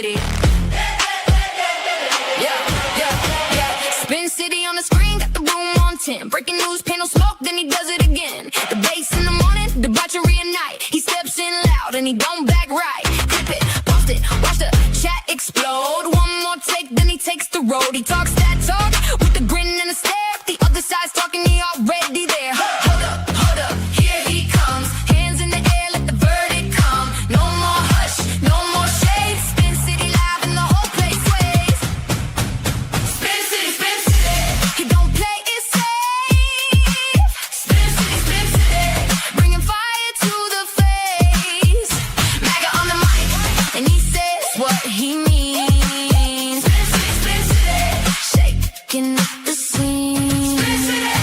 City. Spin City on the screen, got the room on 10. Breaking news, panel smoke, then he does it again. The bass in the morning, debauchery at night. He steps in loud and he don't back right. Clip it, post it, watch the chat explode. One more take, then he takes the road. He talks that talk with a grin and a stare. If the other side's talking, he already there. Hold up, here he comes. Hands in the air, let the verdict come. No more hush, no more shade. Spin City live and the whole place sways. Spin City, Spin City. He don't play it safe. Spin City, bringing fire to the face. MAGA on the mic, and he says what he means. Spin City, shaking up the scene. Spin City.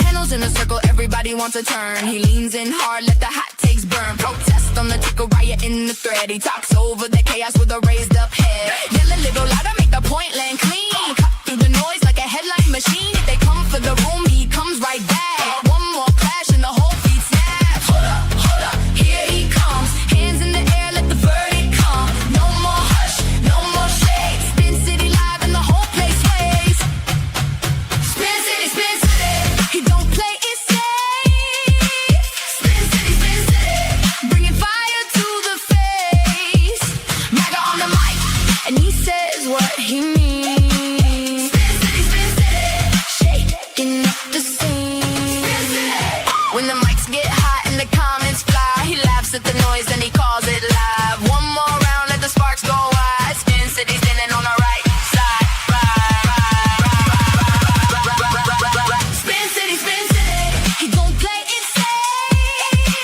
Panels in a circle, everybody wants a turn. He leans in hard, let the hot takes burn. Protest on the tickle, riot in the thread. He talks over the chaos with a raised up head. Yell a little louder, make the point land clean. Cut through the noise like a headline machine. If they come for the room, he comes right back. One more clash and the whole beat snaps. Hold up, here he comes. Hands in the air, let the verdict come. No more hush, no more shade. Spin City live and the whole place sways. Spin City, Spin City. He don't play it safe. Spin City, bringing fire to the face. MAGA on the mic, and he says what he means. Spin City, shaking up the scene. When the mics get hot and the comments fly, he laughs at the noise and he calls it live. One more round, let the sparks go wide. Spin City standing on the right side. Spin City, he don't play it safe.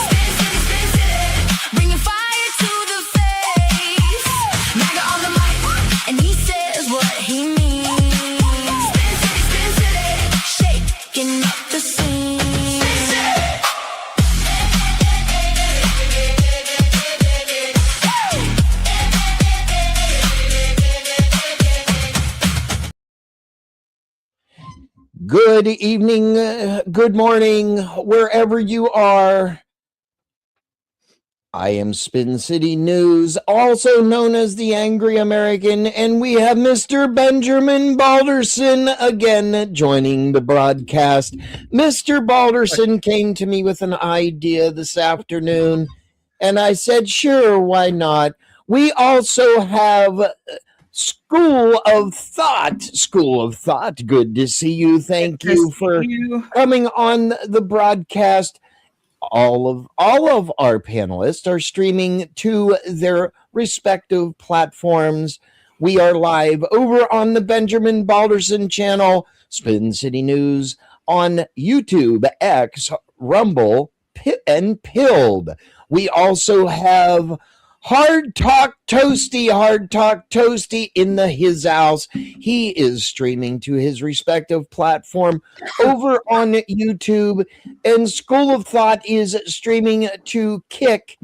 Spin City, bringing fire to the face. MAGA on the mic, and he says what he means. Spin City, shaking up the scene. Good evening, good morning, wherever you are. I am Spin City News, also known as the Angry American, and we have Mr. Benjamin Balderson again joining the broadcast. Mr. Balderson came to me with an idea this afternoon, and I said, sure, why not? We also have School of Thought. Good to see you. Thank you for coming on the broadcast. All of our panelists are streaming to their respective platforms. We are live over on the Benjamin Balderson channel, Spin City News on YouTube, X, Rumble, and Pilled. We also have Hard Talk Toasty in his house. He is streaming to his respective platform over on YouTube, and School of Thought is streaming to Kick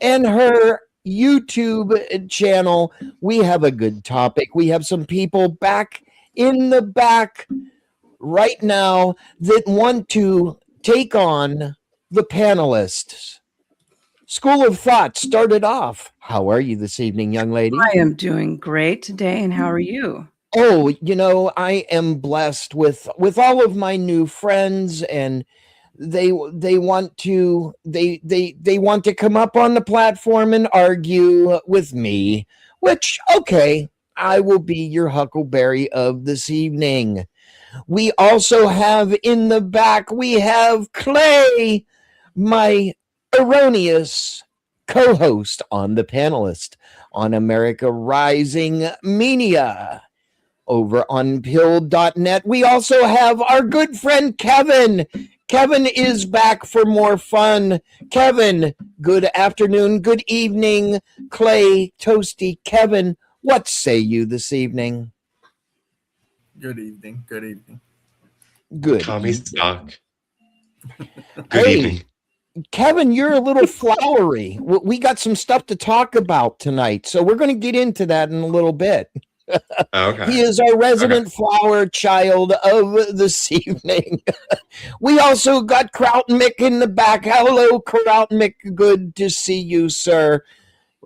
and her YouTube channel. We have a good topic. We have some people back in the back right now that want to take on the panelists. School of Thought started off. How are you this evening, young lady? I am doing great today, and how are you? Oh, I am blessed with all of my new friends, and they want to come up on the platform and argue with me, which, okay, I will be your huckleberry of this evening. We also have in the back, we have Clay, my erroneous co-host on the panelist on America Rising Media over on pill.net. We also have our good friend Kevin. Kevin is back for more fun. Kevin, good afternoon, good evening. Clay, Toasty, Kevin, what say you this evening? Good evening. Good. Tommy Stock. Good evening. Kevin, you're a little flowery. We got some stuff to talk about tonight, so we're going to get into that in a little bit. Okay. He is our resident flower child of this evening. We also got Kraut Mick in the back. Hello, Kraut Mick. Good to see you, sir.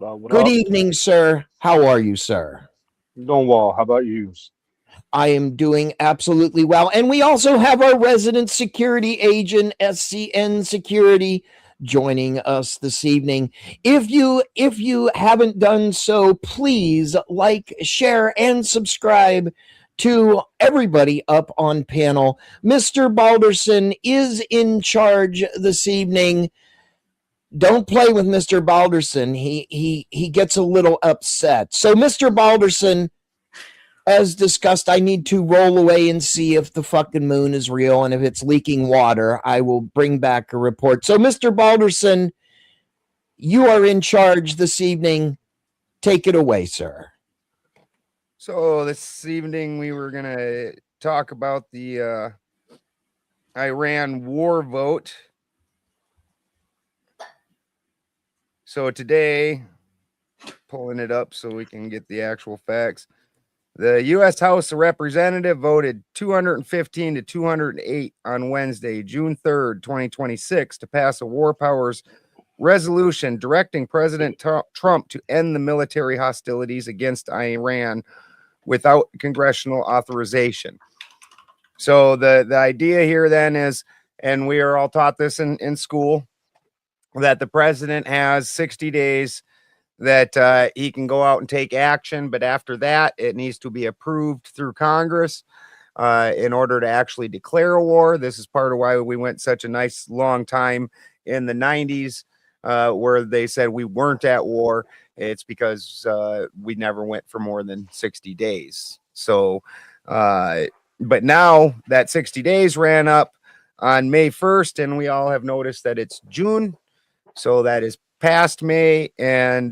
What Good up? evening, sir. How are you, sir? Doing well. How about you? I am doing absolutely well. And we also have our resident security agent, SCN Security, joining us this evening. If you haven't done so, please like, share, and subscribe to everybody up on panel. Mr. Balderson is in charge this evening. Don't play with Mr. Balderson. He gets a little upset. So, Mr. Balderson, as discussed, I need to roll away and see if the fucking moon is real, and if it's leaking water, I will bring back a report. So, Mr. Balderson, you are in charge this evening. Take it away, sir. So this evening we were gonna talk about the Iran war vote. So today, pulling it up so we can get the actual facts. The U.S. House of Representatives voted 215 to 208 on Wednesday, June 3rd, 2026, to pass a war powers resolution directing President Trump to end the military hostilities against Iran without congressional authorization. So the idea here then is, and we are all taught this in school, that the president has 60 days that he can go out and take action, but after that, it needs to be approved through Congress in order to actually declare a war. This is part of why we went such a nice long time in the 90s where they said we weren't at war. It's because we never went for more than 60 days. So, but now that 60 days ran up on May 1st, and we all have noticed that it's June. So that is past May, and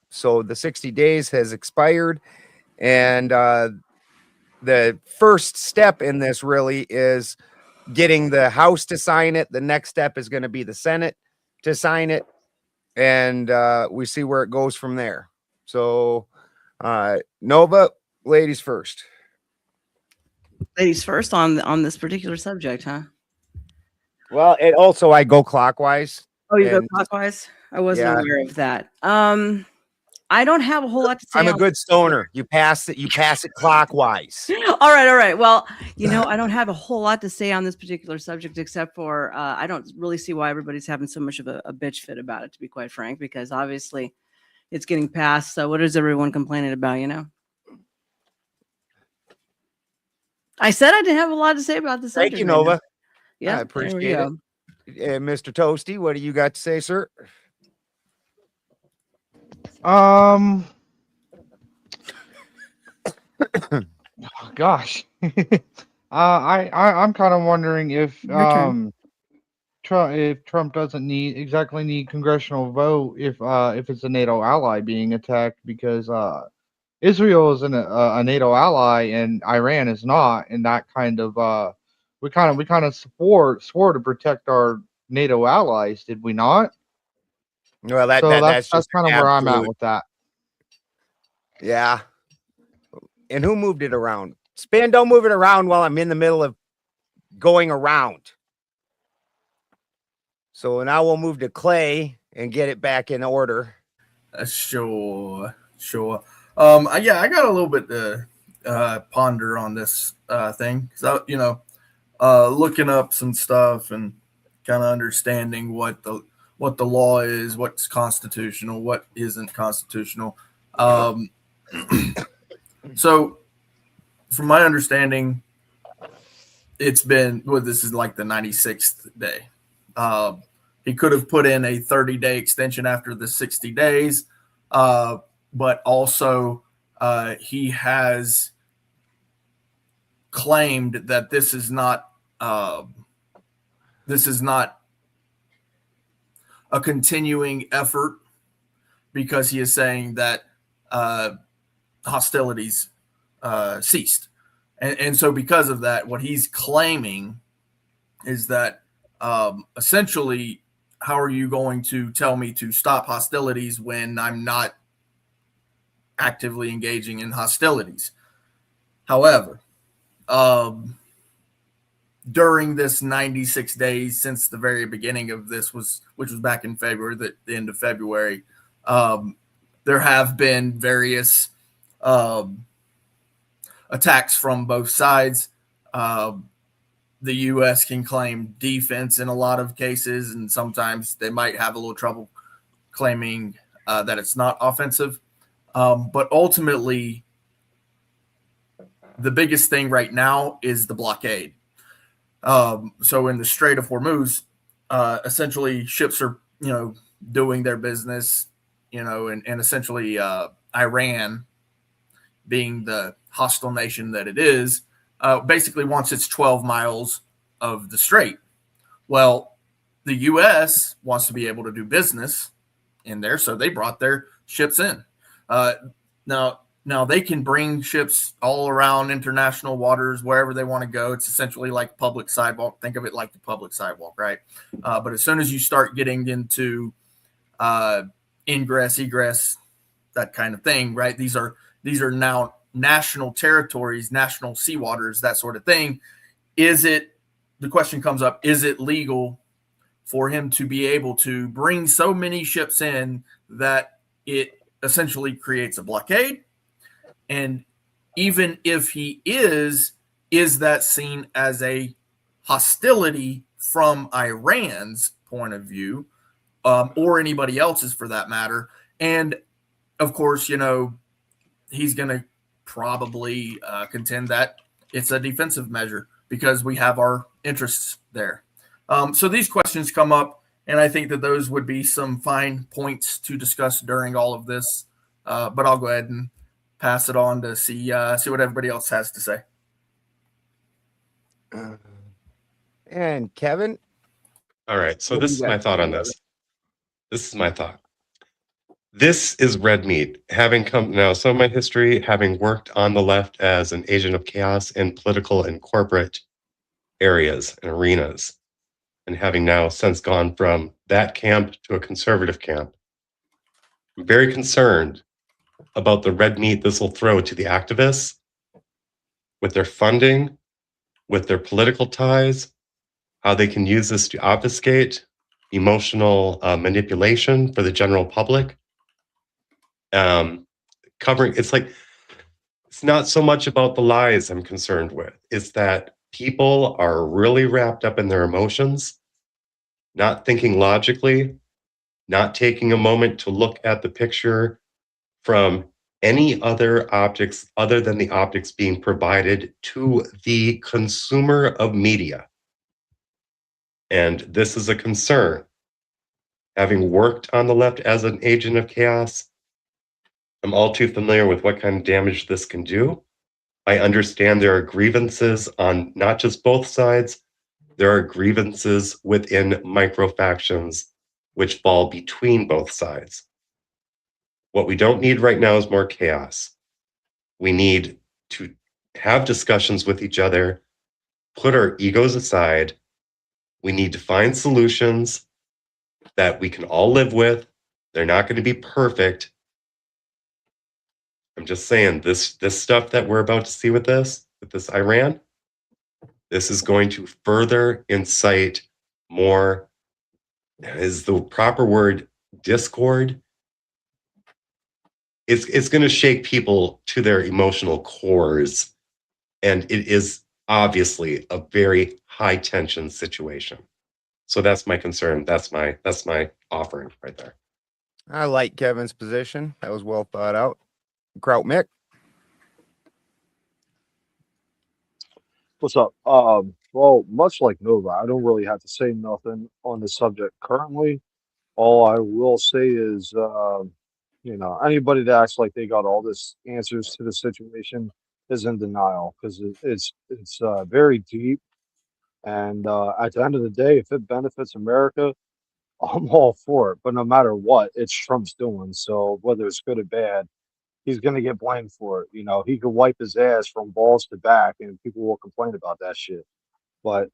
so the 60 days has expired, and the first step in this really is getting the House to sign it. The next step is going to be the Senate to sign it, and we see where it goes from there. So Nova, ladies first. Ladies first on this particular subject, huh? Well, it also I go clockwise. Oh, you go clockwise? I wasn't aware of that. I don't have a whole lot to say. I'm a good stoner. You pass it clockwise. All right. Well, I don't have a whole lot to say on this particular subject, except for I don't really see why everybody's having so much of a bitch fit about it, to be quite frank, because obviously it's getting passed. So what is everyone complaining about, I said I didn't have a lot to say about this subject. Thank you, Nova. Yeah, I appreciate it. Mr. Toasty, what do you got to say, sir? Gosh. I'm kind of wondering if Trump doesn't need congressional vote if it's a NATO ally being attacked, because Israel is a NATO ally and Iran is not, and that kind of we kind of swore to protect our NATO allies, did we not? Well, that's kind of where I'm at with that. Yeah. And who moved it around? Span, don't move it around while I'm in the middle of going around. So now we'll move to Clay and get it back in order. Sure. I got a little bit to ponder on this thing, because looking up some stuff and kind of understanding what the law is, what's constitutional, what isn't constitutional. So, from my understanding, it's been, this is like the 96th day. He could have put in a 30-day extension after the 60 days, but also he has claimed that this is not a continuing effort, because he is saying that hostilities ceased. And so because of that, what he's claiming is that essentially, how are you going to tell me to stop hostilities when I'm not actively engaging in hostilities? However, during this 96 days since the very beginning of this, which was back in February, the end of February, There have been various attacks from both sides. The U.S. can claim defense in a lot of cases, and sometimes they might have a little trouble claiming that it's not offensive. But ultimately, the biggest thing right now is the blockade. So in the Strait of Hormuz, essentially ships are, doing their business, and essentially Iran, being the hostile nation that it is, basically wants its 12 miles of the strait. Well, the U.S. wants to be able to do business in there, so they brought their ships in. Now they can bring ships all around international waters, wherever they want to go. It's essentially like public sidewalk. Think of it like the public sidewalk, right? But as soon as you start getting into ingress, egress, that kind of thing, right? These are now national territories, national sea waters, that sort of thing. The question comes up, is it legal for him to be able to bring so many ships in that it essentially creates a blockade? And even if he is that seen as a hostility from Iran's point of view, or anybody else's for that matter? And of course, he's going to probably contend that it's a defensive measure because we have our interests there. So these questions come up, and I think that those would be some fine points to discuss during all of this. But I'll go ahead and pass it on to see what everybody else has to say. And Kevin? All right. So this is my thought on this. This is my thought. This is red meat. Having come now, some of my history, having worked on the left as an agent of chaos in political and corporate areas and arenas, and having now since gone from that camp to a conservative camp, I'm very concerned about the red meat this will throw to the activists with their funding, with their political ties, how they can use this to obfuscate emotional manipulation for the general public. It's not so much about the lies I'm concerned with. It's that people are really wrapped up in their emotions, not thinking logically, not taking a moment to look at the picture from any other optics other than the optics being provided to the consumer of media. And this is a concern. Having worked on the left as an agent of chaos, I'm all too familiar with what kind of damage this can do. I understand there are grievances on not just both sides, there are grievances within micro-factions which fall between both sides. What we don't need right now is more chaos. We need to have discussions with each other, put our egos aside. We need to find solutions that we can all live with. They're not going to be perfect. I'm just saying this stuff that we're about to see with this Iran, this is going to further incite more, is the proper word, discord. It's going to shake people to their emotional cores, and it is obviously a very high tension situation. So that's my concern. That's my offering right there. I like Kevin's position. That was well thought out. Kraut Mick. What's up? Well, much like Nova, I don't really have to say nothing on the subject currently. All I will say is, anybody that acts like they got all this answers to the situation is in denial because it's very deep. And at the end of the day, if it benefits America, I'm all for it. But no matter what, it's Trump's doing. So whether it's good or bad, he's going to get blamed for it. He could wipe his ass from balls to back and people will complain about that shit. But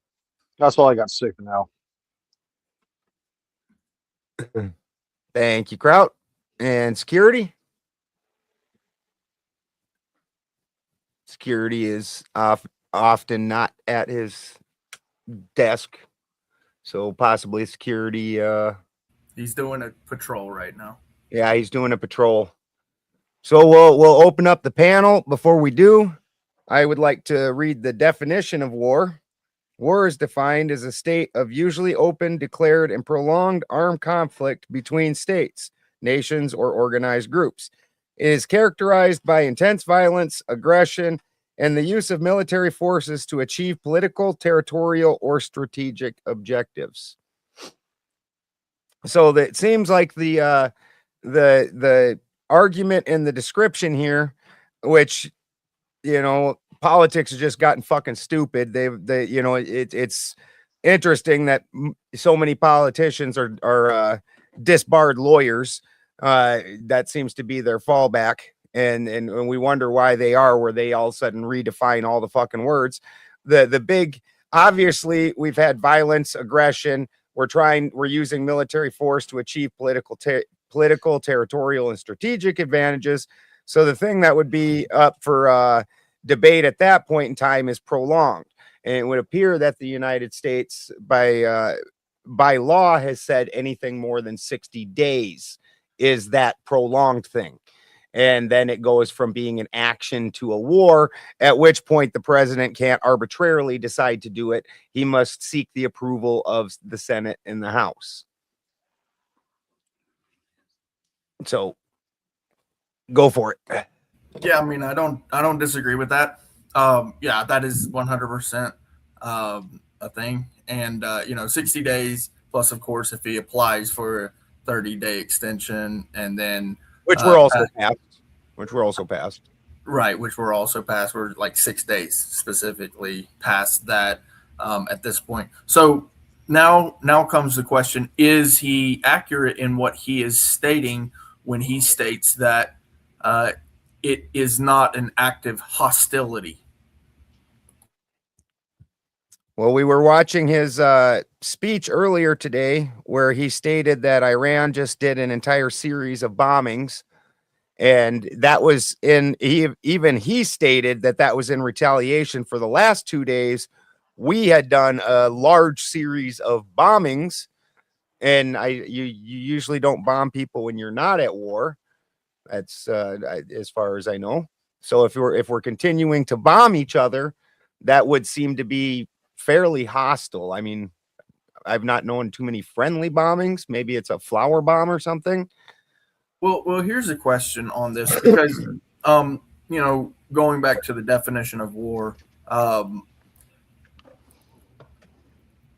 that's all I got to say for now. Thank you, Kraut. And security? Security is often not at his desk. So possibly security. He's doing a patrol right now. Yeah, he's doing a patrol. So we'll open up the panel. Before we do, I would like to read the definition of war. War is defined as a state of usually open, declared, and prolonged armed conflict between states, nations, or organized groups. It is characterized by intense violence, aggression, and the use of military forces to achieve political, territorial, or strategic objectives. So that seems like the argument in the description here, which, you know, politics has just gotten fucking stupid. They you know, it's interesting that so many politicians are disbarred lawyers. That seems to be their fallback, and we wonder why they are, where they all of a sudden redefine all the fucking words. The big, obviously, we've had violence, aggression. We're using military force to achieve political, territorial, and strategic advantages. So the thing that would be up for debate at that point in time is prolonged. And it would appear that the United States, by law, has said anything more than 60 days is that prolonged thing. And then it goes from being an action to a war, at which point the president can't arbitrarily decide to do it. He must seek the approval of the Senate and the House. So go for it. Yeah, I mean, I don't disagree with that. Yeah, that is 100% a thing. And 60 days plus, of course, if he applies for a 30-day extension, and then which we're also passed. Right, which we're also past. We're like 6 days specifically past that at this point. So now comes the question: is he accurate in what he is stating when he states that it is not an active hostility? Well, we were watching his speech earlier today where he stated that Iran just did an entire series of bombings. And that was he stated that was in retaliation for the last 2 days. We had done a large series of bombings, and you usually don't bomb people when you're not at war. That's as far as I know. So if we're continuing to bomb each other, that would seem to be fairly hostile. I mean, I've not known too many friendly bombings. Maybe it's a flower bomb or something. Well, here's a question on this, because going back to the definition of war,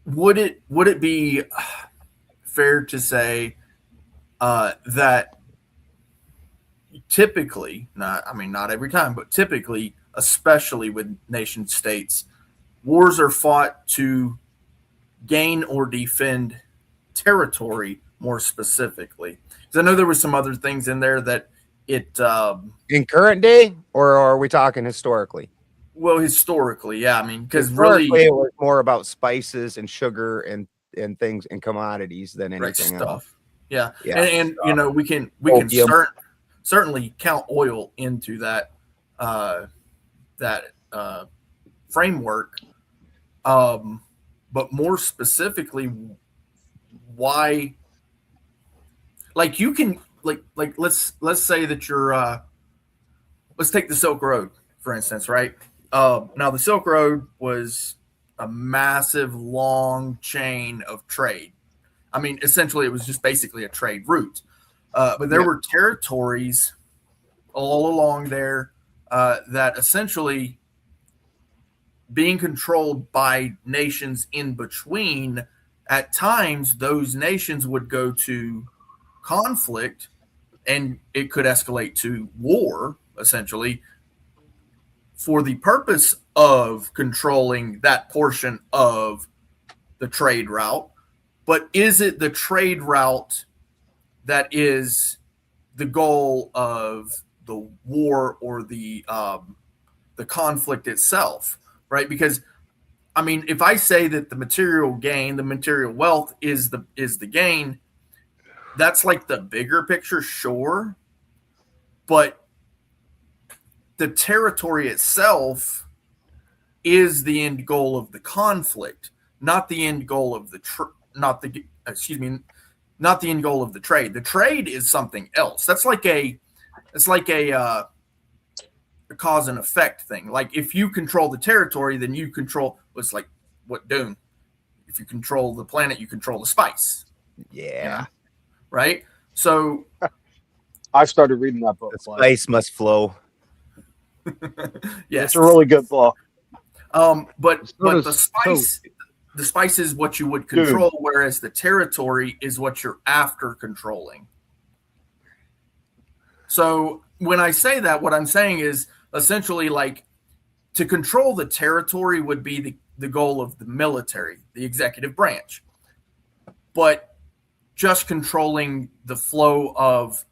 would it be fair to say that typically, not every time, but typically, especially with nation states, wars are fought to gain or defend territory more specifically? Because I know there were some other things in there that it in current day, or are we talking historically? Well, historically, yeah. I mean, because really it was more about spices and sugar and things and commodities than anything else. Yeah, yeah. And we can certainly count oil into that framework, but more specifically, why? Like, you can let's say that you're let's take the Silk Road, for instance, right? Now the Silk Road was a massive long chain of trade. I mean, essentially it was just basically a trade route. But there were territories all along there that essentially, being controlled by nations in between, at times those nations would go to conflict, and it could escalate to war, essentially, for the purpose of controlling that portion of the trade route. But is it the trade route that is the goal of the war or the conflict itself, right? Because, I mean, if I say that the material gain, the material wealth is the gain, that's like the bigger picture, sure. But the territory itself is the end goal of the conflict, not the end goal of not the end goal of the trade. The trade is something else. That's like a cause and effect thing. Like if you control the territory, then you control. It's like what Dune. If you control the planet, you control the spice. Yeah. Right. So I started reading that book. The spice must flow. yes, it's a really good book. But So the spice is what you would control, whereas the territory is what you're after controlling. So when I say that, what I'm saying is essentially like to control the territory would be the goal of the military, the executive branch. But just controlling the flow of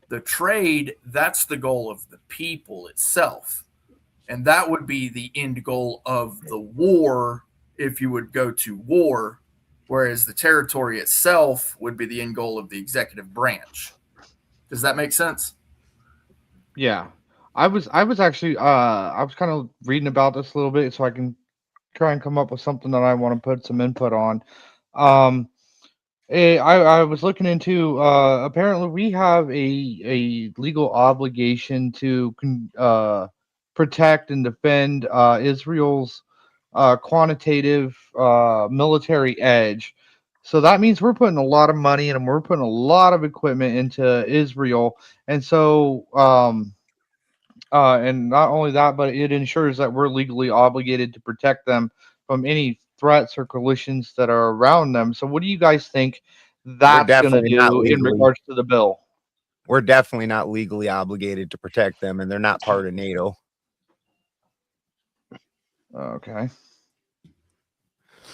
the trade, that's the goal of the people itself. And that would be the end goal of the war if you would go to war, whereas the territory itself would be the end goal of the executive branch. Does that make sense? Yeah. I was actually I was kind of reading about this a little bit so I can try and come up with something that I want to put some input on. I was looking into apparently we have a legal obligation to protect and defend Israel's quantitative military edge. So that means we're putting a lot of money and we're putting a lot of equipment into Israel. And so and not only that, but it ensures that we're legally obligated to protect them from any threats or collisions that are around them. So what do you guys think that's going to definitely not do in legally. regards to the bill? We're definitely not legally obligated to protect them, and they're not part of NATO. Okay.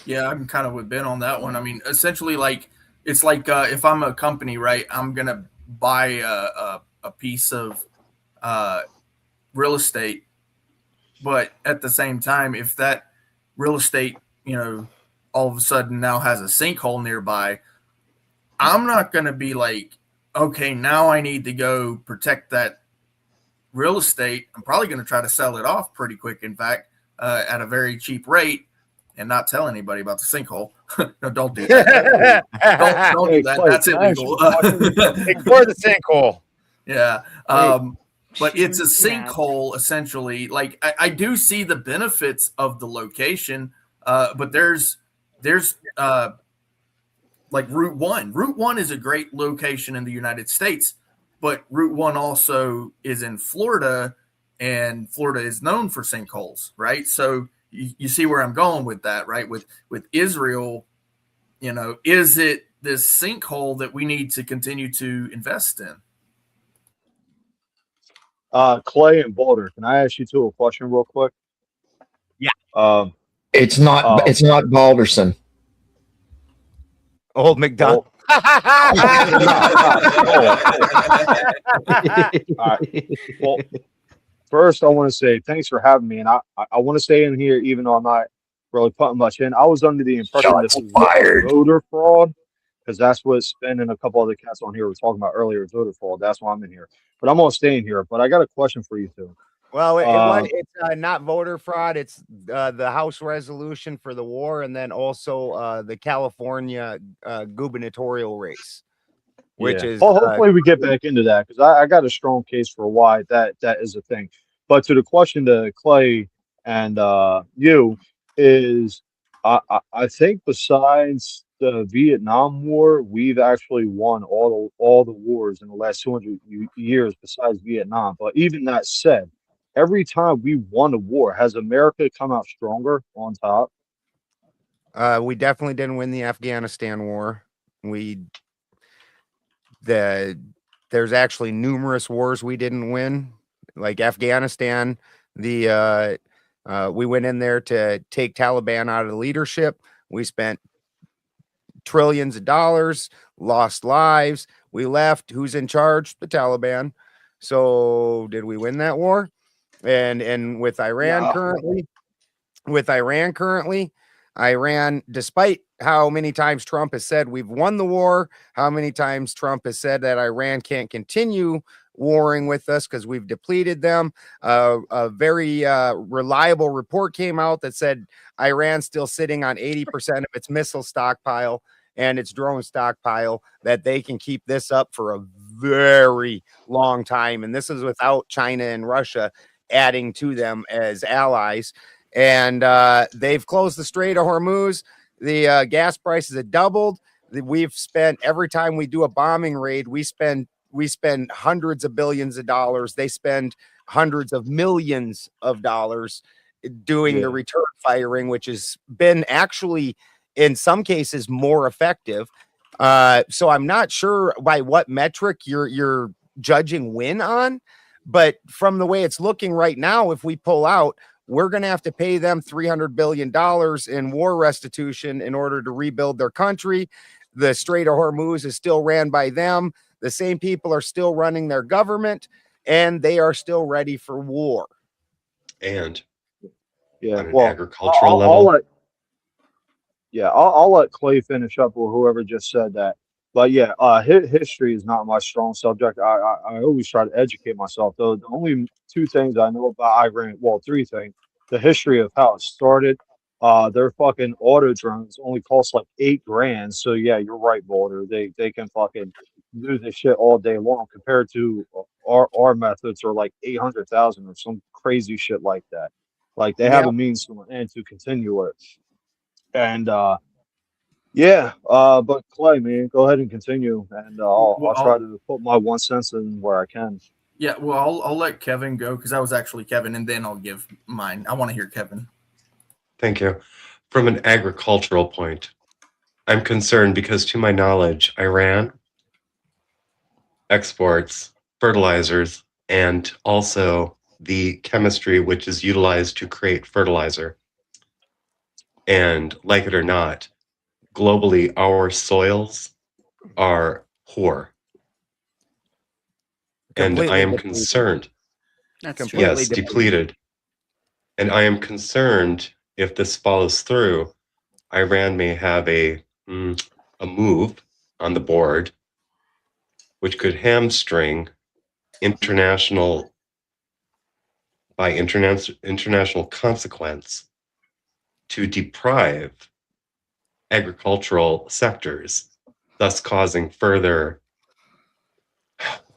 Yeah, I'm kind of with Ben on that one. I mean, essentially, like it's like if I'm a company, right, I'm gonna buy a piece of real estate, but at the same time, if that real estate, all of a sudden now has a sinkhole nearby, I'm not gonna be like, okay, now I need to go protect that real estate. I'm probably gonna try to sell it off pretty quick. In fact, at a very cheap rate. And not tell anybody about the sinkhole. No, don't do that. Don't do that. That's illegal. Ignore the sinkhole. Yeah. But it's a sinkhole essentially. Like I do see the benefits of the location, but there's like Route 1. Route 1 is a great location in the United States, but Route 1 also is in Florida, and Florida is known for sinkholes, right? So you see where I'm going with that, right? With Israel, is it this sinkhole that we need to continue to invest in? Clay and Boulder, can I ask you two a question real quick? Yeah. It's not Balderson. Old McDonald. All right. Well, first, I want to say thanks for having me, and I want to stay in here even though I'm not really putting much in. I was under the impression this was voter fraud, because that's what Spin and a couple other cats on here were talking about earlier, voter fraud. That's why I'm in here. But I'm going to stay in here. But I got a question for you two. Well, it's not voter fraud. It's the House resolution for the war, and then also the California gubernatorial race, which is. Well, hopefully we get back into that, because I got a strong case for why that is a thing. But to the question to Clay and you is, I think besides the Vietnam War, we've actually won all the wars in the last 200 years besides Vietnam. But even that said, every time we won a war, has America come out stronger on top? We definitely didn't win the Afghanistan war. There's actually numerous wars we didn't win, like Afghanistan. We went in there to take Taliban out of the leadership. We spent trillions of dollars, lost lives. We left. Who's in charge? The Taliban. So did we win that war? And with Iran currently, Iran, despite how many times Trump has said we've won the war, how many times Trump has said that Iran can't continue warring with us because we've depleted them. A very reliable report came out that said Iran's still sitting on 80% of its missile stockpile, and its drone stockpile, that they can keep this up for a very long time. And this is without China and Russia adding to them as allies. And they've closed the Strait of Hormuz. The gas prices have doubled. We've spent, every time we do a bombing raid, we spend hundreds of billions of dollars. They spend hundreds of millions of dollars doing the return firing, which has been actually in some cases more effective. So I'm not sure by what metric you're judging win on, but from the way it's looking right now, if we pull out, we're going to have to pay them $300 billion in war restitution in order to rebuild their country. The Strait of Hormuz is still ran by them. The same people are still running their government, and they are still ready for war. And Yeah, on an well, agricultural level, I'll let Clay finish up or whoever just said that. But yeah, history is not my strong subject. I always try to educate myself. Though the only two things I know about Iran, well, three things: the history of how it started. Their fucking auto drones only cost like $8,000. So yeah, you're right, Boulder. They can fucking do this shit all day long compared to our methods are like 800,000 or some crazy shit like that. Like they have a means to an end to continue it. And but Clay, man, go ahead and continue, and I'll try to put my 1 cent in where I can. Yeah, well, I'll let Kevin go because that was actually Kevin, and then I'll give mine. I want to hear Kevin. thank you. From an agricultural point, I'm concerned because, to my knowledge, Iran exports fertilizers and also the chemistry which is utilized to create fertilizer. And like it or not, globally, our soils are poor. And I am concerned. That's true. Yes, depleted. And I am concerned if this follows through, Iran may have a move on the board which could hamstring international consequence to deprive agricultural sectors, thus causing further.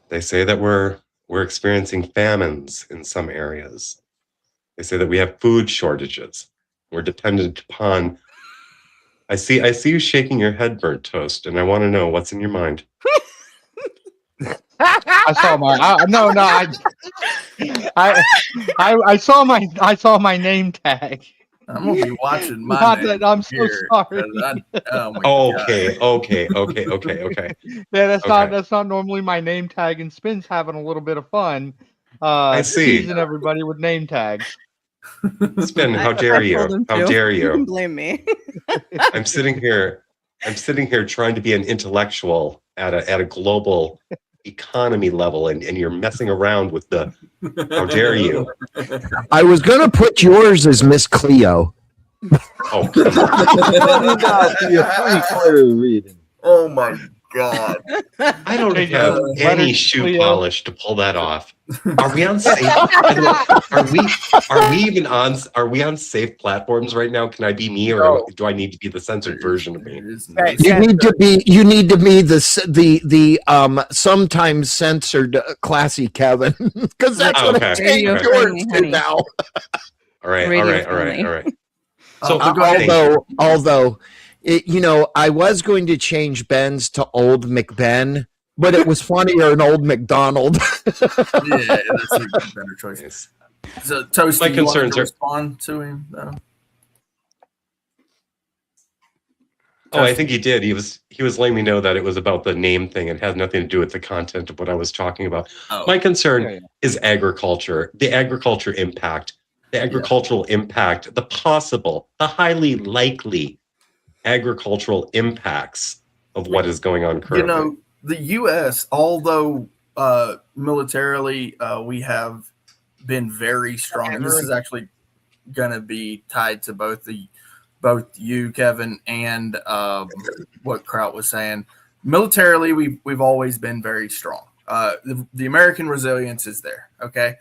They say that we're experiencing famines in some areas. They say that we have food shortages. We're dependent upon. I see you shaking your head, Burnt Toast, and I want to know what's in your mind. I saw my I saw my name tag. I'm gonna be watching my Not name that I'm so here, sorry. 'cause oh my Okay. Yeah, that's Okay. not normally my name tag, and Spin's having a little bit of fun. I see. Teasing everybody with name tags. Spin, how dare you? told him How to. dare You can you? blame me. I'm sitting here trying to be an intellectual at a global economy level, and you're messing around with the how dare you? I was going to put yours as Miss Cleo. Oh, come on. Pretty clear reading. Oh my god! I don't Change have the any letters, shoe Cleo. polish to pull that off. Are we on safe? Are we on safe platforms right now? Can I be me, or do I need to be the censored version of me? You need to be the sometimes censored classy Kevin, because that's what I Okay. take Radio yours friendly, to honey. now. All right. Radio friendly. So Although I was going to change Ben's to Old McBen, but it was funnier than Old McDonald. Yeah, that's a better choice. So, Toasty, My you wanted concerns to are- respond to him, though? Oh, I think he did. He was letting me know that it was about the name thing and had nothing to do with the content of what I was talking about. Oh. My concern is agriculture, the agriculture impact, the agricultural impact, the highly likely agricultural impacts of what is going on currently. The U.S., although militarily we have been very strong, and this is actually going to be tied to both you, Kevin, and what Kraut was saying. Militarily, we've always been very strong. The American resilience is there, okay?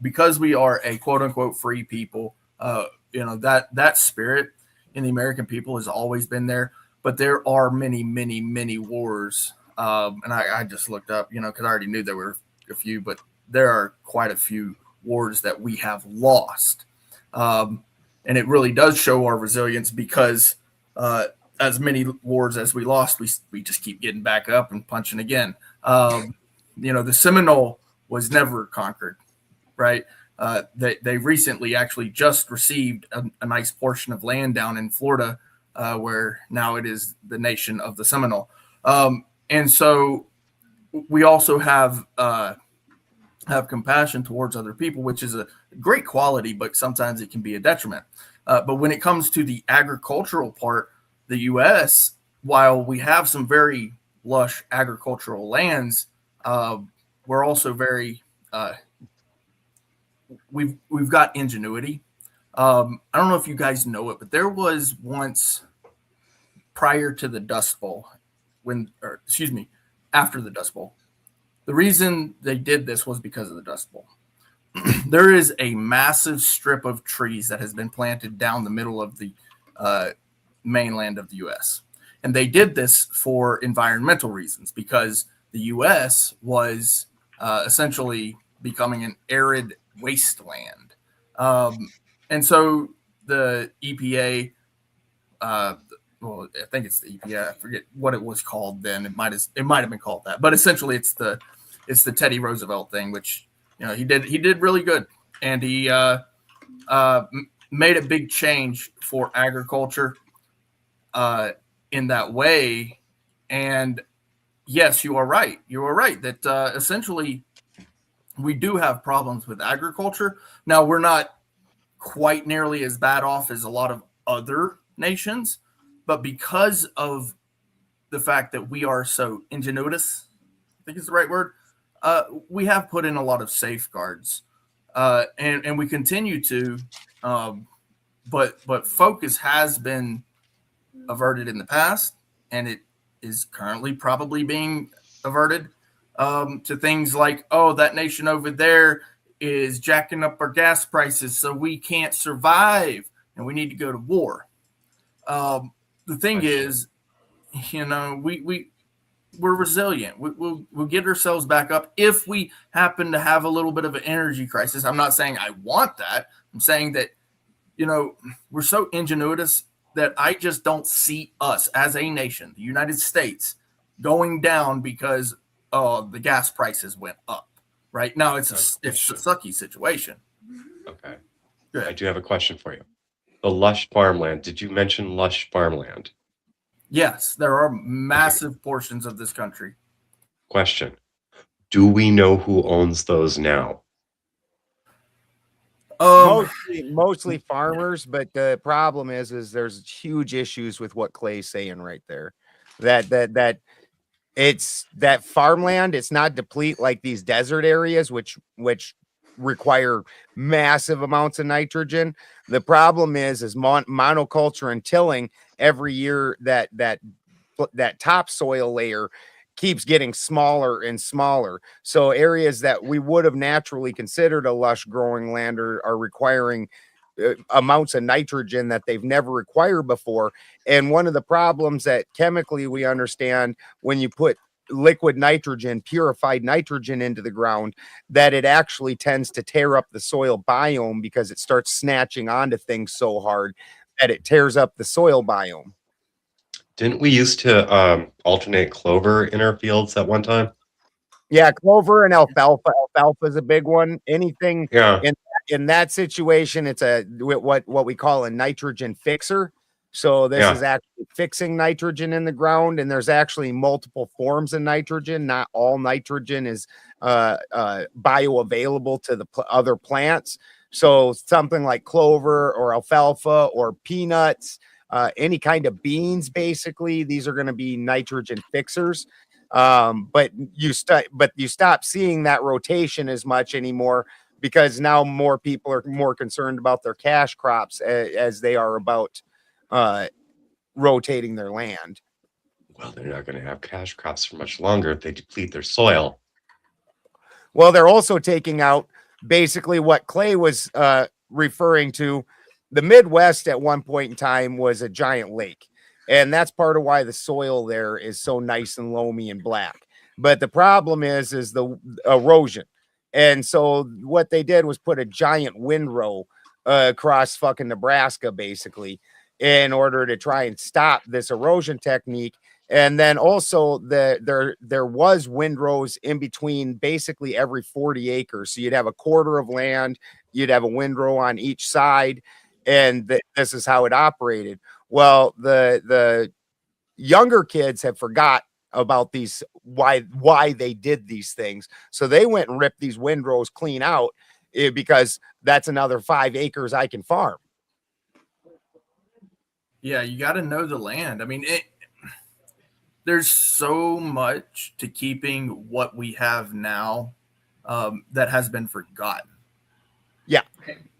Because we are a quote-unquote free people, that spirit in the American people has always been there. but there are many, many, many wars. And I just looked up, because I already knew there were a few, but there are quite a few wars that we have lost. And it really does show our resilience because as many wars as we lost, we just keep getting back up and punching again. The Seminole was never conquered, right? They recently actually just received a nice portion of land down in Florida, where now it is the nation of the Seminole. And so we also have compassion towards other people, which is a great quality, but sometimes it can be a detriment. But when it comes to the agricultural part, the U.S., while we have some very lush agricultural lands, we're also very we've got ingenuity. I don't know if you guys know it, but there was once prior to the Dust Bowl, after the Dust Bowl. The reason they did this was because of the Dust Bowl. There is a massive strip of trees that has been planted down the middle of the mainland of the U.S. And they did this for environmental reasons because the U.S. was essentially becoming an arid wasteland. And so the EPA, I think it's the EPA. I forget what it was called then. It might have been called that, but essentially it's the Teddy Roosevelt thing, which he did really good, and he made a big change for agriculture in that way. And yes, you are right. You are right that essentially we do have problems with agriculture. Now we're not quite nearly as bad off as a lot of other nations, but because of the fact that we are so ingenuitous, I think is the right word, we have put in a lot of safeguards, and we continue to, but focus has been averted in the past, and it is currently probably being averted to things like, that nation over there is jacking up our gas prices, so we can't survive, and we need to go to war. The thing is, we're resilient. We'll get ourselves back up if we happen to have a little bit of an energy crisis. I'm not saying I want that. I'm saying that, we're so ingenuitous that I just don't see us as a nation, the United States, going down because the gas prices went up. Right now, it's a sucky situation. Okay. Good. I do have a question for you. The lush farmland. Did you mention lush farmland? Yes, there are massive portions of this country. Question. Do we know who owns those now? Mostly farmers, but the problem is there's huge issues with what Clay's saying right there. That it's that farmland, it's not deplete like these desert areas, which require massive amounts of nitrogen. The problem is monoculture and tilling every year that topsoil layer keeps getting smaller and smaller. So areas that we would have naturally considered a lush growing land are requiring amounts of nitrogen that they've never required before. And one of the problems that chemically we understand when you put liquid nitrogen, purified nitrogen into the ground, that it actually tends to tear up the soil biome because it starts snatching onto things so hard that it tears up the soil biome. Didn't we used to alternate clover in our fields at one time? Yeah, clover and alfalfa. Alfalfa is a big one. Anything Yeah. in that situation, it's what we call a nitrogen fixer. So this is actually fixing nitrogen in the ground, and there's actually multiple forms of nitrogen. Not all nitrogen is bioavailable to the other plants. So something like clover or alfalfa or peanuts, any kind of beans, basically, these are going to be nitrogen fixers. But you stop seeing that rotation as much anymore because now more people are more concerned about their cash crops as they are about rotating their land. Well, they're not going to have cash crops for much longer if they deplete their soil. Well, they're also taking out basically what Clay was referring to. The Midwest at one point in time was a giant lake. And that's part of why the soil there is so nice and loamy and black. But the problem is the erosion. And so what they did was put a giant windrow across fucking Nebraska, basically, in order to try and stop this erosion technique. And then also there was windrows in between basically every 40 acres. So you'd have a quarter of land, you'd have a windrow on each side, and this is how it operated. Well, the younger kids have forgot about these, why they did these things. So they went and ripped these windrows clean out because that's another 5 acres I can farm. Yeah, you got to know the land. I mean, there's so much to keeping what we have now that has been forgotten. Yeah,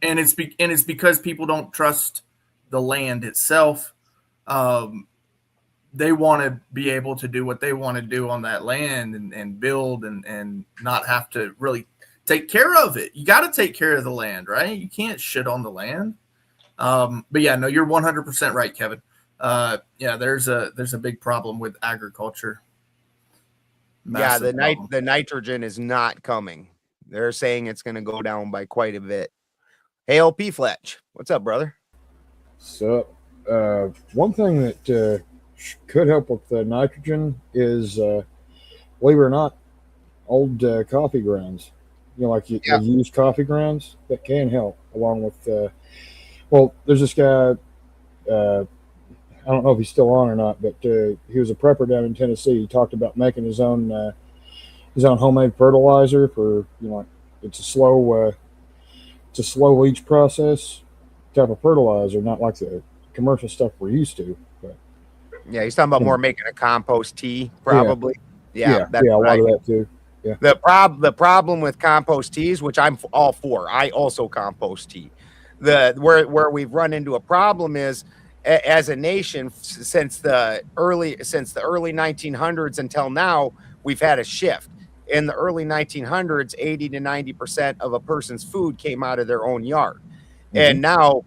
and it's because people don't trust the land itself. They want to be able to do what they want to do on that land and build and not have to really take care of it. You got to take care of the land, right? You can't shit on the land. But yeah, no, you're 100% right, Kevin. Yeah, there's a big problem with agriculture. Massive problem. The nitrogen is not coming. They're saying it's going to go down by quite a bit. Hey, LP Fletch, what's up, brother? So, one thing that could help with the nitrogen is, believe it or not, old coffee grounds. You know, like the used coffee grounds that can help, along with. Well, there's this guy. I don't know if he's still on or not, but he was a prepper down in Tennessee. He talked about making his own homemade fertilizer for, you know, it's a slow leach process type of fertilizer, not like the commercial stuff we're used to. But yeah, he's talking about more making a compost tea, probably. Yeah, a lot of that too. Yeah. The problem with compost teas, which I'm all for, I also compost tea. Where we've run into a problem is, as a nation, since the early 1900s until now, we've had a shift. In the early 1900s, 80 to 90% of a person's food came out of their own yard. Mm-hmm. And now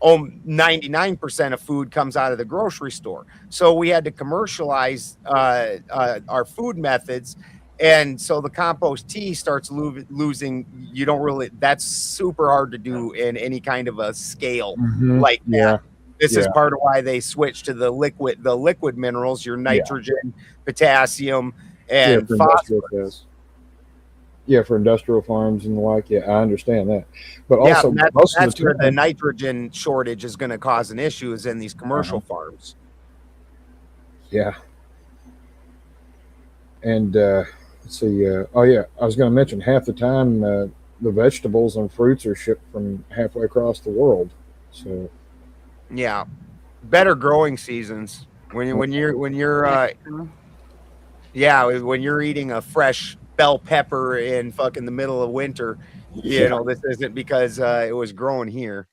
99% of food comes out of the grocery store. So we had to commercialize our food methods. And so the compost tea starts losing. You don't really, that's super hard to do in any kind of a scale like that. Yeah. This is part of why they switched to the liquid minerals, your nitrogen, potassium, and phosphorus. For industrial farms and the like. Yeah, I understand that. But also, that's where the nitrogen shortage is going to cause an issue, is in these commercial farms. Yeah. And let's see. I was going to mention, half the time the vegetables and fruits are shipped from halfway across the world. So. Yeah, better growing seasons when you're eating a fresh bell pepper in fucking the middle of winter. You know, this isn't because it was growing here.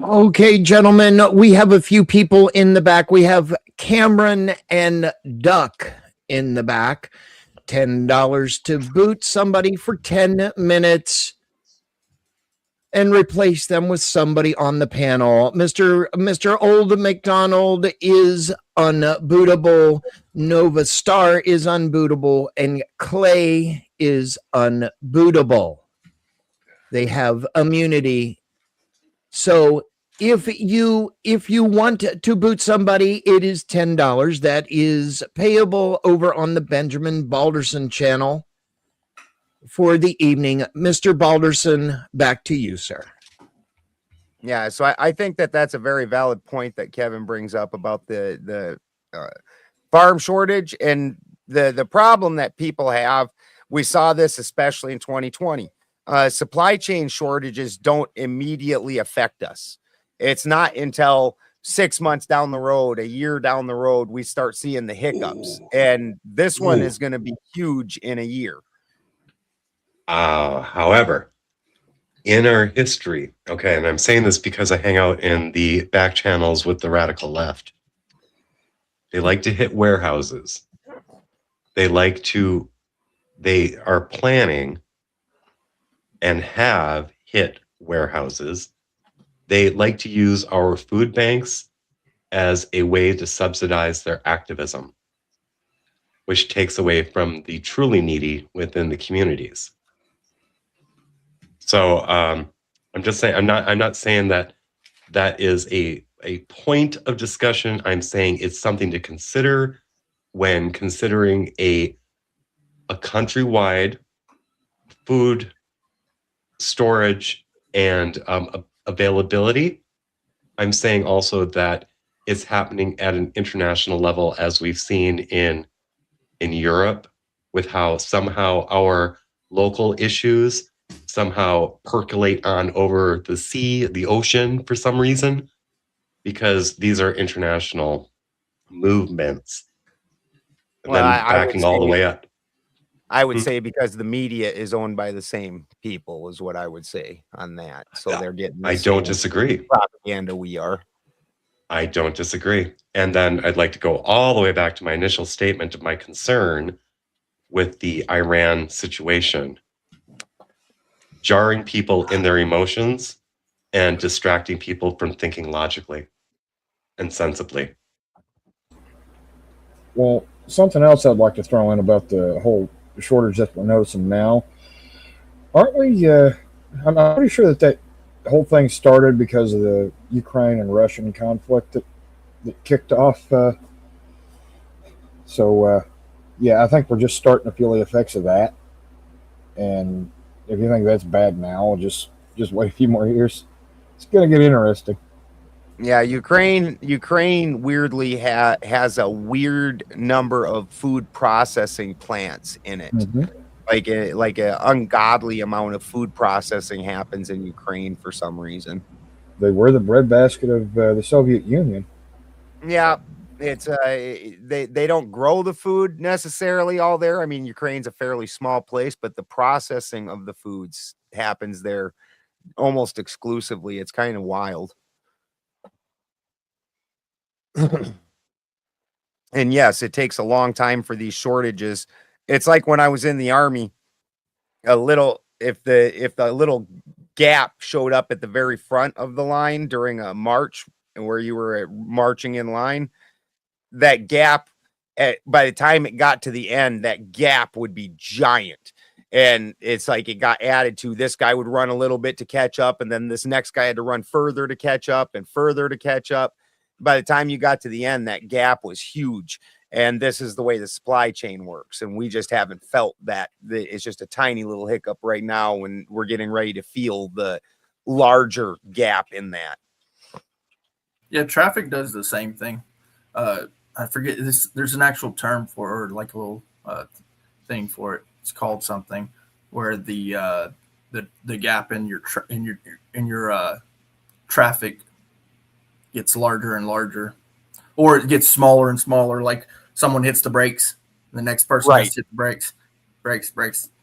Okay, gentlemen, we have a few people in the back. We have Cameron and Duck in the back. $10 to boot somebody for 10 minutes. And replace them with somebody on the panel. Mr. Old McDonald is unbootable. Nova Star is unbootable, and Clay is unbootable. They have immunity. So if you want to boot somebody, it is $10. That is payable over on the Benjamin Balderson channel for the evening. Mr. Balderson, back to you, sir. Yeah, so I think that's a very valid point that Kevin brings up about the farm shortage and the problem that people have. We saw this especially in 2020. Supply chain shortages don't immediately affect us. It's not until 6 months down the road, a year down the road, we start seeing the hiccups. And this one is going to be huge in a year. However, in our history, okay, and I'm saying this because I hang out in the back channels with the radical left. They like to hit warehouses. They are planning and have hit warehouses. They like to use our food banks as a way to subsidize their activism, which takes away from the truly needy within the communities. So I'm just saying, I'm not saying that that is a point of discussion. I'm saying it's something to consider when considering a countrywide food storage and availability. I'm saying also that it's happening at an international level, as we've seen in Europe, with how somehow our local issues somehow percolate on over the sea, the ocean for some reason, because these are international movements. And Well, then I would backing all the say- way up. I would say because the media is owned by the same people is what I would say on that. So they're getting the I don't same disagree. propaganda we are. I don't disagree. And then I'd like to go all the way back to my initial statement of my concern with the Iran situation, jarring people in their emotions and distracting people from thinking logically and sensibly. Well, something else I'd like to throw in about the whole shortage that we're noticing now. Aren't we? I'm pretty sure that whole thing started because of the Ukraine and Russian conflict that kicked off. Yeah, I think we're just starting to feel the effects of that. And if you think that's bad now, just wait a few more years. It's going to get interesting. Yeah, Ukraine weirdly has a weird number of food processing plants in it. Mm-hmm. Like a ungodly amount of food processing happens in Ukraine for some reason. They were the breadbasket of the Soviet Union. Yeah, it's they don't grow the food necessarily all there. I mean, Ukraine's a fairly small place, but the processing of the foods happens there almost exclusively. It's kind of wild. And yes, it takes a long time for these shortages. It's like when I was in the army, if the little gap showed up at the very front of the line during a march where you were marching in line, that gap by the time it got to the end, that gap would be giant. And it's like it got added to. This guy would run a little bit to catch up, and then this next guy had to run further to catch up and further to catch up. By the time you got to the end, that gap was huge. And this is the way the supply chain works. And we just haven't felt that. It's just a tiny little hiccup right now when we're getting ready to feel the larger gap in that. Yeah, traffic does the same thing. I forget this. There's an actual term for, or like a little thing for it. It's called something where the gap in your traffic gets larger and larger, or it gets smaller and smaller. Like someone hits the brakes, and the next person has to hit the brakes.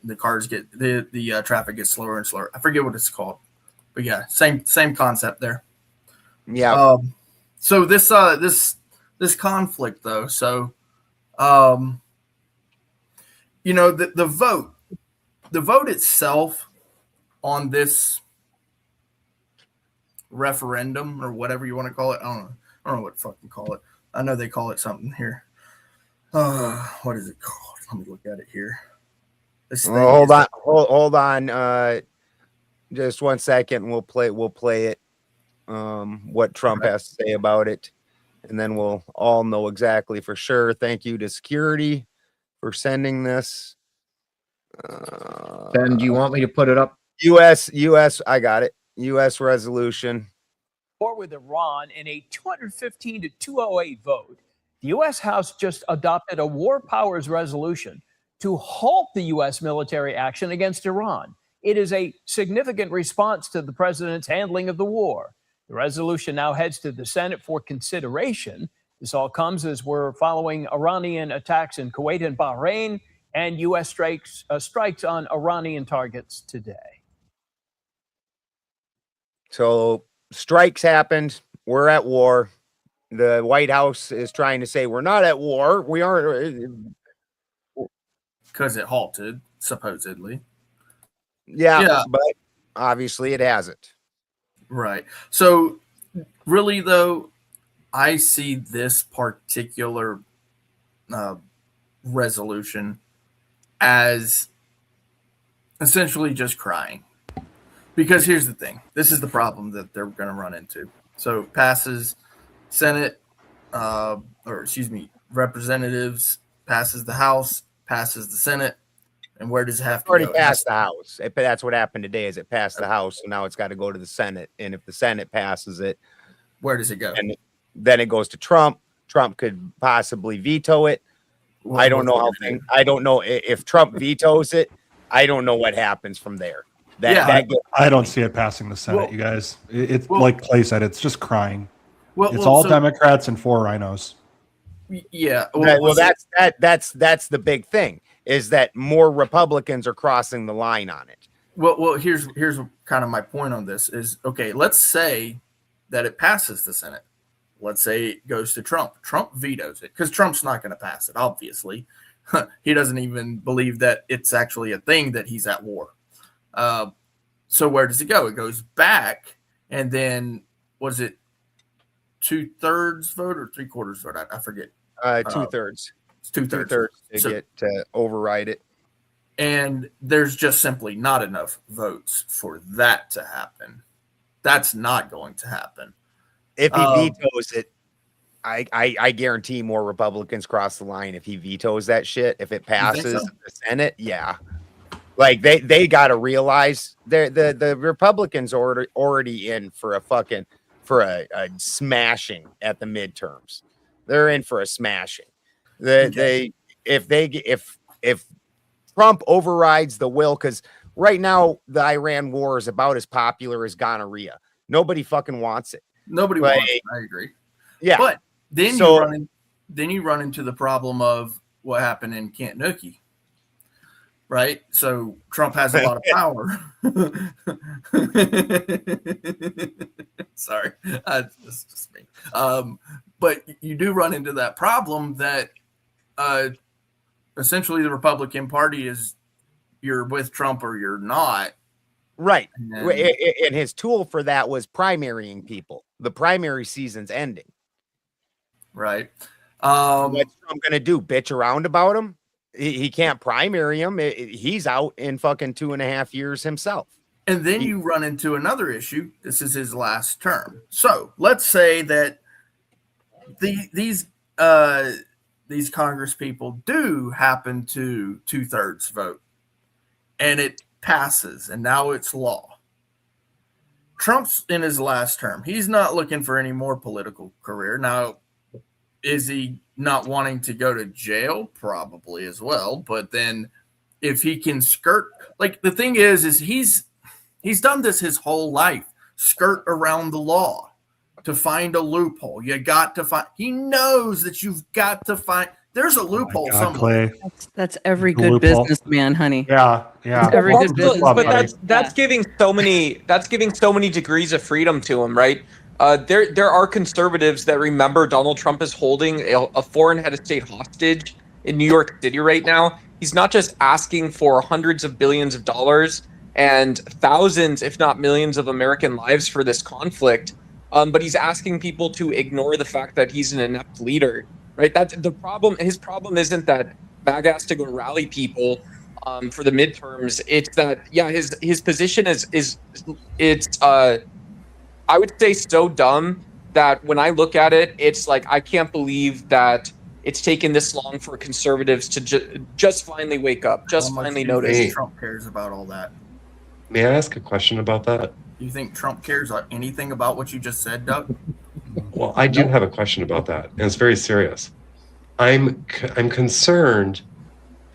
The cars get the traffic gets slower and slower. I forget what it's called, but yeah, same concept there. Yeah. So this conflict though, so you know, the vote itself on this referendum or whatever you want to call it. I don't know what to fucking call it. I know they call it something here. What is it called? Let me look at it here. Hold on. Just 1 second. We'll play it. What Trump has to say about it, and then we'll all know exactly for sure. Thank you to security for sending this. Ben, do you want me to put it up? U.S. I got it. U.S. resolution. War with Iran in a 215 to 208 vote. The U.S. House just adopted a war powers resolution to halt the U.S. military action against Iran. It is a significant response to the president's handling of the war. The resolution now heads to the Senate for consideration. This all comes as we're following Iranian attacks in Kuwait and Bahrain and U.S. strikes on Iranian targets today. So strikes happened. We're at war. The White House is trying to say we're not at war. We aren't. Because it halted, supposedly. Yeah, but obviously it hasn't. Right. So really, though, I see this particular resolution as essentially just crying. Because here's the thing. This is the problem that they're going to run into. So passes Senate, representatives, passes the House, passes the Senate. And where does it have to Already go? passed the House. That's what happened today is it passed the House. So now it's got to go to the Senate. And if the Senate passes it, where does it go? And then it goes to Trump. Trump could possibly veto it. I don't know I don't know if Trump vetoes it. I don't know what happens from there. I don't see it passing the Senate, you guys. It's like Clay said, it's just crying. It's all Democrats and 4 rhinos. Yeah. That's the big thing is that more Republicans are crossing the line on it. Well, here's kind of my point on this is, okay, let's say that it passes the Senate. Let's say it goes to Trump. Trump vetoes it because Trump's not going to pass it, obviously. He doesn't even believe that it's actually a thing that he's at war. So where does it go? It goes back, and then was it 2/3 vote or 3/4 vote? I forget. 2/3. It's 2/3. 2/3 to get to override it. And there's just simply not enough votes for that to happen. That's not going to happen. If he vetoes it, I guarantee more Republicans cross the line if he vetoes that shit. If it passes the Senate, yeah. Like they got to realize the Republicans are already in for a smashing at the midterms. They're in for a smashing. If Trump overrides the will, because right now the Iran war is about as popular as gonorrhea. Nobody fucking wants it. Nobody wants it. I agree. Yeah, but then you run into the problem of what happened in Kentucky. Right, so Trump has a lot of power. Sorry, that's just me. But you do run into that problem that essentially the Republican Party is you're with Trump or you're not. Right, and his tool for that was primarying people. The primary season's ending. Right. What's Trump gonna do? Bitch around about him? He can't primary him. He's out in fucking 2.5 years himself. And then you run into another issue. This is his last term. So let's say that these Congress people do happen to 2/3 vote, and it passes, and now it's law. Trump's in his last term. He's not looking for any more political career. Now, is he not wanting to go to jail? Probably as well. But then if he can skirt, like the thing is he's done this his whole life, skirt around the law to find a loophole. You got to find, he knows that you've got to find, there's a loophole somewhere. That's every good businessman, honey. Yeah. That's every good business. But that's giving so many degrees of freedom to him, right? There are conservatives that remember Donald Trump is holding a foreign head of state hostage in New York City right now. He's not just asking for hundreds of billions of dollars and thousands, if not millions, of American lives for this conflict, but he's asking people to ignore the fact that he's an inept leader, right? That's the problem. His problem isn't that MAGA has to go rally people for the midterms. It's that, his position is I would say so dumb that when I look at it, it's like, I can't believe that it's taken this long for conservatives to just finally wake up, finally notice. Trump cares about all that. May I ask a question about that? You think Trump cares anything about what you just said, Doug? Well, I do have a question about that, and it's very serious. I'm concerned.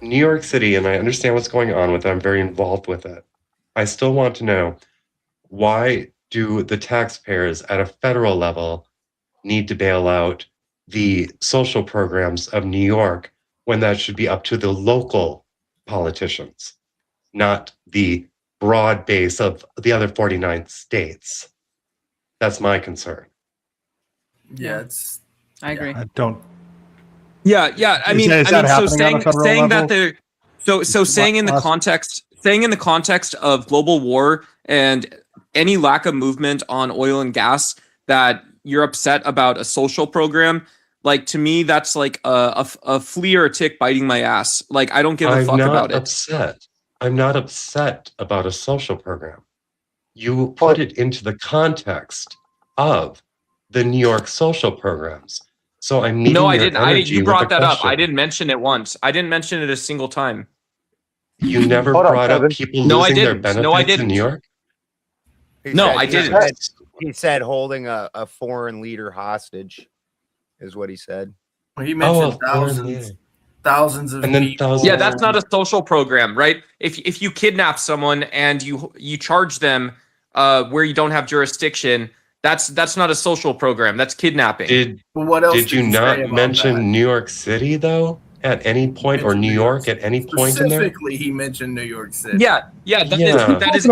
New York City, and I understand what's going on with it. I'm very involved with it. I still want to know, why do the taxpayers at a federal level need to bail out the social programs of New York when that should be up to the local politicians, not the broad base of the other 49 states? That's my concern. Yeah, I agree. I don't. Yeah. I mean, so saying that they're saying in the context of global war and any lack of movement on oil and gas, that you're upset about a social program, like to me that's like a flea or a tick biting my ass. Like I don't give a fuck about it. I'm not upset about a social program. You put it into the context of the New York social programs. So I'm meeting No, I your didn't. energy You brought with a that up. I question. didn't mention it once. I didn't mention it a single time. You never brought up people No, I losing their didn't. benefits No, I in didn't. New York? No, I didn't. He said holding a foreign leader hostage is what he said. Well, he mentioned thousands of people. Yeah, that's not a social program, right? If you kidnap someone and you charge them where you don't have jurisdiction, that's not a social program. That's kidnapping. Did you not mention New York City though at any point, or New York at any point in there? Specifically, he mentioned New York City. That is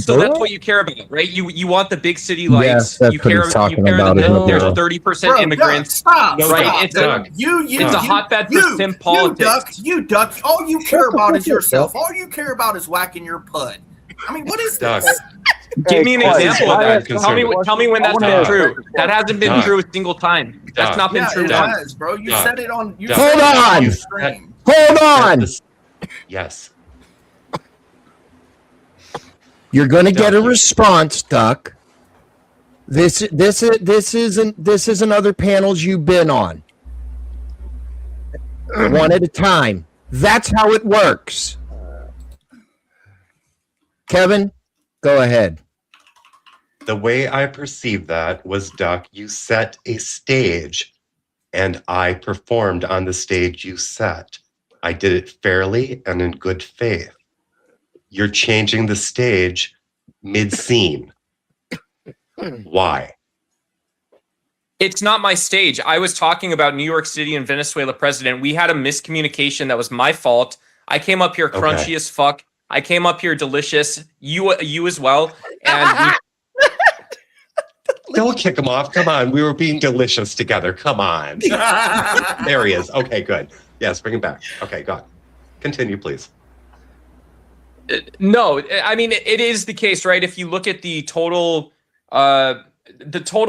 so that's what you care about, right? You want the big city lights. Yes, that's you what care he's talking that about, isn't it, there's bro? 30% immigrants. Stop, right? stop, It's a hotbed for simp politics. You duck. All you care about is yourself. All you care about is whacking your put. I mean, what is this? Give me an example of that. Tell me when that's been true. That hasn't been true a single time. That's not been true once. Has, bro. You said it on. Hold on. Yes. You're going to get a response, Duck. This isn't other panels you've been on. One at a time. That's how it works. Kevin, go ahead. The way I perceived that was, Duck, you set a stage and I performed on the stage you set. I did it fairly and in good faith. You're changing the stage mid-scene. Why? It's not my stage. I was talking about New York City and Venezuela president. We had a miscommunication that was my fault. I came up here crunchy as fuck. I came up here delicious. You as well. And don't kick him off. Come on. We were being delicious together. Come on. There he is. Okay, good. Yes, bring him back. Okay, go on. Continue, please. No, I mean, it is the case, right? If you look at the total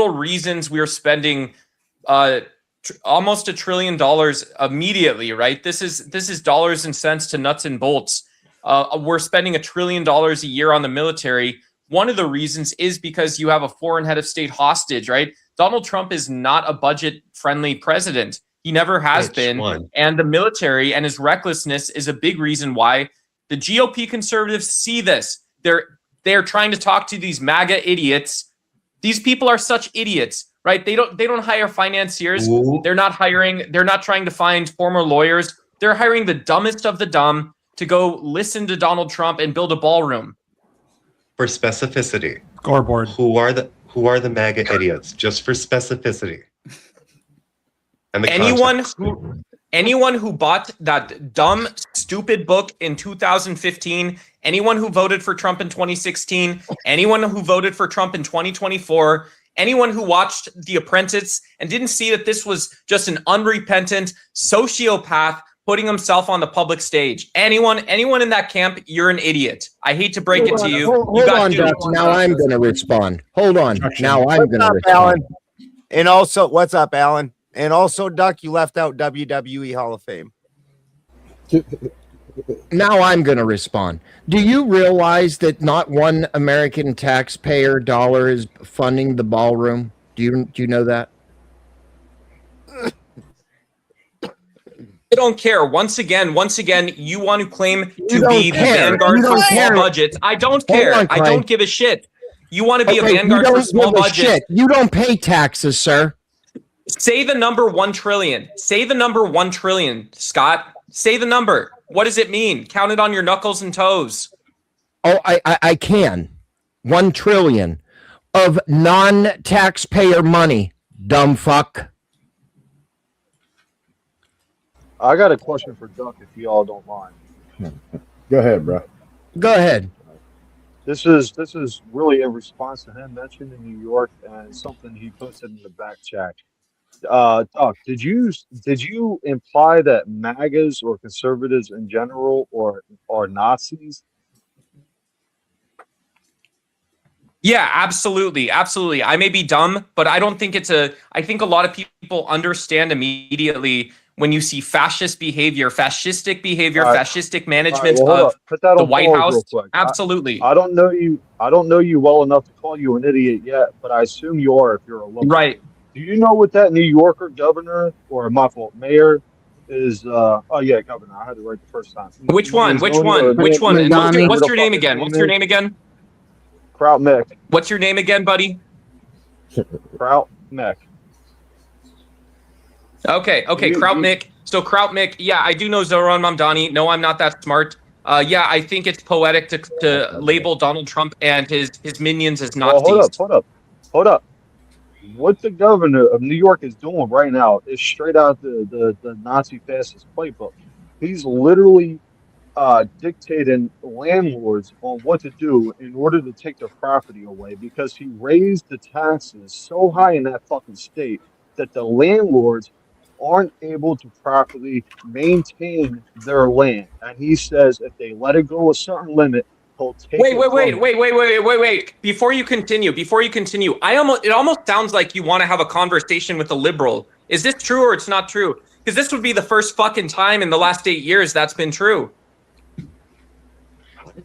reasons we're spending almost $1 trillion immediately, right? This is dollars and cents to nuts and bolts. We're spending $1 trillion a year on the military. One of the reasons is because you have a foreign head of state hostage, right? Donald Trump is not a budget-friendly president. He never has been. And the military and his recklessness is a big reason why the GOP conservatives see this. They're trying to talk to these MAGA idiots. These people are such idiots, right? They don't hire financiers. Ooh. They're not trying to find former lawyers. They're hiring the dumbest of the dumb to go listen to Donald Trump and build a ballroom. For specificity. Scoreboard. Who are the MAGA idiots? Just for specificity. And the anyone who bought that dumb, stupid book in 2015, anyone who voted for Trump in 2016, anyone who voted for Trump in 2024, anyone who watched The Apprentice and didn't see that this was just an unrepentant sociopath putting himself on the public stage. Anyone in that camp, you're an idiot. I hate to break it to you. Hold on, Duck. Now I'm going to respond. Hold on. Now I'm going to respond. Alan? And also, what's up, Alan? And also, Duck, you left out WWE Hall of Fame. Now I'm going to respond. Do you realize that not one American taxpayer dollar is funding the ballroom? Do you know that? I don't care. Once again, you want to claim to be the vanguard for small budgets. I don't care. I don't give a shit. You want to be a vanguard for small budgets. You don't pay taxes, sir. Say the number 1 trillion. Say the number 1 trillion, Scott. Say the number. What does it mean? Count it on your knuckles and toes. Oh, I can. 1 trillion of non-taxpayer money, dumb fuck. I got a question for Duck, if you all don't mind. Go ahead, bro. Go ahead. This is really a response to him mentioned in New York and something he posted in the back chat. Duck, did you imply that MAGAs or conservatives in general are Nazis? Yeah, absolutely. Absolutely. I may be dumb, but I don't think I think a lot of people understand immediately when you see fascistic behavior, fascistic management Well, hold of up. Put that the on White pause House. real quick. Absolutely. I don't know you. I don't know you well enough to call you an idiot yet, but I assume you are if you're a liberal. Right. Do you know what that New Yorker governor, or my fault, mayor is? Oh yeah, governor. I had it right the first time. Which one? Which Manzoni or one? Which one? And Mamdani. what's your name fuck his again? What's your name again? Kraut Mick. What's your name again, buddy? Kraut Mick. Okay. Kraut Mick. So Kraut Mick, yeah, I do know Zoran Mamdani. No, I'm not that smart. Yeah, I think it's poetic to label Donald Trump and his minions as Nazis. Well, hold up. What the governor of New York is doing right now is straight out the Nazi fascist playbook. He's literally dictating landlords on what to do in order to take their property away, because he raised the taxes so high in that fucking state that the landlords aren't able to properly maintain their land. And he says if they let it go a certain limit, he'll take Wait. Before you continue, it almost sounds like you want to have a conversation with a liberal. Is this true or it's not true? Because this would be the first fucking time in the last 8 years that's been true.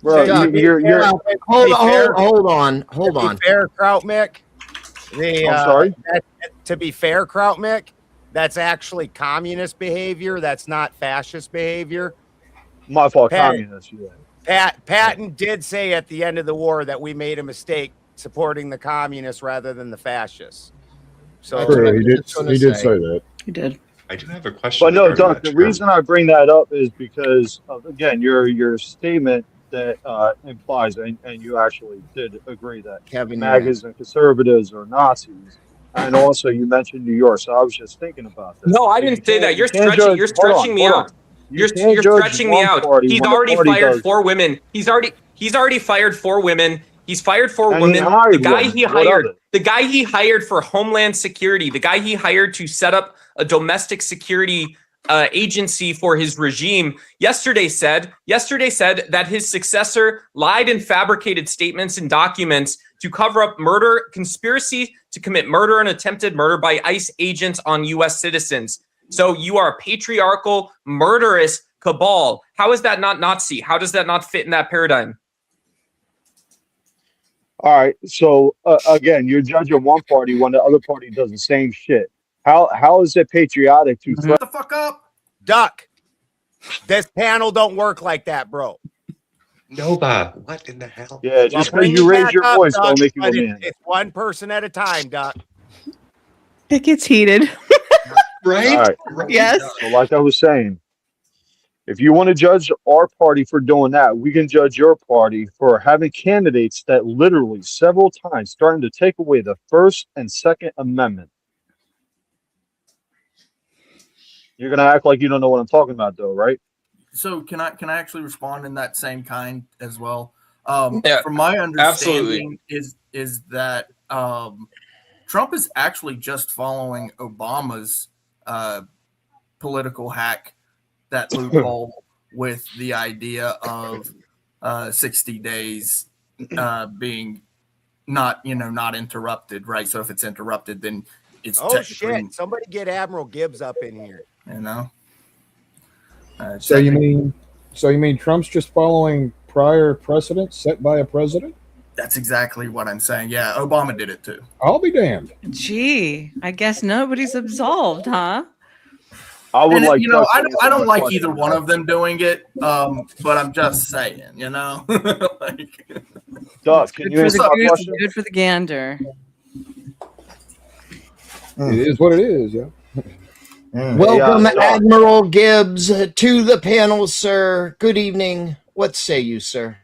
Bro, hold on. Fair, Kraut Mick. I'm sorry? To be fair, Kraut Mick, that's actually communist behavior. That's not fascist behavior. My fault, communist, yeah. Patton did say at the end of the war that we made a mistake supporting the communists rather than the fascists. So he did say that. He did. I do have a question. But no, Doug, the reason I bring that up is because of, again, your statement that implies, and you actually did agree that MAGAs and conservatives are Nazis. And also you mentioned New York, so I was just thinking about that. No, I didn't say that. You're stretching me out. You're stretching me out. He's already fired 4 women. He's already fired 4 women. He's fired 4 women. The guy he hired for Homeland Security, the guy he hired to set up a domestic security agency for his regime, yesterday said that his successor lied and fabricated statements and documents to cover up conspiracy to commit murder and attempted murder by ICE agents on U.S. citizens. So you are a patriarchal, murderous cabal. How is that not Nazi? How does that not fit in that paradigm? All right. So again, you're judging one party when the other party does the same shit. How is it patriotic to shut the fuck up? Duck. This panel don't work like that, bro. No, Bob. What in the hell? Yeah, just because you raise your voice don't make you a man. It's one person at a time, Duck. It gets heated. Right? Yes. So like I was saying, if you want to judge our party for doing that, we can judge your party for having candidates that literally several times starting to take away the First and Second Amendment. You're gonna act like you don't know what I'm talking about, though, right? So can I actually respond in that same kind as well? Yeah, from my understanding, is that Trump is actually just following Obama's political hack, that loophole with the idea of 60 days being not interrupted, right? So if it's interrupted, then it's shit! Somebody get Admiral Gibbs up in here. So you mean Trump's just following prior precedents set by a president? That's exactly what I'm saying. Yeah, Obama did it too. I'll be damned. Gee, I guess nobody's absolved, huh? I would like, I don't like either one of them doing it, but I'm just saying, like, Doug, can you answer that question? Good for the gander. It is what it is, yeah. Welcome, Admiral Gibbs, to the panel, sir. Good evening. What say you, sir?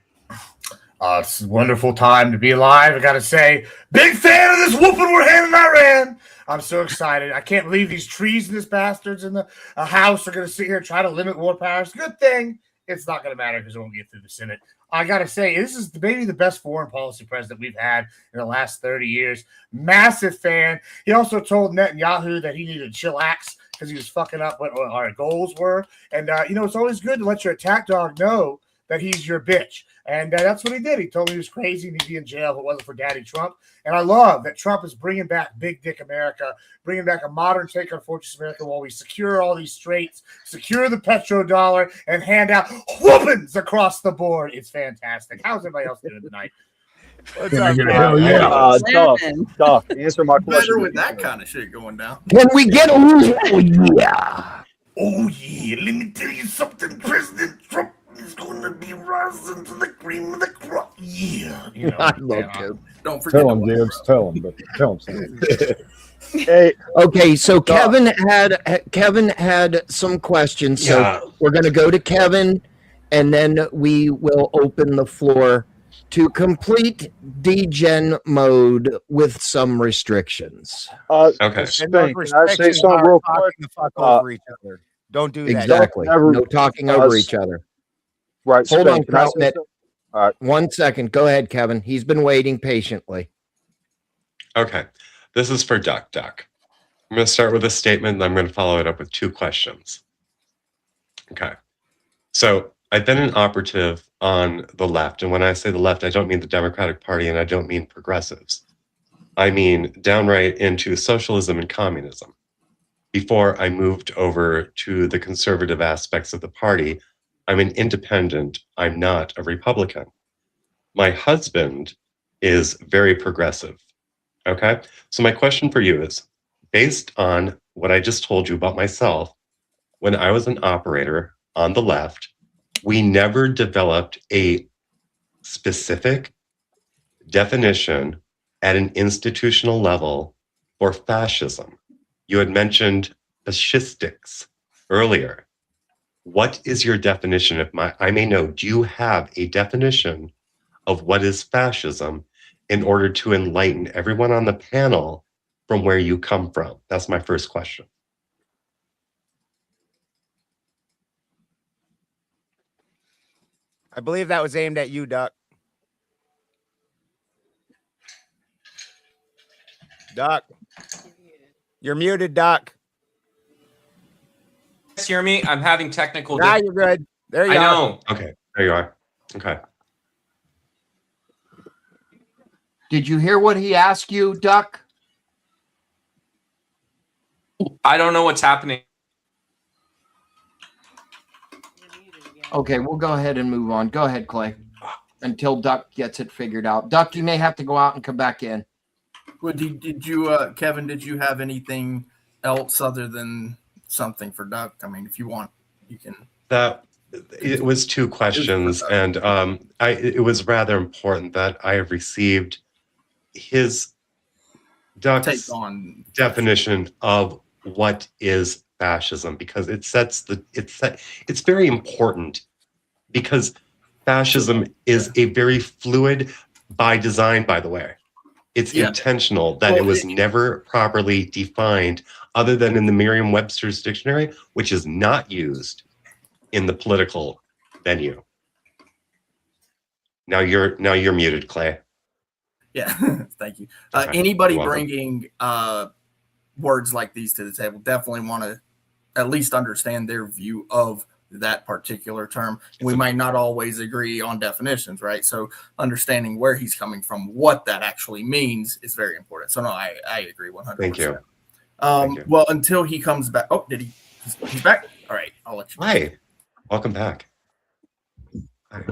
It's a wonderful time to be alive. I got to say, big fan of this whooping we're having in Iran. I'm so excited. I can't believe these treasonous bastards in the House are going to sit here and try to limit war powers. Good thing it's not going to matter because it won't get through the Senate. I got to say, this is maybe the best foreign policy president we've had in the last 30 years. Massive fan. He also told Netanyahu that he needed to chillax because he was fucking up what our goals were. And, it's always good to let your attack dog know that he's your bitch. And that's what he did. He told me he was crazy and he'd be in jail if it wasn't for Daddy Trump. And I love that Trump is bringing back Big Dick America, bringing back a modern take on Fortress America while we secure all these straits, secure the petrodollar, and hand out whoopings across the board. It's fantastic. How's everybody else doing tonight? What's up, Duff, answer my question. Better with that kind of shit going down. Can we get a yeah? Oh, yeah. Let me tell you something. President Trump is going to be rising to the cream of the crop. Yeah. You know, I love to. Don't forget. Tell him, Gibbs. Tell him, but tell him. Hey, okay, so Kevin had some questions, so we're going to go to Kevin, and then we will open the floor to complete degen mode with some restrictions. Okay. Can I say something real quick? The fuck over each other. Don't do that. Exactly. No talking over each other. Right. Hold on, Can I say Krautnit. something? All right. 1 second. Go ahead, Kevin. He's been waiting patiently. Okay. This is for Duck. I'm going to start with a statement, and I'm going to follow it up with 2 questions. Okay. So I've been an operative on the left. And when I say the left, I don't mean the Democratic Party, and I don't mean progressives. I mean downright into socialism and communism. Before I moved over to the conservative aspects of the party, I'm an independent. I'm not a Republican. My husband is very progressive. Okay? So my question for you is, based on what I just told you about myself, when I was an operator on the left, we never developed a specific definition at an institutional level for fascism. You had mentioned fascistics earlier. What is your definition? If I may know, do you have a definition of what is fascism in order to enlighten everyone on the panel from where you come from? That's my first question. I believe that was aimed at you, Duck. Duck. You're muted, Duck. You guys hear me? I'm having technical Now you're good. There you I are. know. Okay, there you are. Okay. Did you hear what he asked you, Duck? I don't know what's happening. Okay, we'll go ahead and move on. Go ahead, Clay, until Duck gets it figured out. Duck, you may have to go out and come back in. Well, did you, Kevin? Did you have anything else other than something for Duck? I mean, if you want, you can. It was 2 questions, and it was rather important that I have received Duck's definition of what is fascism, because it's very important, because fascism is a very fluid by design, by the way. It's intentional that it was never properly defined other than in the Merriam-Webster's dictionary, which is not used in the political venue. Now you're muted, Clay. Yeah, thank you. Okay. Anybody You're welcome. bringing words like these to the table definitely want to at least understand their view of that particular term. We might not always agree on definitions, right? So understanding where he's coming from, what that actually means, is very important. So no, I agree 100%. Thank you. Well, until he comes back. Oh, did he? He's back. All right, I'll let you know. Hi, welcome back. Hi.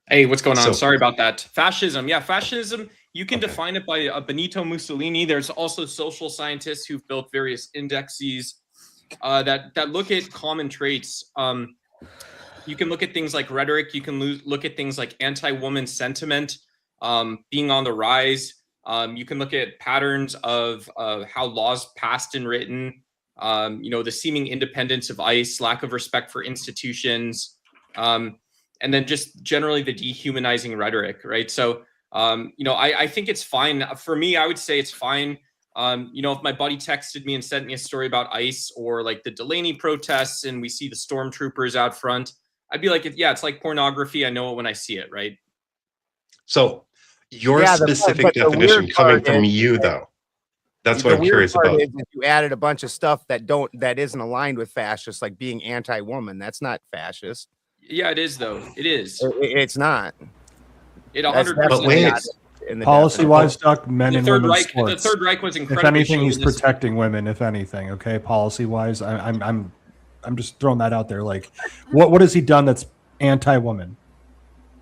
Hey, what's going on? So- Sorry about that. Fascism. Yeah, fascism, you can define it by Benito Mussolini. There's also social scientists who've built various indexes that look at common traits. You can look at things like rhetoric. You can look at things like anti-woman sentiment being on the rise. You can look at patterns of how laws passed and written, the seeming independence of ICE, lack of respect for institutions, and then just generally the dehumanizing rhetoric, right? So, I think it's fine. For me, I would say it's fine. If my buddy texted me and sent me a story about ICE or like the Delaney protests and we see the stormtroopers out front, I'd be like, yeah, it's like pornography. I know it when I see it, right? So your specific definition coming from you, though, that's what I'm curious about. Is you added a bunch of stuff that isn't aligned with fascist, like being anti-woman. That's not fascist. Yeah, it is though. It is. It's not. It That's 100%. definitely wait. not in the Policy-wise, Duck, men The and Third women's Reich. sports. The Third Reich was If incredibly. anything, he's chauvinistic. protecting women. If anything, okay, policy-wise, I'm just throwing that out there. Like, what has he done that's anti-woman?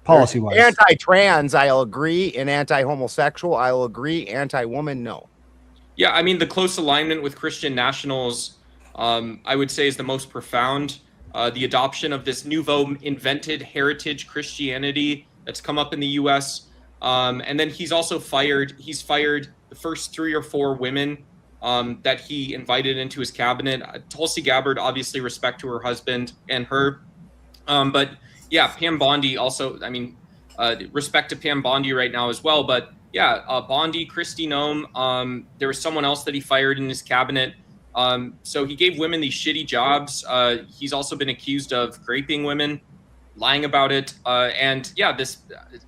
Policy-wise, Anti-trans, I'll agree, and anti-homosexual, I'll agree. Anti-woman, no. Yeah, I mean the close alignment with Christian nationals, I would say, is the most profound. The adoption of this nouveau invented heritage Christianity that's come up in the U.S. And then he's also fired. He's fired the first 3 or 4 women that he invited into his cabinet. Tulsi Gabbard, obviously, respect to her husband and her. But yeah, Pam Bondi also. I mean, respect to Pam Bondi right now as well. But yeah, Bondi, Kristi Noem. There was someone else that he fired in his cabinet. So he gave women these shitty jobs. He's also been accused of raping women, lying about it. And yeah,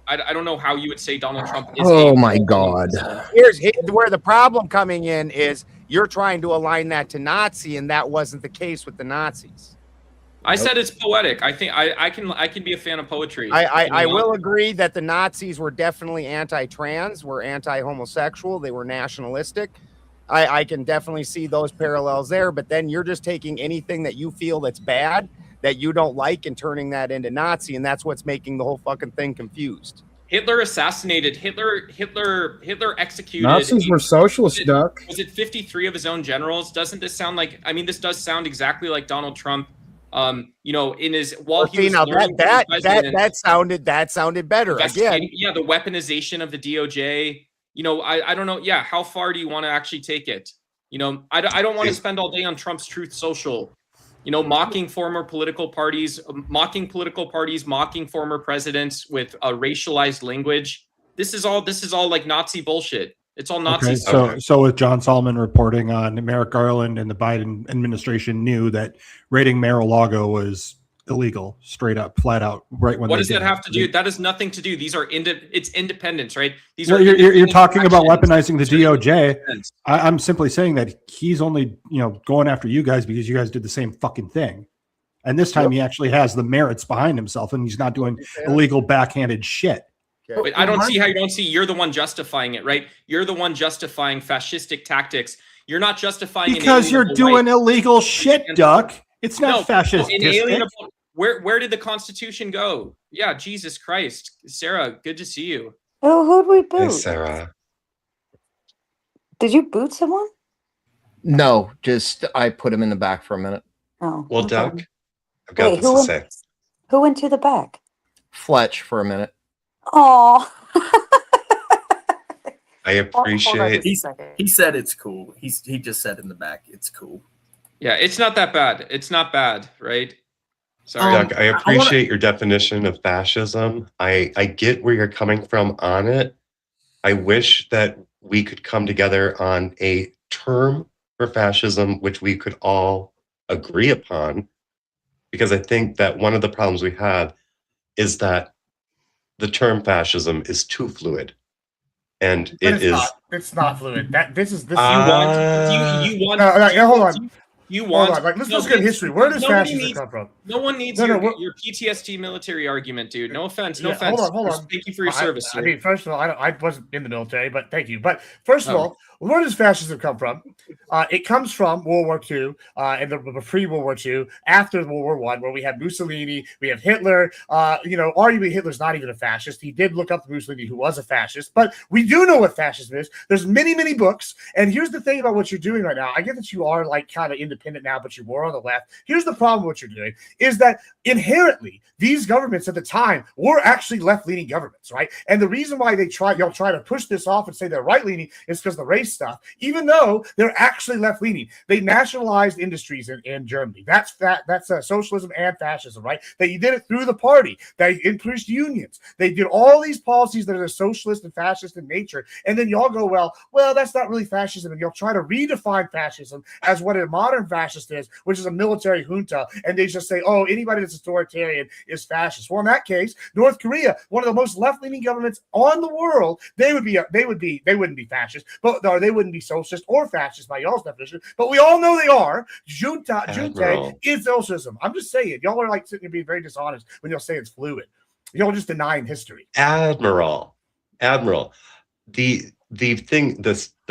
I don't know how you would say Donald Trump is. Oh my God. Here's where the problem coming in is you're trying to align that to Nazi, and that wasn't the case with the Nazis. I said it's poetic. I think I can be a fan of poetry. I will agree that the Nazis were definitely anti-trans, were anti-homosexual, they were nationalistic. I can definitely see those parallels there, but then you're just taking anything that you feel that's bad, that you don't like, and turning that into Nazi, and that's what's making the whole fucking thing confused. Hitler assassinated. Hitler executed. Nazis were socialists, Duck. Was it 53 of his own generals? Doesn't this sound like? I mean, this does sound exactly like Donald Trump. You know, in his while he was learning that sounded better again. Yeah, the weaponization of the DOJ. You know, I don't know. Yeah, how far do you want to actually take it? You know, I don't want to spend all day on Trump's Truth Social. You know, mocking political parties, mocking former presidents with racialized language. This is all like Nazi bullshit. It's all Nazi stuff. So with John Solomon reporting on Merrick Garland and the Biden administration knew that raiding Mar-a-Lago was illegal, straight up, flat out, right when. What does that have to do? That has nothing to do. These are it's independence, right? These are. You're talking about weaponizing the DOJ. I'm simply saying that he's only going after you guys because you guys did the same fucking thing, and this time he actually has the merits behind himself, and he's not doing illegal backhanded shit. Okay. But I don't see how you don't see. You're the one justifying it, right? You're the one justifying fascistic tactics. You're not justifying because you're doing illegal shit, Duck. It's not fascist. Where did the Constitution go? Yeah, Jesus Christ, Sarah, good to see you. Oh, who'd we boot? Hey, Sarah. Did you boot someone? No, just I put him in the back for a minute. Oh, well, okay. Duck, I've got this to say. Who went to the back? Fletch for a minute. Oh. I appreciate. He said it's cool. He just said in the back it's cool. Yeah, it's not that bad. It's not bad, right? Sorry, Doug, I appreciate your definition of fascism. I get where you're coming from on it. I wish that we could come together on a term for fascism, which we could all agree upon, because I think that one of the problems we have is that the term fascism is too fluid, and it's not fluid. This you want hold on. Hold on. Like, let's get history. Where does fascism come from? No one needs your PTSD military argument, dude. No offense. No offense. Hold on. Thank you for your service. I mean, first of all, I wasn't in the military, but thank you. But first of all, where does fascism come from? It comes from World War II and the pre-World War II, after World War I, where we have Mussolini, we have Hitler. Arguably Hitler's not even a fascist. He did look up to Mussolini, who was a fascist. But we do know what fascism is. There's many, many books. And here's the thing about what you're doing right now. I get that you are like kind of independent now, but you were on the left. Here's the problem with what you're doing is that inherently these governments at the time were actually left-leaning governments, right? And the reason why y'all try to push this off and say they're right-leaning is because the race stuff, even though they're actually left-leaning. They nationalized industries in Germany. That's socialism and fascism, right? They did it through the party. They increased unions. They did all these policies that are socialist and fascist in nature. And then y'all go, well, that's not really fascism. And y'all try to redefine fascism as what a modern term fascist is, which is a military junta, and they just say, oh, anybody that's authoritarian is fascist. Well, in that case, North Korea, one of the most left-leaning governments on the world, they wouldn't be fascist, but or they wouldn't be socialist or fascist by y'all's definition. But we all know they are. Junta is socialism. I'm just saying, y'all are like sitting here being very dishonest when y'all say it's fluid. Y'all just denying history. Admiral, the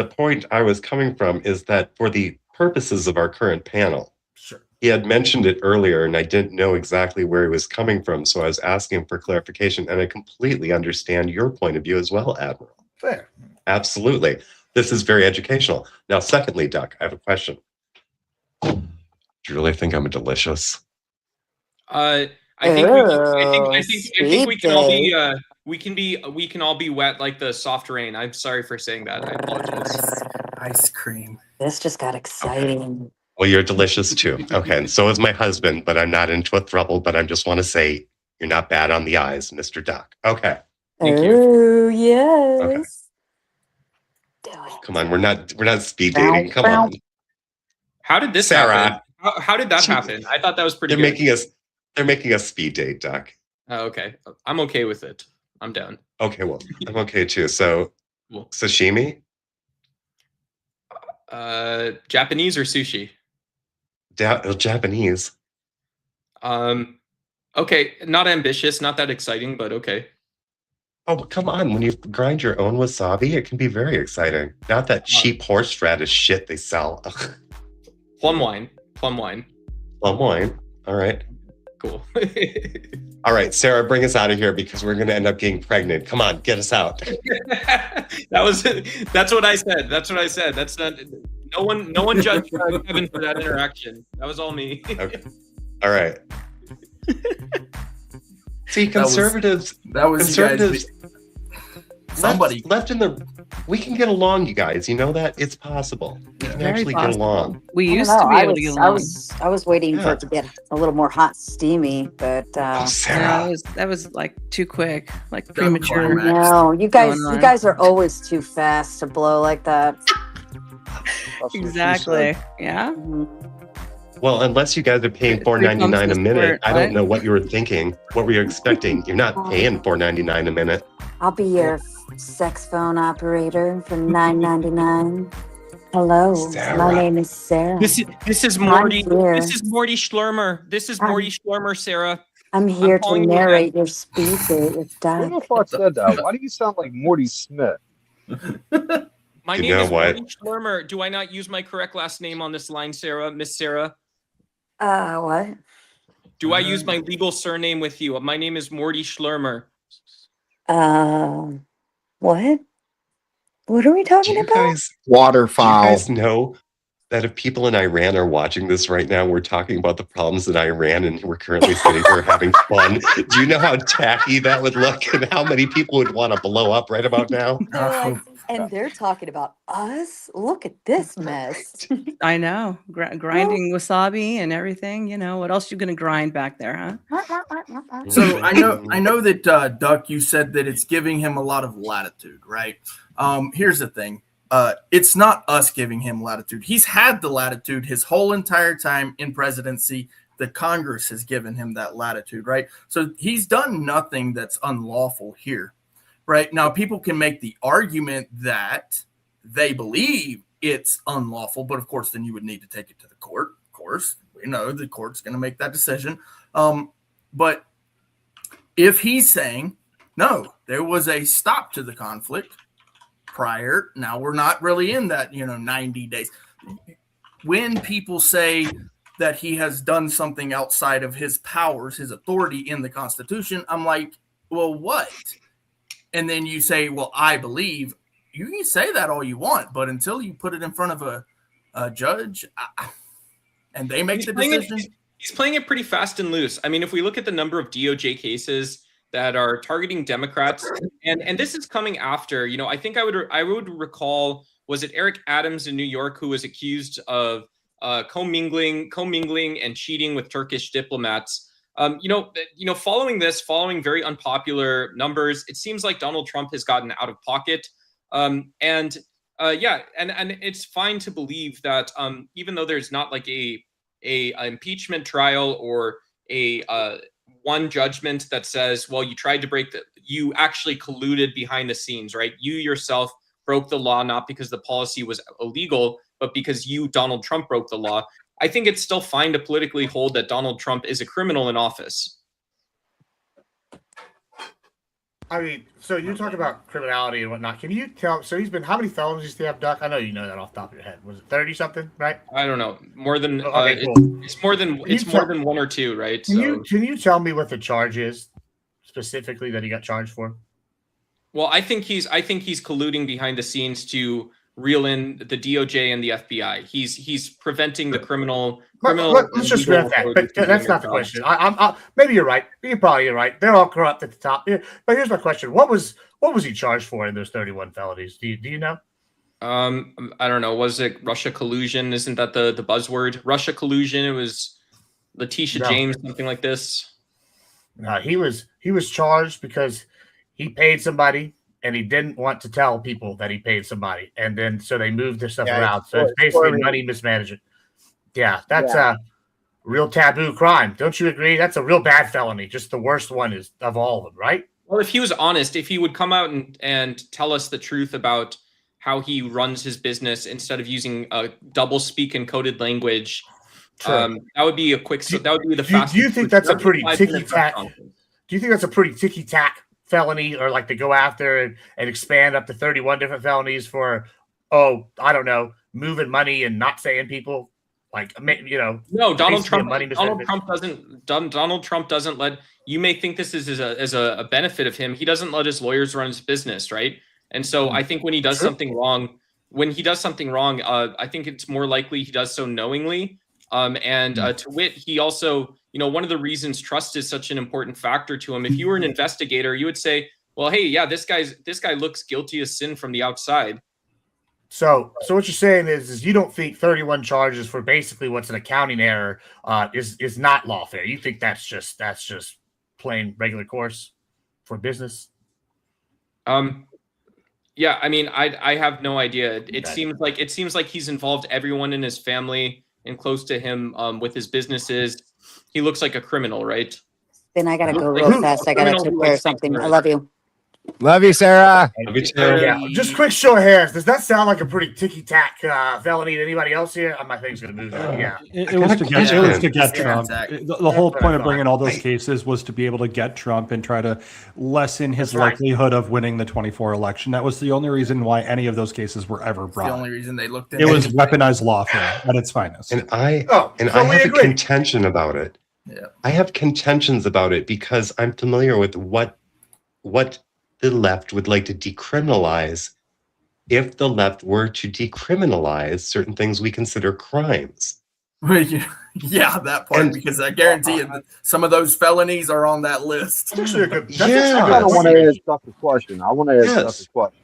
point I was coming from is that for the purposes of our current panel, sure, he had mentioned it earlier and I didn't know exactly where he was coming from, so I was asking for clarification, and I completely understand your point of view as well, Admiral. Fair. Absolutely. This is very educational. Now, secondly, Duck, I have a question. Do you really think I'm delicious? I think we can all be we can all be wet like the soft rain. I'm sorry for saying that. I apologize. Ice cream. This just got exciting. Okay. Well, you're delicious too. Okay, and so is my husband, but I'm not into a throuple, but I just want to say you're not bad on the eyes, Mr. Duck. Okay. Thank you. Yes. Okay. Come on, we're not speed dating. Come on. How did this happen? How did that happen? I thought that was pretty good. They're making a speed date, Duck. Oh, okay. I'm okay with it. I'm down. Okay, well, I'm okay too. So, sashimi? Japanese or sushi? Japanese. Okay, not ambitious, not that exciting, but okay. Oh, but come on. When you grind your own wasabi, it can be very exciting. Not that cheap horseradish shit they sell. Ugh. Plum wine. Plum wine. Plum wine. All right. Cool. All right, Sarah, bring us out of here because we're going to end up getting pregnant. Come on, get us out. That's what I said. That's what I said. That's not. No one judged Kevin for that interaction. That was all me. Okay. All right. See, conservatives. That was conservatives. Somebody left in the. We can get along, you guys. You know that it's possible. We can actually get along. We used to be able to get along. I was waiting for it to get a little more hot, steamy, but Sarah, that was like too quick, like premature. No, you guys are always too fast to blow like that. Exactly. Yeah. Well, unless you guys are paying $4.99 a minute, I don't know what you were thinking. What were you expecting? You're not paying $4.99 a minute. I'll be your sex phone operator for $9.99. Hello, Sarah. my name is Sarah. This is Morty. This is Morty Schlermer. This is Morty Schlermer, Sarah. I'm here to narrate your speed date with Doc. Who the fuck said that? Why do you sound like Morty Smith? My name is Morty Schlermer. Do I not use my correct last name on this line, Sarah? Miss Sarah? What? Do I use my legal surname with you? My name is Morty Schlermer. What? What are we talking about? Waterfowl. Do you guys know that if people in Iran are watching this right now, we're talking about the problems in Iran and we're currently sitting here having fun? Do you know how tacky that would look and how many people would want to blow up right about now? And they're talking about us. Look at this mess. I know. Grinding wasabi and everything. You know, what else you gonna grind back there, huh? So I know that Duck, you said that it's giving him a lot of latitude, right? Here's the thing. It's not us giving him latitude. He's had the latitude his whole entire time in presidency. The Congress has given him that latitude, right? So he's done nothing that's unlawful here, right? Now, people can make the argument that they believe it's unlawful, but of course, then you would need to take it to the court. Of course, we know the court's going to make that decision. But if he's saying, no, there was a stop to the conflict prior, now we're not really in that, 90 days. When people say that he has done something outside of his powers, his authority in the Constitution, I'm like, well, what? And then you say, well, I believe. You can say that all you want, but until you put it in front of a judge and they make the decision. He's playing it pretty fast and loose. I mean, if we look at the number of DOJ cases that are targeting Democrats, and this is coming after, I think I would recall, was it Eric Adams in New York who was accused of commingling and cheating with Turkish diplomats? Following very unpopular numbers, it seems like Donald Trump has gotten out of pocket. And Yeah, and it's fine to believe that even though there's not like a impeachment trial or a one judgment that says, well, you tried to you actually colluded behind the scenes, right? You yourself broke the law, not because the policy was illegal, but because you, Donald Trump, broke the law. I think it's still fine to politically hold that Donald Trump is a criminal in office. I mean, so you're talking about criminality and whatnot. Can you tell? So he's been, how many felonies does he have, Duck? I know you know that off the top of your head. Was it 30 something, right? I don't know. More than Okay, cool. it's more than one or two, right? Can you tell me what the charge is specifically that he got charged for? Well, I think he's colluding behind the scenes to reel in the DOJ and the FBI. He's preventing the criminal. Let's just grab that. But that's not the question. Maybe you're right. You're probably right. They're all corrupt at the top. But here's my question: What was he charged for in those 31 felonies? Do you know? I don't know. Was it Russia collusion? Isn't that the buzzword? Russia collusion. It was Letitia James, something like this. No, he was charged because he paid somebody and he didn't want to tell people that he paid somebody, and then so they moved their stuff around. So it's basically money mismanagement. Yeah, that's a real taboo crime. Don't you agree? That's a real bad felony. Just the worst one of all of them, right? Well, if he was honest, if he would come out and tell us the truth about how he runs his business instead of using a double speak encoded language, that would be a quick. That would be the fastest. Do you think that's a pretty ticky tack? Do you think that's a pretty ticky tack felony, or like to go after and expand up to 31 different felonies for, I don't know, moving money and not saying people, like, you know? No, Donald Trump doesn't let, you may think this is as a benefit of him. He doesn't let his lawyers run his business, right? And so I think when he does something wrong, I think it's more likely he does so knowingly. To wit, he also, one of the reasons trust is such an important factor to him. If you were an investigator, you would say, well, hey, yeah, this guy looks guilty as sin from the outside. So what you're saying is you don't think 31 charges for basically what's an accounting error is not lawfare. You think that's just plain regular course for business? Yeah, I mean, I have no idea. It seems like he's involved everyone in his family and close to him with his businesses. He looks like a criminal, right? Then I gotta go real fast. I gotta take care of something. I love you. Love you, Sarah. Love you too. Yeah, just quick show of hands. Does that sound like a pretty ticky-tack felony to anybody else here? My thing's going to move there. Yeah. It was to get Trump. The whole point of bringing all those cases was to be able to get Trump and try to lessen his likelihood of winning the 24 election. That was the only reason why any of those cases were ever brought. The only reason they looked at it was weaponized lawfare at its finest. And I have a contention about it. Yeah. I have contentions about it because I'm familiar with what the left would like to decriminalize. If the left were to decriminalize certain things we consider crimes. Yeah, that part, because I guarantee you that some of those felonies are on that list. I want to ask Duck a question. I want to ask Duck a question.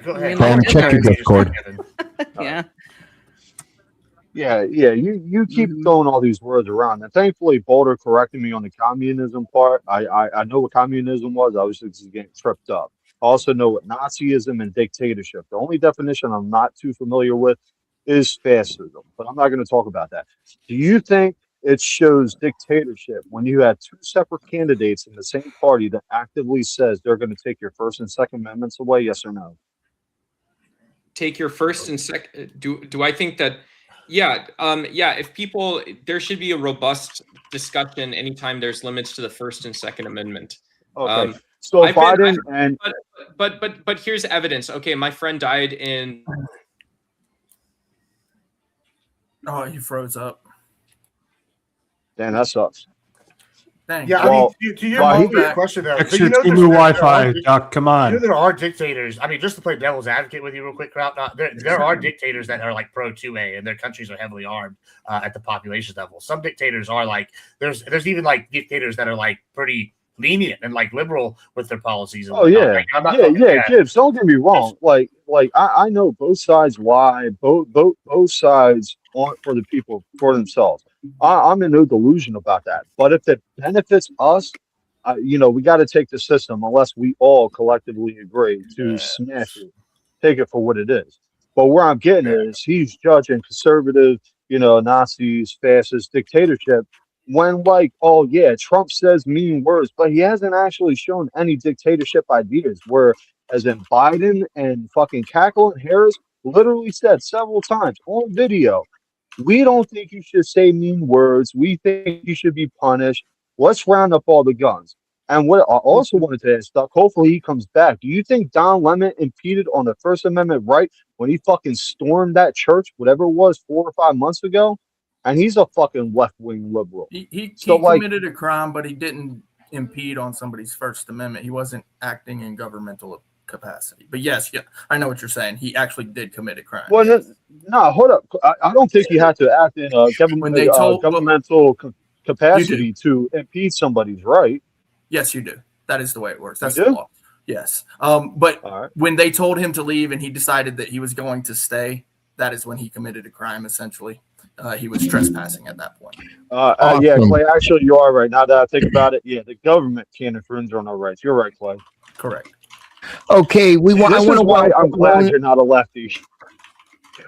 Go ahead. Tell him check your Discord. Yeah. You keep throwing all these words around, and thankfully Boulder corrected me on the communism part. I know what communism was. I was just getting tripped up. I also know what Nazism and dictatorship. The only definition I'm not too familiar with is fascism, but I'm not going to talk about that. Do you think it shows dictatorship when you have two separate candidates in the same party that actively says they're going to take your First and Second Amendments away? Yes or no? Take your First and Second. Do I think that? Yeah. If people, there should be a robust discussion anytime there's limits to the First and Second Amendment. Okay. So Biden and but here's evidence. Okay, my friend died in. Oh, you froze up. Damn, that sucks. Dang. Yeah, well, I mean, to your question though, fix your T-Move Wi-Fi, Doc. Come on. There are dictators. I mean, just to play devil's advocate with you real quick, Kraut, there are dictators that are like pro 2A, and their countries are heavily armed at the population level. Some dictators are like there's even like dictators that are like pretty lenient and like liberal with their policies. And Gibbs, don't get me wrong. Like I know both sides lie. Both sides want for the people for themselves. I'm in no delusion about that. But if it benefits us, we got to take the system unless we all collectively agree to smash it. take it for what it is. But where I'm getting is he's judging conservative, Nazis, fascist dictatorship when, like, oh yeah, Trump says mean words, but he hasn't actually shown any dictatorship ideas. Where, as in Biden and fucking Cackle and Harris literally said several times on video, we don't think you should say mean words. We think you should be punished. Let's round up all the guns. And what I also wanted to ask, Doc, hopefully he comes back. Do you think Don Lemon impeded on the First Amendment right when he fucking stormed that church, whatever it was, 4 or 5 months ago? And he's a fucking left-wing liberal. He So, like, committed a crime, but he didn't impede on somebody's First Amendment. He wasn't acting in governmental capacity. But yes, yeah, I know what you're saying. He actually did commit a crime. well, no, hold up. I don't think he had to act in a When they told- governmental capacity to impede somebody's right. Yes, you do. That is the way it works. That's You the do? law. Yes. But when they told him to leave and he decided that he was going to stay, that is when he committed a crime, essentially. He was trespassing at that point. Yeah, Clay, actually, you are right. Now that I think about it, yeah, the government can't infringe on our rights. You're right, Clay. Correct. Okay, This is why I'm glad you're not a lefty.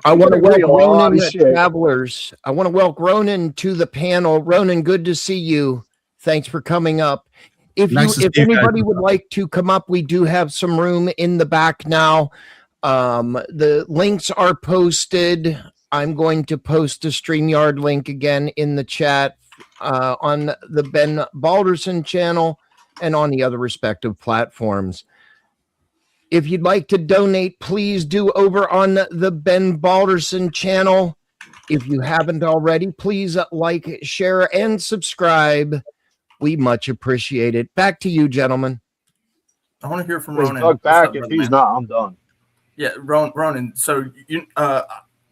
I want to agree a welcome lot Ronan, of shit. travelers. I want to welcome Ronan to the panel. Ronan, good to see you. Thanks for coming up. If anybody would like to come up, we do have some room in the back now. The links are posted. I'm going to post a StreamYard link again in the chat on the Ben Balderson channel and on the other respective platforms. If you'd like to donate, please do over on the Ben Balderson channel. If you haven't already, please like, share, and subscribe. We much appreciate it. Back to you, gentlemen. I want to hear from Is Ronan. Doug back? What's up, If he's man? not, I'm done. Yeah, Ronan. So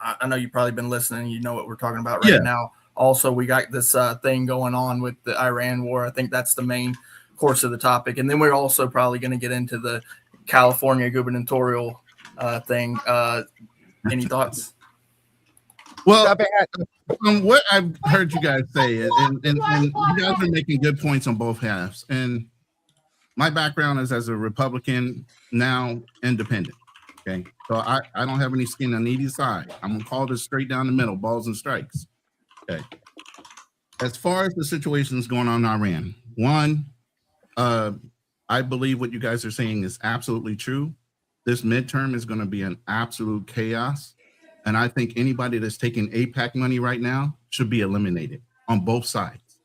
I know you've probably been listening. You know what we're talking about right now. Also, we got this thing going on with the Iran war. I think that's the main course of the topic. And then we're also probably going to get into the California gubernatorial thing. Any thoughts? Well, what I've heard you guys say, and you guys are making good points on both halves. And my background is as a Republican, now independent. Okay, so I don't have any skin on either side. I'm gonna call this straight down the middle, balls and strikes. Okay. As far as the situations going on in Iran, one, I believe what you guys are saying is absolutely true. This midterm is going to be an absolute chaos. And I think anybody that's taking AIPAC money right now should be eliminated on both sides.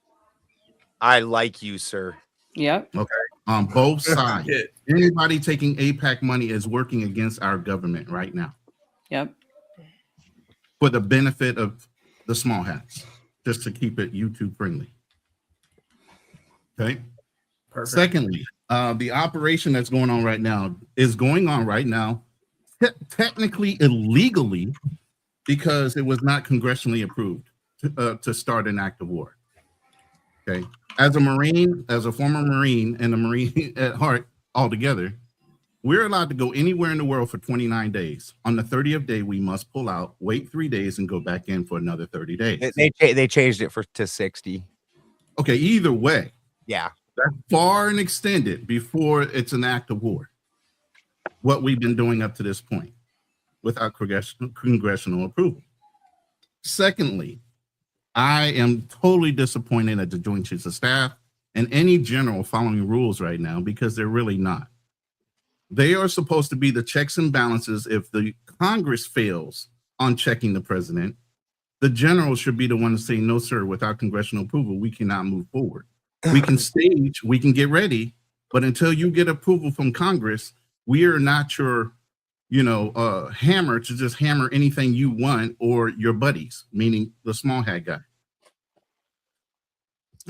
I like you, sir. Yep. Okay. On both sides. Anybody taking AIPAC money is working against our government right now. Yep. For the benefit of the small hats, just to keep it YouTube friendly. Okay. Perfect. Secondly, the operation that's going on right now is going on right now technically illegally because it was not congressionally approved to start an act of war. Okay. As a Marine, as a former Marine and a Marine at heart altogether, we're allowed to go anywhere in the world for 29 days. On the 30th day, we must pull out, wait 3 days, and go back in for another 30 days. They changed it to 60. Okay, either way. Yeah. That's far and extended before it's an act of war. What we've been doing up to this point without congressional approval. Secondly, I am totally disappointed at the Joint Chiefs of Staff and any general following rules right now because they're really not. They are supposed to be the checks and balances. If the Congress fails on checking the president, the general should be the one to say, no, sir, without congressional approval, we cannot move forward. We can stage, we can get ready, but until you get approval from Congress, we are not your, hammer to just hammer anything you want or your buddies, meaning the small hat guy.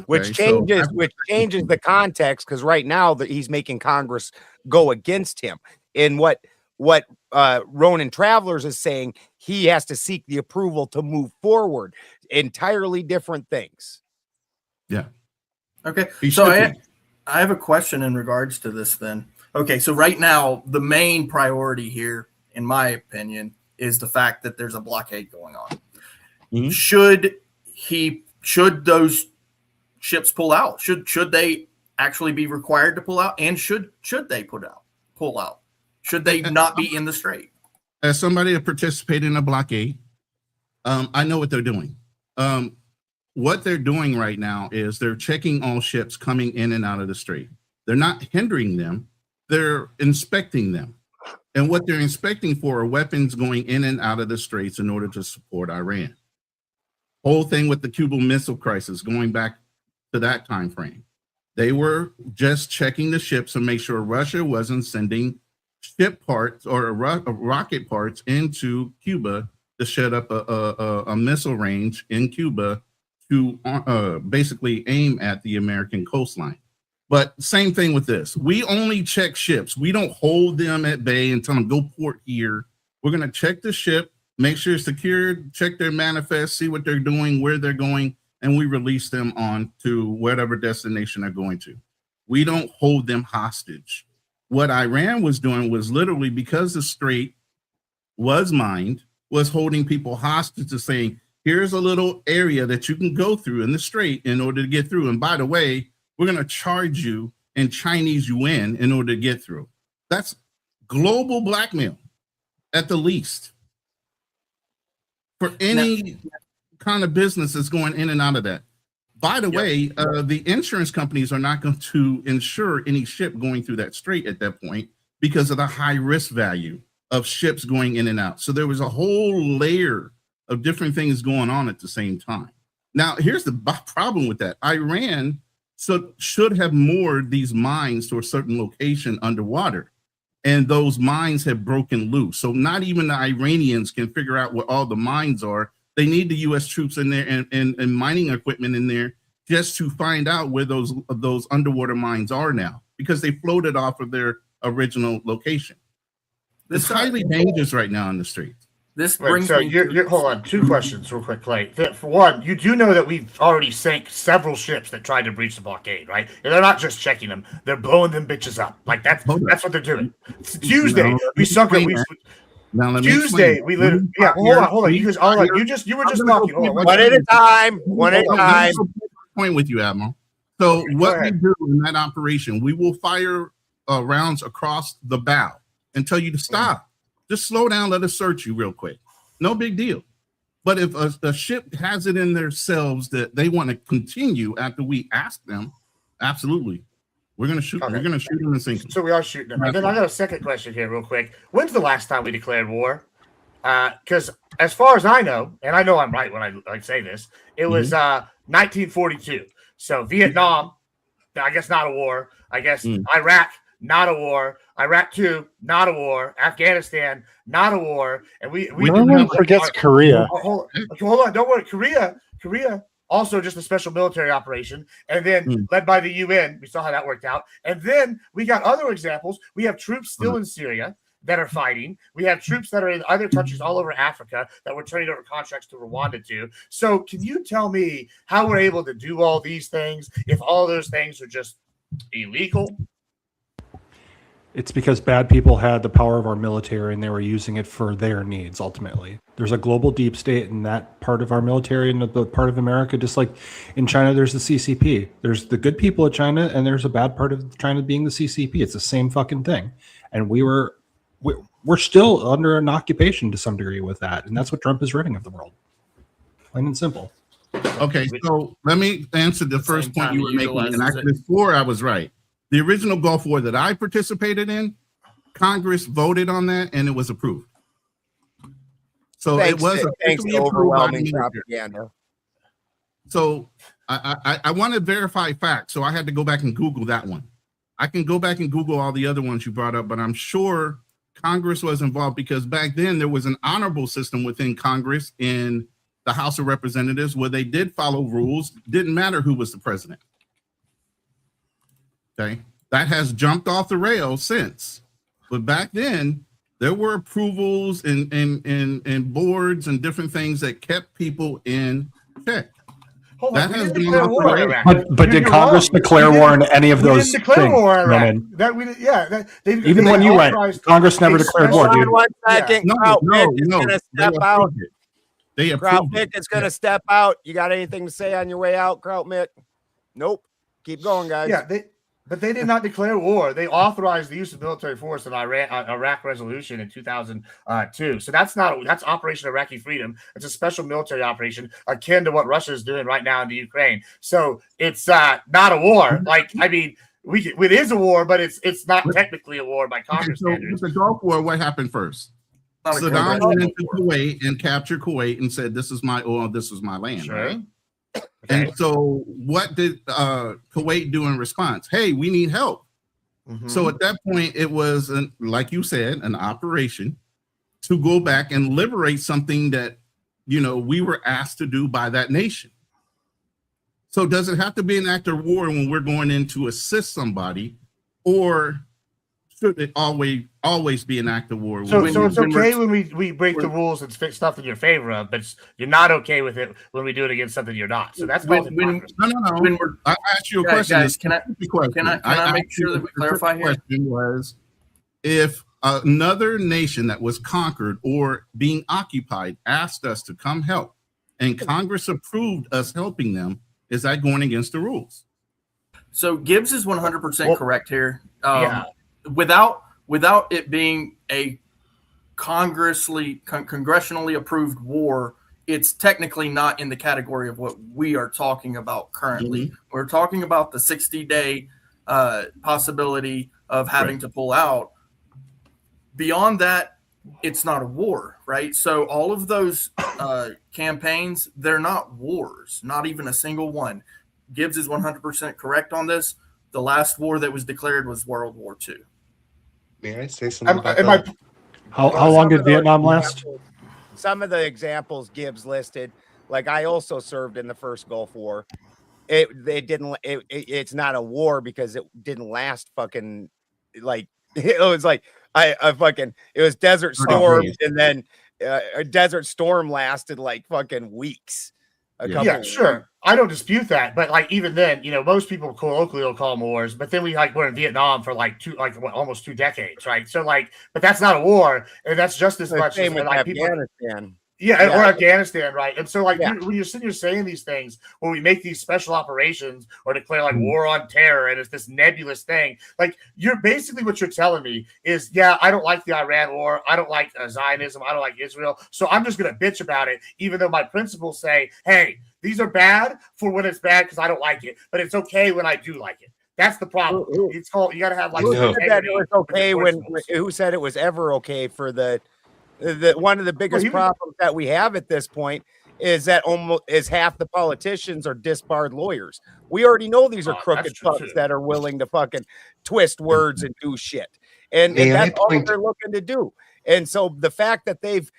Which changes the context because right now that he's making Congress go against him. And what Ronan Travelers is saying, he has to seek the approval to move forward. Entirely different things. Yeah. Okay. So I have a question in regards to this then. Okay. So right now, the main priority here, in my opinion, is the fact that there's a blockade going on. Mm-hmm. Should those ships pull out? Should they actually be required to pull out? And should they pull out? Should they not be in the strait? as somebody that participated in a blockade, I know what they're doing. What they're doing right now is they're checking all ships coming in and out of the strait. They're not hindering them. They're inspecting them. And what they're inspecting for are weapons going in and out of the straits in order to support Iran. Whole thing with the Cuban Missile Crisis, going back to that time frame. They were just checking the ships to make sure Russia wasn't sending ship parts or rocket parts into Cuba to shut up a missile range in Cuba to basically aim at the American coastline. But same thing with this. We only check ships. We don't hold them at bay and tell them go port here. We're going to check the ship, make sure it's secured, check their manifest, see what they're doing, where they're going, and we release them on to whatever destination they're going to. We don't hold them hostage. What Iran was doing was literally, because the strait was mined, was holding people hostage to saying, here's a little area that you can go through in the strait in order to get through. And by the way, we're going to charge you in Chinese yuan in order to get through. That's global blackmail at the least for any kind of business that's going in and out of that. By the way, the insurance companies are not going to insure any ship going through that strait at that point because of the high risk value of ships going in and out. So there was a whole layer of different things going on at the same time. Now, here's the problem with that. Iran should have moored these mines to a certain location underwater, and those mines have broken loose. So not even the Iranians can figure out where all the mines are. They need the U.S. troops in there and mining equipment in there just to find out where those underwater mines are now, because they floated off of their original location. It's highly dangerous right now on the streets. This brings so you're hold on, two questions real quick, Clay. For one, you do know that we've already sank several ships that tried to breach the blockade, right? And they're not just checking them; they're blowing them bitches up. Like that's what they're doing. Tuesday, we sunk it. Tuesday, we literally hold on. You were just talking. One at a time. One at a time. Point with you, Admiral. So what we do in that operation, we will fire rounds across the bow and tell you to stop. Just slow down, let us search you real quick. No big deal. But if a ship has it in themselves that they want to continue after we ask them, absolutely. We're going to shoot. Okay. We're going to shoot them and sink them. So we are shooting them. And then I got a second question here real quick. When's the last time we declared war? Because as far as I know, and I know I'm right when I say this, it was 1942. So Vietnam, I guess not a war. I guess Iraq, not a war. Iraq 2, not a war. Afghanistan, not a war. And no one forgets Korea. Hold on, don't worry. Korea, also just a special military operation, and then led by the UN. We saw how that worked out. And then we got other examples. We have troops still in Syria that are fighting. We have troops that are in other countries all over Africa that we're turning over contracts to Rwanda to. So can you tell me how we're able to do all these things if all those things are just illegal? It's because bad people had the power of our military and they were using it for their needs. Ultimately, there's a global deep state in that part of our military and the part of America, just like in China, there's the CCP. There's the good people of China and there's a bad part of China being the CCP. It's the same fucking thing. And we're still under an occupation to some degree with that. And that's what Trump is running of the world. Plain and simple. Okay. So let me answer the first point you were making. And before I was right. The original Gulf War that I participated in, Congress voted on that and it was approved. So it was overwhelming propaganda. So I want to verify facts, so I had to go back and Google that one. I can go back and Google all the other ones you brought up, but I'm sure Congress was involved because back then there was an honorable system within Congress in the House of Representatives where they did follow rules. Didn't matter who was the president. Okay, that has jumped off the rails since, but back then there were approvals and boards and different things that kept people in check. That has been off the rails. But did Congress declare war on any of those things? Even when you went, Congress never declared war, dude. 1 second, Kraut Mick is going to step out. Kraut Mick is going to step out. You got anything to say on your way out, Kraut Mick? Nope. Keep going, guys. Yeah, But they did not declare war. They authorized the use of military force in Iraq resolution in 2002. So that's Operation Iraqi Freedom. It's a special military operation akin to what Russia is doing right now in the Ukraine. So it's not a war. Like, I mean, it is a war, but it's not technically a war by Congress standards. With the Gulf War, what happened first? Saddam went into Kuwait and captured Kuwait and said, "This is my oil. This is my land." Sure. Right. Okay. And so, what did Kuwait do in response? Hey, we need help. So at that point, it was, like you said, an operation to go back and liberate something that, you know, we were asked to do by that nation. So does it have to be an act of war when we're going in to assist somebody, or should it always be an act of war? So it's okay when we break the rules and fix stuff in your favor of, but you're not okay with it when we do it against something you're not. So that's no. I asked you a question. Guys, can I make sure that we clarify here? The question was, if another nation that was conquered or being occupied asked us to come help, and Congress approved us helping them, is that going against the rules? So Gibbs is 100% correct here. Yeah. Without it being a congressionally approved war, it's technically not in the category of what we are talking about currently. We're talking about the 60-day possibility of having to pull out. Beyond that, it's not a war, right? So all of those campaigns, they're not wars, not even a single one. Gibbs is 100% correct on this. The last war that was declared was World War II. May I say something about that? How long did Vietnam last? Some of the examples Gibbs listed, like I also served in the first Gulf War. It's not a war because it didn't last fucking like it was like it was Desert Storm, and then a Desert Storm lasted like fucking weeks. Yeah, sure. I don't dispute that, but like even then, you know, most people colloquially will call them wars, but then we're in Vietnam for almost 2 decades, right? So like, but that's not a war, and that's just as much as like Afghanistan. Or Afghanistan, right? And so, like, when you're sitting here saying these things, when we make these special operations or declare like war on terror, and it's this nebulous thing, like you're basically what you're telling me is, I don't like the Iran war, I don't like Zionism, I don't like Israel, so I'm just gonna bitch about it, even though my principles say, hey, these are bad for when it's bad because I don't like it, but it's okay when I do like it. That's the problem. It's called, you got to have like. Who said that it was okay who said it was ever okay for the one of the biggest problems that we have at this point is that almost half the politicians are disbarred lawyers. We already know these are crooked fucks that are willing to fucking twist words and do shit. And that's all they're looking to do. And so the fact that they've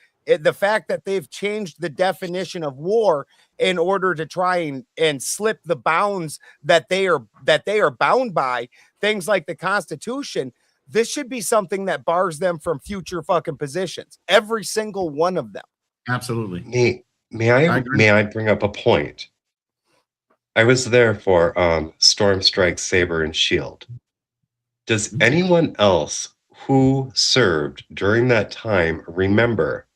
changed the definition of war in order to try and slip the bounds that they are bound by, things like the Constitution, this should be something that bars them from future fucking positions. Every single one of them. Absolutely. May I bring up a point? I was there for Storm Strike, Saber, and Shield. Does anyone else who served during that time remember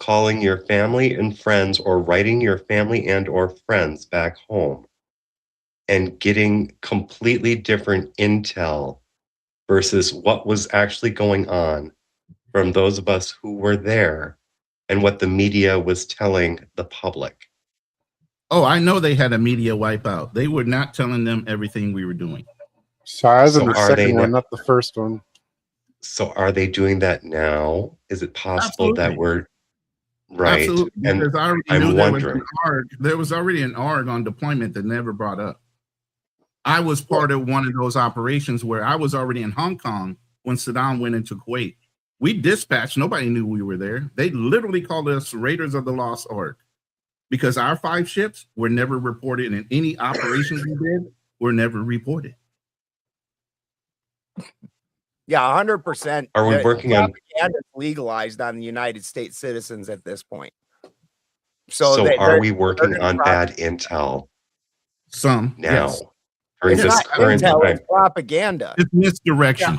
calling your family and friends or writing your family and or friends back home and getting completely different intel versus what was actually going on from those of us who were there and what the media was telling the public? Oh, I know they had a media wipeout. They were not telling them everything we were doing. So I was in the second one, not the first one. So are they doing that now? Is it possible that we're right? Absolutely. And Because I already I'm knew wondering. there was already an ARG on deployment that never brought up. I was part of one of those operations where I was already in Hong Kong when Saddam went into Kuwait. We dispatched, nobody knew we were there. They literally called us Raiders of the Lost Ark because our 5 ships were never reported, and any operations we did were never reported. Yeah, 100%. Are we working on propaganda legalized on the United States citizens at this point? So are we working on bad intel? Some now. yes. It's not intel, it's propaganda. It's misdirection.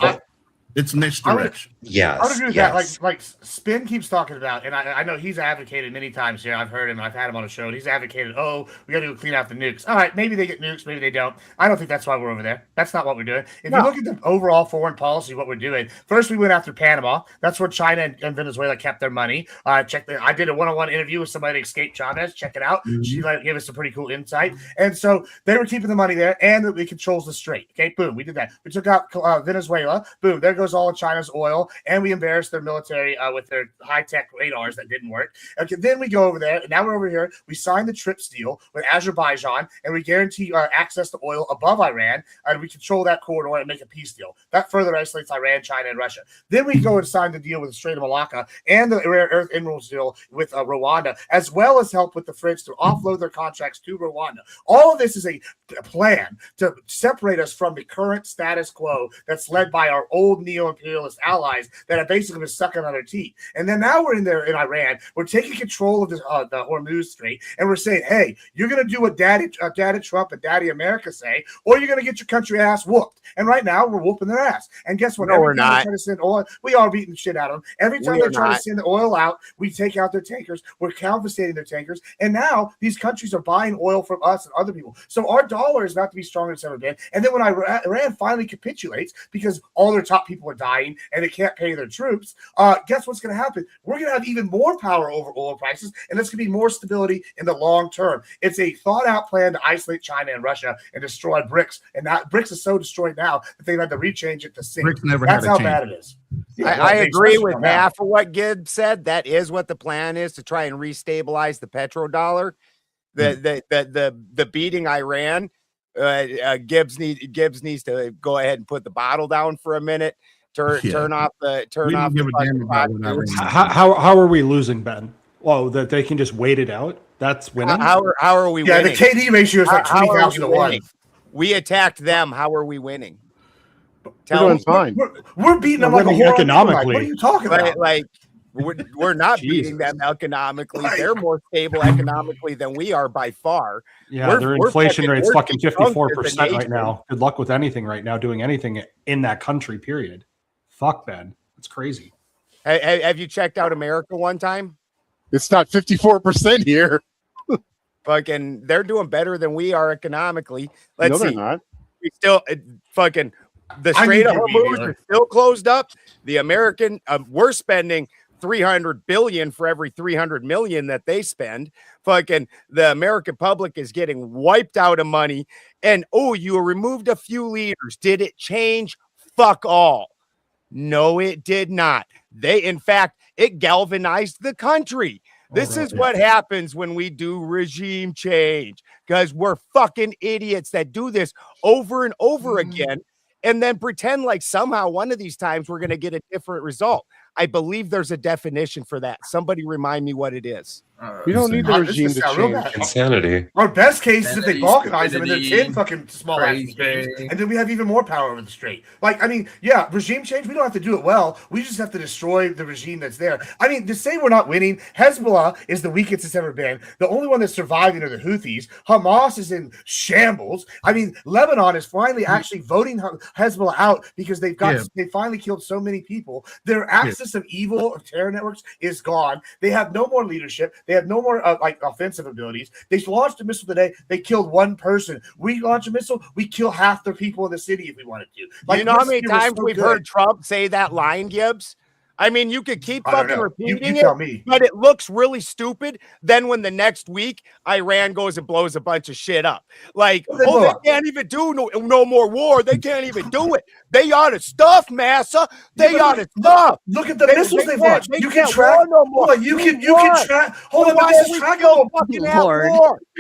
It's misdirection. I would agree with that. Like Spin keeps talking about, and I know he's advocated many times here. I've heard him. I've had him on a show. And he's advocated, oh, we got to clean out the nukes. All right, maybe they get nukes, maybe they don't. I don't think that's why we're over there. That's not what we're doing. If you look at the overall foreign policy, what we're doing, first we went after Panama. That's where China and Venezuela kept their money. I did a one-on-one interview with somebody that escaped Chavez. Check it out. She gave us some pretty cool insight. And so they were keeping the money there, and it controls the strait. Okay, boom, we did that. We took out Venezuela. Boom, there goes all of China's oil, and we embarrassed their military with their high-tech radars that didn't work. Okay, then we go over there, and now we're over here. We signed the TRIPS deal with Azerbaijan, and we guarantee access to oil above Iran, and we control that corridor and make a peace deal. That further isolates Iran, China, and Russia. Then we go and sign the deal with the Strait of Malacca and the rare earth minerals deal with Rwanda, as well as help with the French to offload their contracts to Rwanda. All of this is a plan to separate us from the current status quo that's led by our old neo-imperialist allies that have basically been sucking on their teeth. And then now we're in there in Iran. We're taking control of the Hormuz Strait, and we're saying, hey, you're going to do what Daddy Trump and Daddy America say, or you're going to get your country ass whooped. And right now we're whooping their ass. And guess what? No, we're not. To send oil, we are beating the shit out of them. Every time they're trying to send the oil out, we take out their tankers. We're confiscating their tankers. And now these countries are buying oil from us and other people. So our dollar is not to be stronger than it's ever been. And then when Iran finally capitulates because all their top people are dying and they can't pay their troops, guess what's going to happen? We're going to have even more power over oil prices, and there's going to be more stability in the long term. It's a thought-out plan to isolate China and Russia and destroy BRICS. And that BRICS is so destroyed now that they've had to rechange it to SINC. That's how bad it is. Yeah, I agree with half of what Gibbs said. That is what the plan is, to try and restabilize the petrodollar. The beating Iran. Gibbs needs to go ahead and put the bottle down for a minute. Turn off the How are we losing, Ben? Well, that they can just wait it out. That's winning. How are we winning? The KD ratio is like 20,000 to 1. We attacked them. How are we winning? We're doing fine. We're beating them like economically. What are you talking about? Like we're not beating them economically. They're more stable economically than we are by far. Yeah, their inflation rate's fucking 54% right now. Good luck with anything right now, doing anything in that country, period. Fuck, Ben. It's crazy. Have you checked out America one time? It's not 54% here. Fucking, they're doing better than we are economically. Let's see. They're not. We still fucking the Strait of Hormuz is still closed up. The American, we're spending $300 billion for every $300 million that they spend. Fucking the American public is getting wiped out of money. And you removed a few leaders. Did it change? Fuck all. No, it did not. In fact, it galvanized the country. This is what happens when we do regime change, because we're fucking idiots that do this over and over again and then pretend like somehow one of these times we're going to get a different result. I believe there's a definition for that. Somebody remind me what it is. We don't need the regime to change. Insanity. Our best case is if they balkanize them and they're 10 fucking small action games, and then we have even more power over the strait. Like, I mean, yeah, regime change, we don't have to do it well. We just have to destroy the regime that's there. I mean, to say we're not winning, Hezbollah is the weakest it's ever been. The only one that's surviving are the Houthis. Hamas is in shambles. I mean, Lebanon is finally actually voting Hezbollah out because they finally killed so many people. Their axis of evil of terror networks is gone. They have no more leadership. They have no more offensive abilities. They launched a missile today. They killed one person. We launch a missile. We kill half the people in the city if we wanted to. Like, you know how many times we've heard Trump say that line, Gibbs? I mean, you could keep fucking repeating it, but it looks really stupid. Then when the next week Iran goes and blows a bunch of shit up, like, they can't even do no more war. They can't even do it. They ought to stuff, Massa. They ought to stuff. Look at the missiles they've launched. You can track. Hold on, you can track. Hold on, but this is trackable.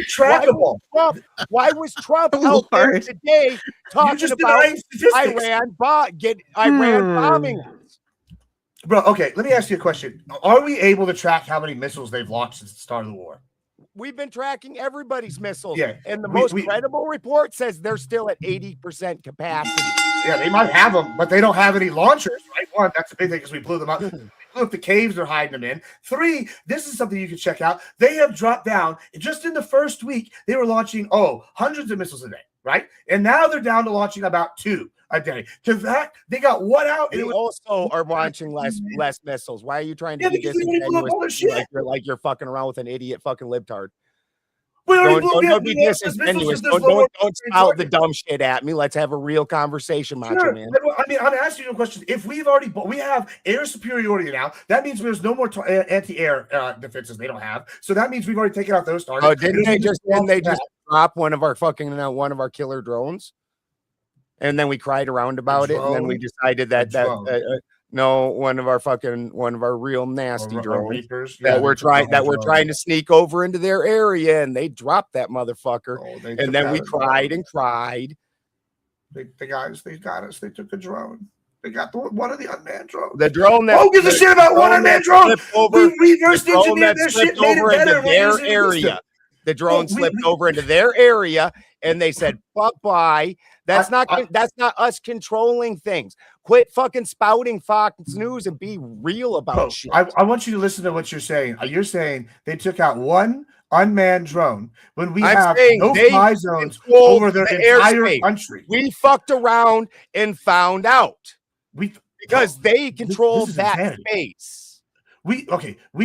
Trackable. Why was Trump out there today talking about Iran bombing? Bro, okay, let me ask you a question. Are we able to track how many missiles they've launched since the start of the war? We've been tracking everybody's missiles. Yeah, and the most credible report says they're still at 80% capacity. Yeah, they might have them, but they don't have any launchers, right? One, that's the big thing because we blew them up. We blew up the caves they're hiding them in. 3, this is something you can check out. They have dropped down. Just in the first week, they were launching, hundreds of missiles a day, right? And now they're down to launching about 2. a day. To that, they got one out. And We it was also are launching less missiles. Why are you trying to Yeah, be because we already blew up all their disingenuous shit. like you're fucking around with an idiot fucking libtard? We already Don't be disingenuous. Don't spout the dumb shit at me. Let's have a real conversation, Macho Sure. Man. I mean, I'm asking you a question. If we have air superiority now, that means there's no more anti-air defenses they don't have. So that means we've already taken out those targets. Oh, didn't they just drop one of our killer drones? And then we cried around about it, and then we decided that no, one of our real nasty drones Reapers, that we're trying to sneak over into their area, and they dropped that motherfucker. And then we cried and cried. They got us. They took a drone. They got one of the unmanned drones. The drone that gives a shit about one unmanned drone. We reversed engineered their shit, made it better. Their area. The drone slipped over into their area, and they said, "Bye." That's not us controlling things. Quit fucking spouting Fox News and be real about shit. I want you to listen to what you're saying. You're saying they took out one unmanned drone when we have no fly zones over their entire country. We fucked around and found out because they controlled that space. We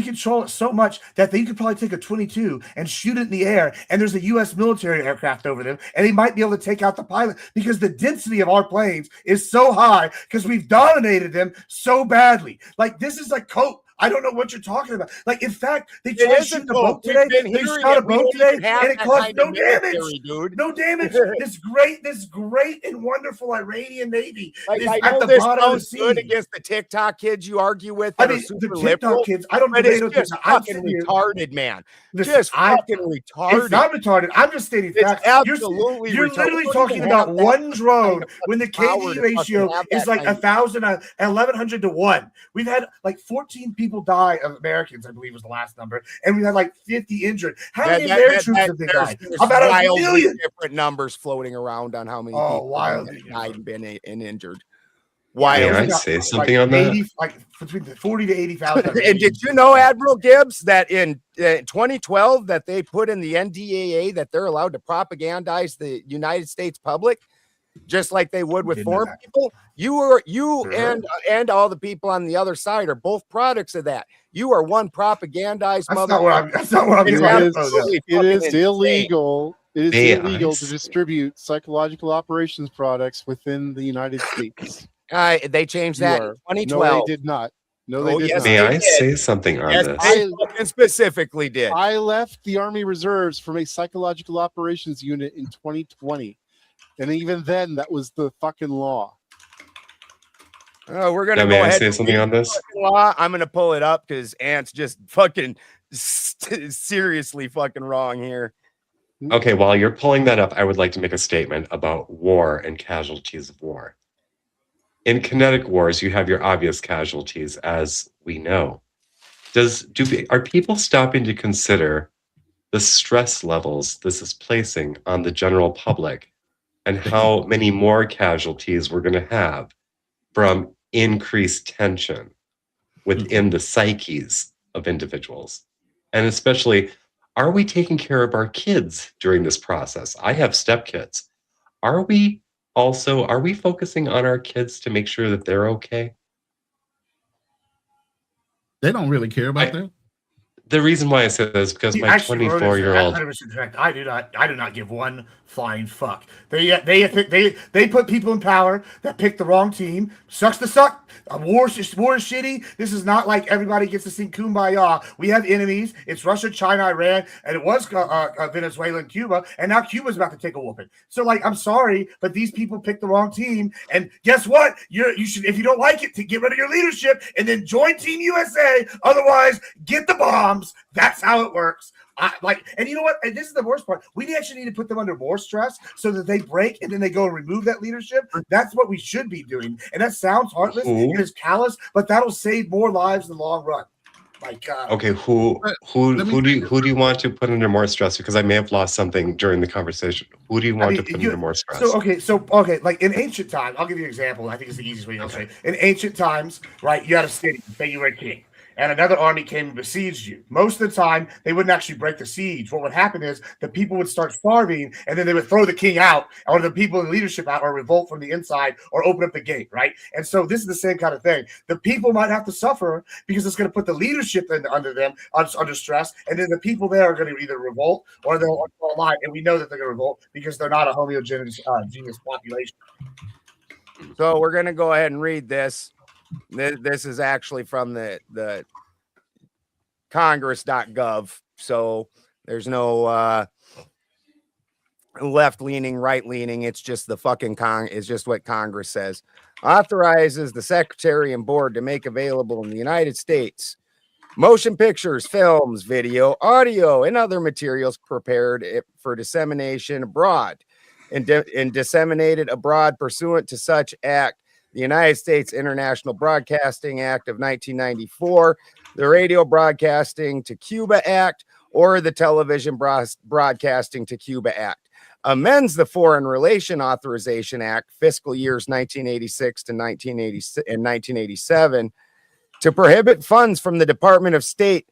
control it so much that they could probably take a 22 and shoot it in the air, and there's a U.S. military aircraft over them, and they might be able to take out the pilot because the density of our planes is so high because we've dominated them so badly. Like, this is like coke. I don't know what you're talking about. Like, in fact, they tried to shoot the boat today. They shot a boat today, and it caused no damage. No damage. This great and wonderful Iranian Navy is at the bottom of the sea. Good against the TikTok kids you argue with. I mean, the TikTok kids. I don't debate with just fucking retarded, man. Just fucking retarded. It's not retarded. I'm just stating facts. Absolutely, you're literally talking about one drone when the KD ratio is like 1,100 to 1. We've had like 14 people die of Americans, I believe was the last number, and we had like 50 injured. How many of their troops have they died? About 1 million. Different numbers floating around on how many people have died and been injured. May I say something on that? Like between 40 to 80,000. And did you know, Admiral Gibbs, that in 2012 that they put in the NDAA that they're allowed to propagandize the United States public, just like they would with foreign people? You and all the people on the other side are both products of that. You are one propagandized motherfucker. That's not what I'm It is illegal. It is illegal to distribute psychological operations products within the United States. They changed that in 2012. No, they did not. No, they did not. May I say something on this? I specifically did. I left the Army Reserves from a psychological operations unit in 2020. And even then, that was the fucking law. We're gonna may go I ahead say something on this? I'm gonna pull it up because Ant's just fucking seriously fucking wrong here. Okay, while you're pulling that up, I would like to make a statement about war and casualties of war. In kinetic wars, you have your obvious casualties, as we know. Are people stopping to consider the stress levels this is placing on the general public and how many more casualties we're going to have from increased tension within the psyches of individuals? And especially, are we taking care of our kids during this process? I have stepkids. Are we focusing on our kids to make sure that they're okay? They don't really care about that. The reason why I said that is because my 24-year-old. I do not give one flying fuck. They put people in power that pick the wrong team. Sucks to suck. War is shitty. This is not like everybody gets to sing Kumbaya. We have enemies. It's Russia, China, Iran, and it was Venezuela and Cuba, and now Cuba's about to take a whooping. So, like, I'm sorry, but these people picked the wrong team. And guess what? You should, if you don't like it, to get rid of your leadership and then join Team USA. Otherwise, get the bombs. That's how it works. And you know what? And this is the worst part. We actually need to put them under more stress so that they break and then they go and remove that leadership. That's what we should be doing. And that sounds heartless. It is callous, but that'll save more lives in the long run. Okay, who do you want to put under more stress? Because I may have lost something during the conversation. Who do you want to put under more stress? So like in ancient times, I'll give you an example. I think it's the easiest way to illustrate. In ancient times, right, you had a city, say you were a king. and another army came and besieged you. Most of the time, they wouldn't actually break the siege. What would happen is the people would start starving, and then they would throw the king out, or the people in leadership out, or revolt from the inside, or open up the gate, right? And so this is the same kind of thing. The people might have to suffer because it's going to put the leadership under them under stress, and then the people there are going to either revolt or they'll align. And we know that they're going to revolt because they're not a homogeneous genius population. So we're going to go ahead and read this. This is actually from the congress.gov. So there's no left-leaning, right-leaning. It's just the fucking it's just what Congress says. Authorizes the secretary and board to make available in the United States motion pictures, films, video, audio, and other materials prepared for dissemination abroad and disseminated abroad pursuant to such act, the United States International Broadcasting Act of 1994, the Radio Broadcasting to Cuba Act, or the Television Broadcasting to Cuba Act. Amends the Foreign Relation Authorization Act, fiscal years 1986 to 1987, to prohibit funds from the Department of State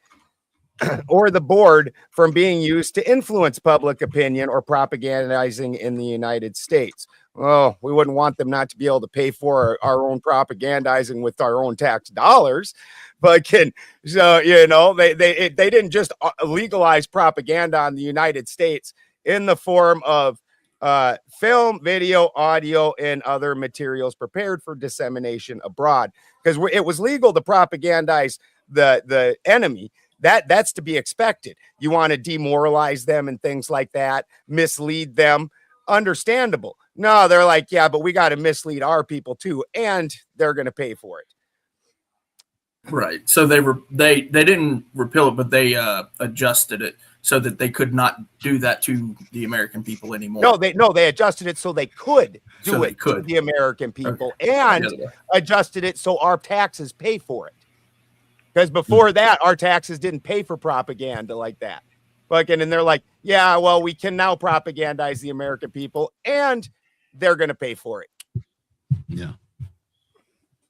or the board from being used to influence public opinion or propagandizing in the United States. Well, we wouldn't want them not to be able to pay for our own propagandizing with our own tax dollars, but so they didn't just legalize propaganda in the United States in the form of film, video, audio, and other materials prepared for dissemination abroad, because it was legal to propagandize the enemy. That's to be expected. You want to demoralize them and things like that, mislead them. Understandable. No, they're like, yeah, but we got to mislead our people too, and they're going to pay for it. Right. So they didn't repeal it, but they adjusted it so that they could not do that to the American people anymore. No, they adjusted it so they could do it to the American people, and adjusted it so our taxes pay for it. Because before that, our taxes didn't pay for propaganda like that. And they're like, yeah, well, we can now propagandize the American people, and they're going to pay for it. Yeah.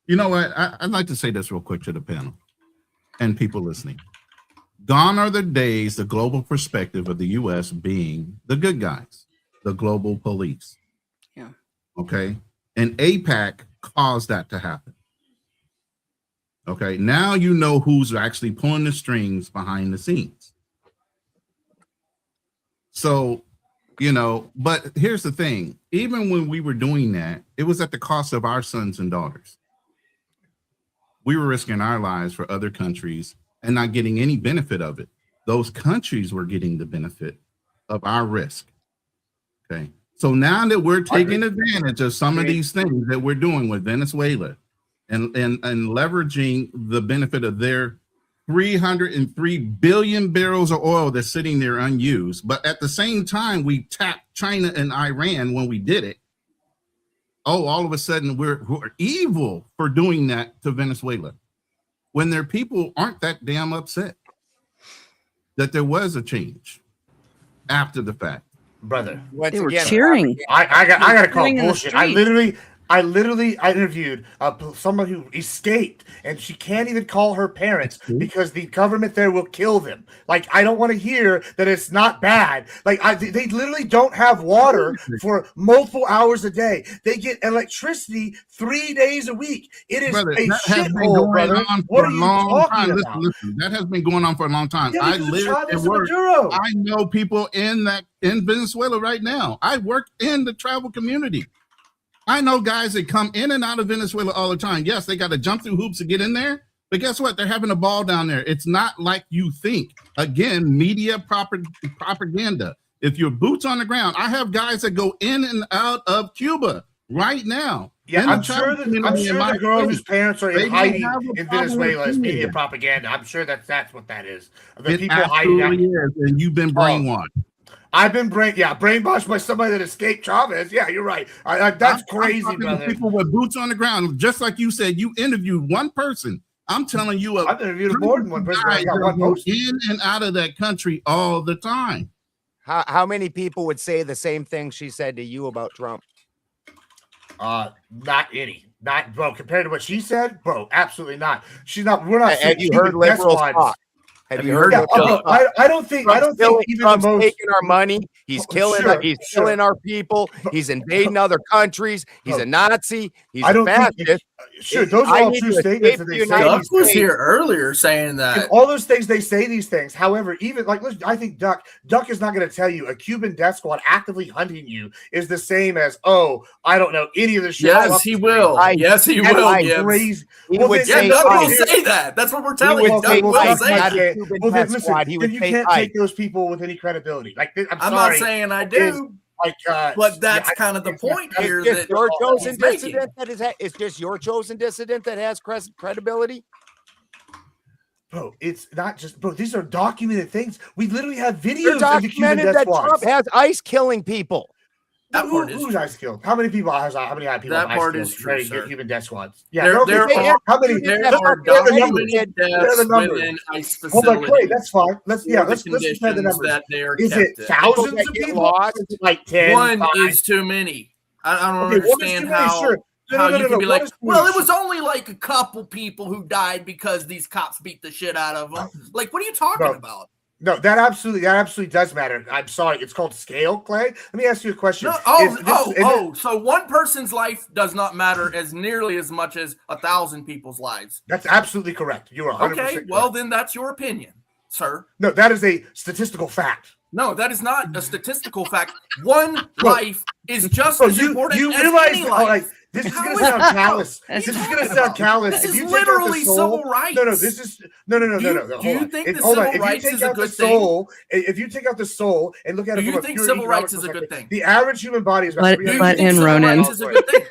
You know what? I'd like to say this real quick to the panel and people listening. Gone are the days, the global perspective of the U.S. being the good guys, the global police. Yeah. Okay. And AIPAC caused that to happen. Okay. Now you know who's actually pulling the strings behind the scenes. So, but here's the thing. Even when we were doing that, it was at the cost of our sons and daughters. We were risking our lives for other countries and not getting any benefit of it. Those countries were getting the benefit of our risk. Okay. So now that we're taking advantage of some of these things that we're doing with Venezuela and leveraging the benefit of their 303 billion barrels of oil that's sitting there unused. But at the same time, we tapped China and Iran when we did it. Oh, all of a sudden we're evil for doing that to Venezuela, when their people aren't that damn upset that there was a change after the fact. Brother, they were cheering. I got to call bullshit. I literally street. interviewed someone who escaped, and she can't even call her parents because the government there will kill them. Like, I don't want to hear that it's not bad. Like, they literally don't have water for multiple hours a day. They get electricity 3 days a week. It is Brother, a that has been shithole, going brother. on What for are a you long talking time. about? Listen, that has been going on for a long time. Yeah, I because of live Chavez and and work. Maduro. I know people in Venezuela right now. I work in the travel community. I know guys that come in and out of Venezuela all the time. Yes, they got to jump through hoops to get in there, but guess what? They're having a ball down there. It's not like you think. Again, media propaganda. If you're boots on the ground, I have guys that go in and out of Cuba right now. Yeah, I'm sure the girl whose parents are in hiding in Venezuela is media propaganda. I'm sure that's what that is. The people hiding out. Is, and you've been brainwashed. I've been brainwashed by somebody that escaped Chavez. Yeah, you're right. That's crazy, brother. People with boots on the ground, just like you said, you interviewed one person. I'm telling you, I've interviewed more than one person. I got one post in and out of that country all the time. How many people would say the same thing she said to you about Trump? Not any. Not, bro, compared to what she said, bro, absolutely not. She's not. We're not. Have you heard liberals talk? Have you heard? Yeah, I don't think. I don't think even Trump's the most taking our money. He's killing. Sure, He's sure. killing our people. He's invading other countries. He's a Nazi. He's I a don't think. fascist. Sure, those are all true statements that they say. Duck was here earlier saying that. And all those things, they say these things. However, even like, listen, I think Duck is not going to tell you a Cuban death squad actively hunting you is the same as, oh, I don't know any of the shit. Yes, he will. Yes, he will. Crazy. Duck will say that. That's what we're telling you. Duck will say that. Well, then listen, then you can't take those people with any credibility. Like, I'm not saying I do. Like, but that's kind of the point here. It's That your chosen he's making. dissident that is. It's just your chosen dissident that has credibility. Bro, it's not just, bro. These are documented things. We literally have You're videos of the Cuban documented death that squads. Trump has ICE killing people. Who's ICE killed? How many people? How many people? That have part ICE is killed? true, sir. Cuban death squads. Yeah, There are documented deaths within ICE Hold on, Clay, facilities. listen to the conditions numbers. that they are Is it kept in. thousands of people? Or is it like 10? One 5? is too many. I don't Okay, one is understand too many, how. sure. No, How no, you no, can be no, like, one is too well, many. it was only like a couple people who died because these cops beat the shit out of them. Like, what are you talking about? No, that absolutely does matter. I'm sorry, it's called scale, Clay. Let me ask you a question. No, so one person's life does not matter as nearly as much as 1,000 people's lives. That's absolutely correct. You are 100% okay. Well, then that's your opinion, sir. No, that is a statistical fact. No, that is not a statistical fact. One life is just as important you as realize, any all life. right, this is going to sound callous. This is going to sound callous. This If you is take out the literally soul- civil rights. No, this is no. Do you think that Hold on. civil rights If you is take a out the good thing? soul, if you take out the soul and look at it Do from you a think pure civil economic rights is a good perspective, thing? the average human body is about Let 300 in, civil Ronan. rights is a good thing?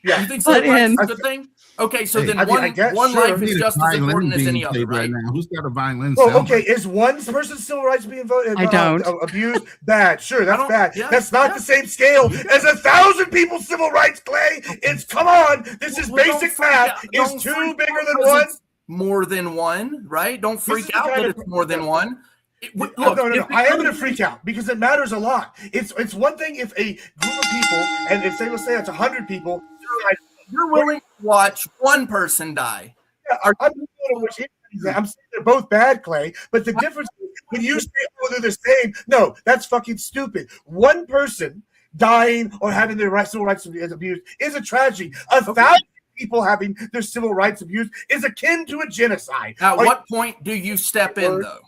Yeah. You think civil Let rights in. is a good thing? Okay, so then I mean, I guess, one sure. life is just as important as any other, right? Now, who's got a violin? Well, okay, is one person's civil rights being voted? I don't. Abused? Bad. Sure, that's bad. yeah, That's not the same scale as 1,000 people's civil rights, Clay. It's, come on. This is basic math. Is two bigger than one? More than one, right? Don't This freak is the out kind that of- it's more than one. Look, No. if I am it- going to freak out because it matters a lot. It's one thing if a group of people, and if let's say it's 100 people, you're willing to watch one person die. I'm saying they're both bad, Clay. But the difference is when you say, oh, they're the same, no, that's fucking stupid. One person dying or having their civil rights abused is a tragedy. 1,000 people having their civil rights abused is akin to a genocide. At what point do you step in, though?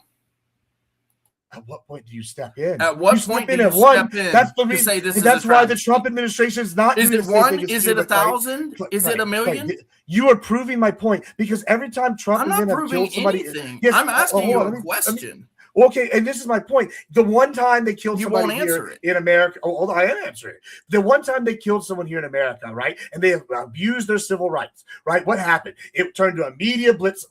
At what point do you step in? At what You step point in do you at one. step in That's the to reason. say this and is a that's why the tragedy? Trump administration is not. Is doing it the same one? thing as Is it Cuba, Clay. 1,000? Is it a million? You are proving my point because every time Trump I'm is not going to proving kill somebody, anything. Yes, I'm asking you hold on, a let me- question. Okay, and this is my point. The one time they killed You somebody won't answer here it. in America, hold on, I am answering it. The one time they killed someone here in America, right, and they abused their civil rights, right? What happened? It turned to a media blitz,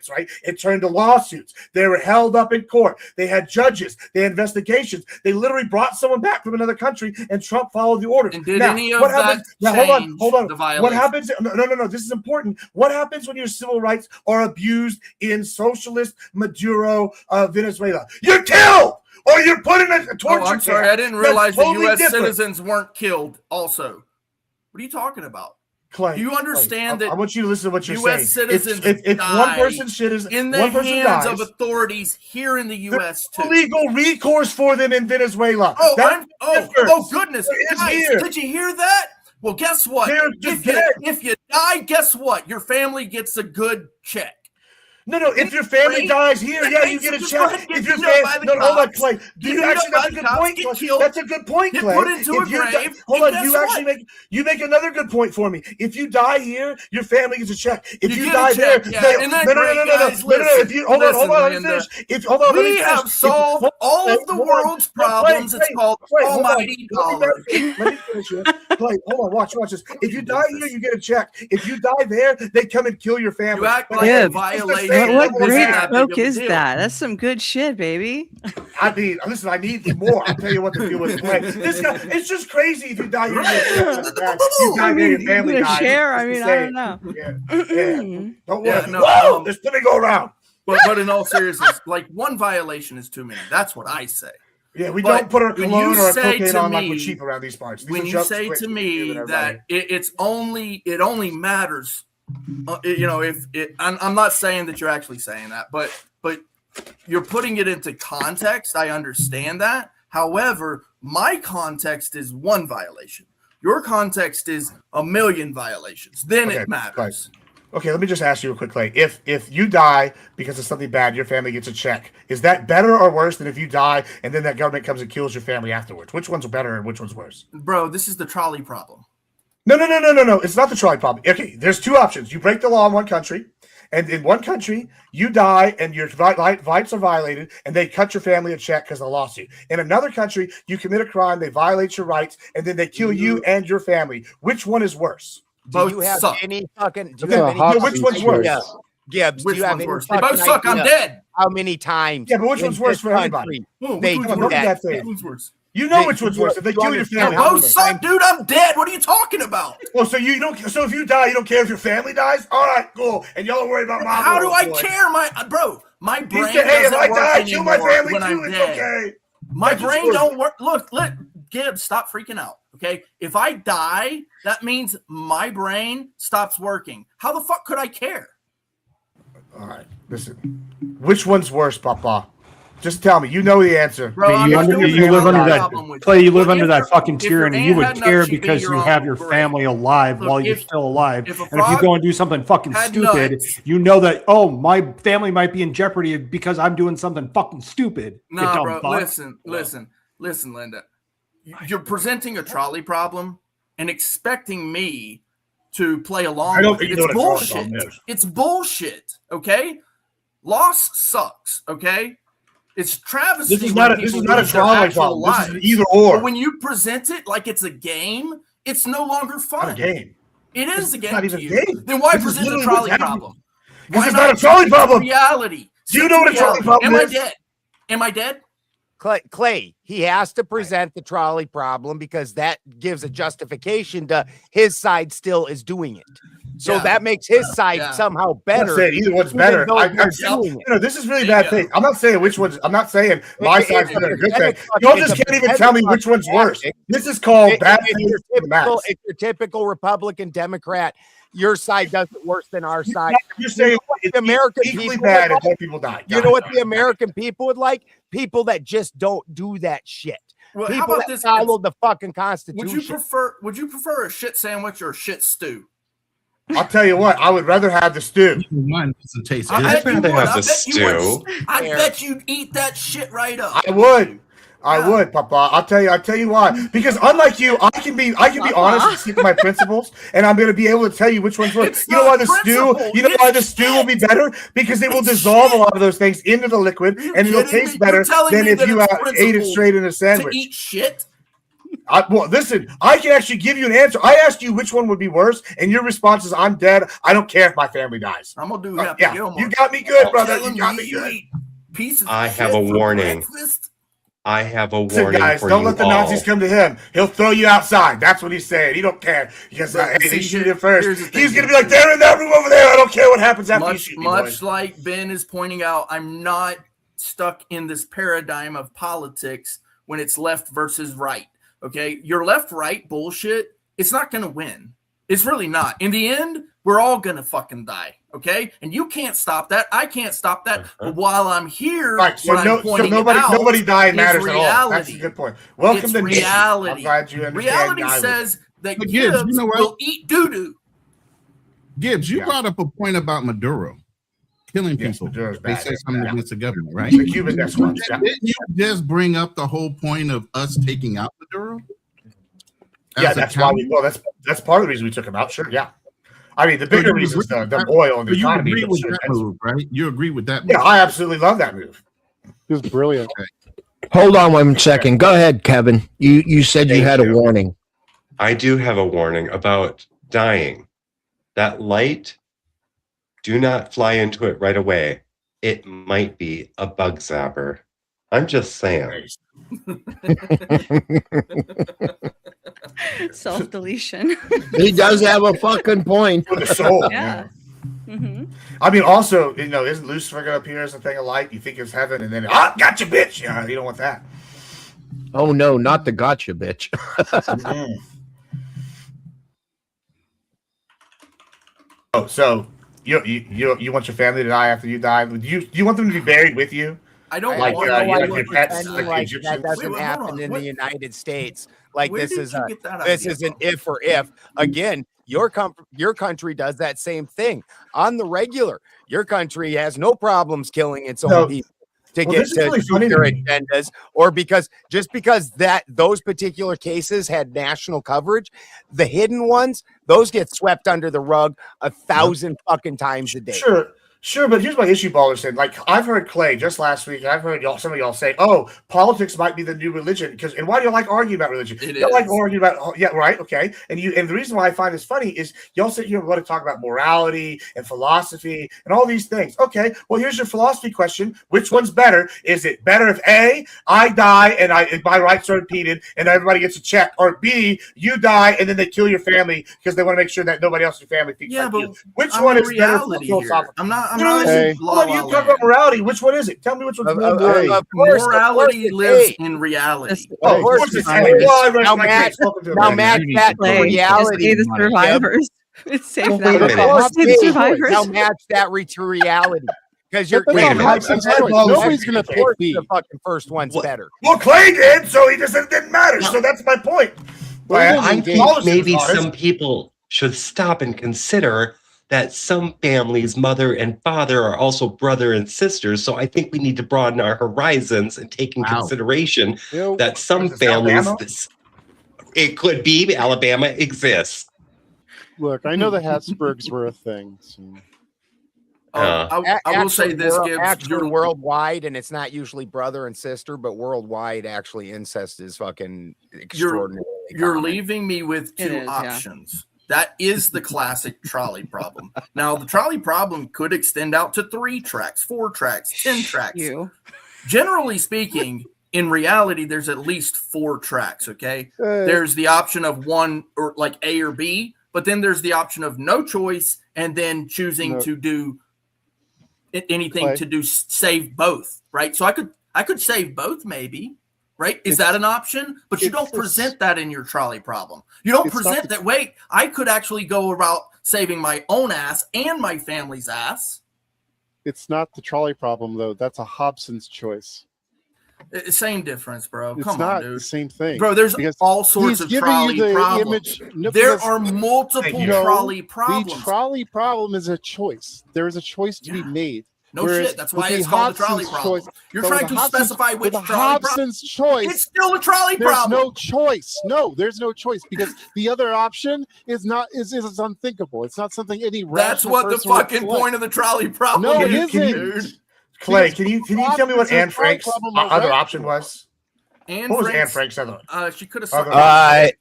right? It turned to lawsuits. They were held up in court. They had judges. They had investigations. They literally brought someone back from another country, and Trump followed the orders. And did Now, any of what that happens? Now, change hold on. the What violation? happens? No. This is important. What happens when your civil rights are abused in socialist Maduro Venezuela? You're killed, or you're put in a torture Oh, I'm sorry. camp. I didn't That's realize that totally U.S. different. citizens weren't killed also. What are you talking about? Clay, Do you understand Clay, that I want you to listen to what you're U.S. saying. citizens If die one person is in the one person hands dies, of authorities here in the U.S. there's too? legal recourse for them in Venezuela. Oh, That's the difference. oh goodness. There is Guys, here. did you hear that? Well, guess what? They're just dead. If you die, guess what? Your family gets a good check. No, if your family dies here, yeah, you get a check. If your family, no, hold on, Clay. Do you actually? That's a good point. That's a good point, Get Clay. put into a If you die- grave, hold and on, you guess actually make another good point for me. If you die here, your family gets a check. If You you get a die check, there, yeah. they, Isn't that no. great, guys? If you hold on, let me Listen, finish. If hold on, let me we finish. have solved all of the world's problems. It's called almighty dollar. Let me finish here. Clay, hold on, watch this. If you die here, you get a check. If you die there, they come and kill your family. You act But like Yeah. a violation. What isn't great that big joke of a is deal. that? That's some good shit, baby. I mean, listen, I need more. I'll tell you what to do with Clay. This guy, it's just crazy if you die here. You die there, your family you dies. share? It's I the mean, I same. don't know. Yeah. Don't Yeah, worry. no, Whoa, there's plenty go around. But in all seriousness, like one violation is too many. That's what I say. Yeah, we But don't put our when cologne you or our say cocaine to on like we're me- cheap around these parts. These when are you jumps say quick to and me everybody. that it only matters, if it, I'm not saying that you're actually saying that, but you're putting it into context. I understand that. However, my context is one violation. Your context is a million violations. Then it matters. Right. Okay, let me just ask you a quick thing. If you die because of something bad, your family gets a check. Is that better or worse than if you die and then that government comes and kills your family afterwards? Which one's better and which one's worse? Bro, this is the trolley problem. No. It's not the trolley problem. Okay, there's two options. You break the law in one country, and in one country, you die and your rights are violated, and they cut your family a check because of the lawsuit. In another country, you commit a crime, they violate your rights, and then they kill you and your family. Which one is worse? Do you have any fucking? Do you Okay, have any which one's worse? Gibbs, Which do you have one's any worse? They both fucking suck. I'm idea dead. How many times? Yeah, but which in one's worse this for everybody? country they do that? Which one's worse? You know which one's worse. If they kill your family, They both suck, dude. I'm dead. What are you talking about? Well, so you don't. So if you die, you don't care if your family dies. All right, cool. And y'all are worried about my. How do I care? My brain said, hey, if doesn't I work die, kill my anymore family when too. I'm It's dead. okay. My That's brain just don't work. Look, Gibbs, stop freaking out. Okay, if I die, that means my brain stops working. How the fuck could I care? All right, listen. Which one's worse, Papa? Just tell me. You know the answer. Bro, you live under that, Clay. You live under that fucking tyranny. You would care because you have your family alive while you're still alive. And if you go and do something fucking stupid, you know that my family might be in jeopardy because I'm doing something fucking stupid. Nah, bro. Listen, Linda. You're presenting a trolley problem and expecting me to play along. I don't with think it. you know It's what a trolley bullshit. problem is. It's bullshit. Okay, loss sucks. Okay. It's travesty. This is not a trolley problem. This is an either or. But when you present it like it's a game, it's no longer fun. Not a game. It is a game. not to even a you. game. Then why This is present a literally trolley what's happening. problem? Because Why it's not a trolley It's problem. reality. Do you know what a trolley problem Am is? I dead? Am I dead? Clay, he has to present the trolley problem because that gives a justification to his side still is doing it. So Yeah. that makes his side somehow I'm better. not saying either one's even better. though I'm they're saying, doing it. this is really bad faith. I'm not saying which one's. I'm not saying my side's better. Good thing. Y'all just can't even tell me which one's worse. This is called bad faith. It's your typical Republican Democrat. Your side does it worse than our side. You're saying the American equally people bad would if more like? people die. You know what the American people would like? People that just don't do that shit. Well, how People about that this? follow the fucking Constitution. Would you prefer a shit sandwich or a shit stew? I'll tell you what. I would rather have the stew. Mine doesn't taste I good. bet you would. I bet you would. stew. I bet you'd eat that shit right up. I would. I would, Papa. I'll tell you why. Because unlike you, I can be honest and stick to my principles, and I'm going to be able to tell you which one's worse. You know why the stew will be better? Because it will dissolve a lot of those things into the liquid, and it'll taste better than if you ate it straight in a sandwich. To eat shit. Well, listen, I can actually give you an answer. I asked you which one would be worse, and your response is, "I'm dead. I don't care if my family dies." I'm gonna do Happy yeah, Gilmore. you got me good, brother. Telling You got me me you good. eat pieces of I have shit a for warning. breakfast? I have a Listen, warning guys, for don't you let the all. Nazis come to him. He'll throw you outside. That's what he's saying. He don't care. Because But hey, they see, shoot here- him first. here's the thing, He's gonna be like, they're in that room over there. I don't care what happens after you shoot me, Much boys. like Ben is pointing out, I'm not stuck in this paradigm of politics when it's left versus right. Okay, your left-right bullshit, it's not going to win. It's really not. In the end, we're all going to fucking die. Okay, and you can't stop that. I can't stop that. But while I'm here, Right, so, what I'm pointing out nobody dying is matters at all. reality. That's a good point. Welcome It's to Nation. reality. I'm glad you understand. Reality Guy says that But Gibbs Gibbs, you know what? will eat doo-doo. Gibbs, you brought up a point about Maduro killing Yes, people. Maduro's They bad. say something Yeah. against the government, right? The Cuban Death Squad. Yeah. Didn't you just bring up the whole point of us taking out Maduro? Yeah, As a that's why counter? that's part of the reason we took him out. Sure, yeah. I mean, the bigger reason is the oil and the So you economy. agree but with sure, that that's- move, right? You agree with that move? Yeah, I absolutely love that move. It was brilliant. Hold on 1 second. Go ahead, Kevin. You said you had a warning. I do have a warning about dying. That light, do not fly into it right away. It might be a bug zapper. I'm just saying. Self-deletion. He does have a fucking point. With the soul. Yeah. Mm-hmm. I mean, also, isn't Lucifer going to appear as a thing of light? You think it's heaven, and then, gotcha, bitch. Yeah, you don't want that. Oh no, not the gotcha, bitch. Oh, so you want your family to die after you die? Do you want them to be buried with you? I don't like want your pets, pretending like the like Egyptians. that doesn't Wait, hold happen on. in What- the United States. Like Where this did is you a get that this idea is an from? if or if. Again, your country does that same thing on the regular. Your country has no problems killing its own people to well, get this is to really do funny to their me. agendas, or because that those particular cases had national coverage, the hidden ones, those get swept under the rug 1,000 fucking times a day. Sure, but here's my issue, Balderson. Like I've heard Clay just last week, and I've heard some of y'all say, "Oh, politics might be the new religion." And why do you like arguing about religion? You like arguing about right, okay. And the reason why I find this funny is y'all sit here and want to talk about morality and philosophy and all these things. Okay, well here's your philosophy question: which one's better? Is it better if A, I die and my rights are impeded and everybody gets a check, or B, you die and then they kill your family because they want to make sure that nobody else in your family thinks like you? Which one is better philosophical? I'm not. You talk about morality. Which one is it? Tell me which one's more moral. Morality lives in reality. Of course it's Now match that to reality. The survivors. It's safe now. The survivors. Now match that to reality. Because you're nobody's gonna pick B. The fucking first one's better. Well, Clay did, so he just said it didn't matter. So that's my point. I think maybe some people should stop and consider that some families, mother and father, are also brother and sisters. So I think we need to broaden our horizons and take in consideration that some families, it could be Alabama, exists. Look, I know the Habsburgs were a thing. So. I will say this, Gibbs. Actually worldwide, and it's not usually brother and sister, but worldwide, actually, incest is fucking extraordinary. You're leaving me with two options. That is the classic trolley problem. Now, the trolley problem could extend out to 3 tracks, 4 tracks, 10 tracks. Generally speaking, in reality, there's at least 4 tracks, okay? There's the option of one, or like A or B, but then there's the option of no choice and then choosing to do anything to save both, right? So I could save both maybe. Right? Is that an option? But you don't present that in your trolley problem. You don't present that, wait, I could actually go about saving my own ass and my family's ass. It's not the trolley problem, though. That's a Hobson's choice. Same difference, bro. It's Come not on, dude. the same thing. Bro, there's all sorts of trolley problems. There are multiple trolley problems. The trolley problem is a choice. There is a choice to be made. No shit. That's why it's called the trolley problem. You're trying to specify which trolley problem. Choice. It's still a trolley problem. There's no choice. No, there's no choice because the other option is unthinkable. It's not something any rational That's what the fucking point of the trolley problem is, dude. Clay, can you tell me what Anne Frank's other option was? What was Anne Frank's other? She could have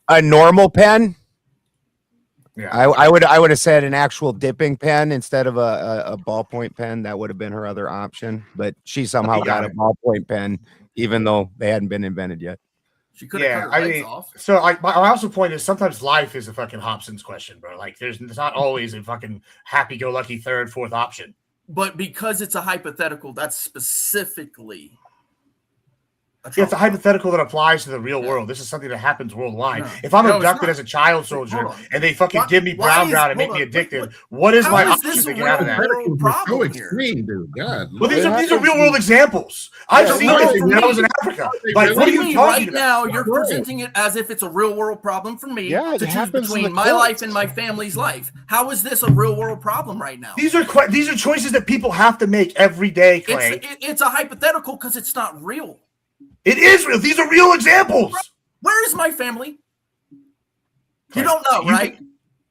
a normal pen. Yeah, I would have said an actual dipping pen instead of a ballpoint pen. That would have been her other option, but she somehow got a ballpoint pen, even though they hadn't been invented yet. She could have cut her legs off. So my also point is sometimes life is a fucking Hobson's question, bro. Like there's not always a fucking happy-go-lucky 3rd, 4th option. But because it's a hypothetical, that's specifically it's a hypothetical that applies to the real world. This is something that happens worldwide. If I'm abducted as a child soldier and they fucking give me brown and make me addicted, what is my option to get out of that? So extreme, dude. God. Well, these are real world examples. I've seen this when I was in Africa. Like, what are you talking about? Now you're presenting it as if it's a real world problem for me to choose between my life and my family's life. How is this a real world problem right now? These are choices that people have to make every day, Clay. It's a hypothetical because it's not real. It is real. These are real examples. Where is my family? You don't know, right?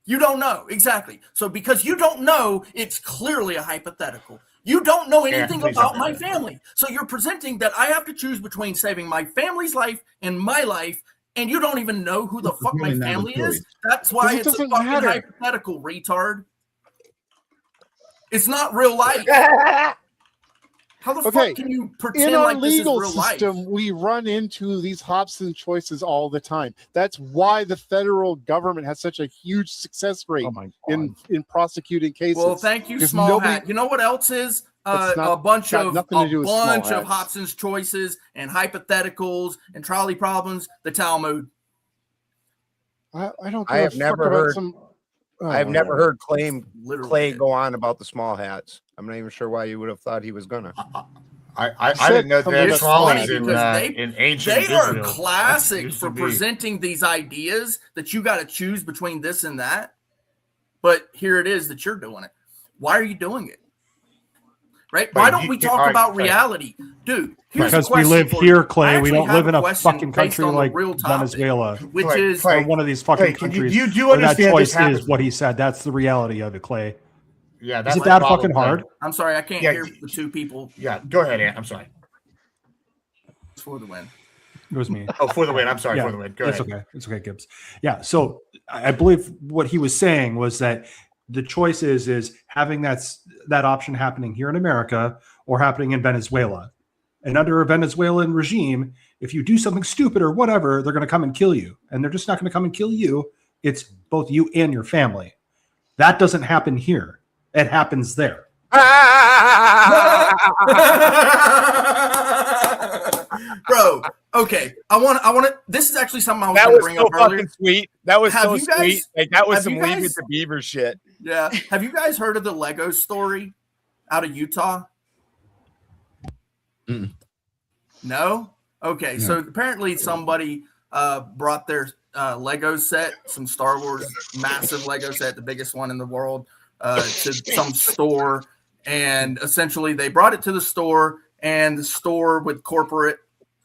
You don't know. Exactly. So because you don't know, it's clearly a hypothetical. You don't know anything about my family. So you're presenting that I have to choose between saving my family's life and my life, and you don't even know who the fuck my family is. That's why it's a fucking hypothetical, retard. It's not real life. How the fuck can you pretend like this is real life? In our legal system, we run into these Hobson choices all the time. That's why the federal government has such a huge success rate in prosecuting cases. Well, thank you, Small Hat. You know what else is? a bunch of hats. Hobson's choices and hypotheticals and trolley problems. The Talmud. I don't. I have never heard. I've never heard Clay go on about the small hats. I'm not even sure why you would have thought he was gonna. I didn't know they had trolleys in ancient They are Israel. classic for presenting these ideas that you got to choose between this and that. But here it is that you're doing it. Why are you doing it? Right? Why don't we talk about reality? Dude, because we live here, Clay. We don't live in a fucking country like Venezuela, which is or one of these fucking countries. You do where that understand choice this is what he said. That's the reality of it, Clay. Yeah, is it that fucking hard? I'm sorry, I can't hear the two people. Yeah, go ahead, Ant. I'm sorry. It's for the win. It was me. Oh, for the win. I'm sorry, Yeah, for the win. Go it's ahead. okay. It's okay, Gibbs. Yeah. So I believe what he was saying was that the choice is having that option happening here in America or happening in Venezuela. And under a Venezuelan regime, if you do something stupid or whatever, they're going to come and kill you. And they're just not going to come and kill you. It's both you and your family. That doesn't happen here. It happens there. Bro, okay. I want to. This is actually something I was going to bring up earlier. Sweet. That was Have so you guys- sweet. Like that was have some you Leave guys- It to Beaver shit. Yeah. Have you guys heard of the Lego story out of Utah? No? Okay. So apparently somebody brought their Lego set, some Star Wars massive Lego set, the biggest one in the world, to some store. And essentially they brought it to the store, and the store with corporate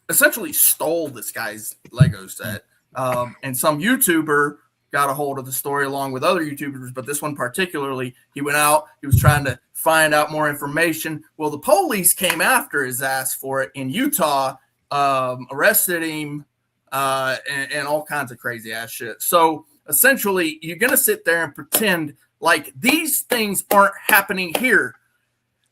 essentially stole this guy's Lego set. And some YouTuber got a hold of the story along with other YouTubers, but this one particularly, he went out, he was trying to find out more information. Well, the police came after his ass for it in Utah, arrested him, and all kinds of crazy ass shit. So essentially, you're going to sit there and pretend like these things aren't happening here.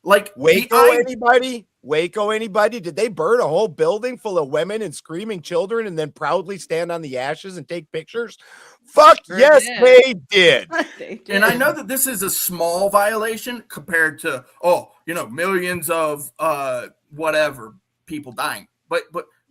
Like Waco, anybody? Waco, anybody? Did they burn a whole building full of women and screaming children and then proudly stand on the ashes and take pictures? Fuck yes, they did. And I know that this is a small violation compared to, millions of whatever people dying. But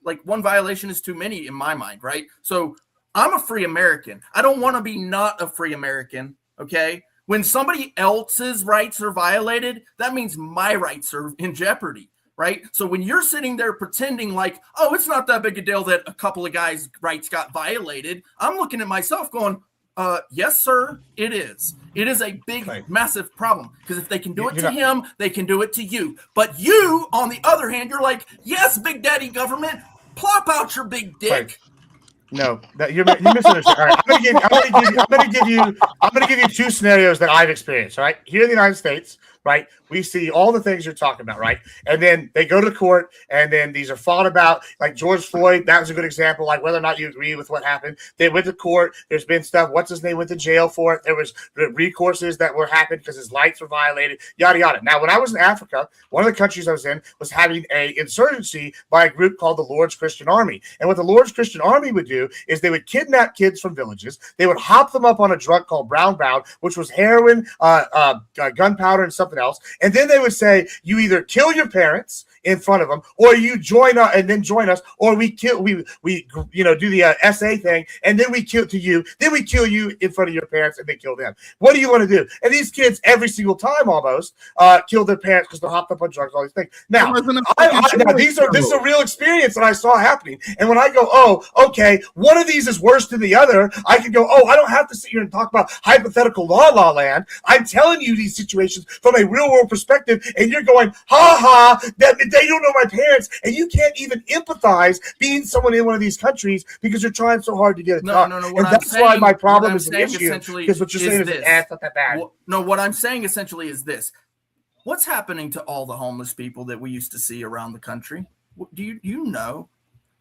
like one violation is too many in my mind, right? So I'm a free American. I don't want to be not a free American, okay? When somebody else's rights are violated, that means my rights are in jeopardy, right? So when you're sitting there pretending like, oh, it's not that big a deal that a couple of guys' rights got violated, I'm looking at myself going, yes, sir, it is. It is a big, massive problem, because if they can do it to him, they can do it to you. But you, on the other hand, you're like, yes, big daddy government, plop out your big dick. No, you're misunderstanding. All right, I'm going to give you two scenarios that I've experienced. All right, here in the United States, right, we see all the things you're talking about, right, and then they go to court, and then these are fought about. Like George Floyd, that was a good example. Like whether or not you agree with what happened, they went to court. There's been stuff. What's his name went to jail for it. There was recourses that were happened because his rights were violated. Yada yada. Now, when I was in Africa, one of the countries I was in was having a insurgency by a group called the Lord's Christian Army, and what the Lord's Christian Army would do is they would kidnap kids from villages. They would hop them up on a drug called brown, which was heroin, gunpowder, and something else. And then they would say, you either kill your parents in front of them, or you join us and then join us, or we do the SA thing, and then we kill you in front of your parents and then kill them. What do you want to do? And these kids every single time almost kill their parents because they're hopped up on drugs, all these things. Now, this is a real experience that I saw happening. And when I go, oh, okay, one of these is worse than the other, I can go, oh, I don't have to sit here and talk about hypothetical la land. I'm telling you these situations from a real world perspective, and you're going, ha, that they don't know my parents, and you can't even empathize being someone in one of these countries because you're trying so hard to get it done. No. And that's why my problem is an issue, because what you're saying is it's not that bad. What I'm saying essentially is this. What's happening to all the homeless people that we used to see around the country? Do you know?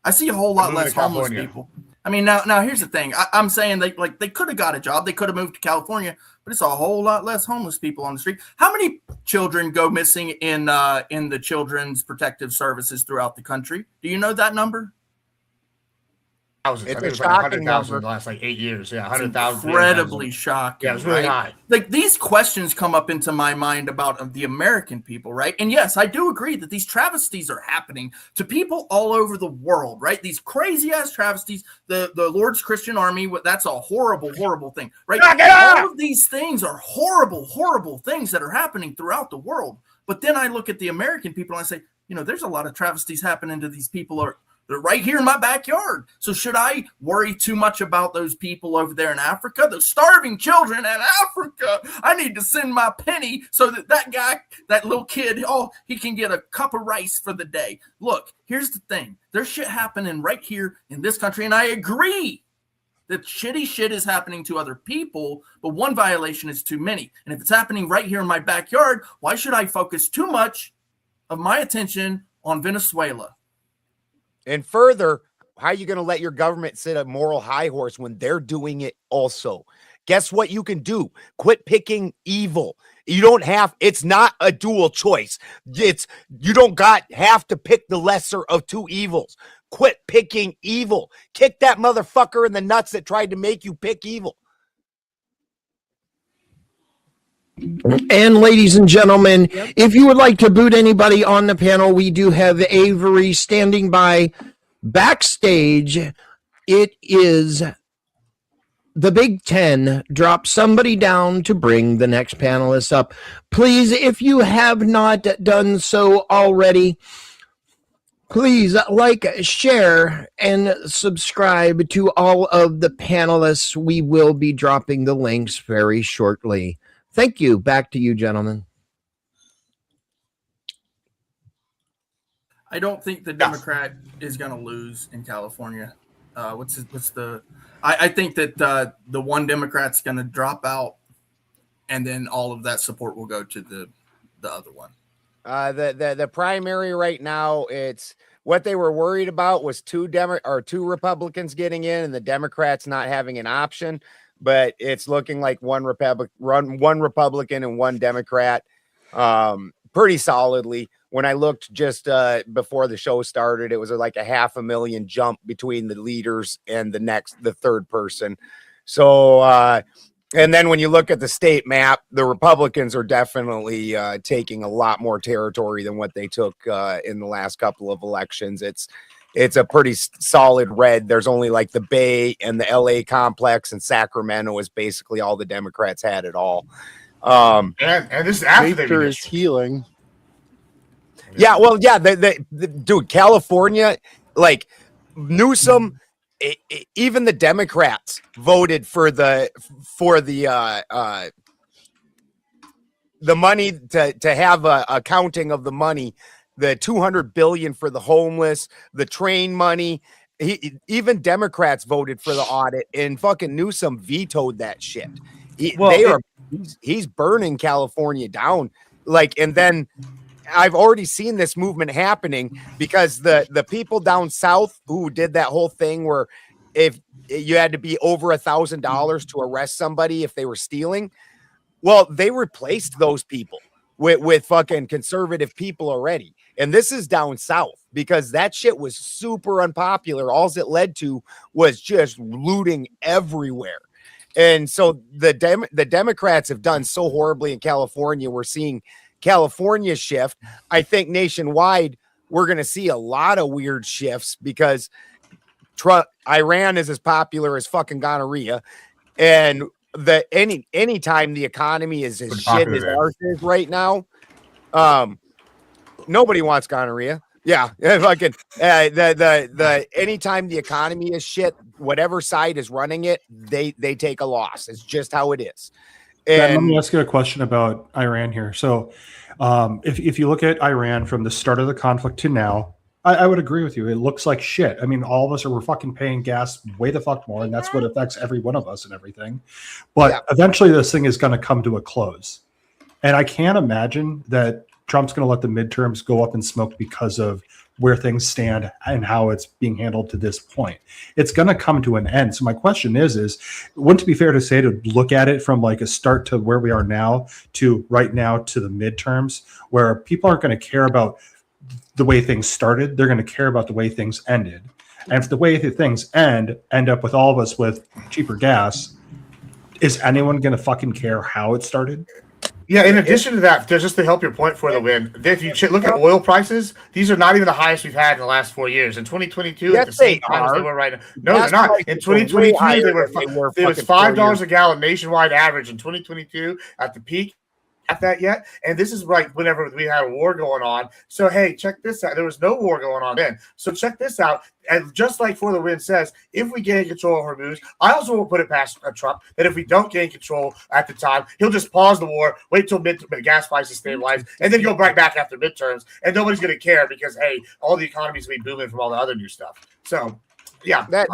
I see a whole lot less homeless people. I mean, now here's the thing. I'm saying they could have got a job. They could have moved to California, but it's a whole lot less homeless people on the street. How many children go missing in the Children's Protective Services throughout the country? Do you know that number? thousands. I It's think it a was like shocking 100,000 number. in the last like 8 years. Yeah, It's 100,000. incredibly shocking. Yeah, it was really right? high. Like these questions come up into my mind about the American people, right? And yes, I do agree that these travesties are happening to people all over the world, right? These crazy ass travesties. The Lord's Christian Army, that's a horrible, horrible thing, right? All of these things are horrible, horrible things that are happening throughout the world. But then I look at the American people and I say, you know, there's a lot of travesties happening to these people they're right here in my backyard. So should I worry too much about those people over there in Africa? Those starving children in Africa. I need to send my penny so that guy, that little kid, he can get a cup of rice for the day. Look, here's the thing. There's shit happening right here in this country, and I agree that shitty shit is happening to other people, but one violation is too many. And if it's happening right here in my backyard, why should I focus too much of my attention on Venezuela? And further, how are you going to let your government sit a moral high horse when they're doing it also? Guess what you can do? Quit picking evil. You don't have, it's not a dual choice. You don't have to pick the lesser of two evils. Quit picking evil. Kick that motherfucker in the nuts that tried to make you pick evil. And ladies and gentlemen, if you would like to boot anybody on the panel, we do have Avery standing by backstage. It is the Big Ten. Drop somebody down to bring the next panelist up. Please, if you have not done so already, please like, share, and subscribe to all of the panelists. We will be dropping the links very shortly. Thank you. Back to you, gentlemen. I don't think the Democrat is going to lose in California. I think that the one Democrat's going to drop out, and then all of that support will go to the other one. The primary right now, it's what they were worried about was two Republicans getting in and the Democrats not having an option. But it's looking like one Republican and one Democrat pretty solidly. When I looked just before the show started, it was like a 500,000 jump between the leaders and the third person. So, and then when you look at the state map, the Republicans are definitely taking a lot more territory than what they took in the last couple of elections. It's a pretty solid red. There's only like the Bay and the LA complex, and Sacramento is basically all the Democrats had at all. And this is after nature is healing. Yeah, well, yeah, dude, California, like Newsom, even the Democrats voted for the money to have a counting of the money. The $200 billion for the homeless, the train money. Even Democrats voted for the audit, and fucking Newsom vetoed that shit. He's burning California down. Like, and then I've already seen this movement happening because the people down south who did that whole thing where if you had to be over $1,000 to arrest somebody if they were stealing, well, they replaced those people with fucking conservative people already. And this is down south because that shit was super unpopular. All it led to was just looting everywhere. And so the Democrats have done so horribly in California. We're seeing California shift. I think nationwide, we're going to see a lot of weird shifts because Iran is as popular as fucking gonorrhea. And anytime the economy is as shit as ours is right now, nobody wants gonorrhea. Yeah, fucking the anytime the economy is shit, whatever side is running it, they take a loss. It's just how it is. And Ben, let me ask you a question about Iran here. So, if you look at Iran from the start of the conflict to now, I would agree with you. It looks like shit. I mean, all of us we're fucking paying gas way the fuck more, and that's what affects every one of us and everything. But eventually, this thing is going to come to a close, and I can't imagine that Trump's going to let the midterms go up in smoke because of where things stand and how it's being handled to this point. It's going to come to an end. So my question is wouldn't it be fair to say to look at it from like a start to where we are now to right now to the midterms, where people aren't going to care about the way things started. They're going to care about the way things ended. And if the way that things end up with all of us with cheaper gas, is anyone going to fucking care how it started? Yeah, in addition to that, just to help your point for the win, if you look at oil prices, these are not even the highest we've had in the last 4 years. In 2022, at the same time as they were right now. No, they're not. In 2022, there was $5 a gallon nationwide average in 2022 at the peak. At that yet, and this is like whenever we had a war going on. So hey, check this out. There was no war going on then. So check this out. And just like For the Win says, if we gain control of Hormuz, I also will put it past Trump that if we don't gain control at the time, he'll just pause the war, wait till gas prices stabilize, and then go right back after midterms, and nobody's going to care because hey, all the economy's will be booming from all the other new stuff. So. Yeah, that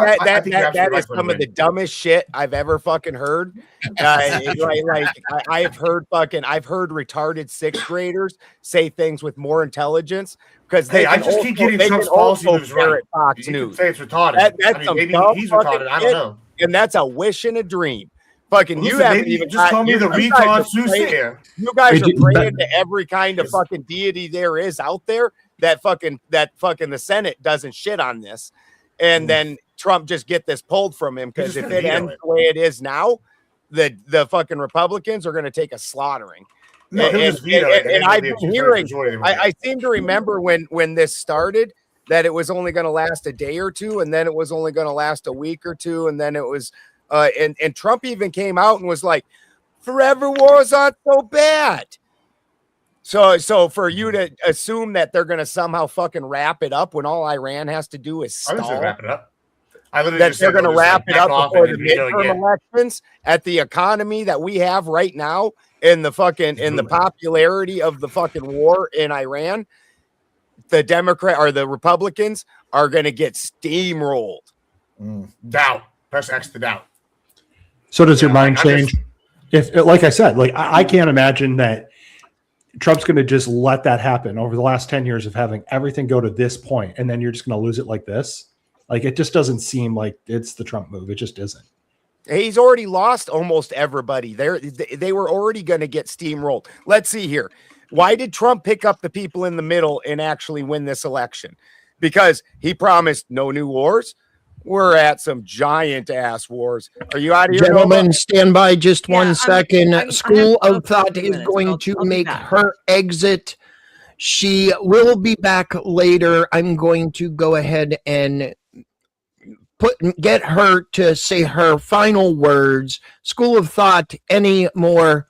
is some of the dumbest shit I've ever fucking heard. I've heard retarded sixth graders say things with more intelligence because they. I just keep getting Trump's policy moves right. Fox you News. Can say it's retarded. Maybe he's retarded. I don't know. And that's a wish and a dream. Fucking, Listen, you haven't even just call me the retard soothsayer. You guys are praying to every kind of fucking deity there is out there. That fucking the Senate doesn't shit on this. And then Trump just get this pulled from him because if it ends the way it is now, the fucking Republicans are going to take a slaughtering. No, and I've been hearing, I seem to remember when this started that it was only going to last a day or two, and then it was only going to last a week or two, and then it was, and Trump even came out and was like, "Forever wars aren't so bad." So for you to assume that they're going to somehow fucking wrap it up when all Iran has to do is stall, wrap it up. That they're going to wrap it up before the midterm elections at the economy that we have right now in the fucking in the popularity of the fucking war in Iran, the Republicans are going to get steamrolled. Doubt. Press X to doubt. So does your mind change? If, like I said, like I can't imagine that Trump's going to just let that happen over the last 10 years of having everything go to this point, and then you're just going to lose it like this. Like, it just doesn't seem like it's the Trump move. It just isn't. He's already lost almost everybody. They were already going to get steamrolled. Let's see here. Why did Trump pick up the people in the middle and actually win this election? Because he promised no new wars. We're at some giant ass wars. Are you out of here, gentlemen? Nova? Stand by just 1 second. I'm School of Thought is going to make her exit. She will be back later. I'm going to go ahead and get her to say her final words. School of Thought, any more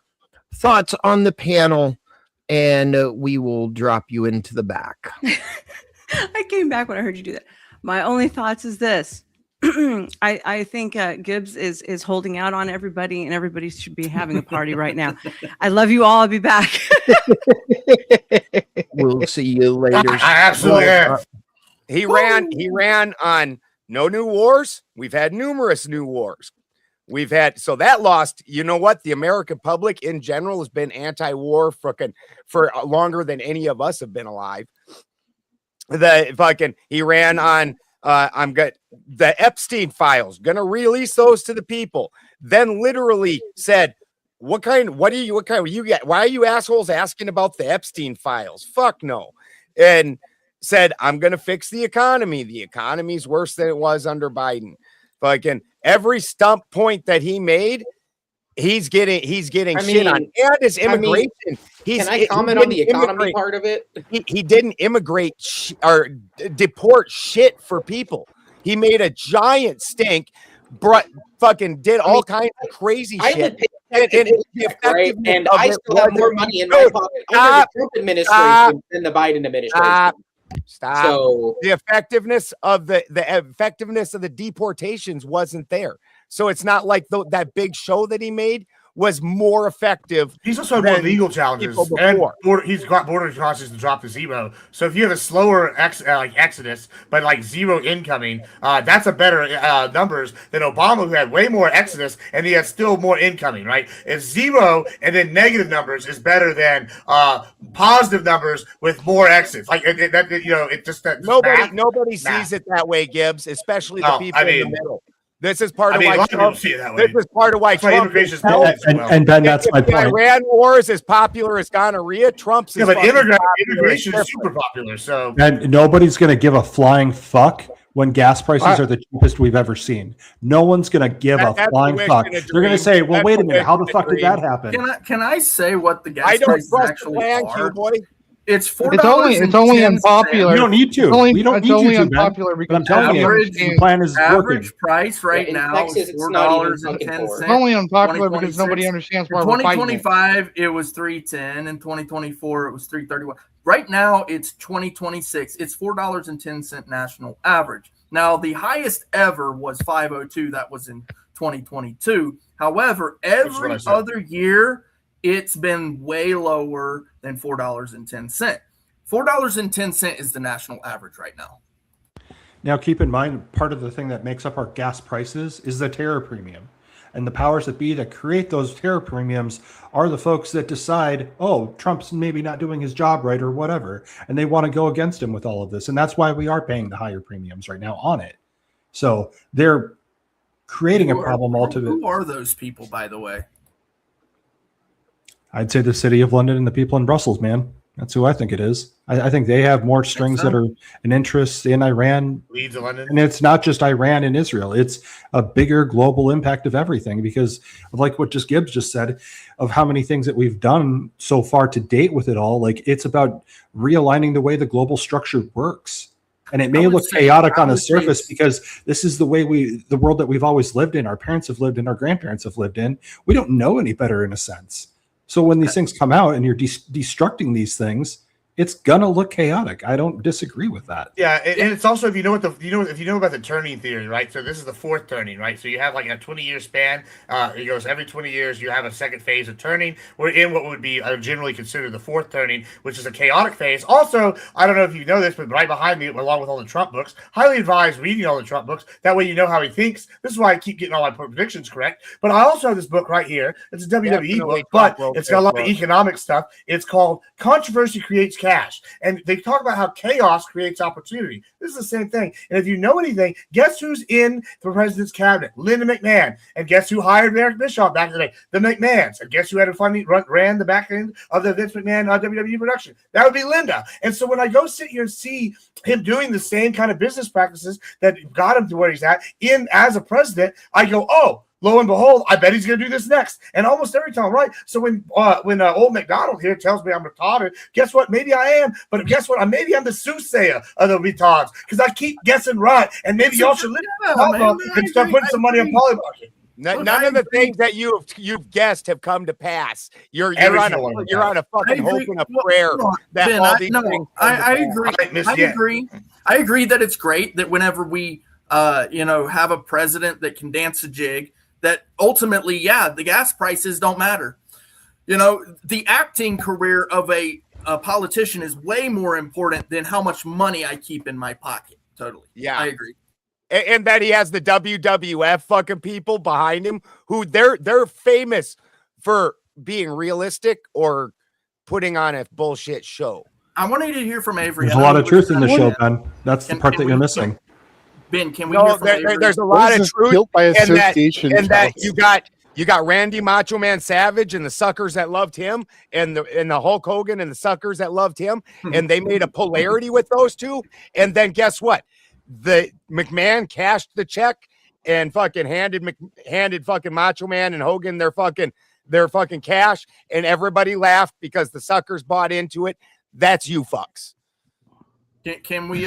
thoughts on the panel? And we will drop you into the back. I came back when I heard you do that. My only thoughts is this. I think Gibbs is holding out on everybody, and everybody should be having a party right now. I love you all. I'll be back. We'll see you later. I absolutely am. He ran on no new wars. We've had numerous new wars. So that lost. You know what? The American public in general has been anti-war for longer than any of us have been alive. He ran on the Epstein files, gonna release those to the people. Then literally said, why are you assholes asking about the Epstein files? Fuck no. And said, I'm gonna fix the economy. The economy's worse than it was under Biden. Fucking every stump point that he made, he's getting shit on. And his immigration. Can I comment on the economy part of it? He didn't immigrate or deport shit for people. He made a giant stink, did all kinds of crazy shit. And I still have more money in my pocket under the Trump administration than the Biden administration. Stop. So the effectiveness of the deportations wasn't there. So it's not like that big show that he made was more effective. He's also had more legal challenges, and he's got border crossings to drop to zero. So if you have a slower exodus, but like zero incoming, that's a better numbers than Obama, who had way more exodus and he had still more incoming. Right? If zero and then negative numbers is better than positive numbers with more exits. Like nobody sees it that way, Gibbs. Especially the people in the middle. This is part of why Trump. See it that way. This is part of why Trump. And Ben, that's my point. Iran war is as popular as gonorrhea. Trump's but immigration is super popular. So and nobody's going to give a flying fuck when gas prices are the cheapest we've ever seen. No one's going to give a flying fuck. They're going to say, well, wait a minute, how the fuck did that happen? Can I say what the gas prices actually are? It's $4. It's only unpopular. You don't need to. We don't need only you to, unpopular Ben. But I'm because telling you, the plan is average working. price right now is $4.10. It's only unpopular because nobody understands why we're fighting it. 2025 it was $3.10. In 2024 it was $3.31. Right now it's 2026. It's $4.10 national average. Now the highest ever was $5.02. That was in 2022. However, every other year it's been way lower than $4.10. $4.10 is the national average right now. Now, keep in mind, part of the thing that makes up our gas prices is the tariff premium. And the powers that be that create those tariff premiums are the folks that decide, oh, Trump's maybe not doing his job right or whatever. And they want to go against him with all of this. And that's why we are paying the higher premiums right now on it. So they're creating a problem altogether. Who are those people, by the way? I'd say the city of London and the people in Brussels, man. That's who I think it is. I think they have more strings that are an interest in Iran. Leeds of London. And it's not just Iran and Israel. It's a bigger global impact of everything because of like what Gibbs just said, of how many things that we've done so far to date with it all. Like it's about realigning the way the global structure works. And it may look chaotic on the surface because this is the way the world that we've always lived in, our parents have lived in, our grandparents have lived in. We don't know any better in a sense. So when these things come out and you're destructing these things, it's gonna look chaotic. I don't disagree with that. Yeah, and it's also if you know about the turning theory, right? So this is the fourth turning, right? So you have like a 20-year span. It goes every 20 years. You have a second phase of turning. We're in what would be generally considered the fourth turning, which is a chaotic phase. Also, I don't know if you know this, but right behind me, along with all the Trump books, highly advise reading all the Trump books. That way, you know how he thinks. This is why I keep getting all my predictions correct. But I also have this book right here. It's a WWE book, but it's got a lot of economic stuff. It's called "Controversy Creates Cash." And they talk about how chaos creates opportunity. This is the same thing. And if you know anything, guess who's in the president's cabinet? Linda McMahon. And guess who hired Eric Bischoff back in the day? The McMahons. And guess who had ran the back end of the Vince McMahon WWE production? That would be Linda. And so when I go sit here and see him doing the same kind of business practices that got him to where he's at as a president, I go, oh, lo and behold, I bet he's going to do this next. And almost every time, right? So when old McDonald here tells me I'm retarded, guess what? Maybe I am. But guess what? Maybe I'm the soothsayer of the retards because I keep guessing right. And maybe y'all should and start putting some money on polymarket. None of the things that you've guessed have come to pass. You're on a fucking hope and a prayer that all these things. I agree. I agree that it's great that whenever we have a president that can dance a jig, that ultimately, the gas prices don't matter. The acting career of a politician is way more important than how much money I keep in my pocket. Totally. Yeah, I agree. And that he has the WWF fucking people behind him who they're famous for being realistic or putting on a bullshit show. I wanted to hear from Avery. There's a lot of truth in the show, Ben. That's the part that you're missing. Ben, can we hear from Avery? There's a lot of truth in that you got Randy Macho Man Savage and the suckers that loved him, and the Hulk Hogan and the suckers that loved him, and they made a polarity with those two. And then guess what? The McMahon cashed the check and fucking handed fucking Macho Man and Hogan their fucking cash, and everybody laughed because the suckers bought into it. That's you fucks. Can we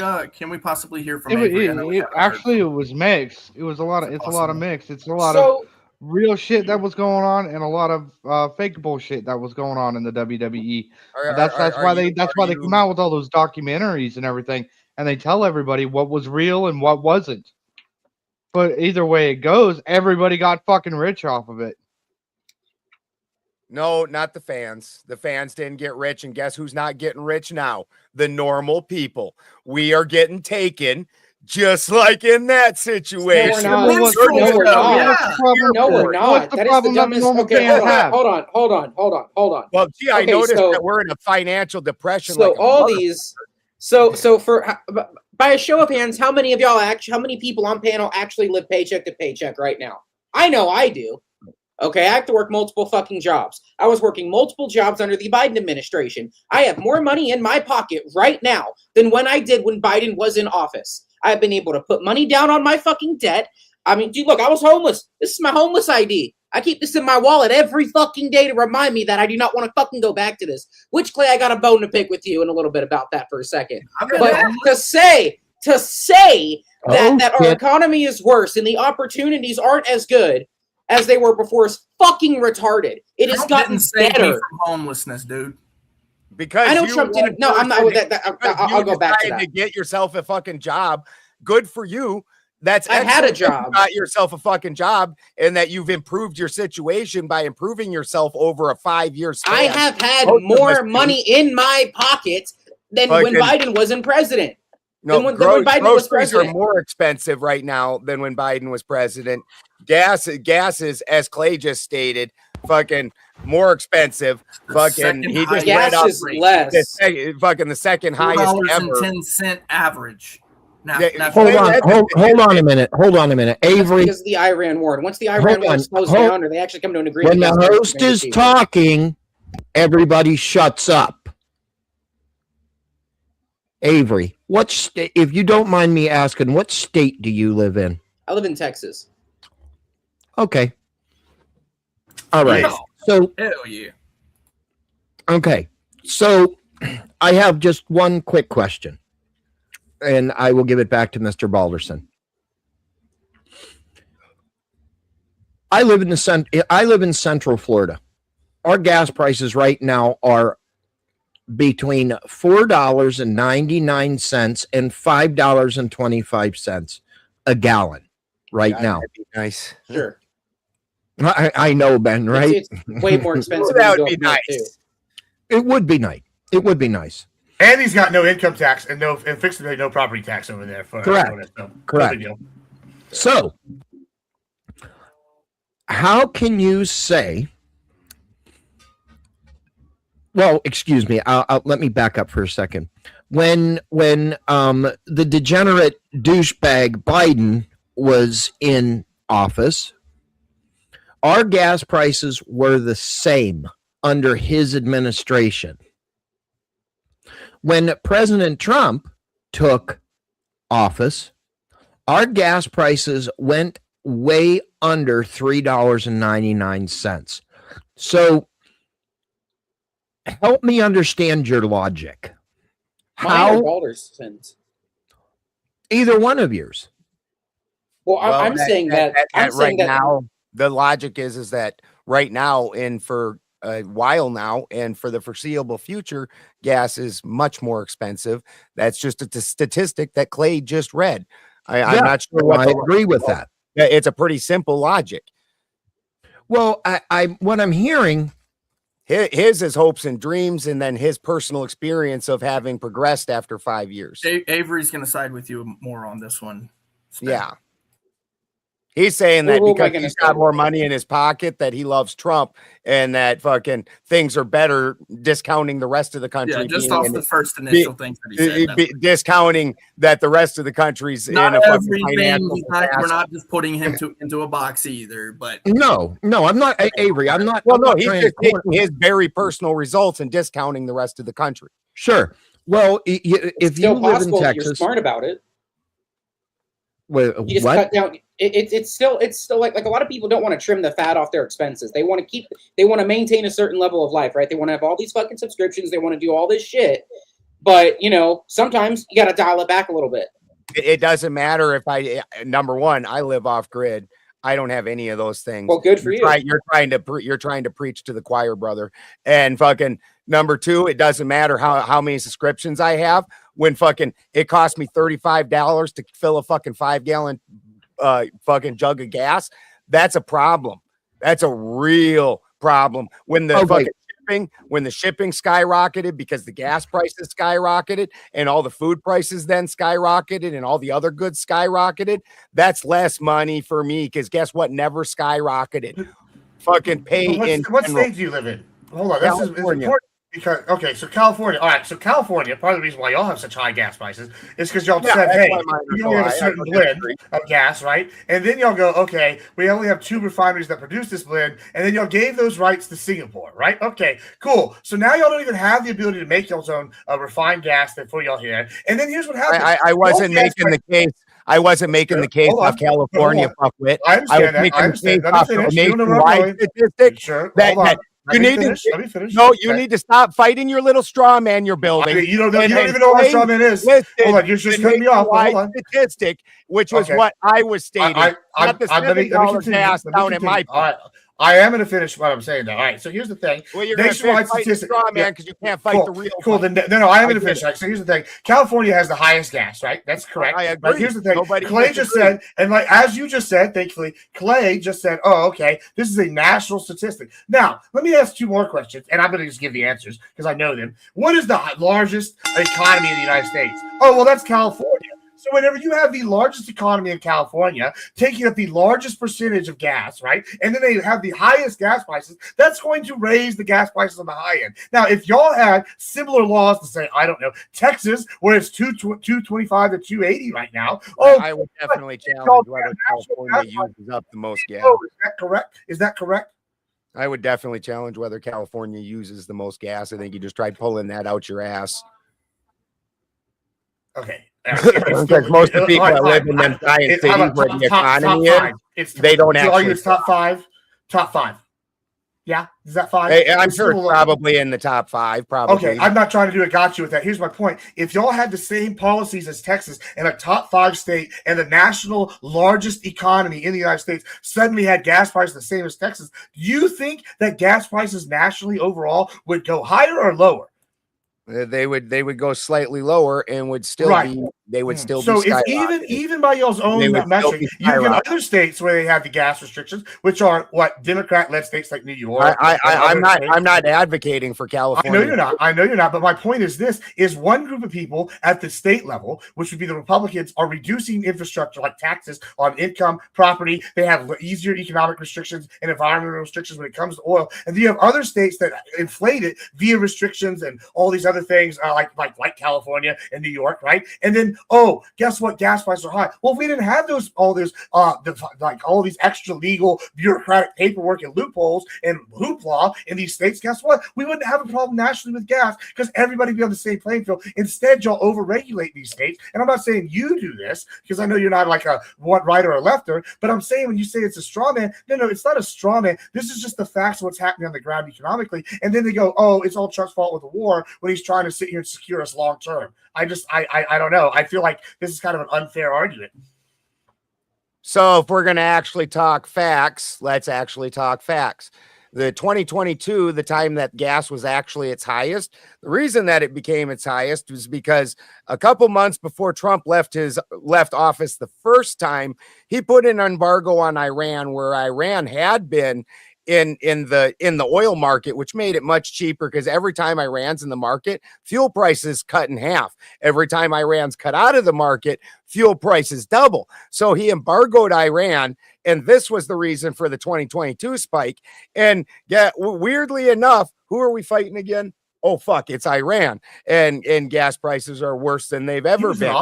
possibly hear from Avery? It was mixed. It was a lot of mixed. It's a lot of real shit that was going on and a lot of fake bullshit that was going on in the WWE. That's why they come out with all those documentaries and everything, and they tell everybody what was real and what wasn't. But either way it goes, everybody got fucking rich off of it. No, not the fans. The fans didn't get rich, and guess who's not getting rich now? The normal people. We are getting taken, just like in that situation. No, we're not. That is the dumbest. Okay, hold on. Well, gee, I noticed that we're in a financial depression. So all these, so for by a show of hands, how many people on panel actually live paycheck to paycheck right now? I know I do. Okay, I have to work multiple fucking jobs. I was working multiple jobs under the Biden administration. I have more money in my pocket right now than when I did when Biden was in office. I've been able to put money down on my fucking debt. I mean, dude, look, I was homeless. This is my homeless ID. I keep this in my wallet every fucking day to remind me that I do not want to fucking go back to this. Which, Clay, I got a bone to pick with you in a little bit about that for a second. But to say that our economy is worse and the opportunities aren't as good as they were before is fucking retarded. It has gotten better. From homelessness, dude. Because I know Trump didn't. No, I'm not with that. I'll go back to decided that. to get yourself a fucking job. Good for you. That's I had a excellent that you job. got yourself a fucking job, and that you've improved your situation by improving yourself over a 5-year span. I have had Most of us more do. money in my pocket than when Biden wasn't president. No, than when Biden was groceries are president. more expensive right now than when Biden was president. Gas is, as Clay just stated, fucking more expensive. Fucking he just read up the second highest ever. $4.10 average. Now, Hold on a minute. Hold on a minute. Avery. Because of the Iran war. And once the Iran war slows down, or they actually come to an agreement. When the host is talking, everybody shuts up. Avery, if you don't mind me asking, what state do you live in? I live in Texas. Okay. All right. So, hell yeah. Okay. So, I have just one quick question, and I will give it back to Mr. Balderson. I live in Central Florida. Our gas prices right now are between $4.99 and $5.25 a gallon right now. That'd be nice. Sure. I know, Ben, right? It's way more expensive. That would be nice. It would be nice. It would be nice. And he's got no income tax and fixed to pay no property tax over there. Correct. No Correct. big deal. So, how can you say? Well, excuse me. Let me back up for a second. When the degenerate douchebag Biden was in office, our gas prices were the same under his administration. When President Trump took office, our gas prices went way under $3.99. So help me understand your logic. Mine or Balderson's? Either one of yours. Well, I'm saying that right now, the logic is that right now and for a while now and for the foreseeable future, gas is much more expensive. That's just a statistic that Clay just read. I'm not sure what I agree with that. It's a pretty simple logic. Well, what I'm hearing, his is hopes and dreams, and then his personal experience of having progressed after 5 years. Avery's going to side with you more on this one. Yeah. He's saying that because he's got more money in his pocket that he loves Trump and that fucking things are better, discounting the rest of the country. Yeah, just off the first initial things that he said. Discounting that the rest of the country's Not in a everything. financial We're not just putting him into a box either. But no, I'm not, Avery. I'm not. Well, I'm no, not he's trying just to taking his very personal results and discounting the rest of the country. Sure. Well, if you live in Texas, you're smart about it. Wait, You just cut down. It's still like a lot of people don't want to trim the fat off their expenses. They want to maintain a certain level of life, right? They want to have all these fucking subscriptions. They want to do all this shit. But, sometimes you got to dial it back a little bit. It doesn't matter if number one, I live off grid. I don't have any of those things. Well, good for you. You're trying to preach to the choir, brother. And fucking number two, it doesn't matter how many subscriptions I have when fucking it costs me $35 to fill a fucking 5-gallon fucking jug of gas. That's a problem. That's a real problem. When the shipping skyrocketed because the gas prices skyrocketed and all the food prices then skyrocketed and all the other goods skyrocketed, that's less money for me because guess what? Never skyrocketed. Fucking pay in What general. state do you live in? Hold on, this is California. important. Because okay, so California. All right, so California. Part of the reason why y'all have such high gas prices is because y'all Yeah, said, that's "Hey, why mine are we so only have a high. I certain don't blend disagree. of gas, right?" And then y'all go, "Okay, we only have 2 refineries that produce this blend," and then y'all gave those rights to Singapore, right? Okay, cool. So now y'all don't even have the ability to make y'all's own refined gas that for y'all here. And then here's what happens: I wasn't Y'all's gas making the case. I wasn't making the case Hold off on. California, Hold fuckwit. I I understand was that. I making the understand. case Let me off of a finish. You don't know where I'm nationwide going. statistic Sure. that, Hold on. you Let me need finish. to. Let me finish. No, you Okay. need to stop fighting your little straw man you're building. You don't know. You and don't even know what a straw claim man is. listed Hold on. You're just the cutting me off. But hold nationwide on. statistic, which was Okay. what I was stating, not the let me $7 continue. gas Let me down at continue. my All pump. right. I am going to finish what I'm saying now. All right. So here's the thing. Well, you're going to Nationwide fight the statistic. straw man because you can't fight the Cool. real Cool. fight. Then no, I am I going to get finish. it. Right. So here's the thing. California has the highest gas, right? That's correct. I Right. agree. Here's the thing. Nobody Clay just disagrees. said, and like as you just said, thankfully, Clay just said, "Oh, okay, this is a national statistic." Now, let me ask 2 more questions, and I'm going to just give the answers because I know them. What is the largest economy in the United States? Oh, well, that's California. So whenever you have the largest economy in California, taking up the largest percentage of gas, right, and then they have the highest gas prices, that's going to raise the gas prices on the high end. Now, if y'all had similar laws to say, I don't know, Texas, where it's 225 to 280 right now, I would definitely challenge whether California uses up the most gas. Oh, is that correct? Is that correct? I would definitely challenge whether California uses the most gas. I think you just tried pulling that out your ass. Okay. Because most of the people that live in them giant cities where the economy is, they don't actually. It's top 5. Top 5. Yeah, is that 5? Hey, I'm sure it's probably in the top 5. Probably. Okay, I'm not trying to do a gotcha with that. Here's my point. If y'all had the same policies as Texas and a top 5 state and the national largest economy in the United States suddenly had gas prices the same as Texas, do you think that gas prices nationally overall would go higher or lower? They would go slightly lower and would still be. They would still so be. So it's even by y'all's own metric, you get other states where they have the gas restrictions, which are what Democrat-led states like New York. I'm not advocating for California. I know you're not. But my point is this: is one group of people at the state level, which would be the Republicans, are reducing infrastructure like taxes on income, property. They have easier economic restrictions and environmental restrictions when it comes to oil, and then you have other states that inflate it via restrictions and all these other things like California and New York, right? And then guess what? Gas prices are high. Well, if we didn't have all these extra legal bureaucratic paperwork and loopholes and hoopla in these states, guess what? We wouldn't have a problem nationally with gas because everybody would be on the same playing field. Instead, y'all overregulate these states. And I'm not saying you do this because I know you're not like a one right or a lefter, but I'm saying when you say it's a straw man, no, it's not a straw man. This is just the facts of what's happening on the ground economically. And then they go, it's all Trump's fault with the war when he's trying to sit here and secure us long term. I don't know. I feel like this is kind of an unfair argument. So if we're going to actually talk facts, let's actually talk facts. The 2022, the time that gas was actually its highest, the reason that it became its highest was because a couple months before Trump left office the first time, he put an embargo on Iran, where Iran had been in the oil market, which made it much cheaper because every time Iran's in the market, fuel prices cut in half. Every time Iran's cut out of the market, fuel prices double. So he embargoed Iran, and this was the reason for the 2022 spike. And yeah, weirdly enough, who are we fighting again? Oh fuck, it's Iran, and gas prices are worse than they've ever been.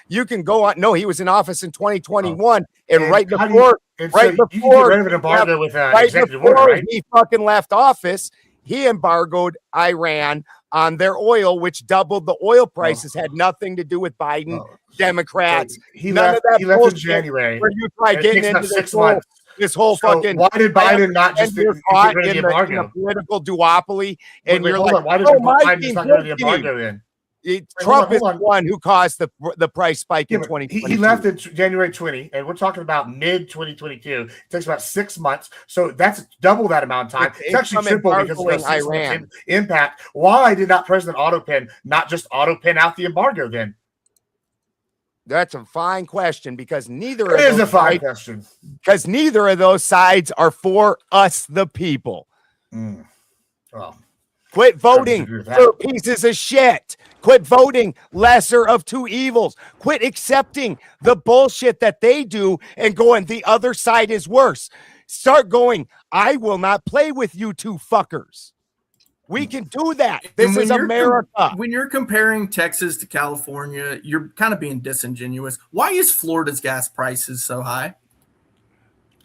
You can go on. No, he was in office in 2021, and right before you get rid of an embargo with executive order, right? He fucking left office, he embargoed Iran on their oil, which doubled the oil prices. Had nothing to do with Biden, Democrats. He left in January. Where you try getting into 6 months. This whole fucking. Why did Biden not just get rid of the embargo? In a political duopoly, and you're like, like, why did Biden just not get rid of the embargo then? Trump is the one who caused the price spike in 2022. He left in January 20, and we're talking about mid 2022. It takes about 6 months, so that's double that amount of time. It's actually triple because of Iran impact. Why did not President Autopin not just autopin out the embargo then? That's a fine question because neither of those sides are for us, the people. Well, quit voting for pieces of shit. Quit voting lesser of two evils. Quit accepting the bullshit that they do and going, the other side is worse. Start going, I will not play with you two fuckers. We can do that. And This when is you're America. when you're comparing Texas to California, you're kind of being disingenuous. Why is Florida's gas prices so high?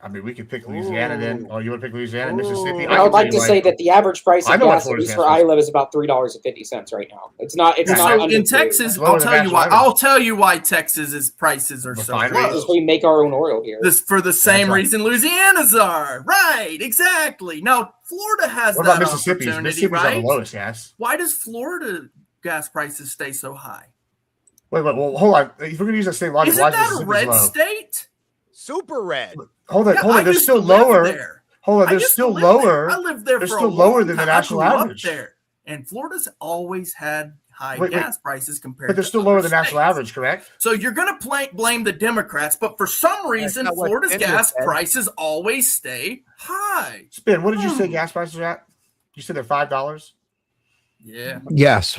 I mean, we could pick Louisiana then. Oh, you want to pick Louisiana, Mississippi? I would like to say that the average price I of know what gas, at Florida's least gas where is. I live, is about $3.50 right now. It's not. It's Yeah, not so under in $2. Texas, lower I'll than tell you national why. average. I'll tell you why Texas's prices are so Refineries. low. Because we make our own oil here. This for the same right. reason Louisiana's are. Right, exactly. Now Florida has What that about Mississippi's? opportunity, Mississippi's right? are the lowest gas. Why does Florida gas prices stay so high? Wait, well, hold on. If we're gonna use that same logic, Isn't why is that a Mississippi's red low? state? Super red. Hold on, Yeah, hold I on. They're used still to live lower. there. Hold on, I they're used to still live lower. there. I lived there They're for still a lower long than the time. I national grew up average. there, and Florida's always had high Wait, gas prices compared. But they're to still other lower than national states. average, correct? So you're going to blame the Democrats, but for some reason, not what Florida's Spin gas just said. prices always stay high. Spin, what did you say gas prices are at? You said they're $5? Yeah. Yes,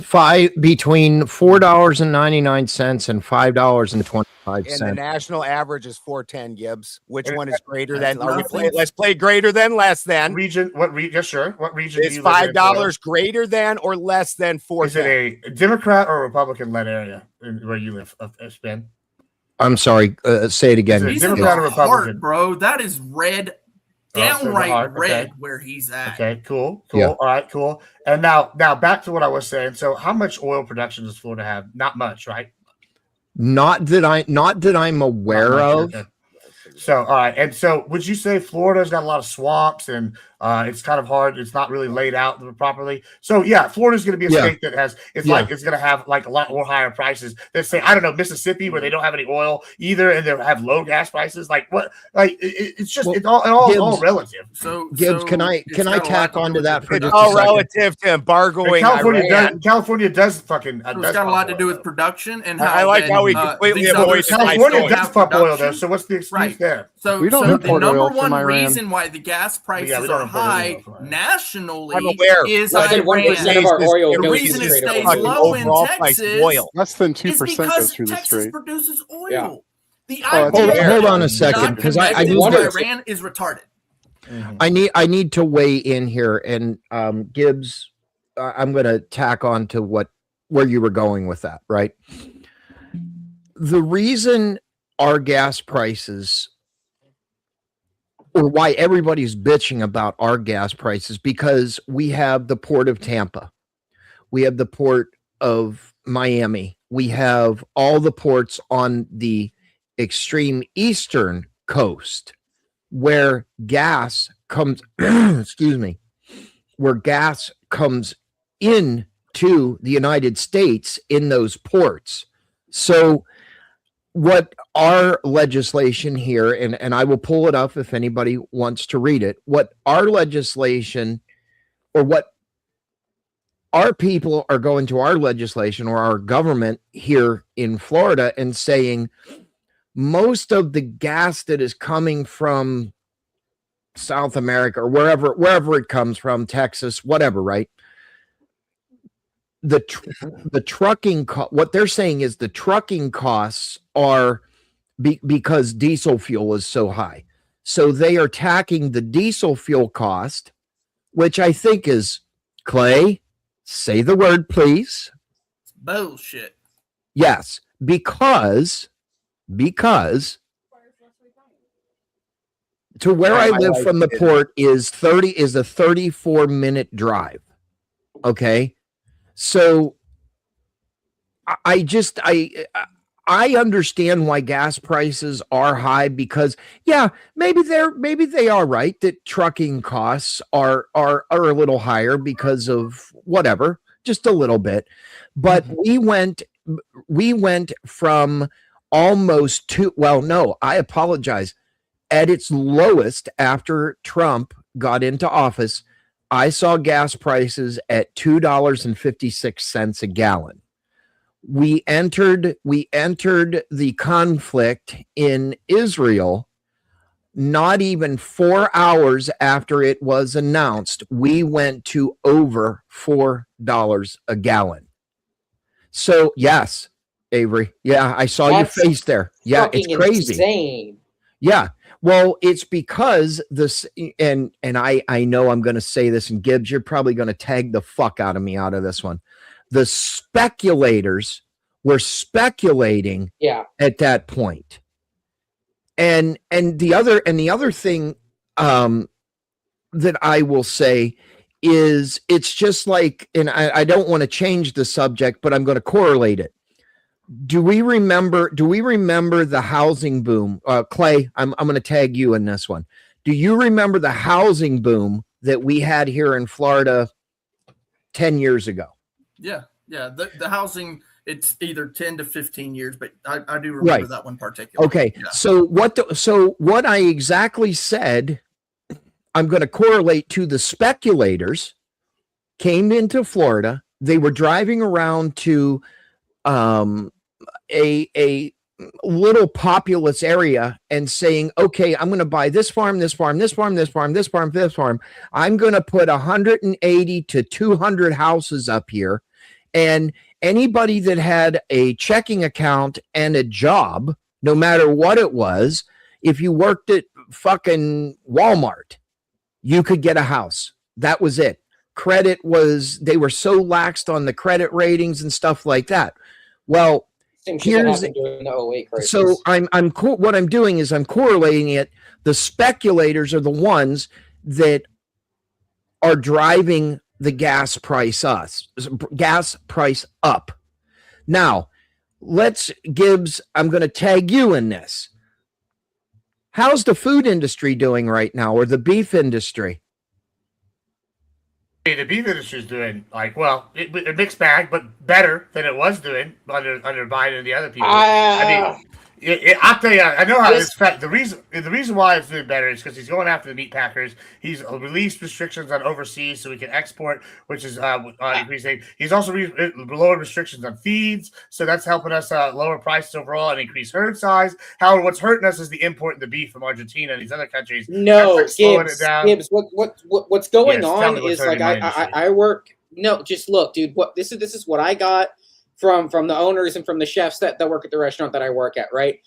between $4.99 and $5.25. And the national average is 410, Gibbs. Which And one is greater that's than? nothing. Let's play greater than, less than. Region? What region? Yes, sure. What region? do Is you live in, Florida? $5 greater than or less than Is 410? it a Democrat or Republican-led area where you live, Spin? I'm sorry, say it again. Is it He's in Democrat the or Republican? heart, bro. That is red, Oh, so the downright heart, okay. red where he's at. Okay, cool. Yeah. All right, cool. And now back to what I was saying. So, how much oil production does Florida have? Not much, right? Not that I'm aware Not much, of. okay. So, all right. And so, would you say Florida's got a lot of swamps and it's kind of hard? It's not really laid out properly. So, yeah, Florida's going to be a Yeah. state that has it's Yeah. like it's going to have like a lot more higher prices. Let's say I don't know Mississippi where they don't have any oil either, and they have low gas prices. Like what? Like it's just Well, it's all Gibbs- relative. So Gibbs, so can I it's got a lot tack to do onto with that the for just It's a all second? relative to And embargoing Iran. California does fucking. So does it's got a pump lot to oil, do though. with production and I how like then, how we completely these other avoided states California don't does have pump oil though. production. So what's the excuse Right. there? So, We don't so import the oil number from one Iran. reason why the gas prices we don't are import any high oil from Iran. nationally I'm aware. is Less than 1% Iran. of our oil The goes reason through it the Strait of stays Hormuz. low in Overall price of Texas oil. Less than is 2% goes because through the Texas strait. produces oil. Yeah. The Oh, that's idea fair. that Hold on a it's second, not 'cause I connected need to to- Iran is retarded. I need to weigh in here, and Gibbs, I'm going to tack on to where you were going with that, right? The reason our gas prices, or why everybody's bitching about our gas prices, because we have the port of Tampa, we have the port of Miami, we have all the ports on the extreme eastern coast where gas comes excuse me, where gas comes in to the United States in those ports. So what our legislation here, and I will pull it up if anybody wants to read it, what our legislation, or what our people are going to our legislation or our government here in Florida and saying most of the gas that is coming from South America or wherever it comes from, Texas, whatever, right? The trucking, what they're saying is the trucking costs are because diesel fuel is so high. So they are tacking the diesel fuel cost, which I think is, Clay, say the word, please. Bullshit. Yes, because to where I live from the port is a 34-minute drive. Okay. So I understand why gas prices are high because maybe they are right that trucking costs are a little higher because of whatever, just a little bit. But we went from almost I apologize. At its lowest after Trump got into office, I saw gas prices at $2.56 a gallon. We entered the conflict in Israel. Not even 4 hours after it was announced, we went to over $4 a gallon. So yes, Avery. Yeah, I saw your face there. Yeah, it's crazy. Insane. Yeah. Well, it's because this, and I know I'm going to say this, and Gibbs, you're probably going to tag the fuck out of me out of this one. The speculators were speculating at that point. And the other thing that I will say is, it's just like, and I don't want to change the subject, but I'm going to correlate it. Do we remember the housing boom? Clay, I'm going to tag you in this one. Do you remember the housing boom that we had here in Florida 10 years ago? Yeah. The housing, it's either 10 to 15 years, but I do remember that one particularly. Okay. Yeah. So what I exactly said, I'm going to correlate to the speculators came into Florida. They were driving around to a little populous area and saying, okay, I'm going to buy this farm, this farm, this farm, this farm, this farm, this farm. I'm going to put 180 to 200 houses up here. And anybody that had a checking account and a job, no matter what it was, if you worked at fucking Walmart, you could get a house. That was it. Credit was, they were so laxed on the credit ratings and stuff like that. Well, here's during the 08 crisis. So I'm cool. What I'm doing is I'm correlating it. The speculators are the ones that are driving the gas price up. Now, Gibbs, I'm going to tag you in this. How's the food industry doing right now, or the beef industry? The beef industry is doing a mixed bag, but better than it was doing under Biden and the other people. I'll tell you, I know how this affects the reason why it's doing better is because he's going after the meat packers. He's released restrictions on overseas so we can export, which is increasing. He's also lowered restrictions on feeds, so that's helping us lower prices overall and increase herd size. However, what's hurting us is the import of the beef from Argentina and these other countries. No, slowing it down. Gibbs, what's going on is like I work. No, just look, dude. This is what I got from the owners and from the chefs that work at the restaurant that I work at, right?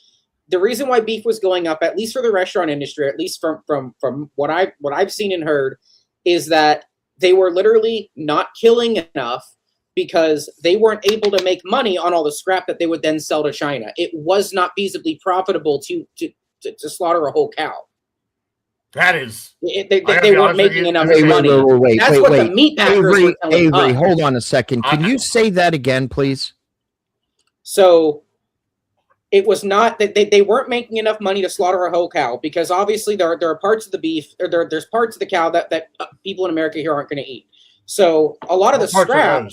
The reason why beef was going up, at least for the restaurant industry, at least from what I've seen and heard, is that they were literally not killing enough because they weren't able to make money on all the scrap that they would then sell to China. It was not feasibly profitable to slaughter a whole cow. That is, they weren't making enough money. That's what the meat packers were telling us. Avery, hold on a second. Can you say that again, please? So it was not that they weren't making enough money to slaughter a whole cow, because obviously there are parts of the beef, or there's parts of the cow that people in America here aren't going to eat. So a lot of the scrap,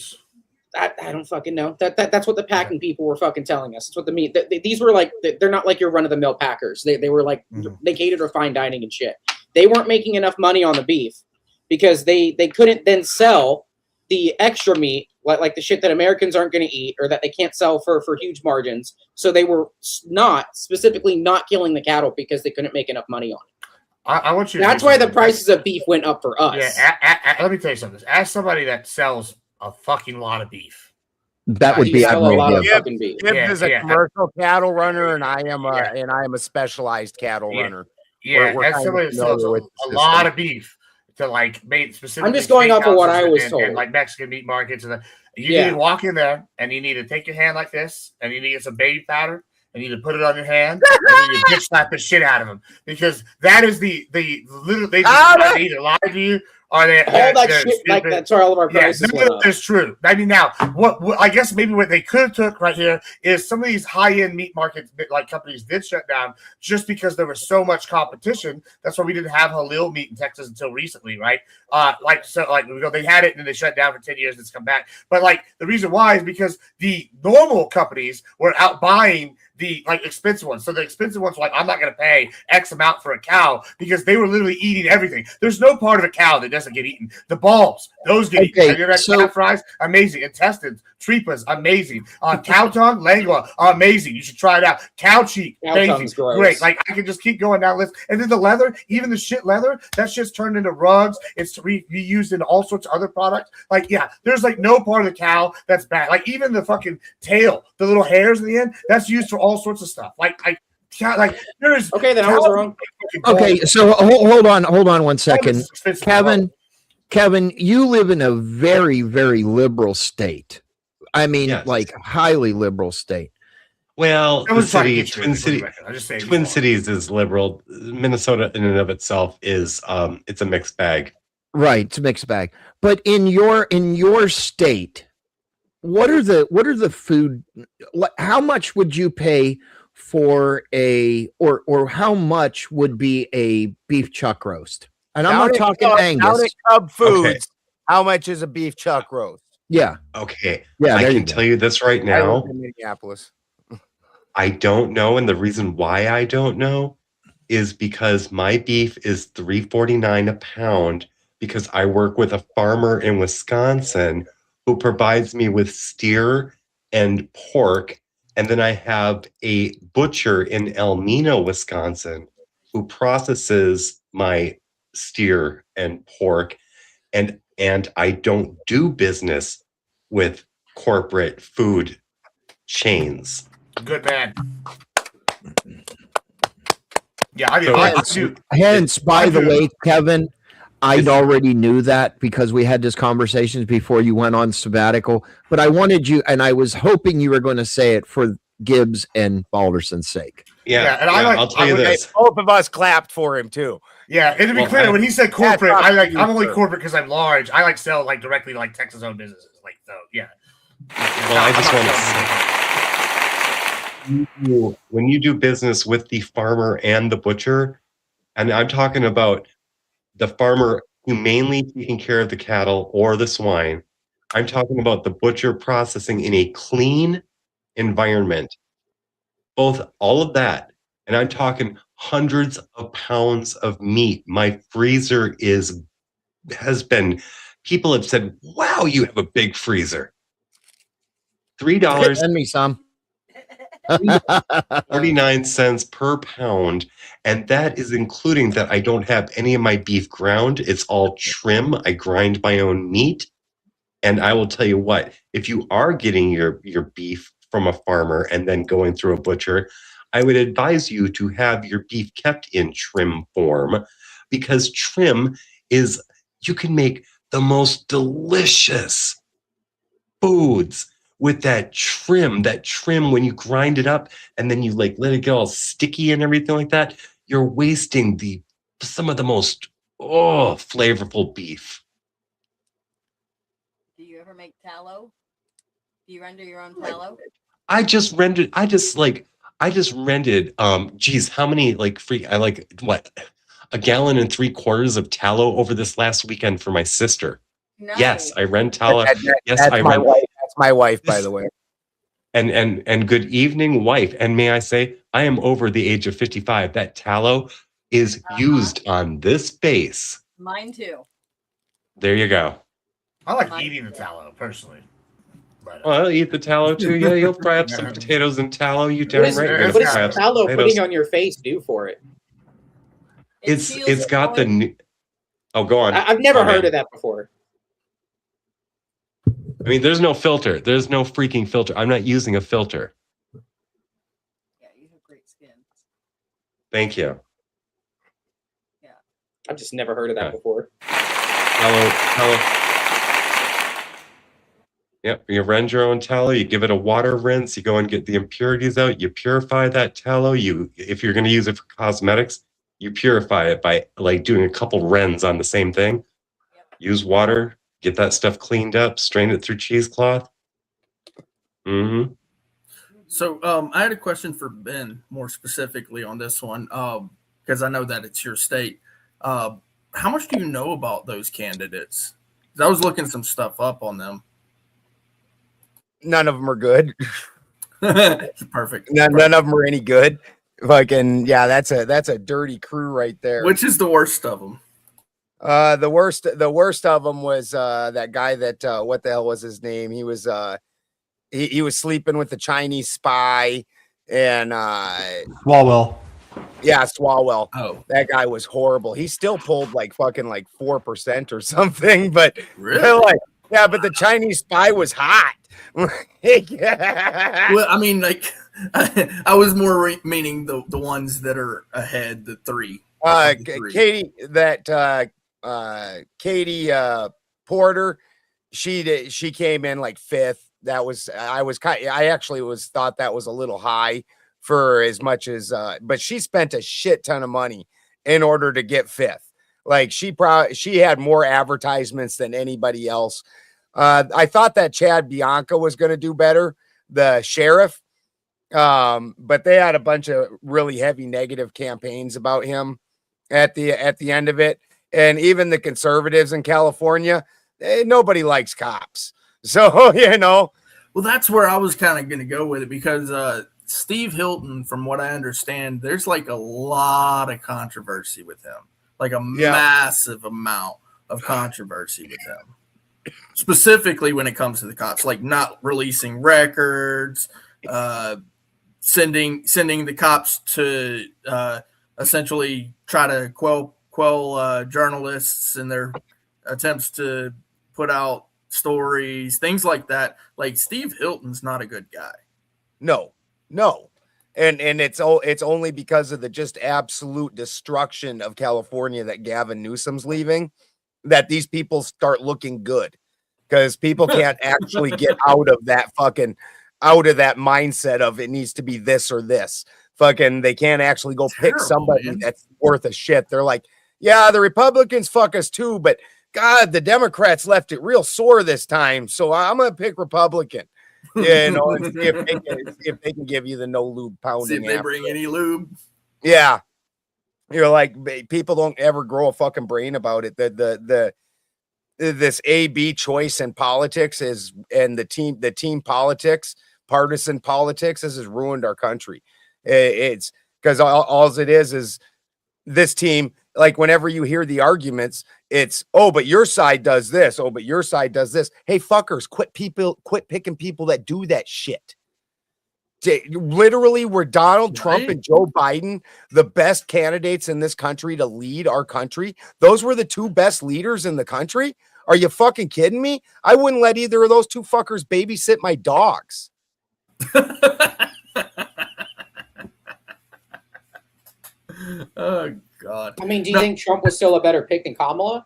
I don't fucking know. That's what the packing people were fucking telling us. It's what the meat. These were like, they're not like your run of the mill packers. They were like, they catered to fine dining and shit. They weren't making enough money on the beef because they couldn't then sell the extra meat, like the shit that Americans aren't going to eat, or that they can't sell for huge margins. So they were specifically not killing the cattle because they couldn't make enough money on it. I want you. That's why the prices of beef went up for us. Yeah, let me tell you something. As somebody that sells a fucking lot of beef, that would be a lot of fucking beef. Gibbs is a commercial cattle runner, and I am a specialized cattle runner. Yeah, as somebody that sells a lot of beef to specifically. I'm just going off of what I was told. And like Mexican meat markets, and you need to walk in there, and you need to take your hand like this, and you need to get some baby powder, and you need to put it on your hand, and you need to bitch slap the shit out of them, because that is the little they just either lie to you. All that shit, like that's why all of our prices went up. That's true. I mean, now what I guess maybe what they could have took right here is some of these high-end meat markets, like companies, did shut down just because there was so much competition. That's why we didn't have halal meat in Texas until recently, right? They had it and then they shut down for 10 years. It's come back, but the reason why is because the normal companies were out buying the expensive ones. So the expensive ones were like, I'm not going to pay X amount for a cow, because they were literally eating everything. There's no part of a cow that doesn't get eaten. The balls, those get eaten. Have you ever had cow fries? Amazing. Intestines, tripas, amazing. Cow tongue, lengua, amazing. You should try it out. Cow cheek, amazing. Great. I can just keep going down the list. And then the leather, even the shit leather, that shit's turned into rugs. It's reused into all sorts of other products. There's no part of the cow that's bad. Even the fucking tail, the little hairs in the end, that's used for all sorts of stuff. like there's okay. Then I was wrong. Okay, so hold on 1 second, Kevin, you live in a very, very liberal state. I mean, Yes. like highly liberal state. Well, I the was trying to city, get you Twin in, for the City, record. I just say Twin Cities is liberal. Minnesota, in and of itself, is it's a mixed bag. Right, it's a mixed bag. But in your state, what are the food? How much would you pay for or how much would be a beef chuck roast? And I'm not talking Angus. Down at Cub Foods, how much is a beef chuck roast? Yeah. Okay. Yeah, I there you can go. tell you this right I now. live in Minneapolis. I don't know, and the reason why I don't know is because my beef is $3.49 a pound because I work with a farmer in Wisconsin who provides me with steer and pork, and then I have a butcher in Elmina, Wisconsin, who processes my steer and pork, and I don't do business with corporate food chains. Good man. Yeah, I mean, Hence, by the way, Kevin, I'd already knew that because we had this conversations before you went on sabbatical. But I wanted you, and I was hoping you were going to say it for Gibbs and Balderson's sake. Yeah, and I'll tell you this. Both of us clapped for him too. Yeah, and to be Well, clear, when he said corporate, I'm only sir. corporate because I'm large. I like sell like directly to like Texas-owned businesses, like so. Yeah. Well, I just want to say, when you do business with the farmer and the butcher, and I'm talking about the farmer humanely taking care of the cattle or the swine, I'm talking about the butcher processing in a clean environment. All of that, and I'm talking hundreds of pounds of meat. My freezer has been. People have said, "Wow, you have a big freezer." $3. Send me some. 49 cents per pound, and that is including that I don't have any of my beef ground. It's all trim. I grind my own meat. And I will tell you what, if you are getting your beef from a farmer and then going through a butcher, I would advise you to have your beef kept in trim form, because trim is, you can make the most delicious foods with that trim when you grind it up and then you like let it get all sticky and everything like that, you're wasting some of the most flavorful beef. Do you ever make tallow? Do you render your own tallow? I just rented geez, how many a gallon and 3/4 of tallow over this last weekend for my sister. No. Yes, I rent tallow. Yes, that's I my rent. wife. That's my wife, by the way. And good evening, wife. And may I say, I am over the age of 55. That tallow is used on this base. Mine too. There you go. I like eating the tallow personally. Well, I'll eat the tallow too. Yeah, you'll fry up some potatoes in tallow. You damn right. you're gonna What fry up does some tallow potatoes. putting on your face do for it? It's got the new. Oh, go on. I've never Go on, heard man. of that before. I mean, there's no filter. There's no freaking filter. I'm not using a filter. Yeah, you have great skin. Thank you. I've just never heard of that before. Tallow. Yep, you rend your own tallow. You give it a water rinse. You go and get the impurities out. You purify that tallow. If you're going to use it for cosmetics, you purify it by like doing a couple rens on the same thing. Use water. Get that stuff cleaned up. Strain it through cheesecloth. Mm-hmm. So I had a question for Ben more specifically on this one, because I know that it's your state. How much do you know about those candidates? 'Cause I was looking some stuff up on them. None of them are good. Perfect. None of them are any good. Fucking yeah, that's a dirty crew right there. Which is the worst of them? The worst of them was that guy that what the hell was his name? He was he was sleeping with the Chinese spy and Swalwell. Yeah, Swalwell. Oh, that guy was horrible. He still pulled like fucking like 4% or something, but really? But the Chinese spy was hot. Well, I mean, like I was more meaning the ones that are ahead, the three. Katie, Katie Porter, she came in like 5th. That was I actually thought that was a little high for as much as but she spent a shit ton of money in order to get 5th. Like she had more advertisements than anybody else. I thought that Chad Bianca was going to do better, the sheriff. But they had a bunch of really heavy negative campaigns about him at the end of it. And even the conservatives in California, nobody likes cops. So, Well, that's where I was kind of going to go with it, because Steve Hilton, from what I understand, there's like a lot of controversy with him, like a massive amount of controversy with him, specifically when it comes to the cops, like not releasing records, sending the cops to essentially try to quell journalists in their attempts to put out stories, things like that. Like Steve Hilton's not a good guy. No. And it's only because of the just absolute destruction of California that Gavin Newsom's leaving that these people start looking good, because people can't actually get out of that mindset of it needs to be this or this. Fucking, they can't actually go pick somebody that's worth a shit. They're like, yeah, the Republicans fuck us too, but God, the Democrats left it real sore this time, so I'm gonna pick Republican. If they can give you the no lube pounding. See if they bring any lube. Yeah, you're like, people don't ever grow a fucking brain about it. This A/B choice in politics and the team politics, partisan politics, this has ruined our country. It's because all it is this team. Like whenever you hear the arguments, it's, oh, but your side does this. Oh, but your side does this. Hey, fuckers, quit picking people that do that shit. Literally, were Donald Trump and Joe Biden the best candidates in this country to lead our country? Those were the two best leaders in the country? Are you fucking kidding me? I wouldn't let either of those two fuckers babysit my dogs. Oh God. I mean, do you think Trump was still a better pick than Kamala?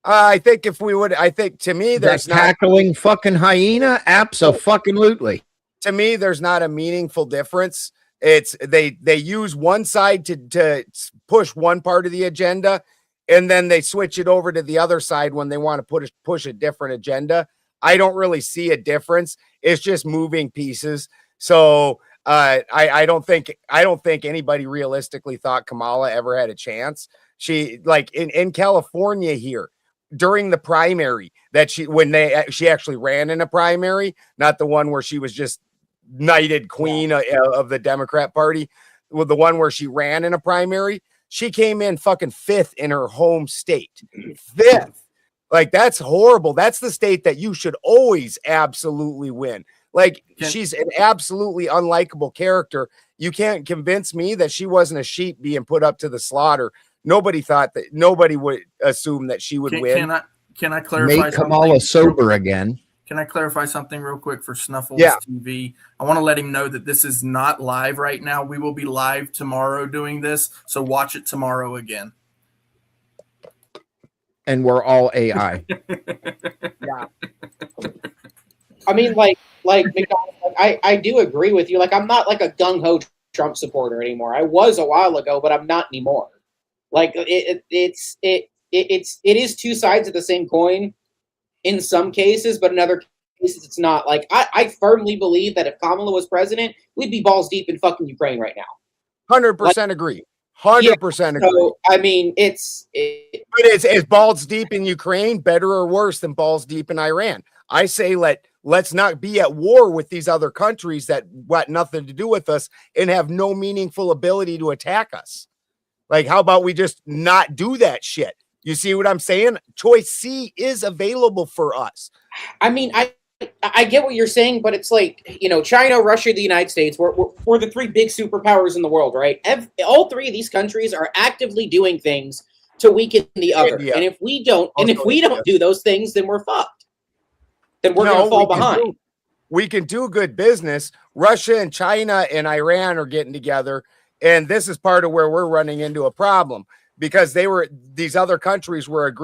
I think to me, there's that cackling fucking hyena. Abso-fucking-lutely. To me, there's not a meaningful difference. It's they use one side to push one part of the agenda, and then they switch it over to the other side when they want to push a different agenda. I don't really see a difference. It's just moving pieces. So I don't think anybody realistically thought Kamala ever had a chance. She, like in California here during the primary that she actually ran in a primary, not the one where she was just knighted queen of the Democrat Party, with the one where she ran in a primary. She came in fucking 5th in her home state. 5th. Like, that's horrible. That's the state that you should always absolutely win. Like, she's an absolutely unlikable character. You can't convince me that she wasn't a sheep being put up to the slaughter. Nobody would assume that she would win. Can I clarify? Make Kamala sober again. Can I clarify something real quick for Snuffles Yeah. TV? I want to let him know that this is not live right now. We will be live tomorrow doing this, so watch it tomorrow again. And we're all AI. Yeah. I mean, like McDonald, I do agree with you. Like, I'm not like a gung-ho Trump supporter anymore. I was a while ago, but I'm not anymore. Like, it is two sides of the same coin in some cases, but in other cases it's not. Like, I firmly believe that if Kamala was president, we'd be balls deep in fucking Ukraine right now. 100% agree. 100% agree. So, I mean, but is balls deep in Ukraine better or worse than balls deep in Iran? I say let's not be at war with these other countries that got nothing to do with us and have no meaningful ability to attack us. Like, how about we just not do that shit? You see what I'm saying? Choice C is available for us. I mean, I get what you're saying, but it's like, China, Russia, the United States, we're the three big superpowers in the world, right? All three of these countries are actively doing things to weaken the other. India. And if we don't do those things, then we're fucked. Then we're going to fall behind. we can do good business. Russia and China and Iran are getting together. And this is part of where we're running into a problem, because these other countries were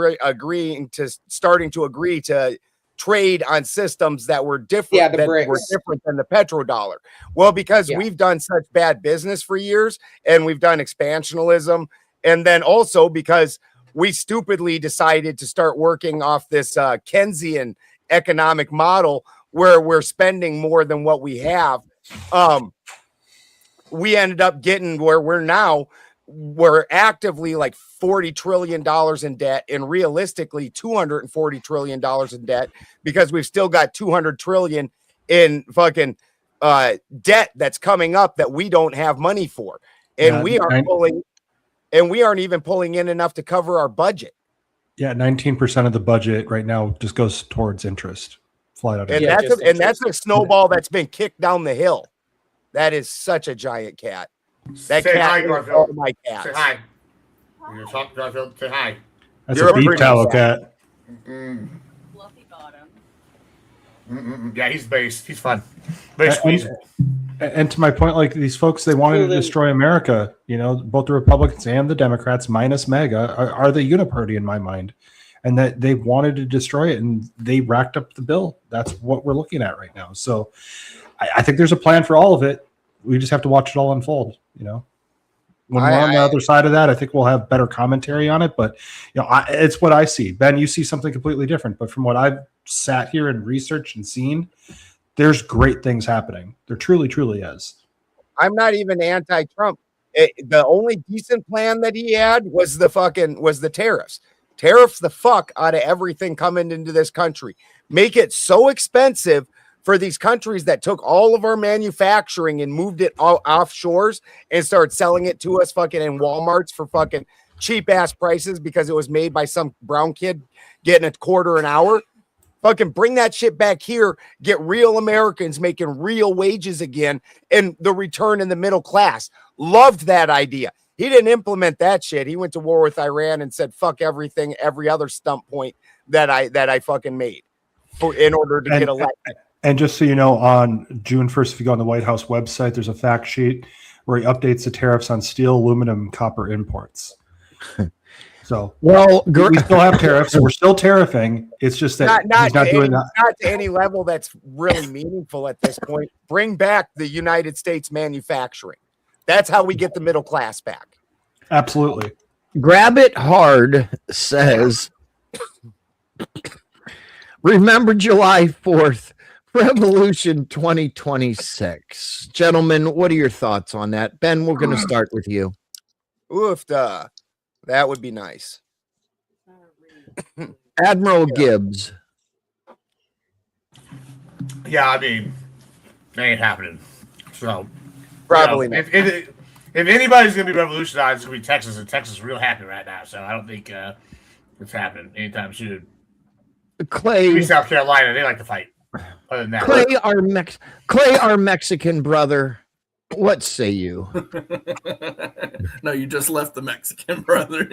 starting to agree to trade on systems that were different, were different than the petrodollar. Well, because we've done such bad business for years, and we've done expansionism, and then also because we stupidly decided to start working off this Keynesian economic model where we're spending more than what we have. We ended up getting where we're actively like $40 trillion in debt, and realistically $240 trillion in debt, because we've still got 200 trillion in fucking debt that's coming up that we don't have money for. And we aren't even pulling in enough to cover our budget. Yeah, 19% of the budget right now just goes towards interest. Flat out. And that's a snowball that's been kicked down the hill. That is such a giant cat. That Say cat hi, is Garfield. all my cats. Say hi. You're talking, Garfield. Say hi. That's a beef tallow cat. Fluffy bottom. Yeah, he's based. He's fun. And to my point, like these folks, they wanted to destroy America. You know, both the Republicans and the Democrats, minus MAGA, are the uniparty in my mind, and that they wanted to destroy it, and they racked up the bill. That's what we're looking at right now. So, I think there's a plan for all of it. We just have to watch it all unfold. You know, when we're on the other side of that, I think we'll have better commentary on it. But you know, it's what I see. Ben, you see something completely different. But from what I've sat here and researched and seen, there's great things happening. There truly, truly is. I'm not even anti-Trump. The only decent plan that he had was the tariffs. Tariffs the fuck out of everything coming into this country. Make it so expensive for these countries that took all of our manufacturing and moved it all offshores and started selling it to us fucking in Walmarts for fucking cheap ass prices because it was made by some brown kid getting $0.25 an hour. Fucking bring that shit back here, get real Americans making real wages again, and the return in the middle class. Loved that idea. He didn't implement that shit. He went to war with Iran and said, fuck everything, every other stump point that I fucking made in order to get elected. And just so you know, on June 1st, if you go on the White House website, there's a fact sheet where he updates the tariffs on steel, aluminum, copper imports. So, well, we still have tariffs. We're still tariffing. It's just that he's not doing that. Not to any level that's really meaningful at this point. Bring back the United States manufacturing. That's how we get the middle class back. Absolutely. Grab It Hard says, remember July 4th, Revolution 2026. Gentlemen, what are your thoughts on that? Ben, we're going to start with you. Oof, that would be nice. Admiral Gibbs. Yeah, I mean, it ain't happening. So probably not. If anybody's gonna be revolutionized, it's gonna be Texas, and Texas is real happy right now. So I don't think it's happening anytime soon. Clay, maybe South Carolina, they like to fight. Other than that, Clay, our Mexican brother. What say you? No, you just left the Mexican brother.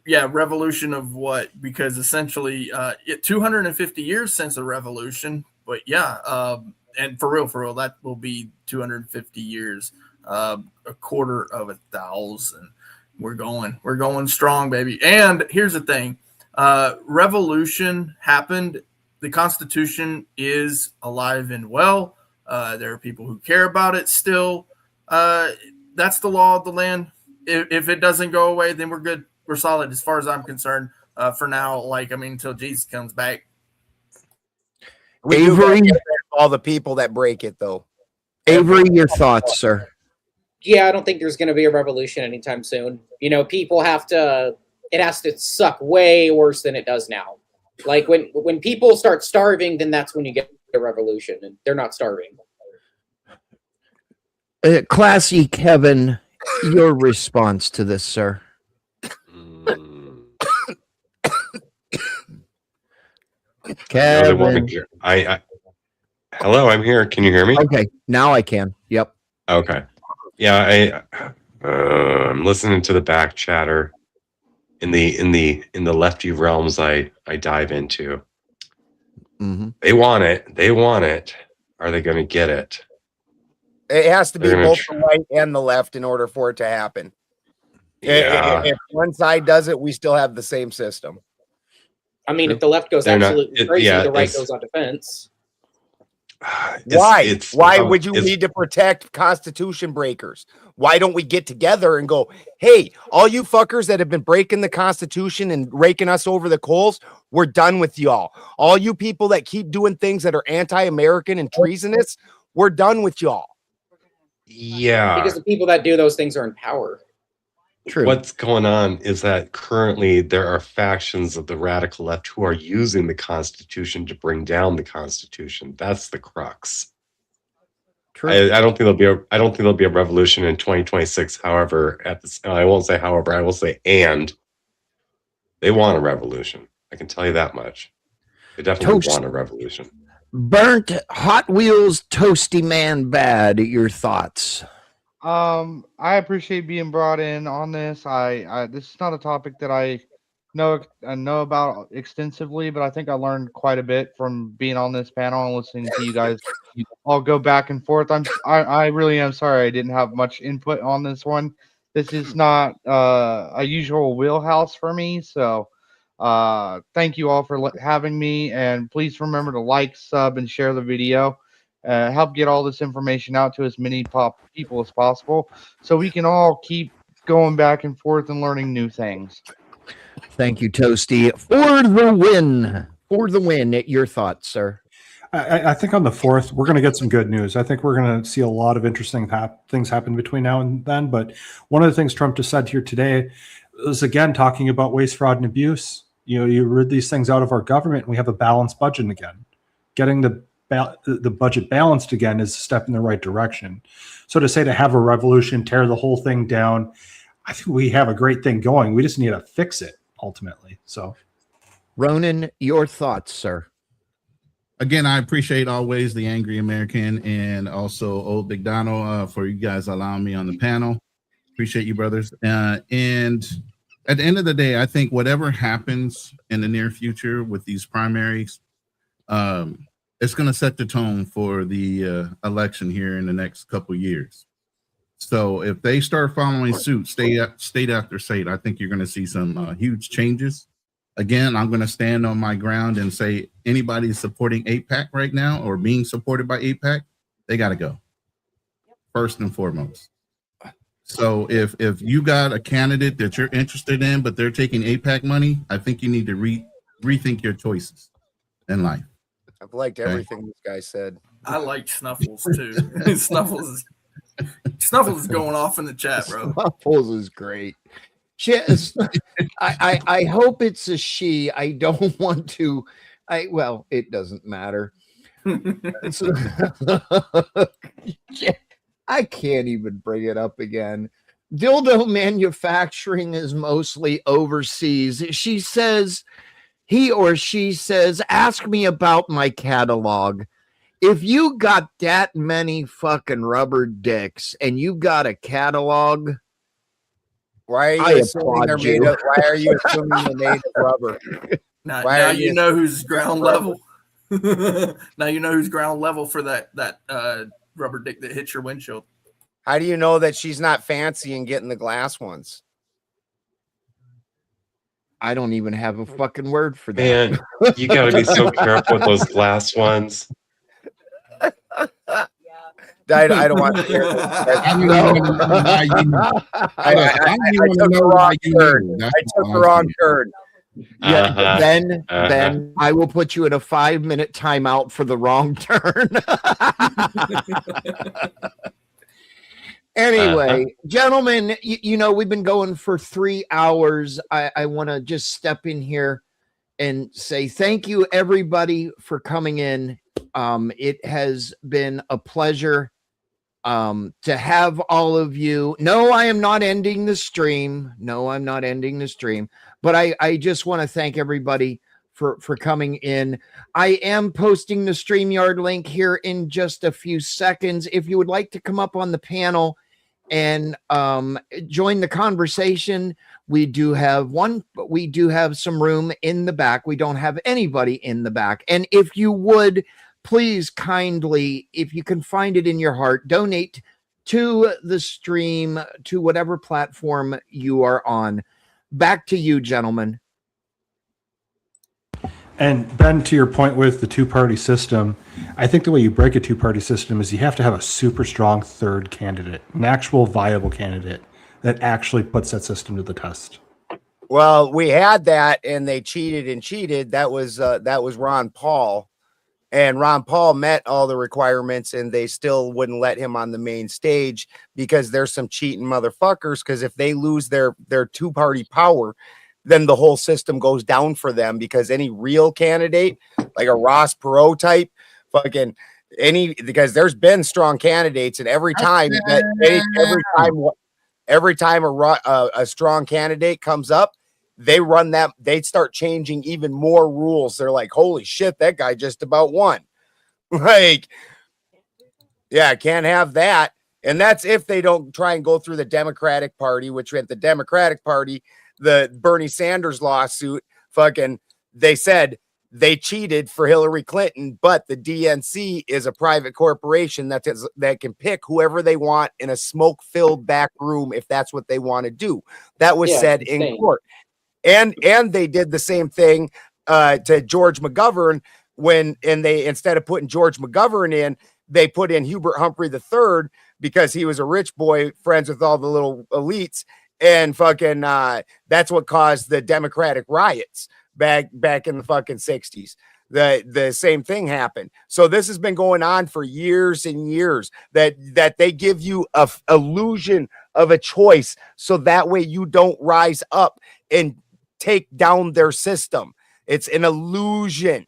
Revolution of what? Because essentially, 250 years since the revolution. But and for real, that will be 250 years. A quarter of 1,000. We're going strong, baby. And here's the thing: revolution happened. The Constitution is alive and well. There are people who care about it still. That's the law of the land. If it doesn't go away, then we're good. We're solid as far as I'm concerned for now. Until Jesus comes back. Avery, all the people that break it, though. Avery, your thoughts, sir? Yeah, I don't think there's going to be a revolution anytime soon. People have to. It has to suck way worse than it does now. Like when people start starving, then that's when you get a revolution, and they're not starving. Classy Kevin, your response to this, sir? Kevin, hello, I'm here. Can you hear me? Okay, now I can. Yep. Okay. Yeah, I'm listening to the back chatter. in the lefty realms I dive into. Mm-hmm. They want it. They want it. Are they going to get it? It has to be They're gonna both the right and the left in order for it to happen. Yeah. If one side does it, we still have the same system. I mean, if the left goes They're not- absolutely it- crazy, yeah, the right it's- goes on defense. Why would you need to protect Constitution breakers? Why don't we get together and go, hey, all you fuckers that have been breaking the Constitution and raking us over the coals, we're done with y'all. All you people that keep doing things that are anti-American and treasonous, we're done with y'all. Yeah. Because the people that do those things are in power. True. What's going on is that currently there are factions of the radical left who are using the Constitution to bring down the Constitution. That's the crux. True. I don't think there'll be a revolution in 2026. However, I won't say however. I will say they want a revolution. I can tell you that much. They definitely want a revolution. Burnt Hot Wheels Toasty Man Bad. Your thoughts? I appreciate being brought in on this. This is not a topic that I know about extensively, but I think I learned quite a bit from being on this panel and listening to you guys all go back and forth. I really am sorry I didn't have much input on this one. This is not a usual wheelhouse for me, so thank you all for having me, and please remember to like, sub, and share the video. Help get all this information out to as many people as possible so we can all keep going back and forth and learning new things. Thank you, Toasty. For the win. For the win. Your thoughts, sir? I think on the 4th, we're going to get some good news. I think we're going to see a lot of interesting things happen between now and then. But one of the things Trump just said here today is, again, talking about waste, fraud, and abuse. You rid these things out of our government, and we have a balanced budget again. Getting the budget balanced again is a step in the right direction. So to say to have a revolution, tear the whole thing down, I think we have a great thing going. We just need to fix it ultimately. So, Ronan, your thoughts, sir? Again, I appreciate always the Angry American and also Old Big Donald for you guys allowing me on the panel. Appreciate you, brothers. And at the end of the day, I think whatever happens in the near future with these primaries, it's going to set the tone for the election here in the next couple years. So if they start following suit, state after state, I think you're going to see some huge changes. Again, I'm going to stand on my ground and say anybody supporting AIPAC right now or being supported by AIPAC, they got to go first and foremost. So if you got a candidate that you're interested in, but they're taking AIPAC money, I think you need to rethink your choices in life. I've liked everything this guy said. I like Snuffles too. Snuffles is going off in the chat, bro. Snuffles is great. I hope it's a she. I don't want to. Well, it doesn't matter. I can't even bring it up again. Dildo manufacturing is mostly overseas. She says, he or she says, ask me about my catalog. If you got that many fucking rubber dicks and you got a catalog, why are you assuming they're made of? Why are you assuming they're made of rubber? Now you know who's ground level. Now you know who's ground level for that rubber dick that hits your windshield. How do you know that she's not fancy and getting the glass ones? I don't even have a fucking word for that. Man, you got to be so careful with those glass ones. I don't want to hear this. I took the wrong turn. I took the wrong turn. Yeah, Ben, I will put you in a 5-minute timeout for the wrong turn. Anyway, gentlemen, you know, we've been going for 3 hours. I want to just step in here and say thank you, everybody, for coming in. It has been a pleasure to have all of you. No, I am not ending the stream. No, I'm not ending the stream. But I just want to thank everybody for coming in. I am posting the StreamYard link here in just a few seconds. If you would like to come up on the panel and join the conversation. We do have some room in the back. We don't have anybody in the back. And if you would, please kindly, if you can find it in your heart, donate to the stream, to whatever platform you are on. Back to you, gentlemen. And Ben, to your point with the two-party system, I think the way you break a two-party system is you have to have a super strong third candidate, an actual viable candidate that actually puts that system to the test. Well, we had that, and they cheated and cheated. That was Ron Paul, and Ron Paul met all the requirements, and they still wouldn't let him on the main stage because there's some cheating motherfuckers. Because if they lose their two-party power, then the whole system goes down for them, because any real candidate, like a Ross Perot type, because there's been strong candidates, and every time a strong candidate comes up, they start changing even more rules. They're like, holy shit, that guy just about won. Like, yeah, can't have that. And that's if they don't try and go through the Democratic Party, which at the Democratic Party, the Bernie Sanders lawsuit, they said they cheated for Hillary Clinton, but the DNC is a private corporation that can pick whoever they want in a smoke-filled back room if that's what they want to do. That was said in court. And they did the same thing to George McGovern they, instead of putting George McGovern in, they put in Hubert Humphrey III because he was a rich boy, friends with all the little elites. And that's what caused the Democratic riots back in the 60s. The same thing happened. So this has been going on for years and years, that they give you a illusion of a choice, so that way you don't rise up and take down their system. It's an illusion.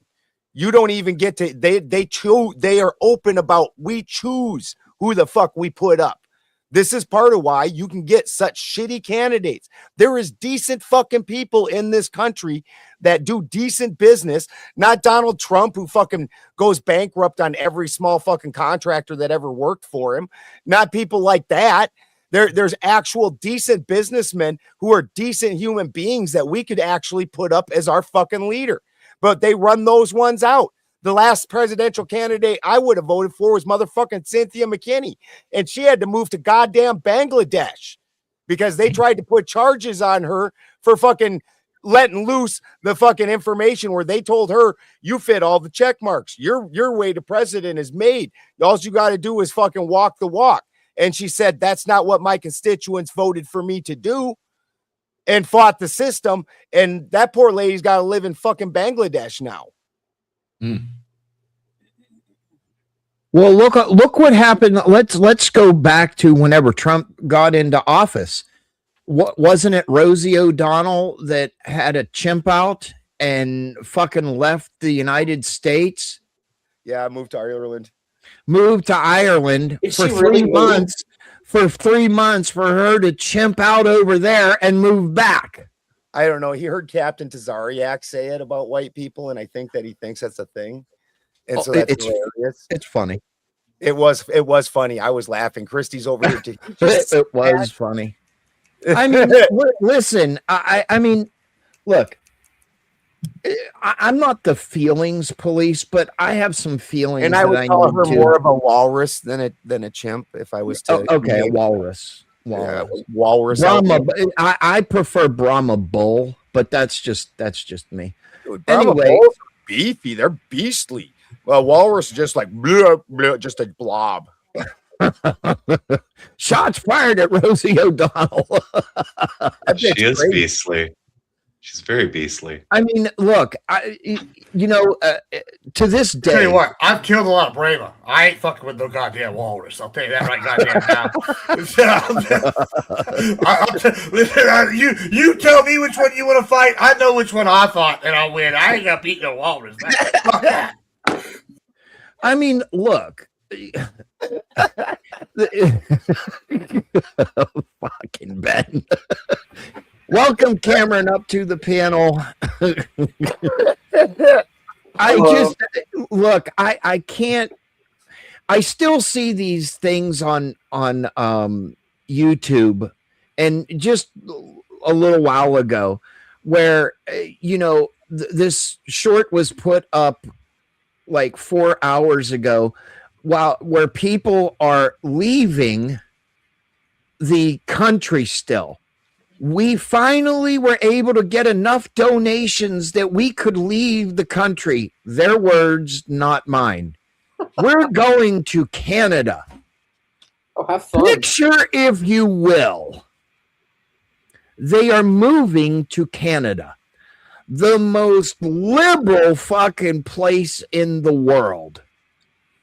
You don't even get to, they are open about, we choose who the fuck we put up. This is part of why you can get such shitty candidates. There is decent fucking people in this country that do decent business, not Donald Trump, who fucking goes bankrupt on every small fucking contractor that ever worked for him. Not people like that. There's actual decent businessmen who are decent human beings that we could actually put up as our fucking leader. But they run those ones out. The last presidential candidate I would have voted for was motherfucking Cynthia McKinney. And she had to move to goddamn Bangladesh because they tried to put charges on her for fucking letting loose the fucking information where they told her, you fit all the check marks. Your way to president is made. All you got to do is fucking walk the walk. And she said, that's not what my constituents voted for me to do, and fought the system. And that poor lady's got to live in fucking Bangladesh now. Well, look what happened. Let's go back to whenever Trump got into office. Wasn't it Rosie O'Donnell that had a chimp out and fucking left the United States? Yeah, moved to Ireland. Moved to Ireland for 3 months. For 3 months for her to chimp out over there and move back. I don't know. He heard Captain Tazariak say it about white people, and I think that he thinks that's a thing. And so that's hilarious. It's funny. It was funny. I was laughing. Christy's over here. It was funny. I mean, listen, I mean, look, I'm not the feelings police, but I have some feelings. And I would call her more of a walrus than a chimp if I was to. Okay, a walrus. Yeah, walrus. Brahma, I prefer Brahma bull, but that's just me. Dude, anyway, bulls are beefy. They're beastly. Well, walrus is just like bleh, bleh, just a blob. Shots fired at Rosie O'Donnell. She is beastly. She's very beastly. I mean, look, to this day. Tell you what, I've killed a lot of Brahma. I ain't fucking with no goddamn walrus. I'll tell you that right goddamn now. You tell me which one you want to fight. I know which one I fought, and I'll win. I ain't gonna beat no walrus. Fuck that. I mean, look. Fucking Ben. Welcome, Cameron, up to the panel. I can't. I still see these things on YouTube, and just a little while ago, where this short was put up like 4 hours ago, where people are leaving the country still. We finally were able to get enough donations that we could leave the country. Their words, not mine. We're going to Canada. Oh, have fun. Picture, if you will, they are moving to Canada, the most liberal fucking place in the world,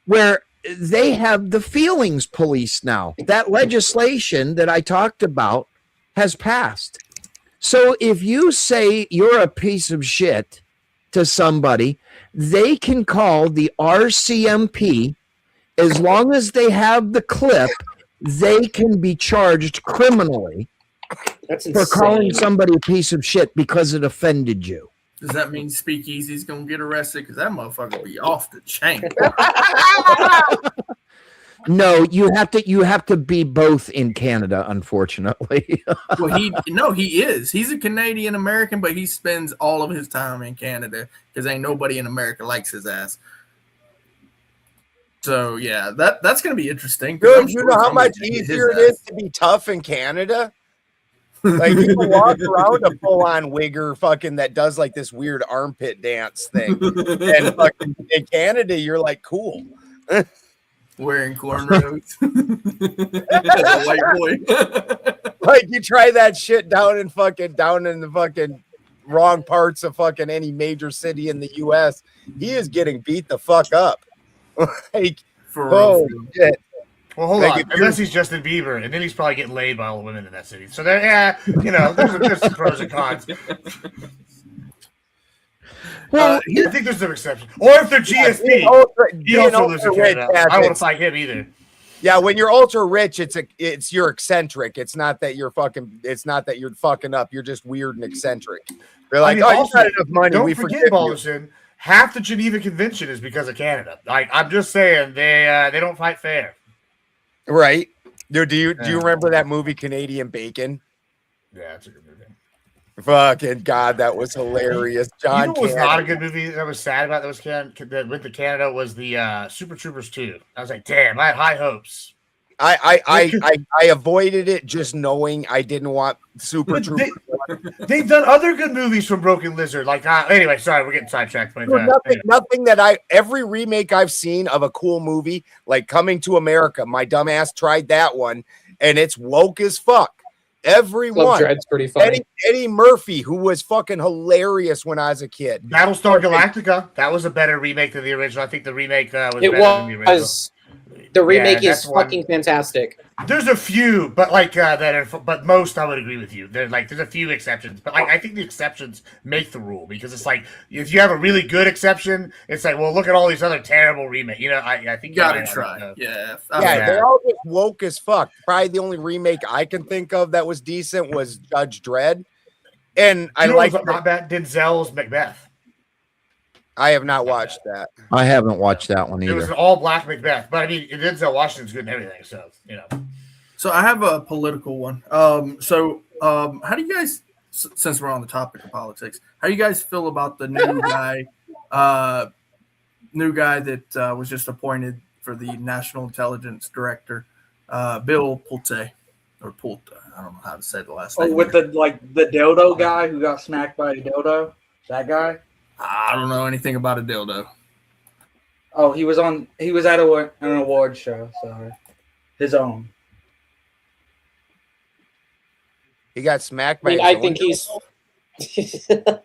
where they have the feelings police now. That legislation that I talked about has passed. So if you say you're a piece of shit to somebody, they can call the RCMP. As long as they have the clip, they can be charged criminally for calling somebody a piece of shit because it offended you. Does that mean Speakeasy's gonna get arrested? Because that motherfucker be off the chain. No, you have to be both in Canada, unfortunately. Well, he is. He's a Canadian American, but he spends all of his time in Canada because ain't nobody in America likes his ass. So yeah, that's gonna be interesting. Dude, you know how much easier it is to be tough in Canada? Like you can walk around a full-on wigger fucking that does like this weird armpit dance thing. And fucking in Canada, you're like cool. Wearing cornrows. White boy. Like you try that shit down in the fucking wrong parts of fucking any major city in the US. He is getting beat the fuck up. Like shit. Well, hold like on. Unless he's Justin Bieber, and then he's probably getting laid by all the women in that city. So there, there's some pros and cons. Well, I think there's some exceptions. Or if they're GSP, he also lives in Canada. I don't want to fight him either. Yeah, when you're ultra rich, it's you're eccentric. It's not that you're fucking up. You're just weird and eccentric. They're like, also, you got enough money. Don't We forget, Balderson, half the Geneva Convention is because of Canada. Like I'm just saying, they don't fight fair. Right. Dude, do you remember that movie Canadian Bacon? Yeah, that's a good movie. Fucking God, that was hilarious. John, you know what was not a good movie that was sad about that went to Canada was the Super Troopers 2. I was like, damn, I had high hopes. I avoided it just knowing I didn't want Super Troopers. They've done other good movies from Broken Lizard. Like, anyway, sorry, we're getting sidetracked. Nothing that every remake I've seen of a cool movie, like Coming to America, my dumbass tried that one, and it's woke as fuck. Everyone. Dread's pretty funny. Eddie Murphy, who was fucking hilarious when I was a kid. Battlestar Galactica, that was a better remake than the original. I think the remake was better than the original. The remake is fucking fantastic. There's a few, but but most I would agree with you. There's a few exceptions, but I think the exceptions make the rule because it's like if you have a really good exception, it's like, well, look at all these other terrible remakes. I think you gotta try. Yeah, they're all just woke as fuck. Probably the only remake I can think of that was decent was Judge Dredd, and I like not bad. Denzel's Macbeth. I have not watched that. I haven't watched that one It was either. an all black Macbeth, but I mean, Denzel Washington's good and everything, so So I have a political one. How do you guys, since we're on the topic of politics, how do you guys feel about the new guy, that was just appointed for the National Intelligence Director, Bill Pulte, or Pulte? I don't know how to say the last name. Oh, with the dildo guy who got smacked by a dildo, that guy. I don't know anything about a dildo. Oh, he was at an award show, so his own. He got smacked by. I think he's. I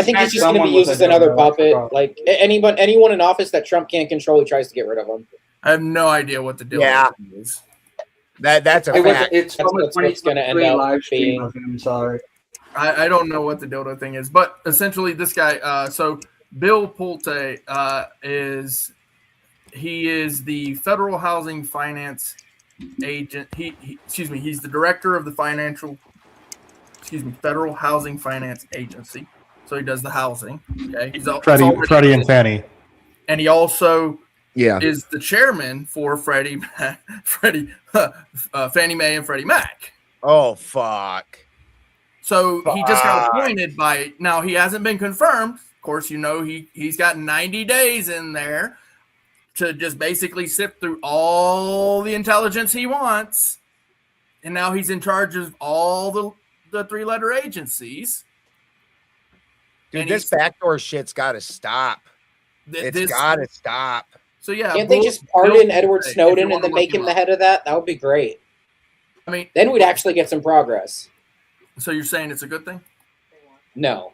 think he's just going to be used as another puppet. Like anyone in office that Trump can't control, he tries to get rid of him. I have no idea what the dildo is. That's a fact. It's that's what's going to end up being. I'm sorry. I don't know what the dildo thing is, but essentially this guy, so Bill Pulte is the federal housing finance agent. He's the director of the Federal Housing Finance Agency. So he does the housing. Okay, Freddie and Fannie. And he also Yeah. is the chairman for Fannie Mae and Freddie Mac. Oh, fuck. So he just got appointed by, now he hasn't been confirmed. Of course, you know, he's got 90 days in there to just basically sift through all the intelligence he wants. And now he's in charge of all the three-letter agencies. Dude, this backdoor shit's got to stop. It's got to stop. So, yeah. Can't they just pardon Edward Snowden and then make him the head of that? That would be great. I mean, then we'd actually get some progress. So you're saying it's a good thing? No,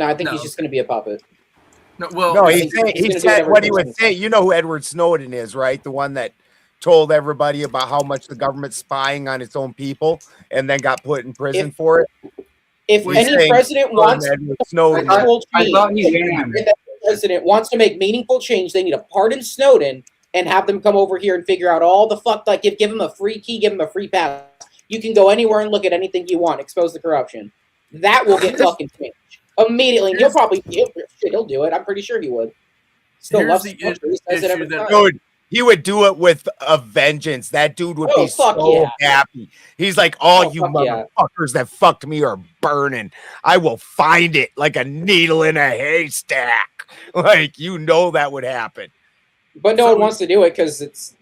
I think he's just going to be a puppet. No, he said what he would say. You know who Edward Snowden is, right? The one that told everybody about how much the government's spying on its own people and then got put in prison for it. If any president wants Snowden, president wants to make meaningful change, they need to pardon Snowden and have them come over here and figure out all the fuck. Like, give him a free key, give him a free pass. You can go anywhere and look at anything you want. Expose the corruption. That will get fucking changed immediately. He'll do it. I'm pretty sure he would. Still loves the country. He says it every time. Dude, he would do it with a vengeance. That dude would be so happy. He's like, all you motherfuckers that fucked me are burning. I will find it like a needle in a haystack. Like, you know that would happen. But no one wants to do it because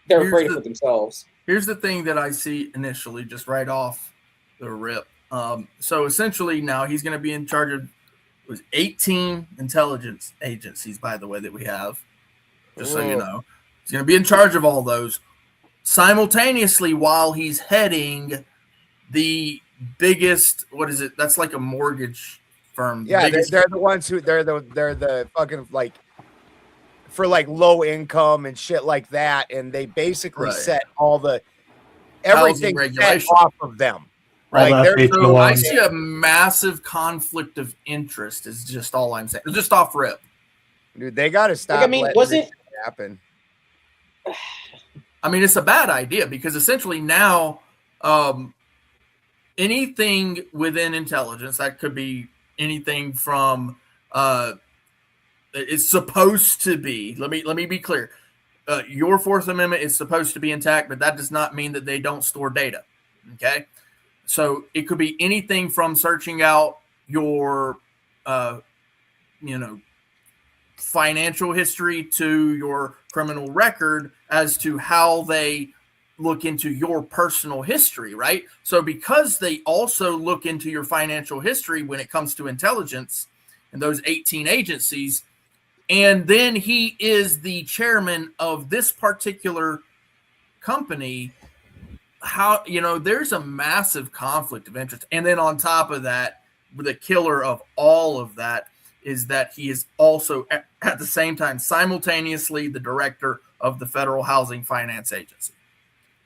they're afraid of it themselves. Here's the thing that I see initially, just right off the rip. So essentially now he's going to be in charge of 18 intelligence agencies, by the way, that we have. Just so you know. He's going to be in charge of all those simultaneously while he's heading the biggest, what is it? That's like a mortgage firm. Yeah, they're the ones who they're the fucking like for like low income and shit like that, and they basically set all the everything set off of them. Right. Like, So I see a massive conflict of interest is just all I'm saying. Just off rip. Dude, they got to stop. Like, I mean, was it happen? I mean, it's a bad idea because essentially now anything within intelligence, that could be anything from it's supposed to be, let me be clear. Your Fourth Amendment is supposed to be intact, but that does not mean that they don't store data. Okay. So it could be anything from searching out your, financial history to your criminal record as to how they look into your personal history, right? So because they also look into your financial history when it comes to intelligence and those 18 agencies, and then he is the chairman of this particular company, how, there's a massive conflict of interest. And then on top of that, the killer of all of that is that he is also at the same time simultaneously the director of the Federal Housing Finance Agency.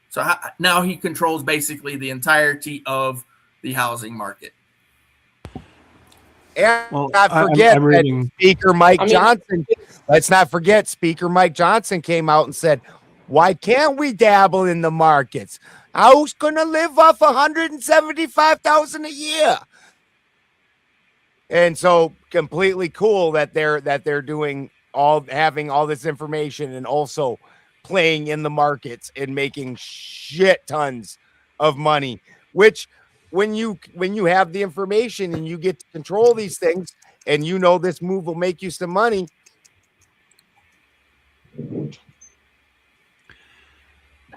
So now he controls basically the entirety of the housing market. And that Speaker Mike Johnson. Let's not forget Speaker Mike Johnson came out and said, "Why can't we dabble in the markets? Who's gonna live off $175,000 a year?" And so completely cool that they're doing having all this information and also playing in the markets and making shit tons of money, which when you have the information and you get to control these things and this move will make you some money.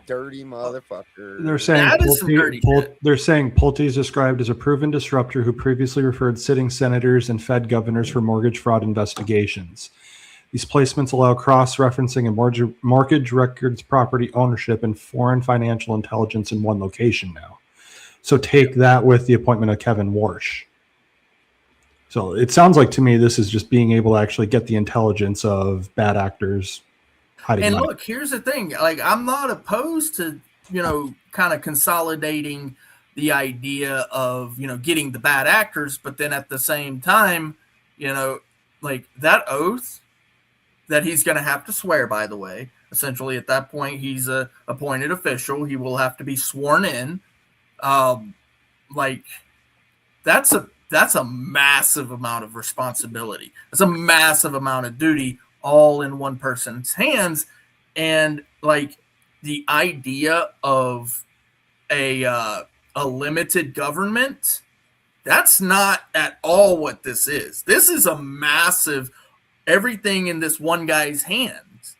Dirty motherfucker. They're saying Pulte is described as a proven disruptor who previously referred sitting senators and Fed governors for mortgage fraud investigations. These placements allow cross-referencing and mortgage records, property ownership, and foreign financial intelligence in one location now. So take that with the appointment of Kevin Warsh. So it sounds like to me this is just being able to actually get the intelligence of bad actors hiding And money. look, here's the thing. Like, I'm not opposed to, kind of consolidating the idea of, getting the bad actors, but then at the same time, like that oath that he's going to have to swear, by the way, essentially at that point, he's a appointed official. He will have to be sworn in. Like that's a massive amount of responsibility. It's a massive amount of duty all in one person's hands. And like the idea of a limited government, that's not at all what this is. This is a massive, everything in this one guy's hands.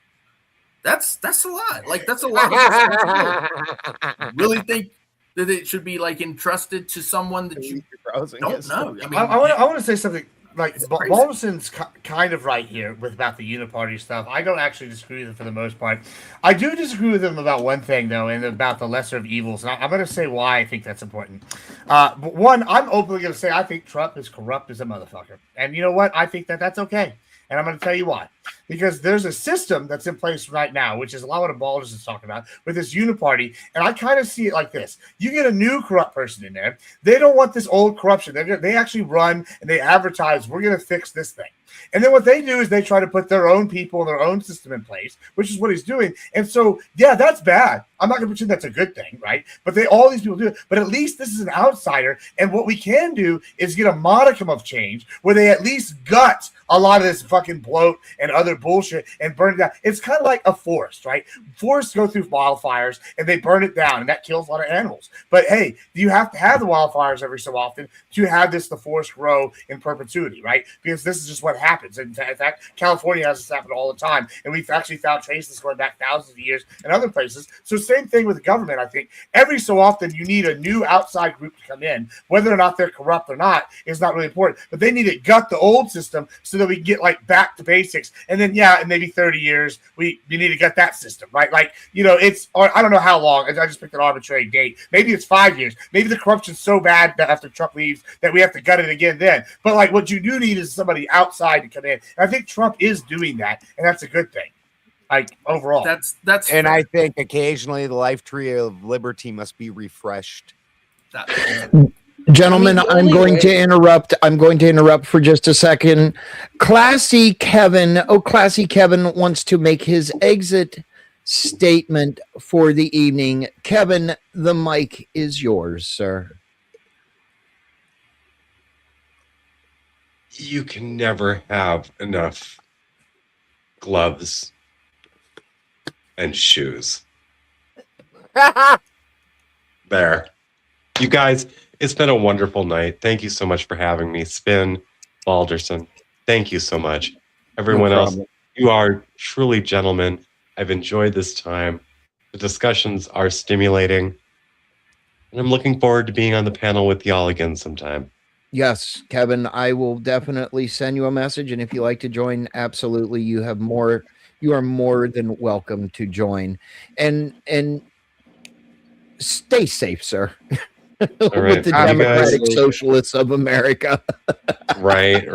That's a lot. Like, that's a lot of responsibility. Really think that it should be like entrusted to someone that you don't know? I mean, I want to say something. Like, Balderson's kind of right here with about the uniparty stuff. I don't actually disagree with him for the most part. I do disagree with him about one thing, though, and about the lesser of evils. And I'm going to say why I think that's important. But one, I'm openly going to say I think Trump is corrupt as a motherfucker. And you know what? I think that's okay. And I'm going to tell you why. Because there's a system that's in place right now, which is a lot of what Balders is talking about, with this uniparty. And I kind of see it like this. You get a new corrupt person in there. They don't want this old corruption. They actually run and they advertise, we're going to fix this thing. And then what they do is they try to put their own people, their own system in place, which is what he's doing. And so, yeah, that's bad. I'm not going to pretend that's a good thing, right? But all these people do it. But at least this is an outsider. And what we can do is get a modicum of change where they at least gut a lot of this fucking bloat and other bullshit and burn it down. It's kind of like a forest, right? Forests go through wildfires and they burn it down, and that kills a lot of animals. But hey, you have to have the wildfires every so often to have the forest grow in perpetuity, right? Because this is just what happens. In fact, California has this happen all the time, and we've actually found traces going back thousands of years in other places. So same thing with the government. I think every so often you need a new outside group to come in. Whether or not they're corrupt or not is not really important, but they need to gut the old system so that we can get like back to basics. And then, yeah, in maybe 30 years, we need to gut that system, right? Like, you know, or I don't know how long. I just picked an arbitrary date. Maybe it's 5 years. Maybe the corruption's so bad that after Trump leaves that we have to gut it again then. But like, what you do need is somebody outside to come in. And I think Trump is doing that, and that's a good thing. Like, overall. That's fair. and I think occasionally the life tree of liberty must be refreshed. Gentlemen, I'm going to interrupt. I'm going to interrupt for just a second. Classy Kevin wants to make his exit statement for the evening. Kevin, the mic is yours, sir. You can never have enough gloves and shoes. There. You guys, it's been a wonderful night. Thank you so much for having me. Spin, Balderson, thank you so much. Everyone else, you are truly gentlemen. I've enjoyed this time. The discussions are stimulating. And I'm looking forward to being on the panel with y'all again sometime. Yes, Kevin, I will definitely send you a message. And if you like to join, absolutely, you are more than welcome to join. And stay safe, sir. All right. With the Democratic Socialists of America. Right.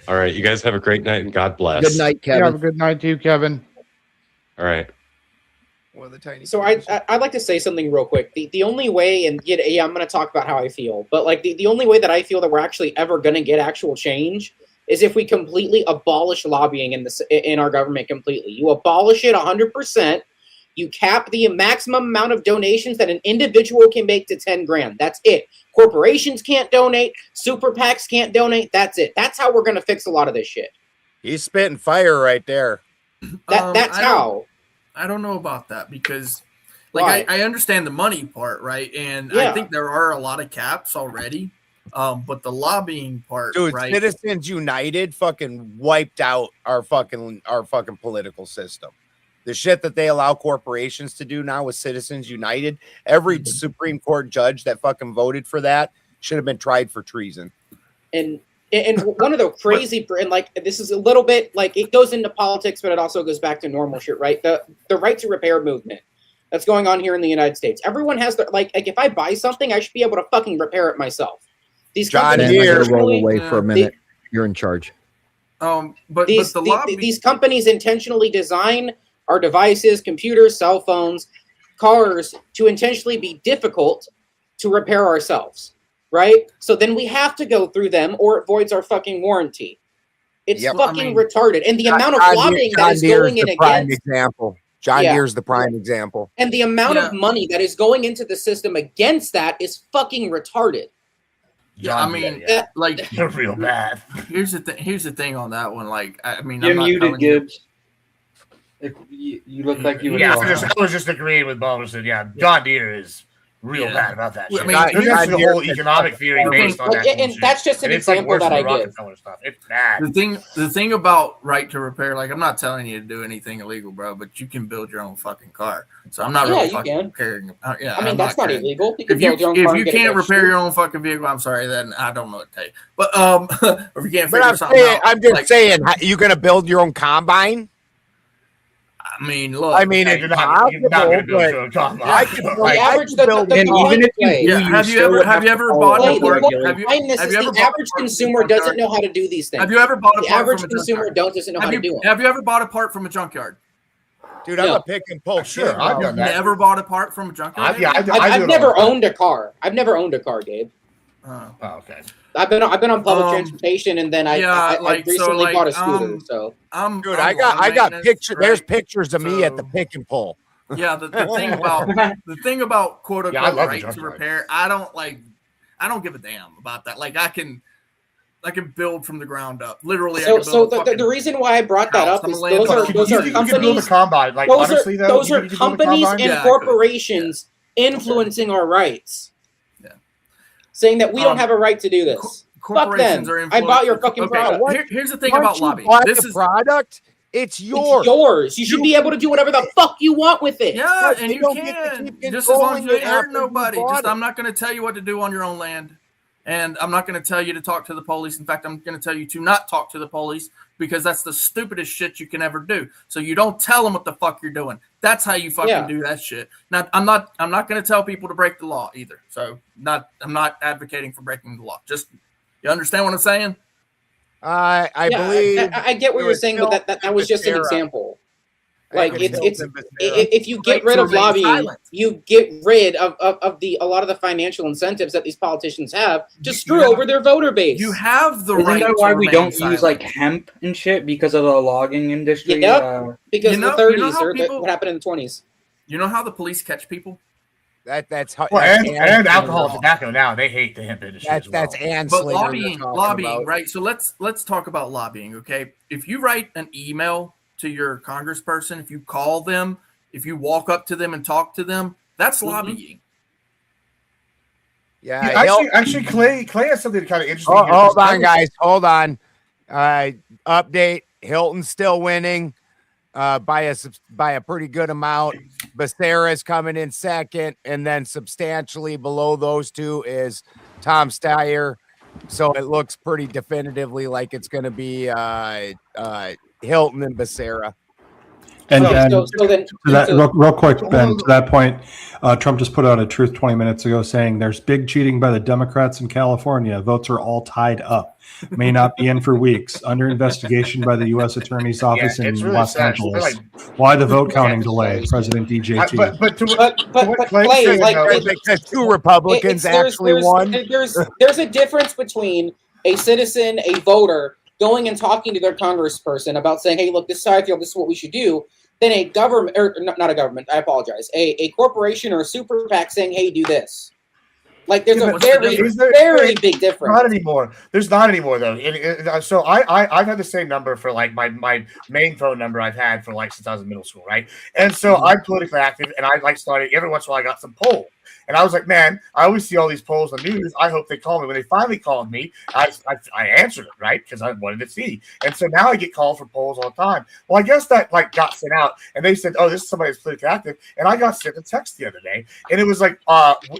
All right. You guys have a great night and God bless. Good night, Kevin. You have a good night too, Kevin. All right. So I'd like to say something real quick. The only way, and yeah, I'm going to talk about how I feel, but like the only way that I feel that we're actually ever going to get actual change is if we completely abolish lobbying in our government completely. You abolish it 100%. You cap the maximum amount of donations that an individual can make to 10 grand. That's it. Corporations can't donate. Super PACs can't donate. That's it. That's how we're going to fix a lot of this shit. He's spitting fire right there. That's how. I don't know about that because, like, I understand the money part, right? And I think there are a lot of caps already. But the lobbying part, dude, right? Citizens United fucking wiped out our fucking political system. The shit that they allow corporations to do now with Citizens United, every Supreme Court judge that fucking voted for that should have been tried for treason. And one of the crazy, and like this is a little bit like it goes into politics, but it also goes back to normal shit, right? The right to repair movement that's going on here in the United States. Everyone has like if I buy something, I should be able to fucking repair it myself. These companies roll away for a minute. You're in charge. These companies intentionally design our devices, computers, cell phones, cars to intentionally be difficult to repair ourselves, right? So then we have to go through them or it voids our fucking warranty. It's fucking retarded. And the amount of lobbying that is going in against... John Deere's the prime example. And the amount of money that is going into the system against that is fucking retarded. Yeah, I mean, like they're real bad. Here's the thing on that one. Like, I mean, You're I'm not muted, telling you. Gibbs. If you look like you were Yeah, talking. I was just agreeing with Balderson. Yeah, John Deere is real bad about that Well, shit. I mean, There's here's actually a whole economic theory based on that and bullshit. that's just an And it's like example worse that than I the give. Rockefeller stuff. It's bad. The thing about right to repair, like, I'm not telling you to do anything illegal, bro, but you can build your own fucking car. So I'm not Yeah, really you fucking can. caring. Yeah, I mean, I'm that's not caring. illegal. You can If you build your own car and get it can't repair registered. your own fucking vehicle, I'm sorry, then I don't know what to tell you. But or if you can't But figure I'm something saying, out, I'm just like, saying, you gonna build your own combine? I mean, look. I mean, it's you're not gonna build but your own combine. I could build. The I average, could the build. And even if you do, Yeah, you have you still ever would have you ever to bought Play, a the part? point Have you behind this have is you ever the bought a average part from a consumer doesn't junkyard? know how to do these things. Have you ever bought a The part average from a consumer junkyard? doesn't know how to do them. Have you ever bought a part from a junkyard? Dude, I'm No. a pick and pull. Sure, kid, I've bro. done that. Never bought a part from a junkyard? I've never owned a car. I've never owned a car, Gabe. Oh, okay. I've been on public transportation, and then I recently bought a scooter. So Dude, I got pictures. There's pictures of me at the pick and pull. Yeah, the thing about quote Yeah, I unquote love the right to junkyard. repair, I don't give a damn about that. Like I can build from the ground up. Literally, I can build a the fucking reason why I brought that house. up I'm is a landlord. those are You think you could build a companies. combine? Like, Those honestly, are though, those you are think you could build a companies combine? and Yeah, I could. corporations influencing our rights. Yeah. Saying that we don't have a right to do this. Fuck them. corporations are I bought your influenced- fucking okay, product. here's the thing Once about you lobbying. buy This the is product. It's yours. It's yours. You should be able to do whatever the fuck you want with it. yeah, But and they you don't get to can keep just as long as controlling you ain't it hurt after you nobody. bought Just it. I'm not going to tell you what to do on your own land, and I'm not going to tell you to talk to the police. In fact, I'm going to tell you to not talk to the police because that's the stupidest shit you can ever do. So you don't tell them what the fuck you're doing. That's how you fucking do that shit. Now I'm not going to tell people to break the law either. So I'm not advocating for breaking the law. Just you understand what I'm saying? I believe. I get what it you're was saying, but that was just an Becerra. example. I Like think it was it's Hilton Becerra. if you get Right, rid so of remain lobbying, silent. you get rid of a lot of the financial incentives that these politicians have to screw have- over their voter base. You have the Isn't right. that why to we remain don't silent. use like hemp and shit because of the logging industry? Yep. Because You know- in the you know 30s, how or people- what happened in the 20s. You know how the police catch people? That's Well, that's and alcohol and tobacco now, they hate the hemp industry as well. That's Ann But Slater lobbying, we're talking about. right? So let's talk about lobbying, okay? If you write an email to your congressperson, if you call them, if you walk up to them and talk to them, that's lobbying. Yeah, Actually, Clay has something kind of interesting. Oh, here, hold 'cause on, guys. Hold on. Update. Hilton's still winning by a pretty good amount. Becerra's coming in second, and then substantially below those two is Tom Steyer. So it looks pretty definitively like it's going to be Hilton and Becerra. And So then, to that, real quick, Ben, to that point, Trump just put out a truth 20 minutes ago saying there's big cheating by the Democrats in California. Votes are all tied up. May not be in for weeks. Under investigation by the U.S. Attorney's Office in it's really Los sad. Angeles. They're Why the vote counting delay? President DJT. But to but what Clay Clay, said, like, though, Because two Republicans actually won. There's a difference between a citizen, a voter, going and talking to their congressperson about saying, "Hey, look, this is how I feel. This is what we should do." Then a government, or not a government, I apologize, a corporation or a super PAC saying, "Hey, do this." Like there's a very big difference. Not anymore. There's not anymore though. So I've had the same number for like my main phone number I've had for like since I was in middle school, right? And so I'm politically active, and I like started every once in a while I got some polls. And I was like, man, I always see all these polls on news. I hope they call me. When they finally called me, I answered it, right? Because I wanted to see. And so now I get called for polls all the time. Well, I guess that like got sent out, and they said, oh, this is somebody that's politically active. And I got sent a text the other day, and it was like,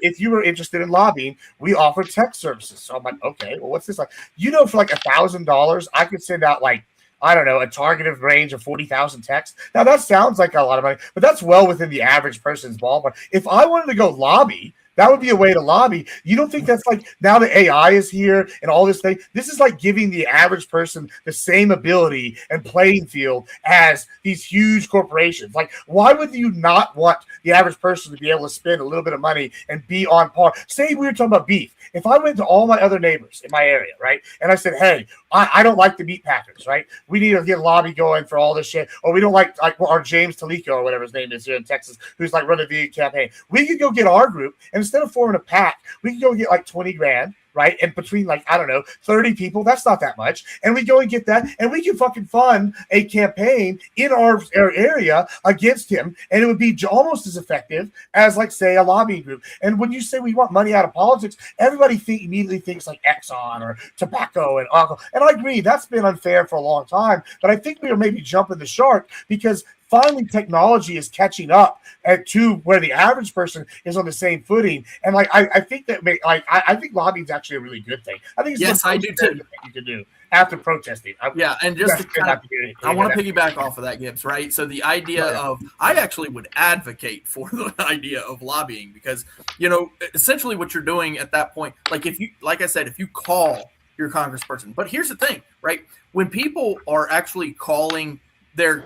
if you were interested in lobbying, we offer text services. So I'm like, okay, well, what's this like? You know, for like $1,000, I could send out like, I don't know, a targeted range of 40,000 texts. Now that sounds like a lot of money, but that's well within the average person's ballpark. If I wanted to go lobby, that would be a way to lobby. You don't think that's like now the AI is here and all this thing? This is like giving the average person the same ability and playing field as these huge corporations. Like, why would you not want the average person to be able to spend a little bit of money and be on par? Say we were talking about beef. If I went to all my other neighbors in my area, right, and I said, hey, I don't like the meat packers, right? We need to get a lobby going for all this shit. Or we don't like our James Talico or whatever his name is here in Texas, who's like running the vegan campaign. We could go get our group, and instead of forming a pack, we could go get like 20 grand, right? And between like, I don't know, 30 people, that's not that much. And we go and get that, and we can fucking fund a campaign in our area against him, and it would be almost as effective as, like, say, a lobbying group. And when you say we want money out of politics, everybody immediately thinks like Exxon or tobacco and alcohol. And I agree, that's been unfair for a long time. But I think we are maybe jumping the shark because finally technology is catching up to where the average person is on the same footing. And like I think that I think lobbying is actually a really good thing. I think it's yes, I do too. You can do after protesting. Yeah, and just to kind of, I want to piggyback off of that, Gibbs, right? So the idea of, I actually would advocate for the idea of lobbying because, you know, essentially what you're doing at that point, like if you, like I said, if you call your congressperson, but here's the thing, right? When people are actually calling their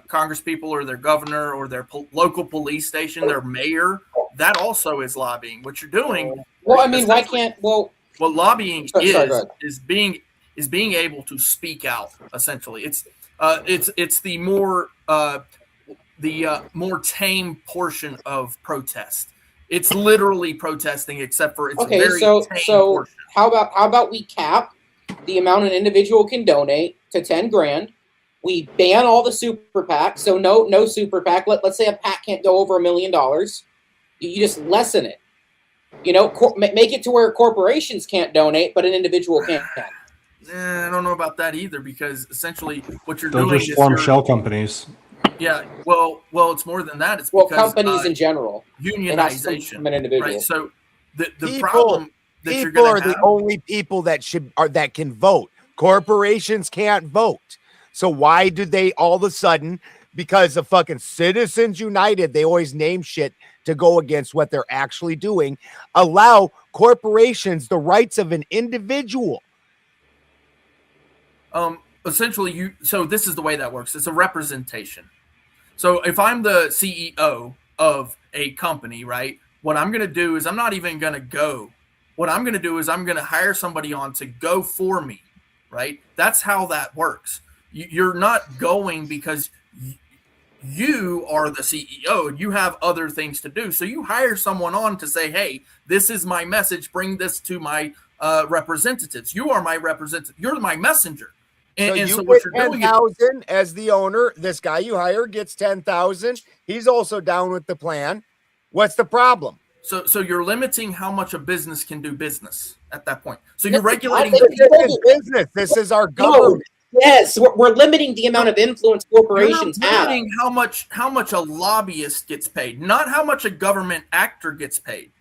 congresspeople or their governor or their local police station, their mayor, that also is lobbying. What you're doing. Well, I mean, why can't, well, what lobbying is being able to speak out. Essentially, it's the more tame portion of protest. It's literally protesting, except for it's okay. Very So tame portion. how about we cap the amount an individual can donate to 10 grand? We ban all the super PACs, so no super PAC. Let's say a PAC can't go over $1 million. You just lessen it. You know, make it to where corporations can't donate, but an individual can. I don't know about that either, because essentially what you're They'll doing just is form shell companies. Yeah, well, it's more than that. It's because, companies in general, unionization, from an individual. right? So the People- problem that you're People going are to have, the only people that can vote. Corporations can't vote. So why do they all of a sudden, because of fucking Citizens United, they always name shit to go against what they're actually doing, allow corporations the rights of an individual? essentially so this is the way that works. It's a representation. So if I'm the CEO of a company, right, what I'm going to do is I'm not even going to go. What I'm going to do is I'm going to hire somebody on to go for me, right? That's how that works. You're not going because you are the CEO. You have other things to do. So you hire someone on to say, hey, this is my message. Bring this to my representatives. You are my representative. You're my messenger. And So what you're get doing 10,000 as the owner. This guy you hire gets 10,000. He's also down with the plan. What's the problem? So you're limiting how much a business can do business at that point. So you're That's regulating not the business. This is our government. Yes, we're limiting the amount of influence corporations You're have. limiting how much a lobbyist gets paid, not how much a government actor gets paid.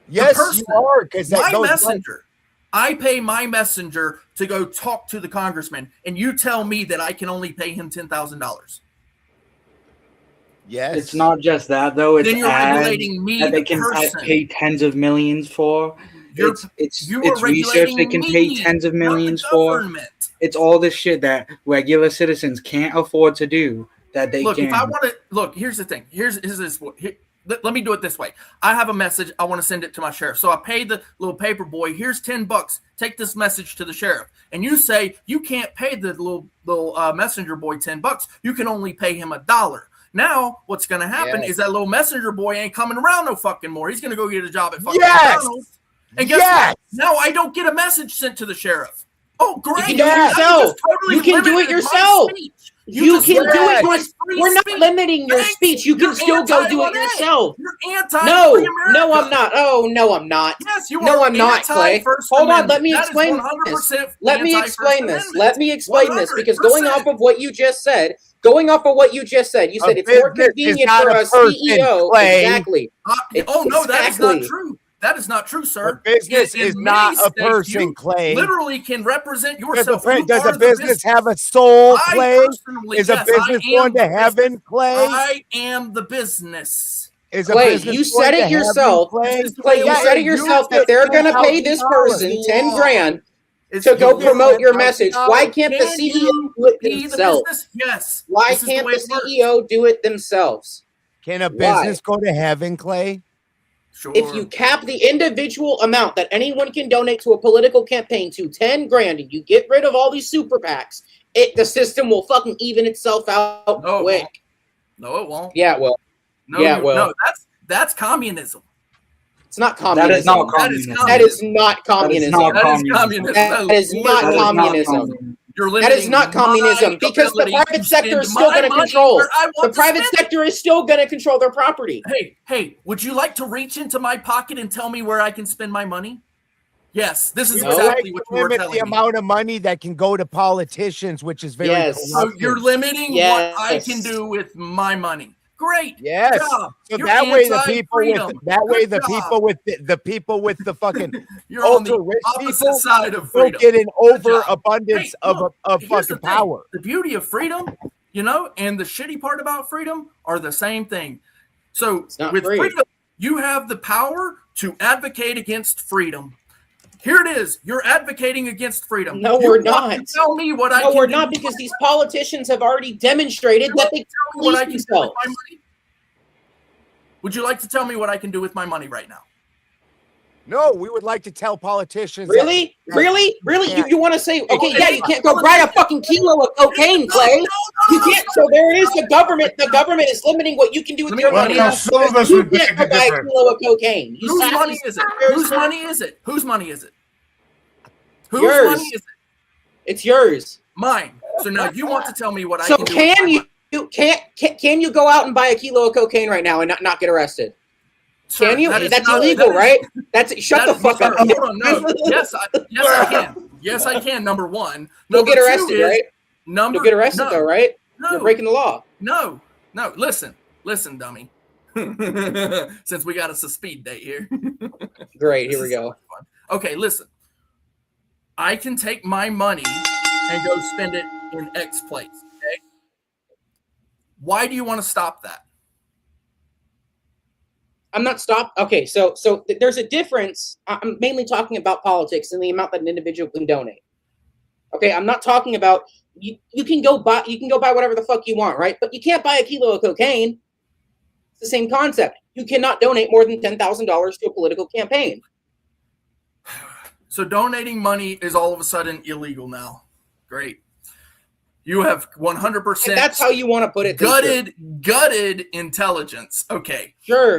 Yes, you are, because my messenger. I pay my messenger to go talk to the congressman, and you tell me that I can only pay him $10,000. Yes, it's not just that though. It's Then you're ads regulating me, that they the can person. pay tens of millions for. You It's are research they regulating can pay me, tens of not the millions for. government. It's all this shit that regular citizens can't afford to do that they Look, can. if I want to look, here's the thing. Here's this. Let me do it this way. I have a message. I want to send it to my sheriff. So I pay the little paper boy. Here's $10. Take this message to the sheriff. And you say you can't pay the little messenger boy $10. You can only pay him $1. Now, what's going to happen is that little messenger boy ain't coming around no fucking more. He's going to go get a job at fucking McDonald's. And guess what? Now I don't get a message sent to the sheriff. Oh, great! You can do it yourself. You can do it yourself. You can do it. We're not limiting your speech. You can still go do it yourself. You're anti. No, I'm not. Oh, no, I'm not. Yes, you are. No, I'm not, Clay. Hold on. Let me explain this. Let me explain this. Let me explain this because going off of what you just said, you said it's more convenient for a CEO. Exactly. Oh no, that is not true. That is not true, sir. A business is not a person, Clay. Literally can represent yourself. Does a business have a soul, Clay? Is a business going to heaven, Clay? I am the business. Clay, you said it yourself. Clay, you said it yourself that they're going to pay this person 10 grand to go promote your message. Why can't the CEO do it themselves? Yes. Why can't the CEO do it themselves? Can a business go to heaven, Clay? Sure. If you cap the individual amount that anyone can donate to a political campaign to 10 grand and you get rid of all these super PACs, the system will fucking even itself out quick. No, it won't. Yeah, it will. No, that's communism. It's not communism. That is not communism. That is not communism. That is not communism. You're That is not communism because the private sector is still going to control. The private sector is still going to control their property. Hey, would you like to reach into my pocket and tell me where I can spend my money? Yes, this is You exactly like what you were limit telling the me. amount of money that can go to politicians, which is very Yes. So you're limiting what I can do with my money. Great. Yes. job. So You're that way the people with anti-freedom. the Good job. people with the fucking You're on the ultra rich opposite people side of will freedom. get an Good job. overabundance Hey, look, of here's fucking the thing. power. The beauty of freedom, and the shitty part about freedom are the same thing. So with free. freedom, you have the power to advocate against freedom. Here it is. You're advocating against freedom. No, You we're want not. to tell me what I No, can we're do not with because my these politicians have already demonstrated that they what I police can do with themselves. my money? Would you like to tell me what I can do with my money right now? No, we would like to tell politicians. Really? Really? You want to say, okay, yeah, you can't go buy a fucking kilo of cocaine, Clay. You can't. So there it is. The government is limiting what you can do with your money. Well, some of us You would beg can't to go buy a differ. kilo of cocaine. You Whose sack money these is it? fuckers. Whose money is it? Whose money is it? Whose Yours. money is it? It's yours. Mine. So now you want to tell me what So I can do with can my you can you go out and buy a kilo of cocaine right now and not get arrested? Sir, Can you? that is That's not- hold, that is- right? That's shut that the is- fuck up. Hold on, no. Yes, I can. Yes, I can. Number one. You'll Number get two arrested, is- right? Number, You'll get arrested no, though, right? No. You're breaking the law. No. Listen, dummy. Since we got us a speed date here. Great. Here we go. Okay, listen. I can take my money and go spend it in X place. Okay. Why do you want to stop that? I'm not stopped. Okay, so there's a difference. I'm mainly talking about politics and the amount that an individual can donate. Okay, I'm not talking about you can go buy whatever the fuck you want, right? But you can't buy a kilo of cocaine. It's the same concept. You cannot donate more than $10,000 to a political campaign. So donating money is all of a sudden illegal now. Great. You have 100%. And that's how you want to put it. Gutted intelligence. Okay. Sure.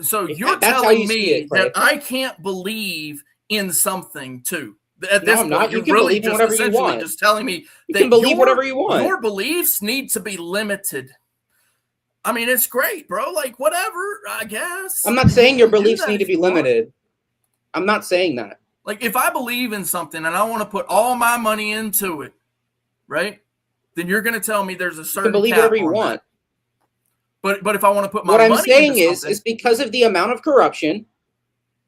So you're that's how telling you see me it, Craig. that I can't believe in something too. At No, this I'm not. point, You you're can really believe in just whatever you essentially want. just telling me You that can believe whatever you want. Your beliefs need to be limited. I mean, it's great, bro. Like, whatever, I guess. I'm not saying your You can do beliefs that need to if be you want. limited. I'm not saying that. Like, if I believe in something and I want to put all my money into it, right? Then you're going to tell me there's a You certain can believe cap whatever you on that. want. But if I want to put my What I'm money saying into is something, because of the amount of corruption.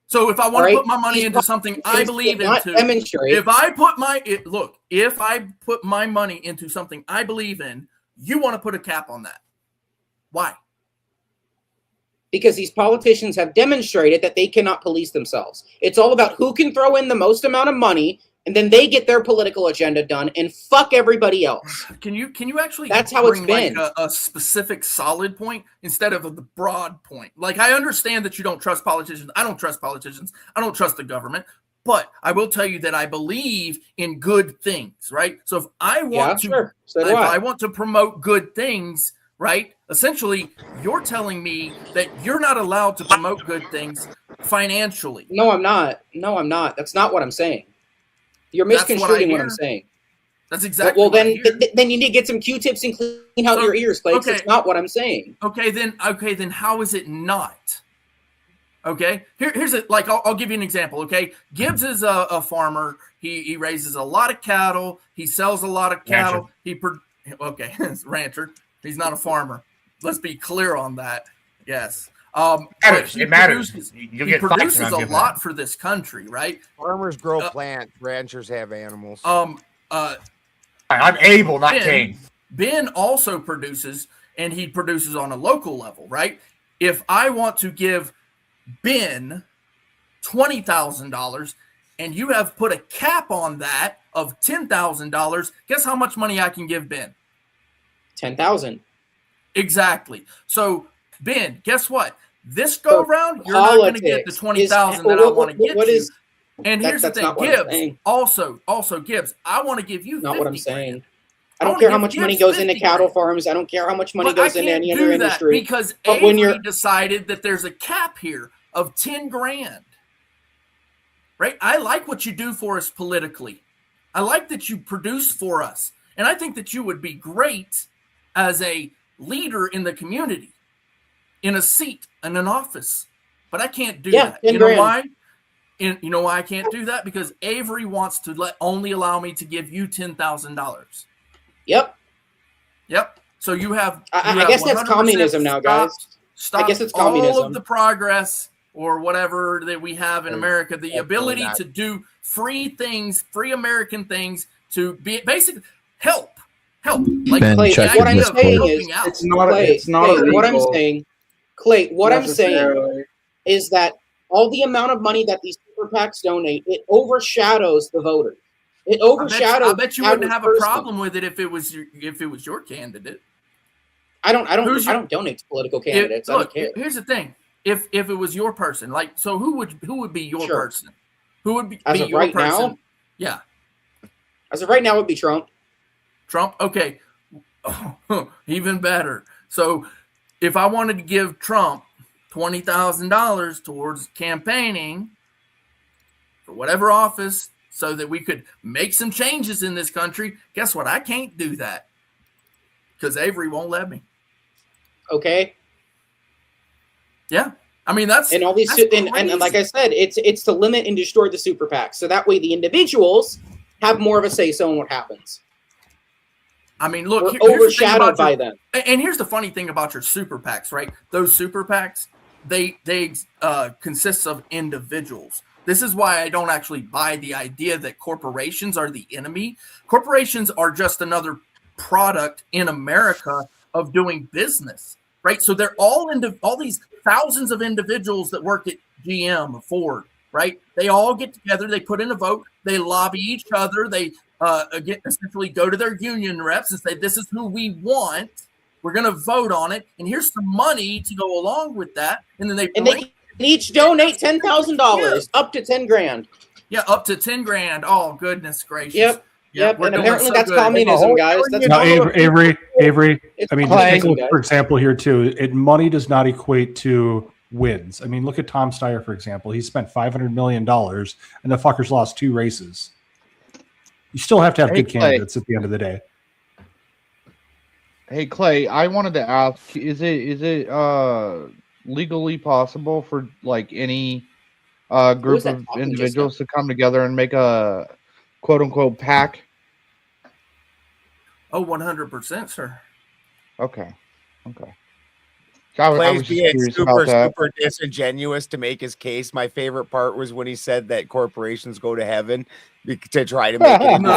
so if I want right, to put my money these into something I politicians believe will not into, demonstrate- if I put my money into something I believe in, you want to put a cap on that. Why? Because these politicians have demonstrated that they cannot police themselves. It's all about who can throw in the most amount of money, and then they get their political agenda done and fuck everybody else. Can you actually That's how it's bring been. like a specific solid point instead of the broad point? Like, I understand that you don't trust politicians. I don't trust politicians. I don't trust the government. But I will tell you that I believe in good things, right? So if I want So do I. I want to promote good things, right? Essentially, you're telling me that you're not allowed to promote good things financially. No, I'm not. No, I'm not. That's not what I'm saying. You're That's what I misconstruing what hear. I'm saying. That's exactly Well, what I then, hear. then you need to get some Q-tips and clean out So, your ears, Clay. 'Cause okay. It's not what I'm saying. Okay, then how is it not? Okay, here's it. Like, I'll give you an example. Okay, Gibbs is a farmer. He raises a lot of cattle. He sells a lot of cattle. It's rancher. He's not a farmer. Let's be clear on that. Yes. It matters. He You'll get facts produces around a giving lot that. for this country, right? Farmers grow plants, ranchers have animals. I'm Abel, not Ben, Cain. Ben also produces, and he produces on a local level, right? If I want to give Ben $20,000 and you have put a cap on that of $10,000, guess how much money I can give Ben? $10,000. Exactly. So, Ben, guess what? This go around, you're not going to get the $20,000 that I want to get you. And here's the thing, Gibbs, also Gibbs, I want to give you Not what I'm 50 saying. grand. I don't care how much money goes into cattle farms. I don't care how much money But I goes into can't any do other that industry. because But when Avery you're decided that there's a cap here of 10 grand. Right? I like what you do for us politically. I like that you produce for us. And I think that you would be great as a leader in the community, in a seat, in an office. But I can't do that. You know why? You know why I can't do that? Because Avery wants to only allow me to give you $10,000. Yep. So you have. I guess that's communism now, guys. Stop I guess it's communism. all of the progress or whatever that we have in America, the ability to do free things, free American things, to be basically help. Like Ben, Clay, what I'm saying is, it's not illegal. What I'm saying, Clay, what I'm saying is that all the amount of money that these super PACs donate, it overshadows the voters. It overshadows. I bet you wouldn't have a problem with it if it was your candidate. I don't donate to political candidates. I don't care. Here's the thing: if it was your person, like, so who would be your person? Who would be as of your right person? now? Yeah. As of right now, it would be Trump. Okay. Even better. So, if I wanted to give Trump $20,000 towards campaigning for whatever office, so that we could make some changes in this country, guess what? I can't do that because Avery won't let me. Okay. Yeah. I mean, that's and all these and like I said, it's to limit and destroy the super PACs, so that way the individuals have more of a say so in what happens. I mean, look, we're overshadowed by them. And here's the funny thing about your super PACs, right? Those super PACs, they consist of individuals. This is why I don't actually buy the idea that corporations are the enemy. Corporations are just another product in America of doing business, right? So they're all these thousands of individuals that work at GM, Ford, right? They all get together, they put in a vote, they lobby each other, they essentially go to their union reps and say, this is who we want. We're going to vote on it, and here's some money to go along with that. And then they each donate $10,000, up to 10 grand. Yeah, up to 10 grand. Oh, goodness gracious. Yep. We're And doing apparently so that's good. communism, guys. That's Now, Avery. I mean, just take a look, guys. for example, here too. Money does not equate to wins. I mean, look at Tom Steyer, for example. He spent $500 million, and the fuckers lost 2 races. You still have to have good candidates at the end of the day. Hey Clay, I wanted to ask: is it legally possible for like any group of individuals to come together and make a quote unquote PAC? Oh, 100%, sir. Okay. Clay's being super disingenuous to make his case. My favorite part was when he said that corporations go to heaven to try to make it. No,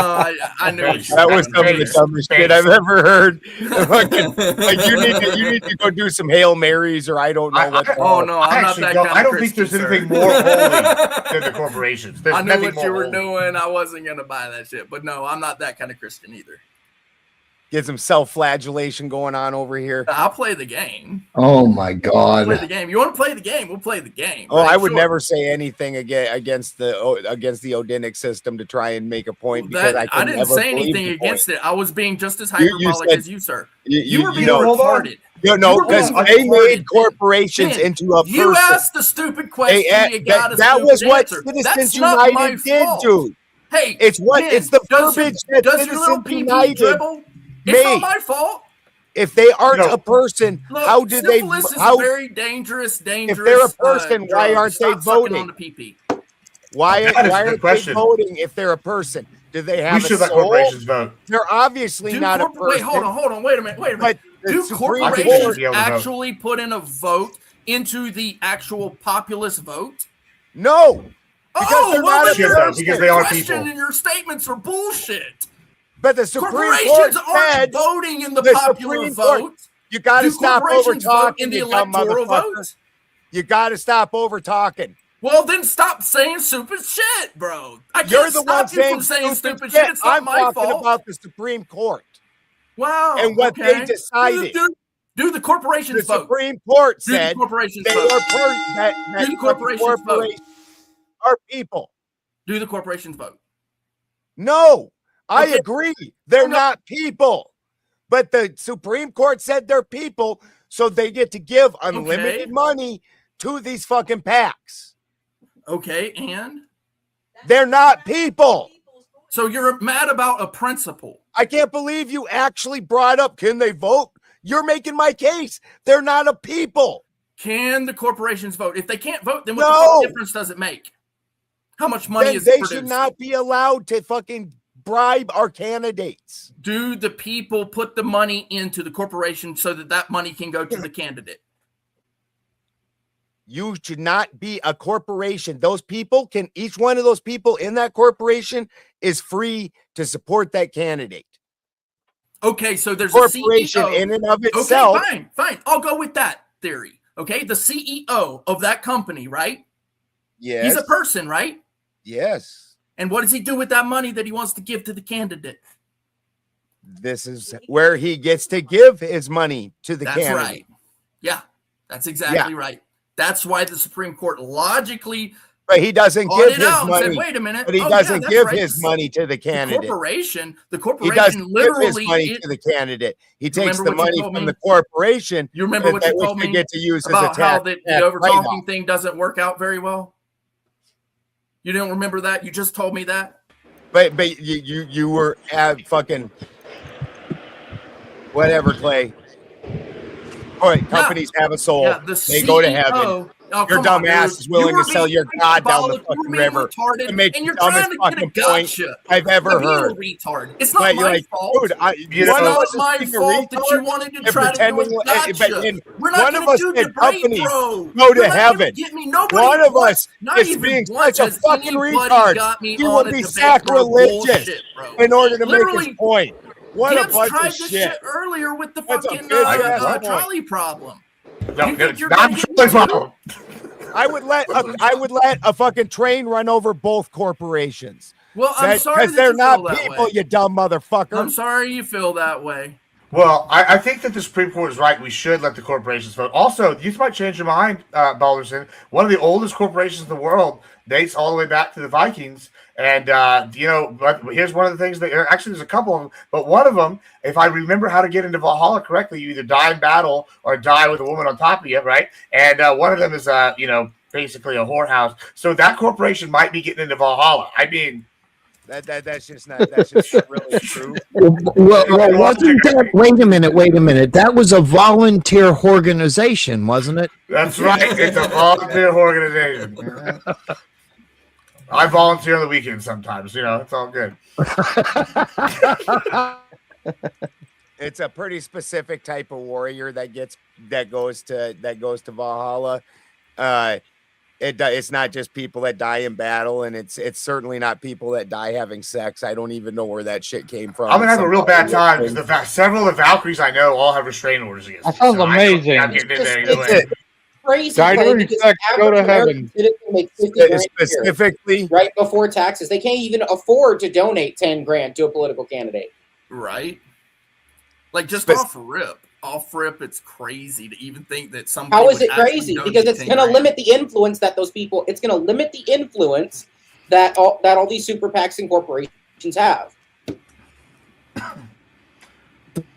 I knew it. That was some of the dumbest shit I've ever heard. Like you need to go do some Hail Marys, or I don't know what. I'm not that kind of I don't think there's anything more holy than the corporations. There's I knew nothing what you more were doing. I wasn't gonna buy that shit, but no, I'm not that kind of Christian either. Get some self-flagellation going on over here. I'll play the game. Oh my God! Play the game. You want to play the game? We'll play the game. Oh, right? I would never say anything against the Odinic system to try and make a point, because I didn't say anything against it. I was being just as hyperbolic as you, sir. You were being retarded. No, because they made corporations into a person. You asked the stupid question. That was what Citizens United did, dude. Hey, it's the verbiage that Citizens United. It's not my fault. If they aren't a person, look, how do they? Syphilis is how a very dangerous. If they're a person, why aren't they voting? On the PP. Why aren't they voting if they're a person? Do they have a soul? Let corporations vote. They're obviously not a person. Wait, hold on. Wait a minute. Do corporations actually put in a vote into the actual populist vote? No. Because they are people. And your statements are bullshit. But the Supreme Corporations Court aren't said voting in the popular vote. You got to stop over talking in the electoral vote. You got to stop over talking. Well, then stop saying stupid shit, bro. You're the one saying stupid shit. It's not my fault. I'm talking about the Supreme Court. Wow. And what they decided. Do the corporations vote. The Supreme Court said the corporations they vote. that the corporations vote. Are people. Do the corporations vote. No. I agree. They're not people. But the Supreme Court said they're people, so they get to give unlimited money to these fucking PACs. Okay, and they're not people. So you're mad about a principle. I can't believe you actually brought up, can they vote? You're making my case. They're not a people. Can the corporations vote? If they can't vote, then what the fuck difference does it make? How much money is they produced? should not be allowed to fucking bribe our candidates. Do the people put the money into the corporation so that that money can go to the candidate? You should not be a corporation. Those people can, each one of those people in that corporation is free to support that candidate. Okay, so there's corporation a CEO. in and of itself. Okay, fine. I'll go with that theory. Okay, the CEO of that company, right? Yes. He's a person, right? Yes. And what does he do with that money that he wants to give to the candidate? This is where he gets to give his money to the candidate. That's right. Yeah, that's exactly right. That's why the Supreme Court logically, but he doesn't give his money. Said, wait a minute, but he doesn't give his money to the candidate. The corporation he doesn't literally give his money to the candidate. He takes the what you money told from me? the corporation. You remember what you told me get to use about as a how tax the over talking write-off. thing doesn't work out very well? You don't remember that? You just told me that. But you were at fucking whatever, Clay. All right, companies have a soul. Yeah, they go to CEO heaven. Oh, your come dumb on, ass dude. is willing You to were sell being your God down the diabolical. You fucking were being river retarded, to make and the you're dumbest trying to get a fucking point gotcha. I've ever You're being heard. a retard. It's not But my you're like, fault. dude, It's not my fault that you wanted to try to do a gotcha. We're not one of going us to do said debate, companies bro. go You're to not gonna heaven. Get me. Nobody One of once, us not is even being once such a has fucking anybody retard. got me He on will a be debate, bro. sacrilegious Bullshit, bro. in order to make Literally, his point. What Gibbs a bunch tried of this shit. shit earlier with the That's a fucking bitch ass point. trolley problem. No, You think you're not gonna a get trolley problem. I would let a fucking train run over both corporations. Well, I'm sorry because that they're you not feel that people, way. you dumb motherfucker. I'm sorry you feel that way. Well, I think that the Supreme Court is right. We should let the corporations vote. Also, you might change your mind, Balderson. One of the oldest corporations in the world dates all the way back to the Vikings. And, but here's one of the things that actually there's a couple of them, but one of them, if I remember how to get into Valhalla correctly, you either die in battle or die with a woman on top of you, right? And one of them is, basically a whorehouse. So that corporation might be getting into Valhalla. I mean, that's just really true. Well, wasn't that? Wait a minute. That was a volunteer organization, wasn't it? That's right. It's a volunteer organization. I volunteer on the weekend sometimes. It's all good. It's a pretty specific type of warrior that goes to Valhalla. It's not just people that die in battle, and it's certainly not people that die having sex. I don't even know where that shit came from. I'm gonna have a real bad time because several of the Valkyries I know all have restraining orders against me. That sounds So amazing. I'm getting in there either way. Crazy. Die Clay, during because sex, go to average heaven. American citizen makes 50 grand a year, Specifically, right before taxes. They can't even afford to donate 10 grand to a political candidate. Right? Like just off rip, it's crazy to even think that some. How is it crazy? Because it's going to limit the influence that those people. It's going to limit the influence that all these super PACs and corporations have.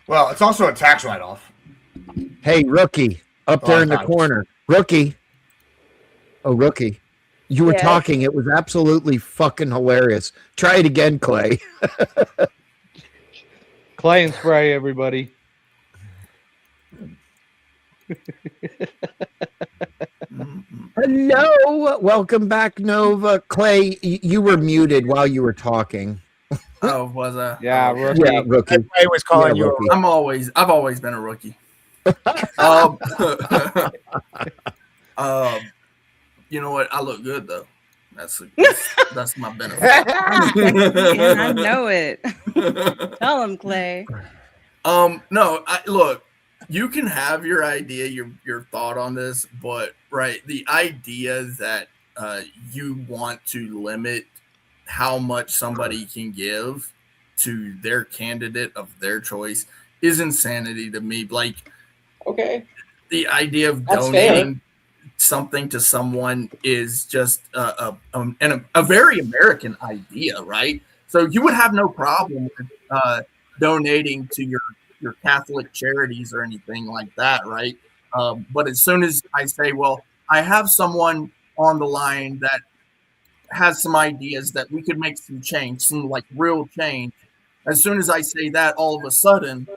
Well, it's also a tax write-off. Hey, rookie, up there in the corner, rookie. Oh, rookie, you were Yes. talking. It was absolutely fucking hilarious. Try it again, Clay. Clay and spray, everybody. Hello, welcome back, Nova. Clay, you were muted while you were talking. Oh, was I? Yeah, rookie. Yeah, rookie. I was calling Yeah, you. rookie. I've always been a rookie. You know what? I look good though. That's my benefit. Yeah, I know it. Tell him, Clay. No, look, you can have your idea, your thought on this, but the idea that you want to limit how much somebody can give to their candidate of their choice is insanity to me. Like, okay, the idea of That's donating something to someone is just a very American idea, right? So you would have no problem with donating to your Catholic charities or anything like that, right? But as soon as I say, well, I have someone on the line that has some ideas that we could make some change, some like real change. As soon as I say that, all of a sudden,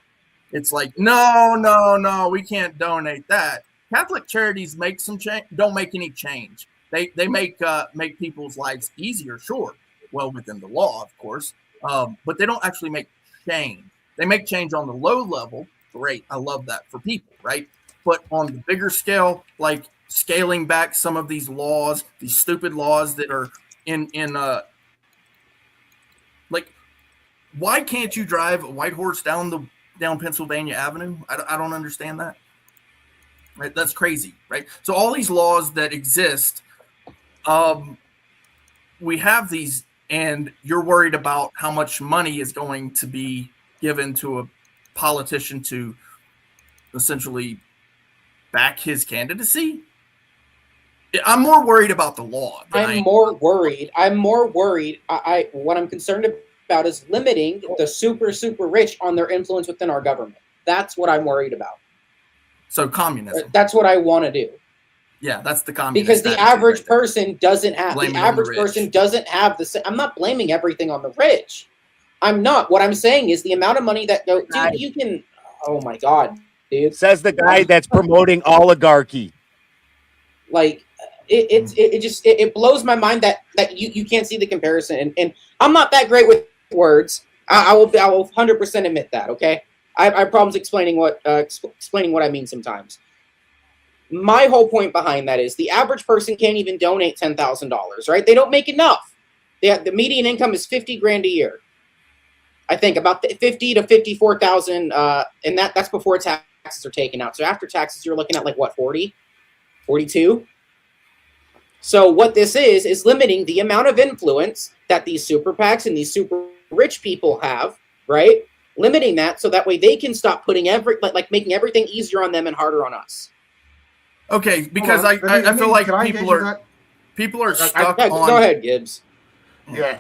it's like, no, we can't donate that. Catholic charities make some change, don't make any change. They make people's lives easier, sure, well within the law, of course, but they don't actually make change. They make change on the low level. Great, I love that for people, right? But on the bigger scale, like scaling back some of these laws, these stupid laws that are in like, why can't you drive a white horse down Pennsylvania Avenue? I don't understand that. Right, that's crazy, right? So all these laws that exist, we have these, and you're worried about how much money is going to be given to a politician to essentially back his candidacy. I'm more worried about the law. I'm more worried. What I'm concerned about is limiting the super rich on their influence within our government. That's what I'm worried about. So communism. That's what I want to do. Yeah, that's the communist. Because the average person doesn't have the I'm not blaming everything on the rich. I'm not. What I'm saying is the amount of money that go, dude, you can. Oh my god, dude. Says the guy that's promoting oligarchy. Like it blows my mind that you can't see the comparison, and I'm not that great with words. I will 100% admit that. Okay, I have problems explaining what I mean sometimes. My whole point behind that is the average person can't even donate $10,000, right? They don't make enough. The median income is $50,000 a year. I think about 50 to 54,000, and that's before taxes are taken out. So after taxes, you're looking at like what, 40, 42. So what this is limiting the amount of influence that these super PACs and these super rich people have, right? Limiting that so that way they can stop putting making everything easier on them and harder on us. Okay, because I feel like people are stuck on. Go ahead, Gibbs. Yeah,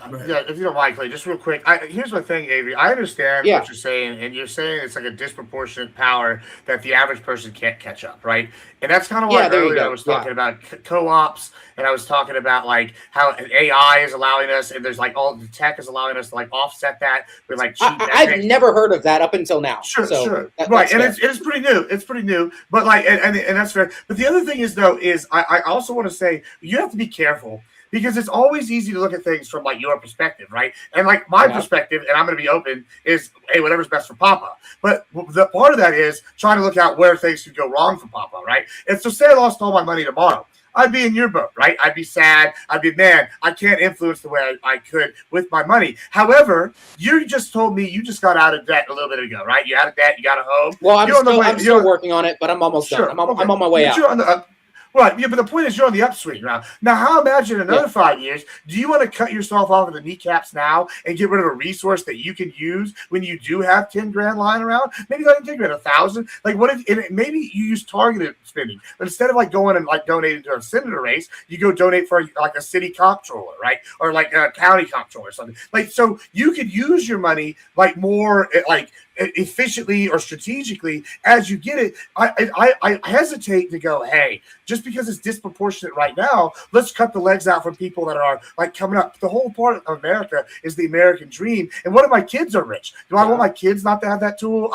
if you don't mind, Clay, just real quick. Here's my thing, Avery. I understand what you're saying, and you're saying it's like a disproportionate power that the average person can't catch up, right? And that's kind of why earlier I was talking about co-ops, and I was talking about like how AI is allowing us, and there's like all the tech is allowing us to like offset that with like cheap I've never heard of that up until now. Sure. Right, and it's pretty new. It's pretty new, but like, and that's fair. But the other thing is though, is I also want to say you have to be careful. Because it's always easy to look at things from like your perspective, right? And like my perspective, and I'm going to be open, is hey, whatever's best for Papa. But the part of that is trying to look out where things could go wrong for Papa, right? And so say I lost all my money tomorrow. I'd be in your boat, right? I'd be sad. I'd be, man, I can't influence the way I could with my money. However, you just told me you just got out of debt a little bit ago, right? You out of debt, you got a home. Well, I'm still working on it, but I'm almost done. I'm on my way out. Right, yeah, but the point is you're on the upswing now. Now, how imagine another 5 years? Do you want to cut yourself off of the kneecaps now and get rid of a resource that you can use when you do have 10 grand lying around? Maybe not even 10 grand, 1,000. Like, what if maybe you use targeted spending, but instead of like going and like donating to a senator race, you go donate for like a city comptroller, right, or like a county comptroller or something. Like, so you could use your money like more like efficiently or strategically as you get it. I hesitate to go, hey, just because it's disproportionate right now, let's cut the legs out from people that are like coming up. The whole part of America is the American dream. And what if my kids are rich? Do I want my kids not to have that tool?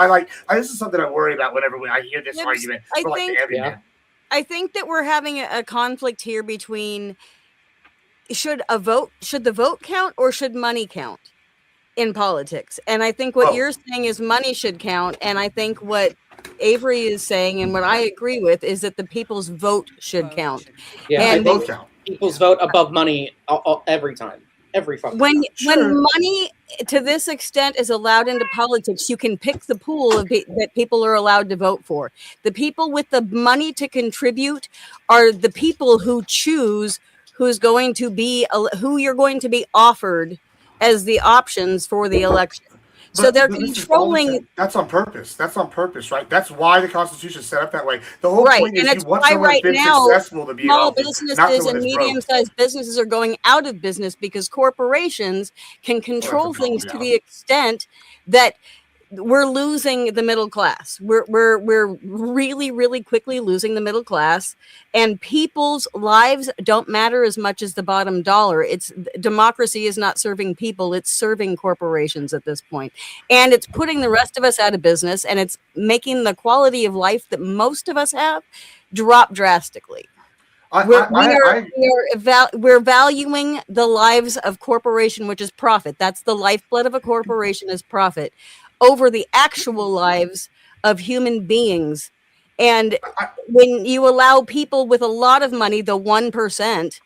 This is something I worry about whenever I hear this argument for like the everyman. I think that we're having a conflict here between should the vote count or should money count in politics? And I think what you're saying is money should count. And I think what Avery is saying, and what I agree with, is that the people's vote should count. Yeah, and both count. People's vote above money every time. Every fucking time. When money to this extent is allowed into politics, you can pick the pool that people are allowed to vote for. The people with the money to contribute are the people who choose who you're going to be offered as the options for the election. So they're controlling. That's on purpose. That's on purpose, right? That's why the Constitution is set up that way. The whole point is you want someone who's been successful to be small businesses and medium-sized businesses are going out of business because corporations can control things to the extent that we're losing the middle class. We're really, really quickly losing the middle class, and people's lives don't matter as much as the bottom dollar. It's democracy is not serving people; it's serving corporations at this point, and it's putting the rest of us out of business, and it's making the quality of life that most of us have drop drastically. We're valuing the lives of corporation, which is profit. That's the lifeblood of a corporation is profit, over the actual lives of human beings. And when you allow people with a lot of money, the 1%,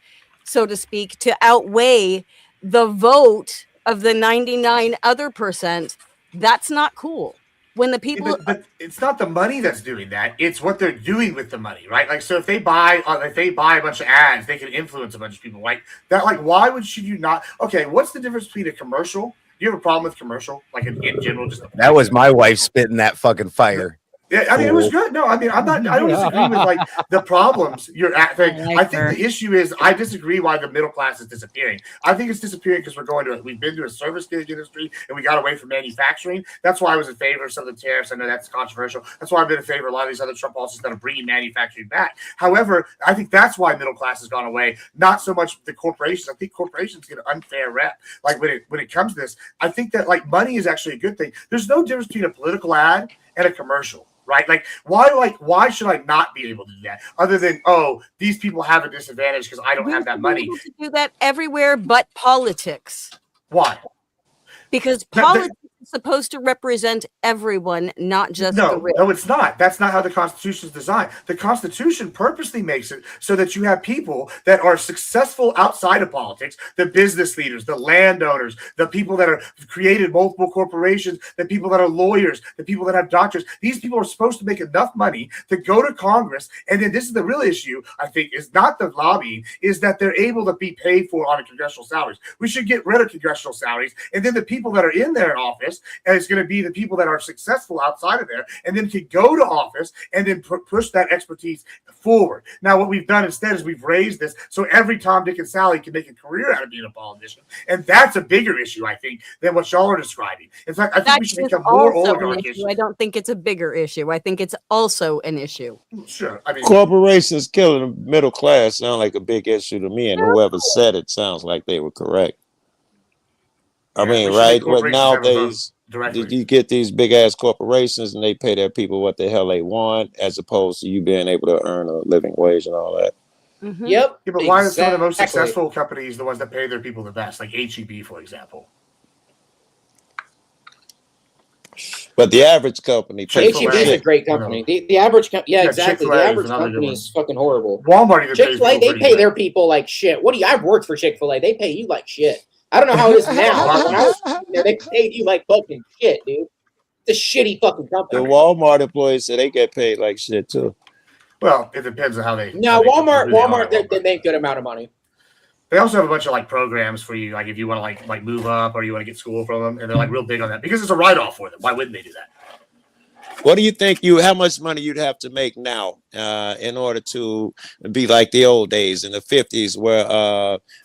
so to speak, to outweigh the vote of the 99 other percent, that's not cool. When the people, but it's not the money that's doing that. It's what they're doing with the money, right? Like, so if they buy a bunch of ads, they can influence a bunch of people, right? That, like, why should you not? Okay, what's the difference between a commercial? Do you have a problem with commercial, like in general? Just that was my wife spitting that fucking fire. Yeah, I mean, it was good. No, I mean, I don't disagree with like the problems you're at. I think the issue is I disagree why the middle class is disappearing. I think it's disappearing because we've been to a service gig industry and we got away from manufacturing. That's why I was in favor of some of the tariffs. I know that's controversial. That's why I've been in favor of a lot of these other Trump policies that are bringing manufacturing back. However, I think that's why middle class has gone away. Not so much the corporations. I think corporations get an unfair rep. Like when it comes to this, I think that like money is actually a good thing. There's no difference between a political ad and a commercial. Right? Like, why should I not be able to do that? Other than, oh, these people have a disadvantage because I don't have that money. To do that everywhere but politics. Why? Because politics is supposed to represent everyone, not just the rich. No, it's not. That's not how the Constitution is designed. The Constitution purposely makes it so that you have people that are successful outside of politics, the business leaders, the landowners, the people that have created multiple corporations, the people that are lawyers, the people that have doctors. These people are supposed to make enough money to go to Congress. And then this is the real issue, I think, is not the lobbying, is that they're able to be paid for on a congressional salaries. We should get rid of congressional salaries. And then the people that are in their office, and it's going to be the people that are successful outside of there, and then can go to office and then push that expertise forward. Now, what we've done instead is we've raised this so every Tom, Dick, and Sally can make a career out of being a politician, and that's a bigger issue, I think, than what y'all are describing. In fact, I think we should become more oligarchic. I don't think it's a bigger issue. I think it's also an issue. Sure. I mean, corporations killing the middle class sound like a big issue to me, and whoever said it sounds like they were correct. I mean, right? But nowadays, you get these big ass corporations and they pay their people what the hell they want, as opposed to you being able to earn a living wage and all that. Mm-hmm. Yep. Yeah, but why are some of the most successful companies the ones that pay their people the best, like HEB, for example? But the average company, HEB is a great company. The average, exactly. The average company is fucking horrible. Walmart, Chick-fil-A, they pay their people like shit. I've worked for Chick-fil-A. They pay you like shit. I don't know how it is now. But when I was there, they paid you like fucking shit, dude. It's a shitty fucking company. The Walmart employees say they get paid like shit too. Well, it depends on how they. No, Walmart, they make good amount of money. They also have a bunch of like programs for you, like if you want to like move up or you want to get school from them, and they're like real big on that because it's a write-off for them. Why wouldn't they do that? What do you think how much money you'd have to make now in order to be like the old days in the 50s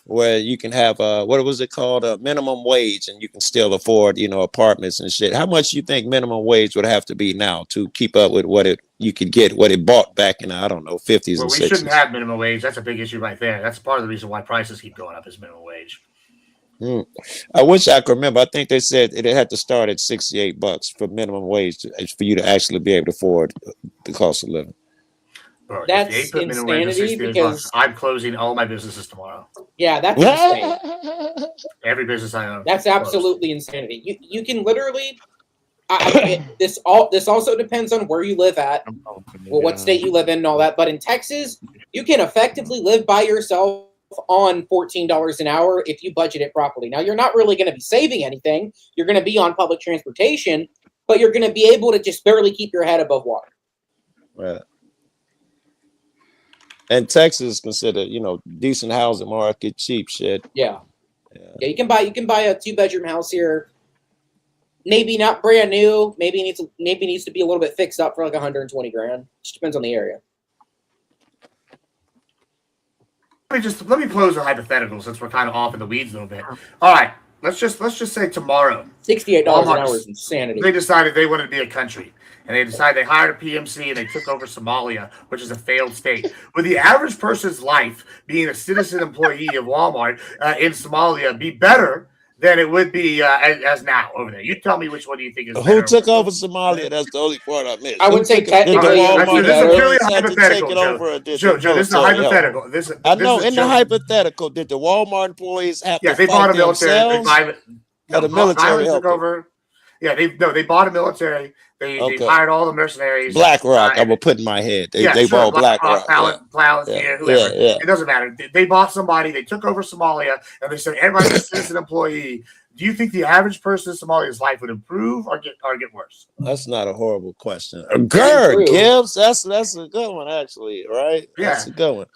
where you can have what was it called, a minimum wage, and you can still afford, apartments and shit? How much you think minimum wage would have to be now to keep up with what it bought back in, I don't know, 50s and 60s? We shouldn't have minimum wage. That's a big issue right there. That's part of the reason why prices keep going up is minimum wage. I wish I could remember. I think they said it had to start at $68 for minimum wage for you to actually be able to afford the cost of living. Bro, that's insanity because I'm closing all my businesses tomorrow. Yeah, that's insane. Every business I own. That's absolutely insanity. You can literally. This also depends on where you live at, what state you live in, and all that. But in Texas, you can effectively live by yourself on $14 an hour if you budget it properly. Now, you're not really going to be saving anything. You're going to be on public transportation, but you're going to be able to just barely keep your head above water. Right. And Texas is considered, decent housing market, cheap shit. Yeah. You can buy a 2-bedroom house here. Maybe not brand new. Maybe needs to be a little bit fixed up for like $120,000. Just depends on the area. Let me close the hypothetical since we're kind of off in the weeds a little bit. All right. let's just say tomorrow, $68 an Walmart's- hour is insanity. They decided they wanted to be a country, and they decided they hired a PMC and they took over Somalia, which is a failed state. Would the average person's life, being a citizen employee of Walmart in Somalia, be better than it would be as now over there? You tell me which one do you think is better. Who took over Somalia? That's the only part I missed. I would say technically, this is purely Walmart hypothetical, take it over, or did Joe, the this is a military help? hypothetical. I know. This is In the Joe. hypothetical, did the Walmart employees have Yeah, to they bought fight a military. themselves? Or the military took helped? over. Yeah, they bought a military. They hired all the mercenaries. BlackRock, I'm gonna put in my head. They bought BlackRock. Palantir, whoever. It doesn't matter. They bought somebody. They took over Somalia, and they said everybody's a citizen employee. Do you think the average person in Somalia's life would improve or get worse? That's not a horrible question. Gerd, Gibbs, that's a good one actually, right? Yeah. That's a good one.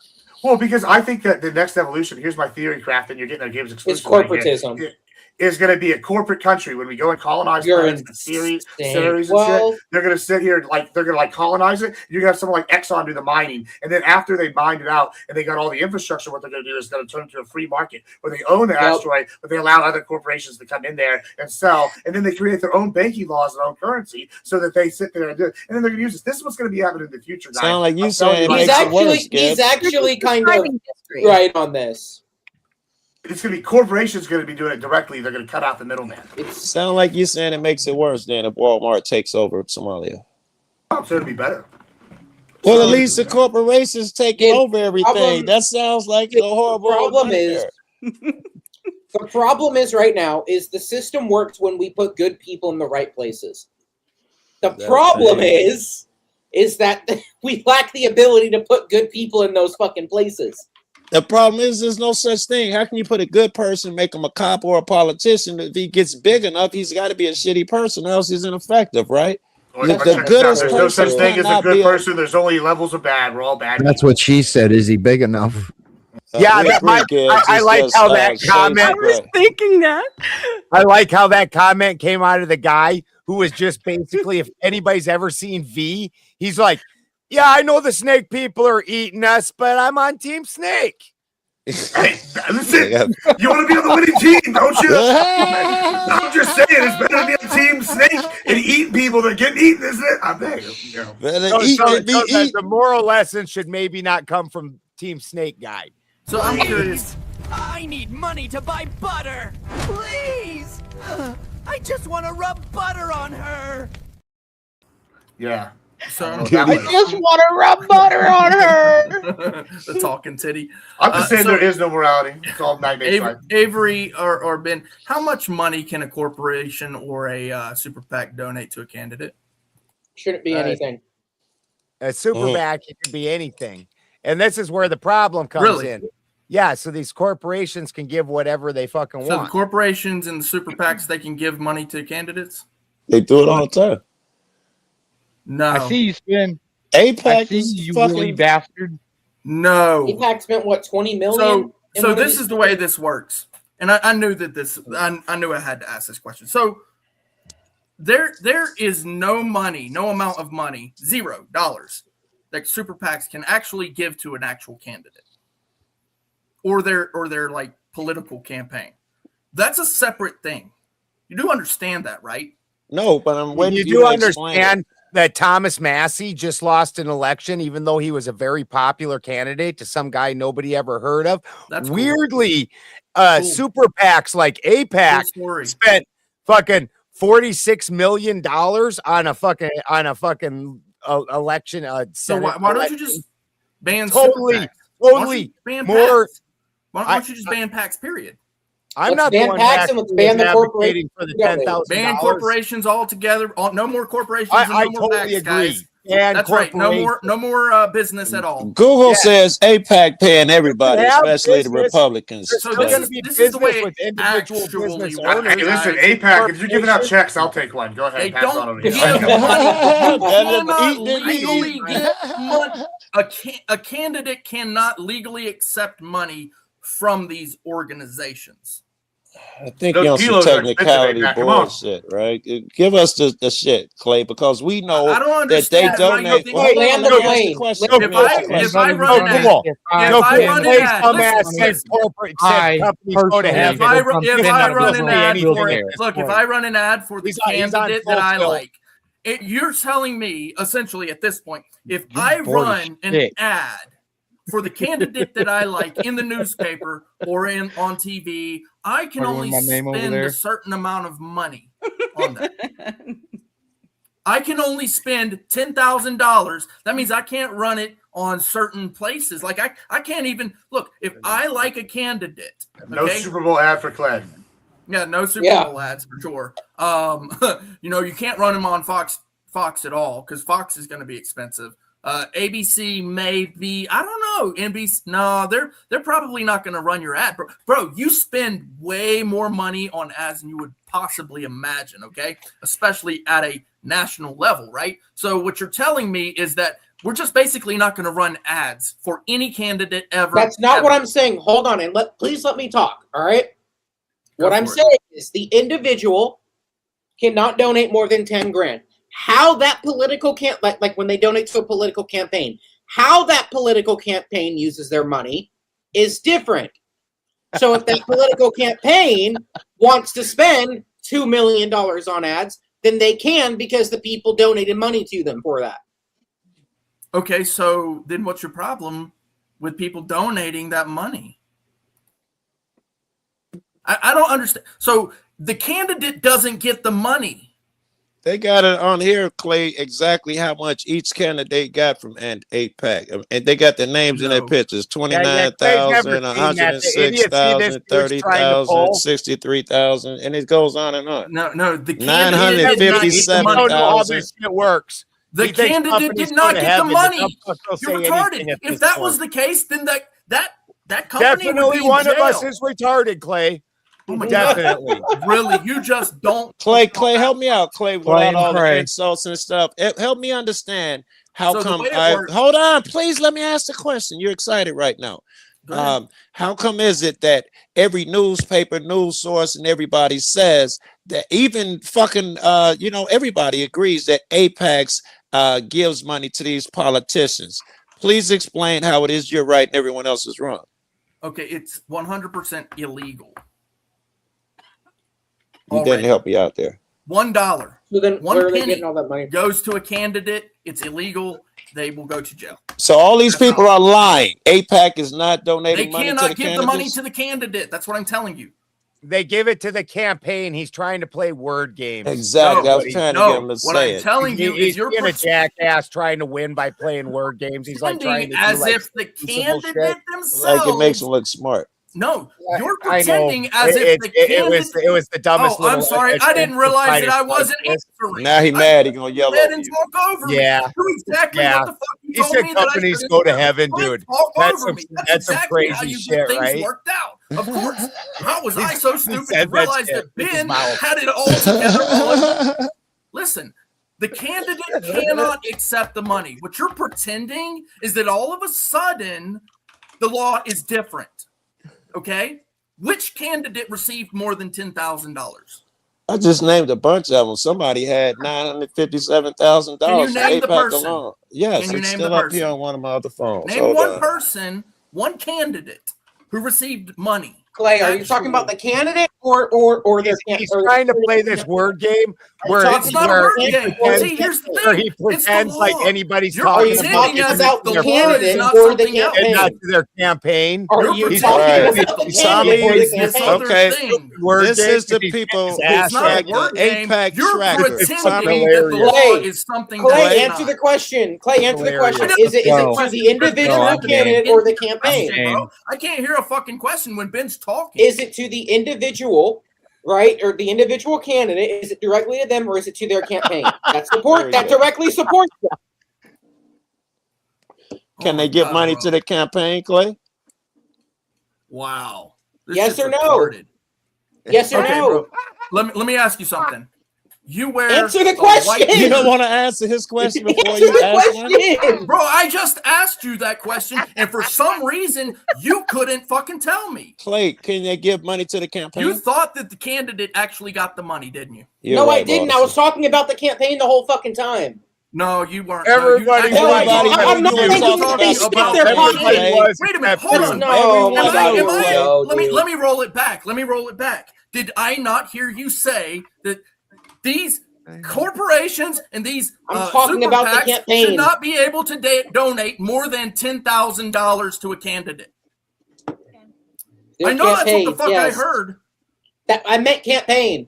Well, because I think that the next evolution, here's my theory, Craft, and you're getting a Gibbs exclusive. It's corporatism. Is going to be a corporate country when we go and colonize planets and series and Well- shit. They're going to sit here they're going to colonize it. You're going to have someone like Exxon do the mining, and then after they mined it out and they got all the infrastructure, what they're going to do is going to turn into a free market where they own the asteroid, but they allow other corporations to come in there and sell, and then they create their own banking laws and own currency so that they sit there and do it, and then they're going to use this. This is what's going to be happening in the future, guys. Sound like you I'm telling saying you, He's actually kind of right on this. It's going to be corporations going to be doing it directly. They're going to cut out the middleman. Sound like you saying it makes it worse than if Walmart takes over Somalia. I'm sure it'll be better. Well, at least the corporations taking over everything. problem- That sounds like a horrible. problem nightmare. The problem is right now is the system works when we put good people in the right places. The problem is that we lack the ability to put good people in those fucking places. The problem is there's no such thing. How can you put a good person, make him a cop or a politician? If he gets big enough, he's got to be a shitty person, else he's ineffective, right? The goodest There's no such person thing as a cannot good be person. There's only levels of bad. We're all bad. That's what she said. Is he big enough? Yeah, I like how that comment. I was thinking that. I like how that comment came out of the guy who was just basically, if anybody's ever seen V, he's like, yeah, I know the snake people are eating us, but I'm on Team Snake. Hey, listen, you want to be on the winning team, don't you? I'm just saying, it's better to be on Team Snake and eat people than getting eaten, isn't it? I think. The moral lesson should maybe not come from Team Snake guy. So I'm curious. I need money to buy butter. Please. I just want to rub butter on her. Yeah. So I just want to rub butter on her. The talking titty. I'm just saying there is no morality. It's all magnified. Avery or Ben, how much money can a corporation or a super PAC donate to a candidate? Shouldn't be anything. A super PAC, it could be anything. And this is where the problem comes in. Yeah, so these corporations can give whatever they fucking So the want. corporations and the super PACs, they can give money to candidates? They do it all the time. No. I see you spin. APAC I see is you fucking woolly bastard. No. APAC spent what, 20 million? So this is the way this works. And I knew that this I knew I had to ask this question. So there is no money, no amount of money, $0 that super PACs can actually give to an actual candidate or their like political campaign. That's a separate thing. You do understand that, right? No, but I'm waiting. You do understand that Thomas Massey just lost an election, even though he was a very popular candidate to some guy nobody ever heard of. That's cool. Weirdly, super PACs like APAC spent fucking $46 million on a fucking election. So why don't you just ban totally super PACs? Why don't you ban more? PACs? Why don't you just ban PACs? Period. I'm not ban the one PACs and let's ban the advocating for the $10,000. Ban corporations altogether. No more corporations. I and no more totally PACs, agree. guys. Ban That's right. No corporations. more business at all. Google says APAC paying everybody, They have especially the business. Republicans. There's still going to be this is the way business with individual actually business works. owners. Hey, listen, APAC, if you're giving out checks, I'll take one. Go ahead. They pass on don't over give here. money. Legally get money. A candidate cannot legally accept money from these organizations. I think Those you're on some kilos are expensive, technicality man. Come on. bullshit, right? Give us the shit, Clay, because we know I don't that they understand how you donate. think. Hold on, Land let the me ask the plane. question. If I run an ad, if I run an ad, listen, corporate said companies go to heaven. if I run an ad for anything. look, if I run an ad for the He's on candidate full that I tilt. like, you're telling me essentially at this point, if I run an ad for the candidate that I like in the newspaper or on TV, I can only spend a certain amount of money on that. I can only spend $10,000. That means I can't run it on certain places. Like I can't even look if I like a candidate. No Super Bowl ad for Clay. Yeah, no Super Bowl ads for sure. You can't run them on Fox at all because Fox is going to be expensive. ABC maybe, I don't know. NBC, no, they're probably not going to run your ad, bro. You spend way more money on ads than you would possibly imagine. Okay, especially at a national level, right? So what you're telling me is that we're just basically not going to run ads for any candidate ever. That's not what I'm saying. Hold on, and please let me talk. All right. What I'm saying is the individual cannot donate more than 10 grand. How that political like when they donate to a political campaign, how that political campaign uses their money is different. So if that political campaign wants to spend $2 million on ads, then they can because the people donated money to them for that. Okay, so then what's your problem with people donating that money? I don't understand. So the candidate doesn't get the money. They got it on here, Clay, exactly how much each candidate got from AIPAC. And they got the names in their pictures: 29,000, 106,000, 30,000, 63,000, and it goes on and on. No, the 957,000. It works. The candidate did not get the money. You're retarded. If that was the case, then that company definitely would be in one of jail. us is retarded, Clay. Oh my Definitely. God. Really, you just don't. Clay, help me out, Clay, without all the Cray. insults and stuff. Help me understand how So the come way it works- hold on, please let me ask the question. You're excited right now. How come is it that every newspaper, news source, and everybody says that even fucking everybody agrees that AIPAC gives money to these politicians? Please explain how it is you're right and everyone else is wrong. Okay, it's 100% illegal. You didn't help me out there. $1. So then One where are they penny getting all that money? goes to a candidate. It's illegal. They will go to jail. So all these people are lying. AIPAC is not donating They money to cannot the give candidates. the money to the candidate. That's what I'm telling you. They give it to the campaign. He's trying to play word games. Exactly. I was trying to get him to what say I'm it. telling you He's is you're being a jackass trying to win by playing word games. He's like trying to as do, like, if the sensible shit. candidate themselves. Like it makes him look smart. No, you're I know. pretending as if the candidate. It was the dumbest. Oh, I'm little sorry. I didn't attempt to realize try that to I wasn't fight this. answering. Now he mad. He gonna yell Go ahead over and you. talk over me. Yeah. Do exactly Yeah. what the fuck you He told said me that I companies couldn't go to do. heaven, Go ahead and dude. talk That's over some me. that's some exactly how crazy you shit, get things right? worked out. Of course. How was I so stupid to said that realize shit that with his Ben mouth. had it all together? Listen, the candidate cannot accept the money. What you're pretending is that all of a sudden the law is different. Okay? Which candidate received more than $10,000? I just named a bunch of them. Somebody had $957,000. Can you name the AIPAC person? alone. Yes, Can you it's name still the up here person? on one of my other phones. Name Hold one on. person, one candidate who received money. Clay, are you talking about the candidate or their He's trying to play this word game where It's not a where word he game. pretends, See, here's the where thing. he It's the pretends like law. anybody's You're talking talking about about the their candidate not or the something else. and not campaign? to their campaign. Are You're you He's talking right. about the You candidate or the He's this campaign? other Okay. thing. Word This game is the to get people his who ass It's not a right. track word the game. AIPAC You're tracker. pretending that the law Clay, is something Clay, that answer the question. Clay, answer the Hilarious. question. Is it Go. to the individual Go. candidate or the campaign? Bro, I can't hear a fucking question when Ben's talking. Is it to the individual, right, or the individual candidate? Is it directly to them or is it to their campaign? That support that directly supports them. Can they give money to the campaign, Clay? Wow. Yes shit's or no? retarded. Yes or Okay, no? bro. Let me ask you something. You wear Answer the a question. white You don't t-shirt. want to answer his question before Answer you the ask question. one? Bro, I just asked you that question, and for some reason, you couldn't fucking tell me. Clay, can they give money to the campaign? You thought that the candidate actually got the money, didn't you? You're No, I right, didn't. I Balderson. was talking about the campaign the whole fucking time. No, you weren't. Everybody no, was. I'm not was thinking talking that about they the skipped campaign. their Everybody pocket. was. Wait a minute, hold except on. you. No, oh my Everyone God, was, here we go, let me dude. let me roll it back. Let me roll it back. Did I not hear you say that these corporations and these I'm talking super about the PACs campaign. should not be able to donate more than $10,000 to a candidate? Their I know that's what the campaign, fuck yes. I heard. That I meant campaign.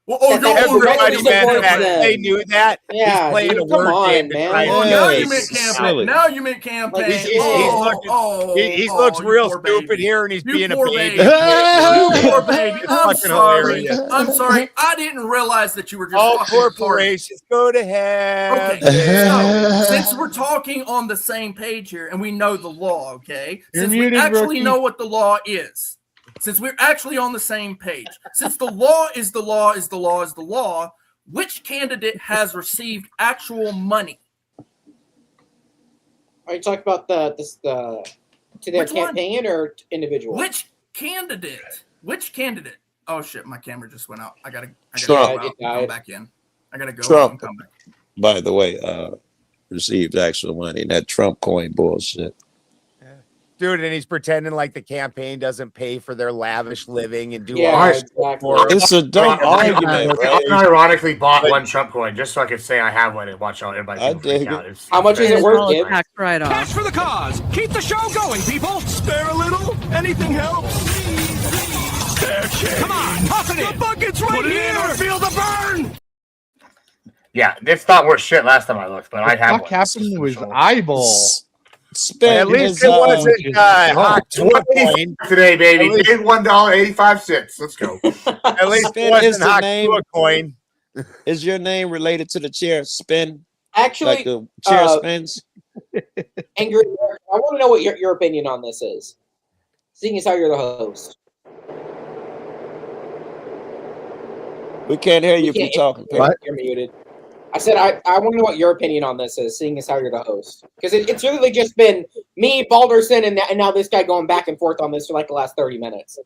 Well, That Everybody directly meant supports that. them. They knew that. Yeah, He's playing dude, a come word on, game to man. try Oh, and now Yes, you meant campaign. silly. Now you meant campaign. Like, He's looks you real poor stupid baby. here, and he's You being a poor baby. baby. You poor baby. It's I'm fucking sorry. hilarious. I'm sorry. I didn't realize that you were just All fucking retarded. corporations go to hell. Okay, so since we're talking on the same page here and we know the law, okay? You're Since muted, we actually rookie. know what the law is, since we're actually on the same page, since the law is the law is the law is the law, which candidate has received actual money? Are you talking about the to their Which one? campaign or individual? Which candidate? Which candidate? Oh shit, my camera just went out. I gotta Trump. go out and come back in. I gotta go out Trump, and come back. by the way, received actual money. That Trump coin bullshit. Dude, and he's pretending like the campaign doesn't pay for their lavish living and do Yeah, all this exactly. for It's a dumb argument, I right? ironically bought one Trump coin just so I could say I have one and watch all everybody I freak dig out. it. It's How much is it worth, Dib? Tax write-off. Cash for the cause. Keep the show going, people. Spare a little. Anything helps. Spare change. Come on, toss it in. The bucket's right here. Feel the burn. Yeah, it's not worth shit last time I looked, but I have What one. happened with eyeball? Spend At least his, it wasn't hot coin. Today, baby. At least- Big $1.85. Let's go. At least it Spin is wasn't the hot name. coin. Is your name related to the chair spin? Actually, Like the chair spins? Angry, I want to know what your opinion on this is. Seeing as how you're the host. We can't hear you if you're can't- talking. Perry. What? You're muted. I said I want to know what your opinion on this is, seeing as how you're the host. Because it's really just been me, Balderson, and now this guy going back and forth on this for like the last 30 minutes.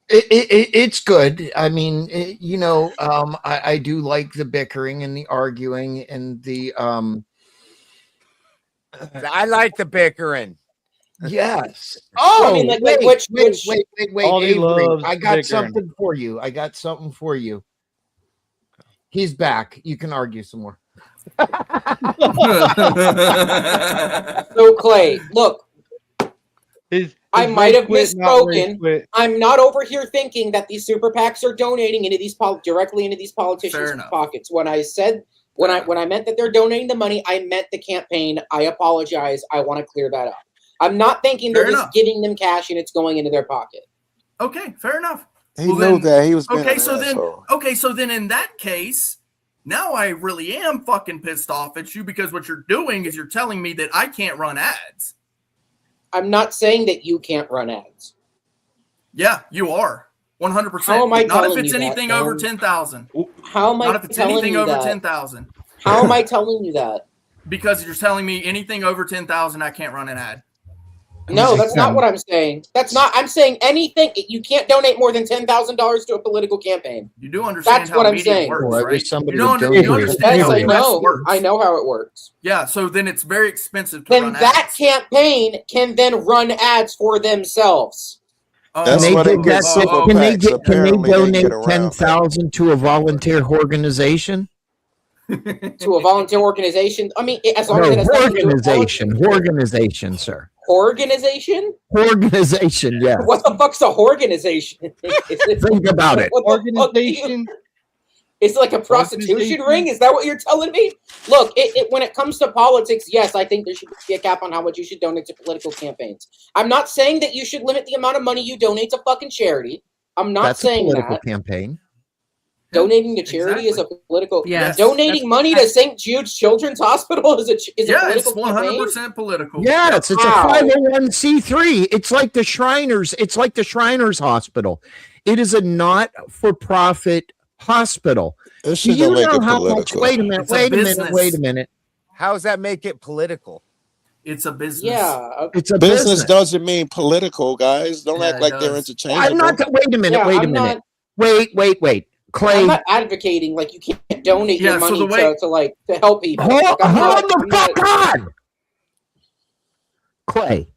It's good. I mean, I do like the bickering and the arguing and the I like the bickering. yes. Well, I mean, like, wait, which- wait, All he Avery, loves I got bickering. something for you. I got something for you. He's back. You can argue some more. So, Clay, look, I might have rage quit, not rage misspoken. quit. I'm not over here thinking that these super PACs are donating into these directly into these Fair politicians' enough. pockets. When I said when I meant that they're donating the money, I meant the campaign. I apologize. I want to clear that up. I'm not thinking they're Fair just enough. giving them cash and it's going into their pocket. Okay, fair enough. He Well, knew then- that he was being Okay, an so then asshole. so then in that case, now I really am fucking pissed off at you because what you're doing is you're telling me that I can't run ads. I'm not saying that you can't run ads. Yeah, you are. 100%. How am I Not if telling it's you that, anything over Tom? 10,000. How am I Not if it's telling anything you over that? 10,000. How am I telling you that? Because you're telling me anything over 10,000 I can't run an ad. No, that's not what I'm saying. That's not. I'm saying anything. You can't donate more than $10,000 to a political campaign. You do understand That's how what I'm media saying. works, Well, I right? wish somebody You would don't donate. you understand Yes, how I press know. works. I know how it works. Yeah, so then it's very expensive to Then run that ads. campaign can then run ads for themselves. That's Can why they they get get that? super Can they PACs. get? Can they Apparently, they donate get around that. 10,000 to a volunteer organization? To a volunteer organization. I mean, as long as it No, has nothing to do with organization. Organization, sir. Organization? Organization. Yes. What the fuck's a organization? Think about it. What the fuck do you- Organization. It's like a prostitution Organization. ring? Is that what you're telling me? Look, when it comes to politics, yes, I think there should be a cap on how much you should donate to political campaigns. I'm not saying that you should limit the amount of money you donate to fucking charity. I'm not That's a saying political that. campaign. Donating to charity is a political. Yes. Donating money to St. Jude's Children's Hospital is a Yeah, it's political campaign. 100% political. Yes, it's How? a 501c3. It's like the Shriners. It's like the Shriners Hospital. It is a not-for-profit hospital. It Do shouldn't you make know it how much? political. Wait a minute. It's a Wait a minute. business. Wait a minute. How does that make it political? It's a business. Yeah. It's a Business business. doesn't mean political, guys. Don't Yeah, act it like they're does. interchangeable. I'm not. Wait a minute. Yeah, wait a I'm minute. not- Wait. Clay. I'm not advocating like you can't donate Yeah, your so money the way- to help people. Hold Like, I'm the not- fuck on. Clay,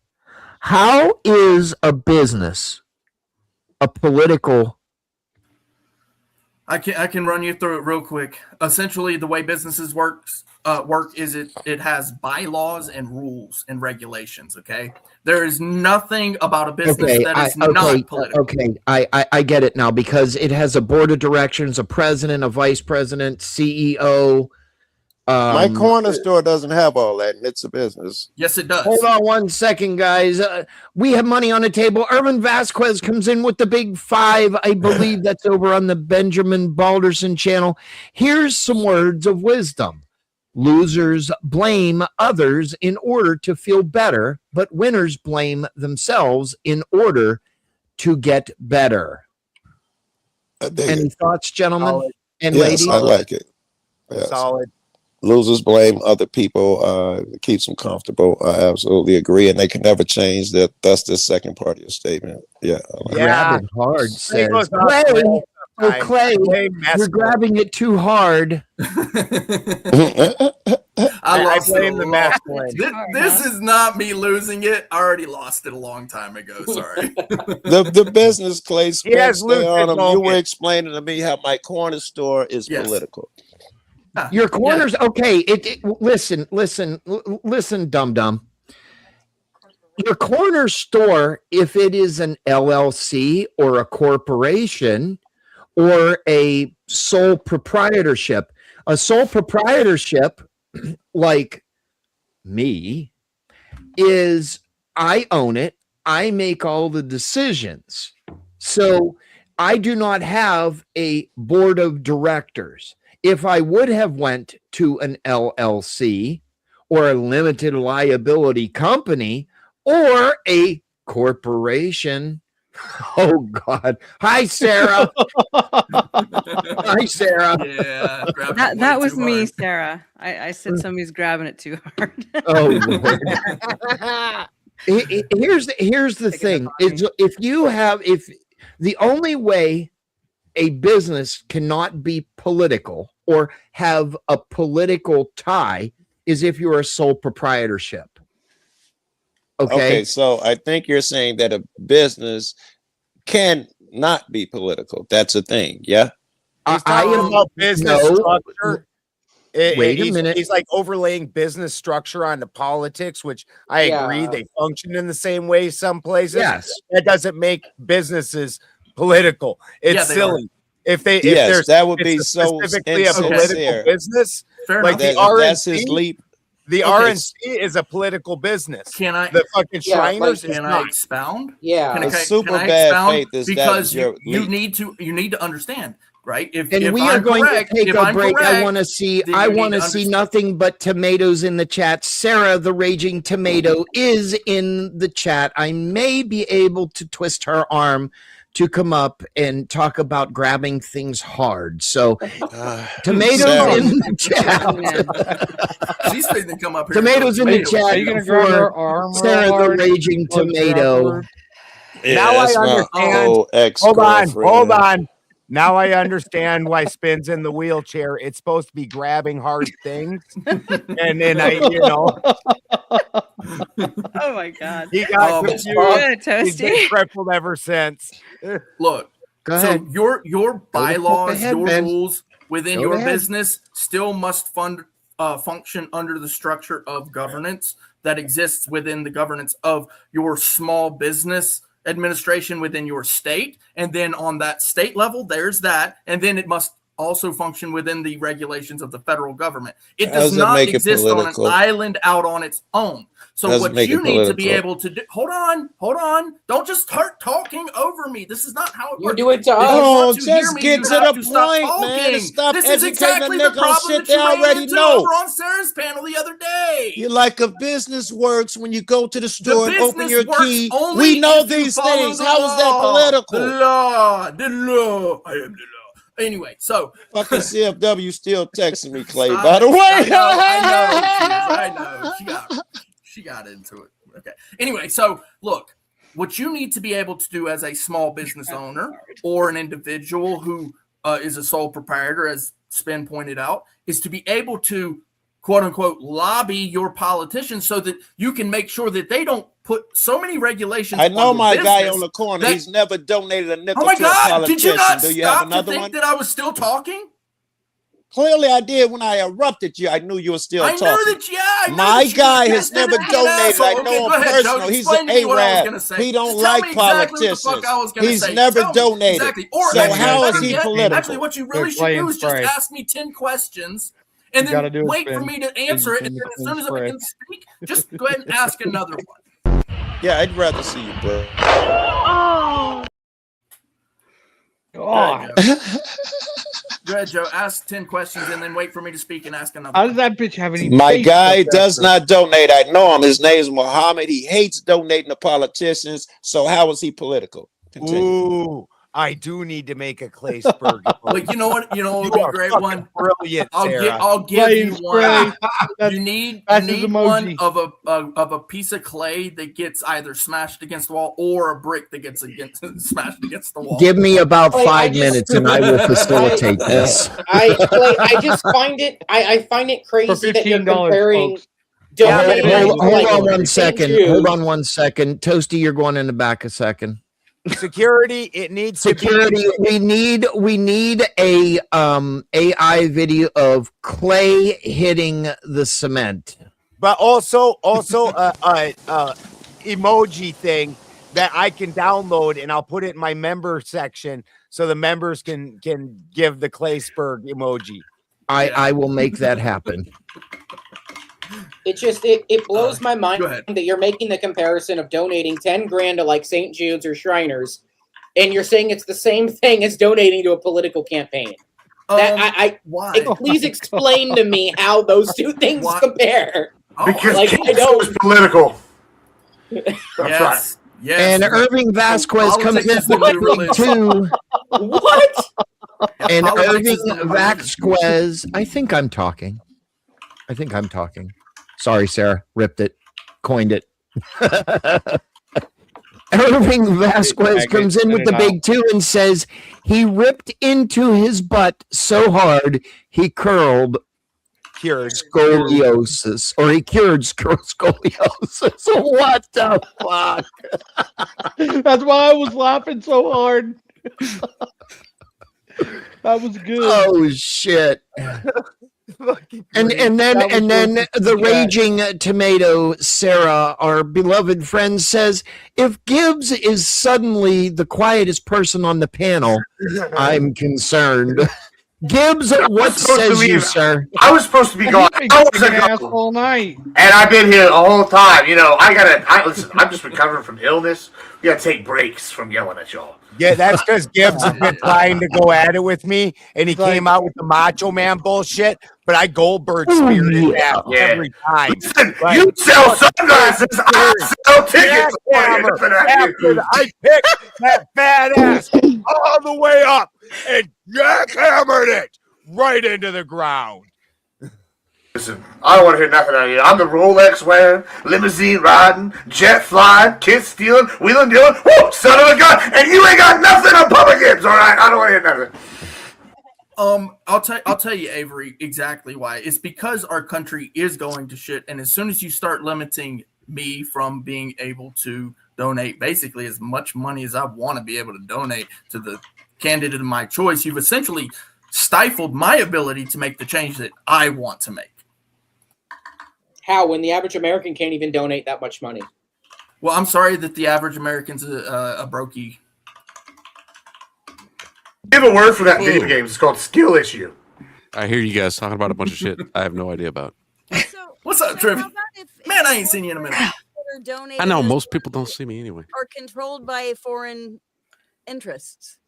how is a business a political? I can run you through it real quick. Essentially, the way businesses work is it has bylaws and rules and regulations. Okay, there is nothing about a business that is not political. Okay, I get it now because it has a board of directors, a president, a vice president, CEO. My corner store doesn't have all that, and it's a business. Yes, it does. Hold on 1 second, guys. We have money on the table. Irvin Vasquez comes in with the big 5. I believe that's over on the Benjamin Balderson channel. Here's some words of wisdom. Losers blame others in order to feel better, but winners blame themselves in order to get better. Any thoughts, gentlemen? Solid. And Yes, ladies? I like it. Yes. Solid. Losers blame other people. It keeps them comfortable. I absolutely agree, and they can never change that. That's the second part of your statement. Yeah. Grabbing hard, says goes off Clay. the wall Oh, sometimes. Clay, Clay you're grabbing it too hard. I lost blame it the a lot. masculine. This is not me losing it. I already lost it a long time ago. Sorry. the business, Clay, He has Spence, stay on lucid them. You were moments. explaining to me how my corner store is Yes. political. Your corners, okay. Listen, dum dum. Your corner store, if it is an LLC or a corporation or a sole proprietorship, like me, is I own it. I make all the decisions. So I do not have a board of directors. If I would have went to an LLC or a limited liability company or a corporation, oh God. Hi, Sarah. Hi, Sarah. Yeah. That was me, Sarah. I said somebody's grabbing it too hard. Oh, Lord. Here's the thing. If the only way a business cannot be political or have a political tie is if you're a sole proprietorship. Okay. So I think you're saying that a business can not be political. That's a thing. Yeah. He's talking about business structure. Wait a minute. He's like overlaying business structure onto politics, which I agree. They function in the same way some places. Yes. That doesn't make businesses political. It's they silly. If Yes, there's that would be it's so specifically a insincere. political business, Fair like enough. the That's his RNC. leap. The Okay. RNC is a political business. Can I? The fucking Shriners is Can I not. expound? Yeah. Can I, It's can super I bad expound? faith is that Because your you leap. need to understand, right? If And we are I'm going correct, to take if a I'm break. I correct, want to see. then I you need want to to see understand. nothing but tomatoes in the chat. Sarah, the raging tomato, is in the chat. I may be able to twist her arm to come up and talk about grabbing things hard. So, tomatoes Sarah. in the chat. She's going to come up here. Tomatoes in the Tomatoes. chat Are you gonna grab her for arm real Sarah, the hard? raging Like, tomato. grab her? Yeah, Now I that's my understand. old Hold on, ex-girlfriend. hold on. Now I understand why Spin's in the wheelchair. It's supposed to be grabbing hard things, and then Oh my God. he got Good, confused. He's been Toasty. crippled ever since. Look, Go so ahead. your bylaws, ahead, your Ben. rules within Go your ahead. business still must function under the structure of governance that exists within the governance of your small business administration within your state. And then on that state level, there's that. And then it must also function within the regulations of the federal government. It does Doesn't not make it exist on political. an island out on its own. So Doesn't what make you it need to be political. able to do, hold on. Don't just start talking over me. This is not how it You works. do it to If you us. Oh, want to hear just me, get you to have the to stop point, man, and talking. stop This is educating exactly a the nigga on problem shit that you they ran already into know. over on Sarah's panel the other day. You like a business works when you go to the The store and open business your works key. only We know if you these follow things. the How is that law. political? The law. I am the law. Anyway, so fucking CFW still texting me, Clay. Stop By the it. way, I know. She got into it. Okay. Anyway, so look, what you need to be able to do as a small business owner or an individual who is a sole proprietor, as Spin pointed out, is to be able to, quote unquote, lobby your politicians so that you can make sure that they don't put so many regulations. I know on my business guy on the corner. that- He's never donated a nickel Oh my to a God! politician. Did you not Do you have stop to another think one? that I was still talking? Clearly, I did when I erupted you. I knew you were still I talking. knew that. Yeah, I knew My that you guy were has never being an donated. asshole. I Okay, know go him ahead, personal. Joe. He's Explain an to me what I was Arab. gonna say. He don't Just tell like me exactly what the politicians. fuck I was gonna He's say. never Tell me donated. exactly. Or So actually, how is better he yet, political? Actually, what you really should Play do and is just spray. ask me 10 questions and You gotta then do a wait for spin. me to answer it. And then as soon as I can speak, just go ahead and ask another one. Yeah, I'd rather see you, bro. God. Go ahead, Joe. Ask 10 questions and then wait for me to speak and ask another How one. does that bitch have any? My Facebook guy does after? not donate. I know him. His name's Mohammed. He hates donating to politicians. So how is he political? Continue. Ooh, I do need to make a clay spur. Like, you know what? You know what would be a great one? Brilliant, Sarah. I'll give Play you and spray. one. You need one of a piece of clay that gets either smashed against the wall or a brick that gets smashed against the wall. Give me about Clay, 5 minutes and I will facilitate this. Clay, I just find it. I find it crazy that you're $15, comparing. folks. Donating Hold like on one St. second. Jude. Hold on one second. Toasty, you're going in the back a second. Security, it needs Security, to be. we need a AI video of Clay hitting the cement. But also emoji thing that I can download and I'll put it in my member section so the members can give the clay spur emoji. I will make that happen. It blows my mind that you're making the comparison of donating 10 grand to like St. Jude's or Shriners, and you're saying it's the same thing as donating to a political campaign. Why? Please explain to me how those two things compare. Because Like, I it's don't. political. Yes. Right. Yes. And Irving Vasquez comes in Politics is with really two. What? And Politics Irving is really Vasquez, I think I'm talking. Sorry, Sarah. Ripped it. Coined it. Irving Vasquez comes in with the big two and says he ripped into his butt so hard he cured scoliosis, or he cured scoliosis. What the fuck? That's why I was laughing so hard. That was good. Oh shit. And then the raging tomato Sarah, our beloved friend, says if Gibbs is suddenly the quietest person on the panel, I'm concerned. Gibbs, what says you, sir? I was supposed to be gone hours ago, all night, and I've been here the whole time. You know, listen. I'm just recovering from illness. We gotta take breaks from yelling at y'all. Yeah, that's because Gibbs has been trying to go at it with me, and he came out with the Macho Man bullshit. But I Goldberg speared his ass every time. Listen, you sell sunglasses, I sell tickets. After I picked that fat ass all the way up and jackhammered it right into the ground. Listen, I don't want to hear nothing out of you. I'm the Rolex wearing, limousine riding, jet flying, kiss stealing, wheeling dealing, whoo, son of a gun, and you ain't got nothing on Public Gibbs, all right? I don't want to hear nothing. I'll tell you, Avery, exactly why. It's because our country is going to shit, and as soon as you start limiting me from being able to donate basically as much money as I want to be able to donate to the candidate of my choice, you've essentially stifled my ability to make the change that I want to make. How, when the average American can't even donate that much money? Well, I'm sorry that the average American's a brokey. Give a word for that video game. It's called skill issue. I hear you guys talking about a bunch of shit I have no idea about. What's up, Triv? Man, I ain't seen you in a minute. I know most people don't see me anyway. Are controlled by foreign interests.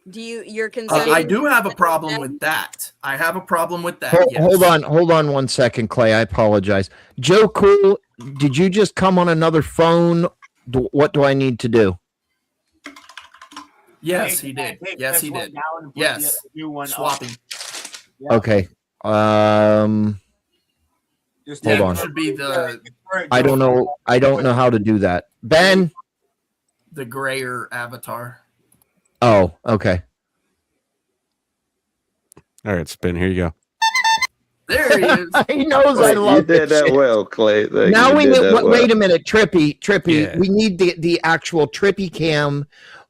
You're concerned? I do have a problem with that. I have a problem with that. Hold on 1 second, Clay. I apologize. Joe Cool, did you just come on another phone? What do I need to do? Yes, he did. Yes, he did. Yes, swapping. Okay. Just Hold on. Should be the I don't know. I don't know how to do that. Ben. the grayer avatar. Oh, okay. All right, Spin. Here you go. There he is. He knows I love You did this that shit. well, Clay. Thank Now you. we You did need, that well. wait a minute, Trippy. Yeah. We need the actual Trippy cam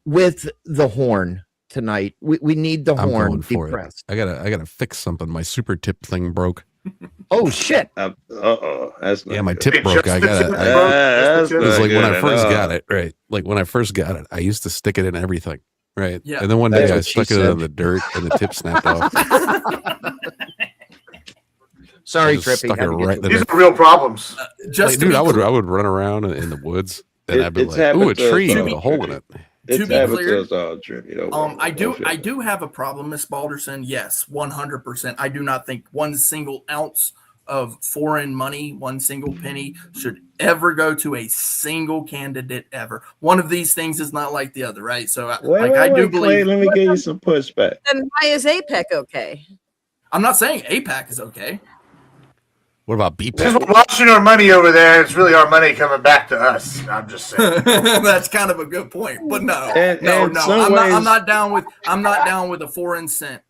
with the horn tonight. We need the I'm horn going for depressed. it. I gotta fix something. My super tip thing broke. Oh shit! That's not my good. tip broke. I gotta. That's It was not like when good I first at got all. it, right? Like when I first got it, I used to stick it in everything, right? Yeah. And then one That's day I what she stuck it said. in the dirt, and the tip snapped off. Sorry, I just Trippy. stuck had it to get right to in the These that. are real problems. Just Like, to dude, be I clear, would run around in the woods, and I'd be It's like, "Ooh, happened a to us tree all, with a hole in it." It's To be happened clear, to us all, Trippy. Don't worry. I Don't feel do have a problem, Miss Balderson. Yes, 100%. I do not think one single ounce of foreign money, one single penny, should ever go to a single candidate ever. One of these things is not like the other, right? So, I do Clay, believe. let me give you some pushback. Then why is APEC okay? I'm not saying APAC is okay. What about Because BPAC? we're washing our money over there, it's really our money coming back to us. I'm just saying. That's kind of a good point, but no. And some I'm ways- not down with a foreign cent.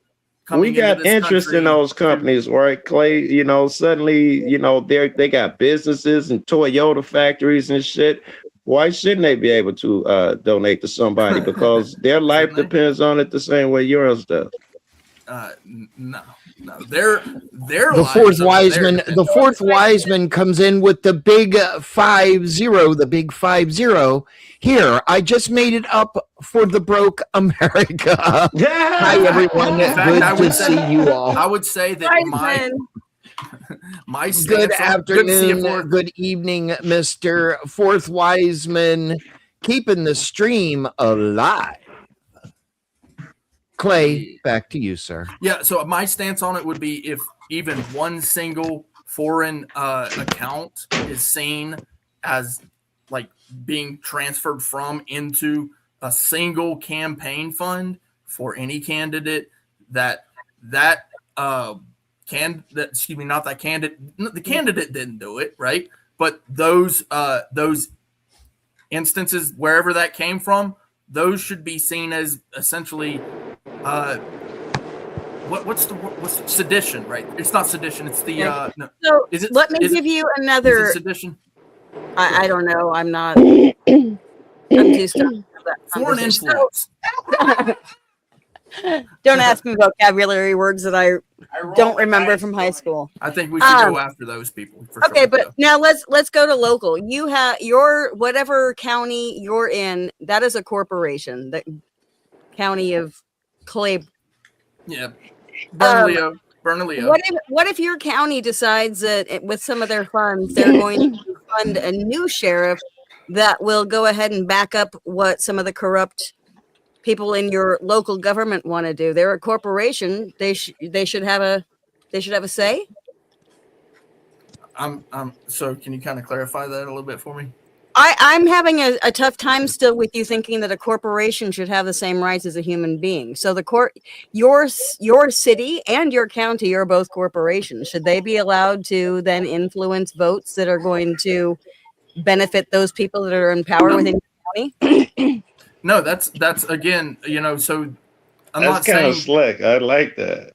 We got interest in those companies, right, Clay? You know, suddenly, you know, they got businesses and Toyota factories and shit. Why shouldn't they be able to donate to somebody? Because their life depends on it the same way yours does. No. Their The lives fourth are Wiseman. there. The fourth Wiseman comes in with the big 5-0. The big 5-0. Here, I just made it up for the broke America. Hi everyone. In fact, Good I to would see you all. I would say that my stance Good on- good to see you, afternoon, Fourth. good evening, Mr. Fourth Wiseman, keeping the stream alive. Clay, back to you, sir. Yeah, so my stance on it would be if even one single foreign account is seen as like being transferred from into a single campaign fund for any candidate, the candidate didn't do it, right? But those instances, wherever that came from, those should be seen as essentially what's sedition, right? It's not sedition. It's the no. So Is it? let me is it- give you is it another. sedition. I don't know. I'm not. I'm too stuck with that Foreign conversation. influence. Don't ask me vocabulary words that I don't remember from high school. I think we should go after those people. For Okay, sure. but now let's go to local. You have your whatever county you're in. That is a corporation. The county of Clay. Yeah, Bernalillo. What if your county decides that with some of their funds they're going to fund a new sheriff that will go ahead and back up what some of the corrupt people in your local government want to do? They're a corporation. They should have a say. So can you kind of clarify that a little bit for me? I'm having a tough time still with you thinking that a corporation should have the same rights as a human being. So your city and your county are both corporations. Should they be allowed to then influence votes that are going to benefit those people that are in power within your county? No, that's again, so I'm not That's kind saying of slick. I like that.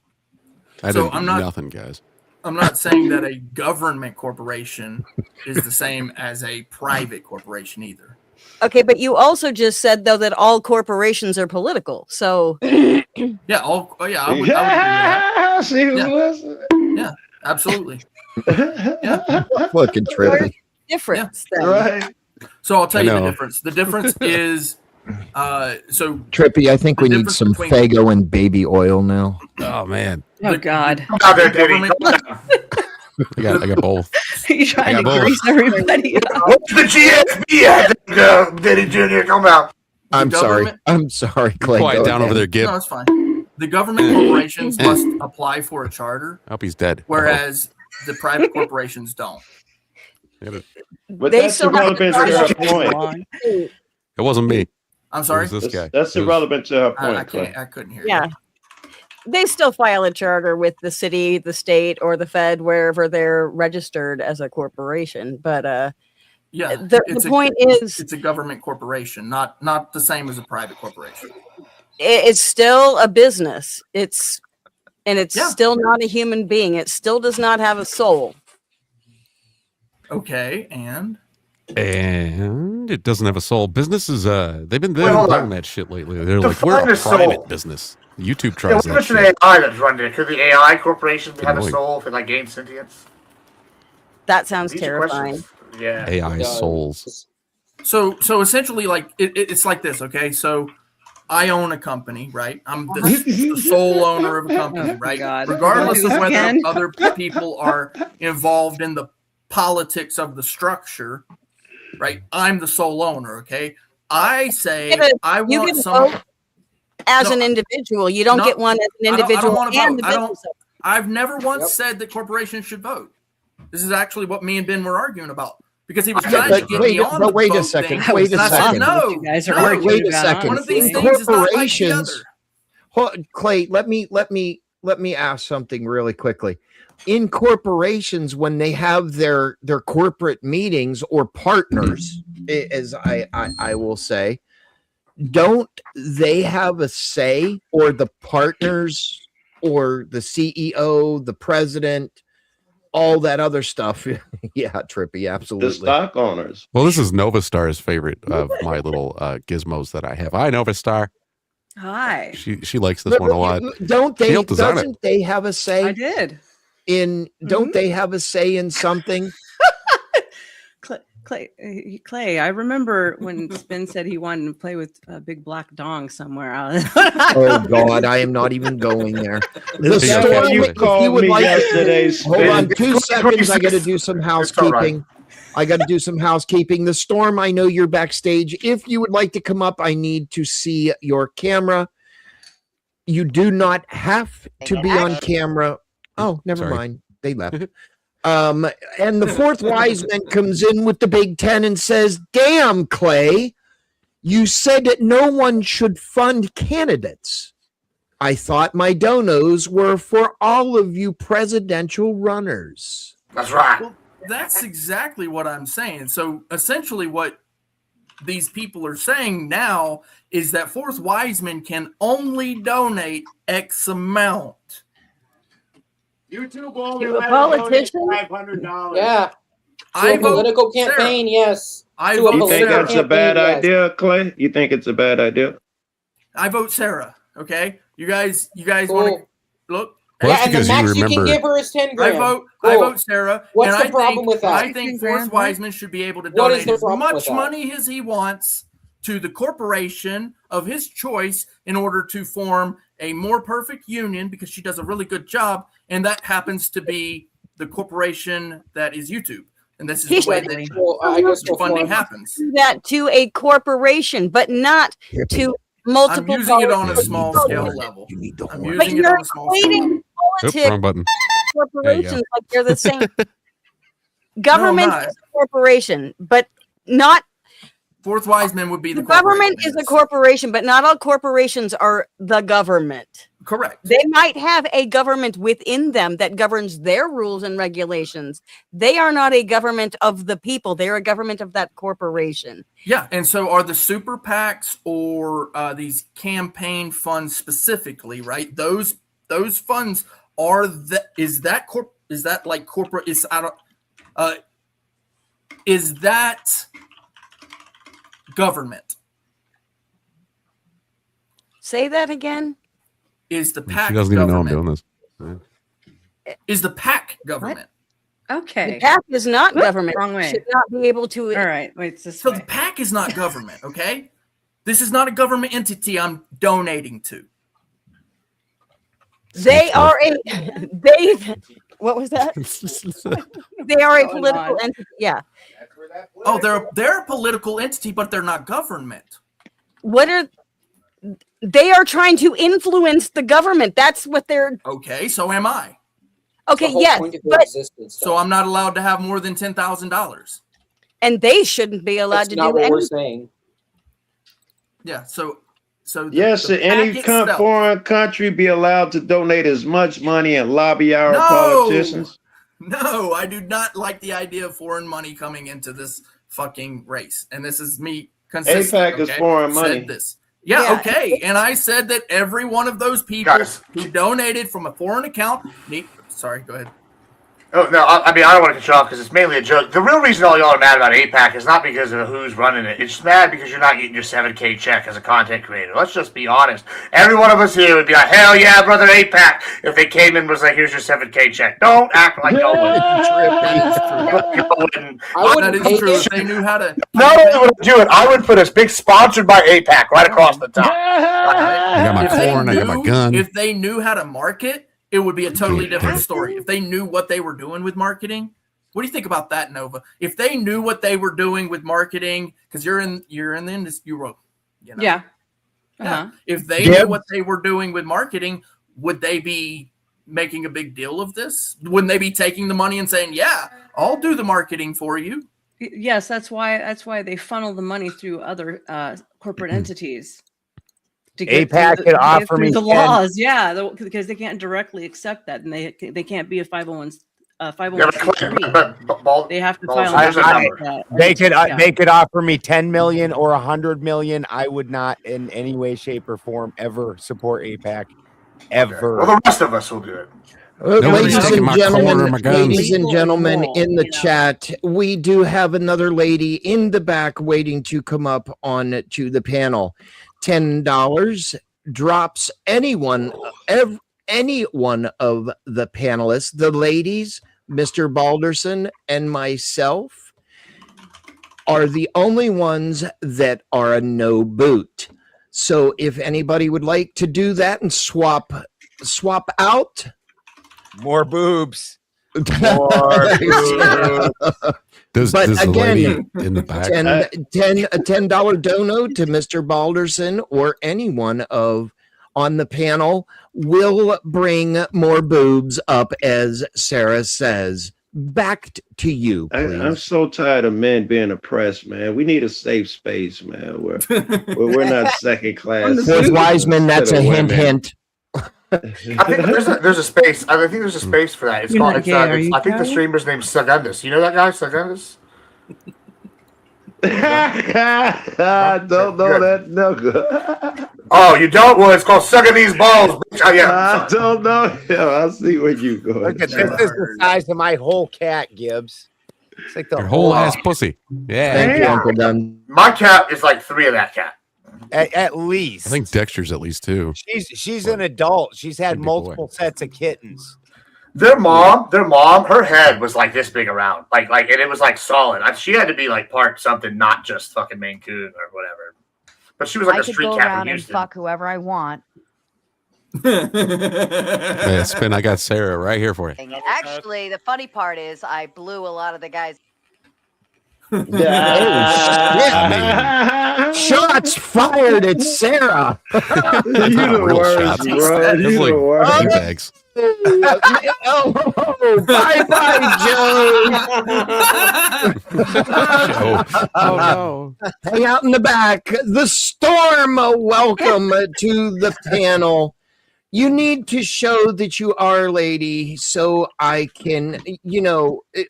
I So didn't I'm do not- nothing, guys. I'm not saying that a government corporation is the same as a private corporation either. Okay, but you also just said though that all corporations are political. So Yeah, I would agree with that. See who's Yeah. listening. Yeah, absolutely. Fucking trippy. difference then. Right. So I'll tell I you the know. difference. The difference is so Trippy, I think The we need difference some between- Fago and baby oil now. Oh man, Oh God. Come out there, Diddy. government- I got both. You trying I to got both. grease everybody up? What's the GSB at, Diddy Jr.? Come out. I'm sorry. government- I'm sorry, Clay. Quiet Go down ahead. over there, Gib. No, it's fine. The government corporations must apply for a charter, I hope he's dead. whereas the private corporations don't. But They that's still have irrelevant to to her charge point. It wasn't me. I'm sorry. Who's this guy? That's irrelevant to her point. I couldn't hear Yeah. you. They still file a charter with the city, the state, or the Fed, wherever they're registered as a corporation. But Yeah. the point is, it's a government corporation, not the same as a private corporation. it's still a business. It's still not a human being. It still does not have a soul. Okay, and it doesn't have a soul. Businesses, they've been hold doing on. that shit lately. They're Define like, we're a a soul. private business. YouTube Yeah, tries what's that an shit. AI that's running it? Could the AI corporation have a Annoying. soul if it like gained sentience? That sounds These are terrifying. questions. Yeah. AI souls. So essentially, like it's like this. Okay, so I own a company, right? I'm the sole owner of a company, right? God. Regardless of whether Again. other people are involved in the politics of the structure, right? I'm the sole owner. Okay, I say I you want get a some. vote as an individual. You don't get one as an individual I don't and the wanna vote. business. I've never once said that corporations should vote. This is actually what me and Ben were arguing about. Because he was trying to get me on the wait a vote second. thing, Wait a and I said, second. no, You guys are no, arguing Wait a about second. one of these In things is not like the corporations, other. Clay, let me ask something really quickly. In corporations, when they have their corporate meetings or partners, as I will say, don't they have a say, or the partners or the CEO, the president, all that other stuff? Yeah, Trippy, absolutely. The stock owners. Well, this is Novastar's favorite of my little gizmos that I have. Hi, Novastar. Hi. She likes this one a lot. Don't She they? helped design it. Doesn't they have a say? I did. Don't they have a say in something? Clay, I remember when Spin said he wanted to play with a big black dong somewhere. Oh God, I am not even going there. The Is that storm, what you if called you would me like yesterday, to, hold Spin? on 2 seconds. I got to do some housekeeping. I got to do some housekeeping. The Storm, I know you're backstage. If you would like to come up, I need to see your camera. You do not have to be on camera. Oh, never Sorry. mind. They left. And the fourth wise man comes in with the Big Ten and says, "Damn, Clay, you said that no one should fund candidates. I thought my donos were for all of you presidential runners." That's right. Well, that's exactly what I'm saying. So essentially what these people are saying now is that Fourth Wiseman can only donate X amount. YouTube You a politician? $500. Yeah. To I a vote political campaign, yes. I To a vote You think political that's a bad campaign, yes. idea, Clay? You think it's a bad idea? I vote Sarah. Okay, you guys Cool. want to look? Well, Yeah, that's and the because you max you can remember. give her is 10 I grand. vote Cool. Sarah. What's and the problem with that? I think Fourth Wiseman should be able to What is donate the as problem with much that? money as he wants to the corporation of his choice in order to form a more perfect union, because she does a really good job, and that happens to be the corporation that is YouTube. And this is the way that I guess funding happens. Do that to a corporation, but not to multiple. I'm using it on a small scale level. I'm But using it you're on a small scale. equating politics wrong button. corporations like they're the same. Government not. is a corporation, but not. Fourth Wiseman would be the Government is a corporation, but not all corporations are the government. Correct. They might have a government within them that governs their rules and regulations. They are not a government of the people. They're a government of that corporation. Yeah, and so are the super PACs or these campaign funds specifically, right? Those funds are is that corporate? Is that government? Say that again. Is the PAC She doesn't even know I'm government? doing this. Is the PAC government? Okay. The PAC is not government. Wrong way. Should not be able to. All right. Wait, it's this So way. the PAC is not government, okay? This is not a government entity I'm donating to. They are a. They. What was that? They are a political entity. Yeah. Oh, they're a political entity, but they're not government. What are? They are trying to influence the government. That's what they're. Okay, so am I. Okay. Yes, but So I'm not allowed to have more than $10,000. and they shouldn't be allowed That's to not do what we're anything. saying. Yeah. So yes, the any packet stuff- foreign country be allowed to donate as much money and lobby our politicians? No, I do not like the idea of foreign money coming into this fucking race. And this is me consistent. APAC is foreign money. Said this. Yeah, okay. And I said that every one of those people who donated from a foreign account sorry, go ahead. Oh, no, I mean, I don't want to cut you off because it's mainly a joke. The real reason all y'all are mad about APAC is not because of who's running it. It's mad because you're not getting your $7K check as a content creator. Let's just be honest. Every one of us here would be like, hell yeah, brother APAC, if they came in and was like, here's your $7K check. Don't act like y'all wouldn't. That is true. If they knew how to. Not only would I do it, I would put a big sponsored by APAC right across the top. I got my corn, I got my gun. If they knew how to market, it would be a totally different story. If they knew what they were doing with marketing, what do you think about that, Nova? If they knew what they were doing with marketing, because you're in the industry, you know. Yeah. Yeah. If they knew what they were doing with marketing, would they be making a big deal of this? Wouldn't they be taking the money and saying, "Yeah, I'll do the marketing for you"? Yes, that's why they funnel the money through other corporate entities. To get APAC could offer me the 10 laws, because they can't directly accept that, and they can't be a 501c3. They have to file. They could offer me 10 million or 100 million. I would not in any way, shape, or form ever support APAC. Ever. Well, the rest of us will do it. Ladies and gentlemen in the chat, we do have another lady in the back waiting to come up on to the panel. $10 drops any one of the panelists, the ladies, Mr. Balderson and myself, are the only ones that are a no boot. So if anybody would like to do that and swap out, more boobs. Does the lady in the back a $10 dono to Mr. Balderson or anyone on the panel will bring more boobs up, as Sarah says. Back to you, please. I'm so tired of men being oppressed, man. We need a safe space, man. Where we're not second class. Fourth Wiseman, that's a hint. I think there's a space. I think there's a space for that. It's called. I think the streamer's name's Sagundus. You know that guy, Sagundus? I don't know that. No good. Oh, you don't? Well, it's called sucking these balls. Bitch. I don't know. Yeah, I see where you go. Look at this. This is the size of my whole cat, Gibbs. It's like the your whole ass pussy. Yeah. Thank you, Uncle Dunn. My cat is like 3 of that cat. At least. I think Dexter's at least 2. She's an adult. She's had multiple sets of kittens. Their mom, her head was like this big around, like, and it was like solid. She had to be like part something, not just fucking Maine Coon or whatever. But she was like a street cat from Houston. Fuck whoever I want. Yeah, Spin, I got Sarah right here for you. And actually, the funny part is I blew a lot of the guys. Shots fired at Sarah. You the worst, bro. You the worst. Bye-bye, Joe. Oh, no. Hang out in the back. The Storm, welcome to the panel. You need to show that you are a lady so I can,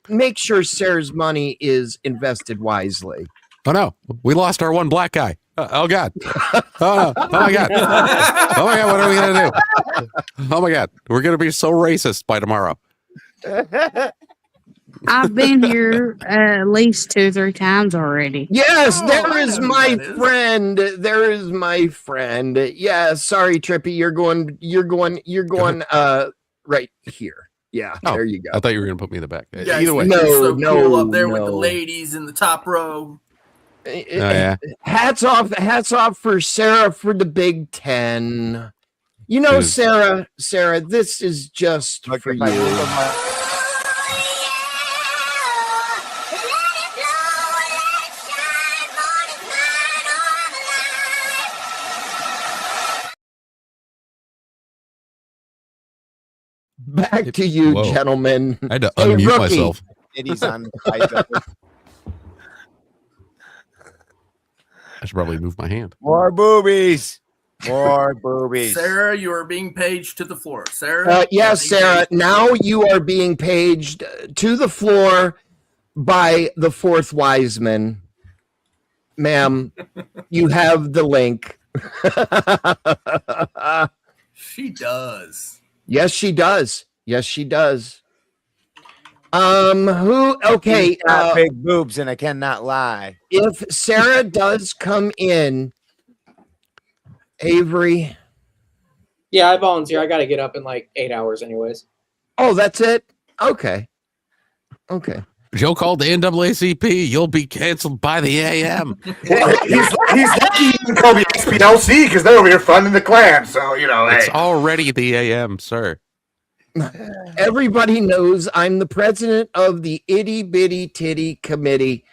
make sure Sarah's money is invested wisely. Oh, no. We lost our one black guy. Oh, God. Oh, no. Oh, my God. Oh, my God. What are we going to do? Oh, my God. We're going to be so racist by tomorrow. I've been here at least 2 or 3 times already. Yes, there is my friend. There is my friend. Yeah, sorry, Trippy. You're going right here. Yeah, there you go. I thought you were going to put me in the back. Yeah, either way. so cool up there with the ladies in the top row. Yeah. Hats off for Sarah for the Big 10. Sarah, this is just for you. Back to you, gentlemen. I had to unmute myself. I should probably move my hand. More boobies. More boobies. Sarah, you are being paged to the floor. Sarah? Yes, Sarah. Now you are being paged to the floor by the fourth wise man. Ma'am, you have the link. She does. Yes, she does. Yes, she does. Okay. She's got big boobs, and I cannot lie. If Sarah does come in, Avery. Yeah, I volunteer. I got to get up in like 8 hours, anyways. Oh, that's it. Okay. Okay. Joe called the NAACP. You'll be canceled by the AM. he's lucky he didn't call the SPLC because they're over here funding the Klan. So It's hey. already the AM, sir. Everybody knows I'm the president of the itty bitty titty committee.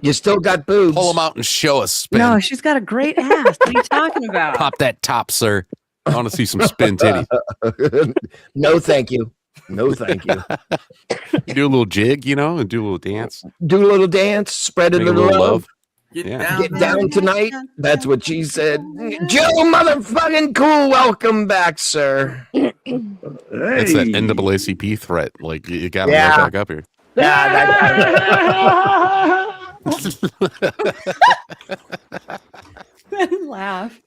You still got boobs. Pull them out and show us spin. No, she's got a great ass. What are you talking about? Pop that top, sir. I want to see some spin titty. No, thank you. No, thank you. You do a little jig, and do a little dance. Do a little dance, spread a Make little love. Get down tonight. That's what she said. Joe motherfucking Cool, welcome back, sir. It's that NAACP threat. Like, you got to Yeah. go back up here. Laugh.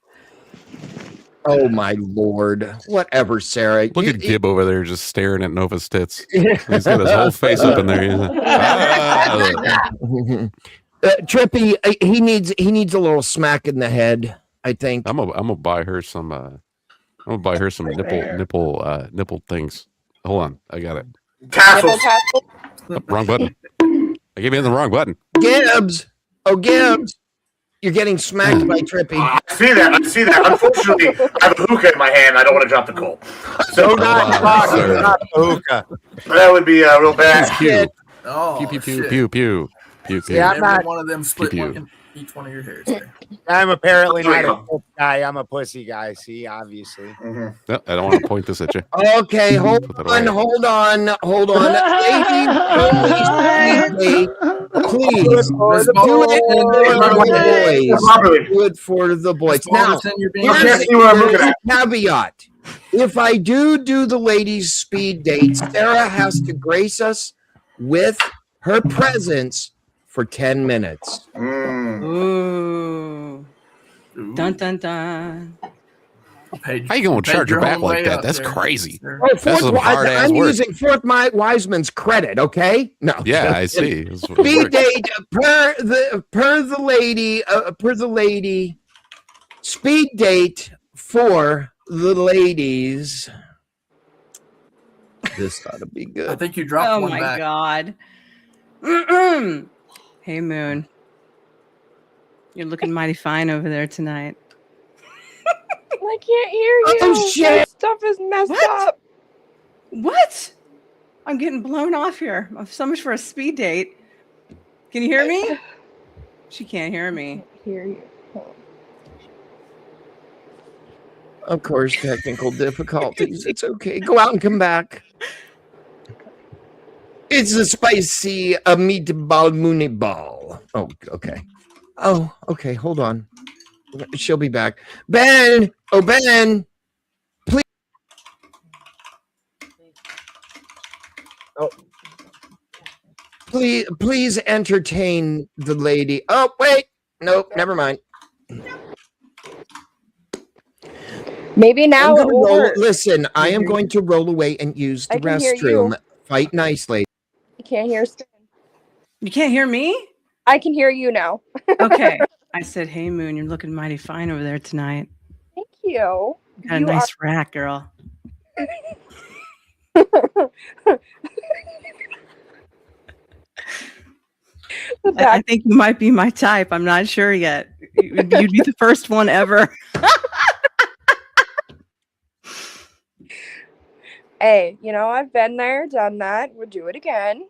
Oh my lord. Whatever, Sarah. Look at Gib over there just staring at Nova's tits. He's got his whole face up in there. Trippy, he needs a little smack in the head, I think. I'm gonna buy her some nipple things. Hold on, I got it. Tassels. Oh, wrong button. I gave you the wrong button. Gibbs. Oh, Gibbs. You're getting smacked by Trippy. I see that. Unfortunately, I have a hookah in my hand. I don't want to drop the coal. So drop the hookah. That would be real bad. Pew. Oh, Pew, pew, pew, shit. pew, pew. Pew, pew. Yeah, Every one of them split Pew, one pew. in each one of your hairs there. I'm apparently not a pussy guy. I'm a pussy guy. See, obviously. No, I don't want to point this at you. Okay, hold Put that on. Ladies, please do it for the boys. Now, here's a caveat. If I do the ladies' speed date, Sarah has to grace us with her presence for 10 minutes. Ooh. Dun dun dun. How you gonna charge her back like that? That's crazy. That's some I'm hard-ass work. using Fourth Wiseman's credit, okay? No. Yeah, I see. That's what it Speed works. date per the lady. Speed date for the ladies. This ought to be good. I think you dropped Oh one my back. god. Hey Moon. You're looking mighty fine over there tonight. I can't hear you. Oh, shit. My stuff is messed up. What? I'm getting blown off here. So much for a speed date. Can you hear me? She can't hear me. Hear you. Of course, technical difficulties. It's okay. Go out and come back. It's a spicy meatball mooney ball. Oh, okay. Oh, okay. Hold on. She'll be back. Ben! Oh, Ben! Please. Oh. Please entertain the lady. Oh, wait. Nope, never mind. Maybe now it will work. Listen, I am going to roll away and use the I can hear restroom. you. Fight nicely. You can't hear Spin. You can't hear me? I can hear you now. Okay. I said, hey Moon, you're looking mighty fine over there tonight. Thank you. You got a You nice rack, girl. I think you might be my type. I'm not sure yet. You'd be the first one ever. Hey, I've been there, done that. We'll do it again.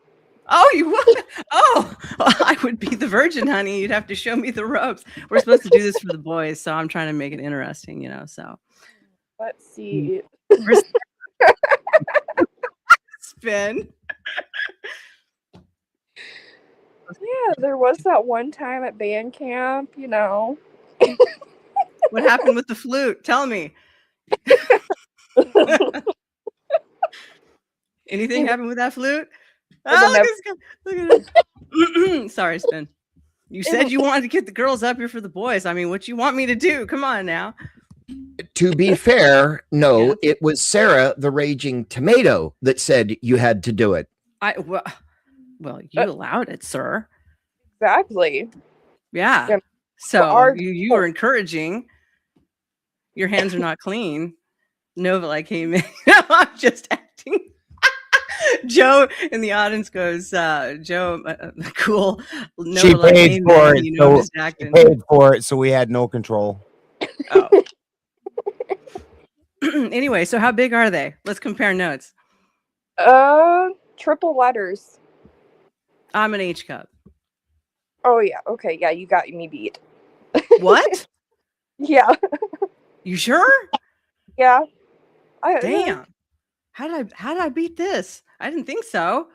Oh, you would? Oh, I would be the virgin, honey. You'd have to show me the ropes. We're supposed to do this for the boys, so I'm trying to make it interesting, so. Let's see. Spin. there was that one time at band camp, you know. What happened with the flute? Tell me. Anything happened with that flute? Oh, look at this guy. Look at it. Sorry, Spin. You said you wanted to get the girls up here for the boys. I mean, what you want me to do? Come on now. To be fair, no, it was Sarah, the raging tomato, that said you had to do it. Well, you allowed it, sir. Exactly. Yeah. So you were encouraging. Your hands are not clean. Nova like came in. I'm just acting. Joe in the audience goes, Joe, cool. Nova She like paid came for in, it. you know, So just she acting. paid for it, so we had no control. Oh. Anyway, so how big are they? Let's compare notes. Triple letters. I'm an H cup. Oh yeah, okay, yeah, you got me beat. What? Yeah. You sure? Yeah. Damn. How did I beat this? I didn't think so.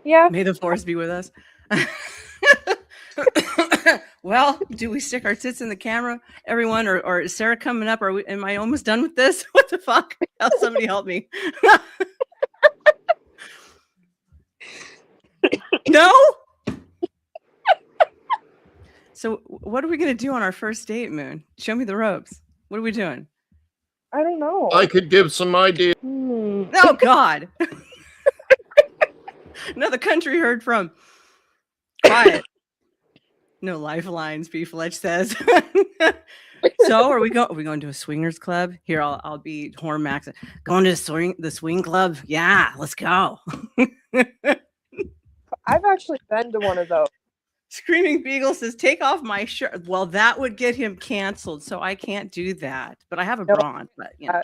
Yeah. May the force be with us. Well, do we stick our tits in the camera, everyone, or is Sarah coming up? Am I almost done with this? What the fuck? Somebody help me. No. So what are we gonna do on our first date, Moon? Show me the ropes. What are we doing? I don't know. I could give some ideas. Oh God. Another country heard from. Quiet. No lifelines, B. Fletch says. So are we going to a swingers club? Here, I'll be Horn Max. Going to the swing club? Yeah, let's go. I've actually been to one of those. Screaming Beagle says, take off my shirt. Well, that would get him canceled, so I can't do that. But I have a bra on, but you know,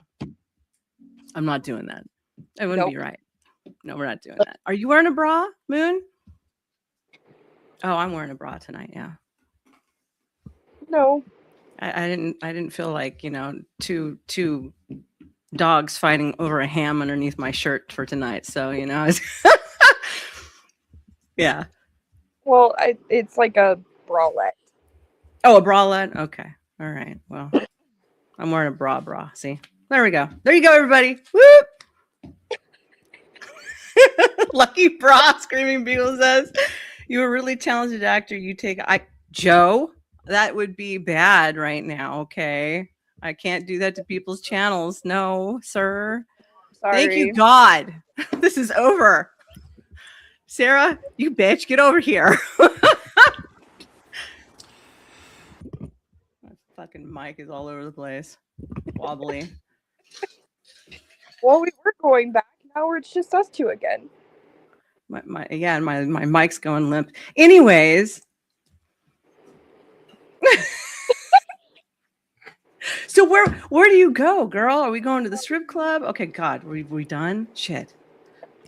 I'm not doing that. It wouldn't be right. No, we're not doing that. Are you wearing a bra, Moon? Oh, I'm wearing a bra tonight, yeah. No. I didn't feel like, you know, two dogs fighting over a ham underneath my shirt for tonight. So, you know, yeah. Well, it's like a bralette. Oh, a bralette? Okay. All right. Well, I'm wearing a bra. See? There we go. There you go, everybody. Whoop! Lucky bra, Screaming Beagle says. You're a really talented actor. You take Joe, that would be bad right now, okay? I can't do that to people's channels. No, sir. Sorry. Thank you, God. This is over. Sarah, you bitch, get over here. My fucking mic is all over the place. Wobbly. Well, we were going back. Now it's just us two again. My mic's going limp. Anyways. So where do you go, girl? Are we going to the strip club? Okay, God, we done? Shit.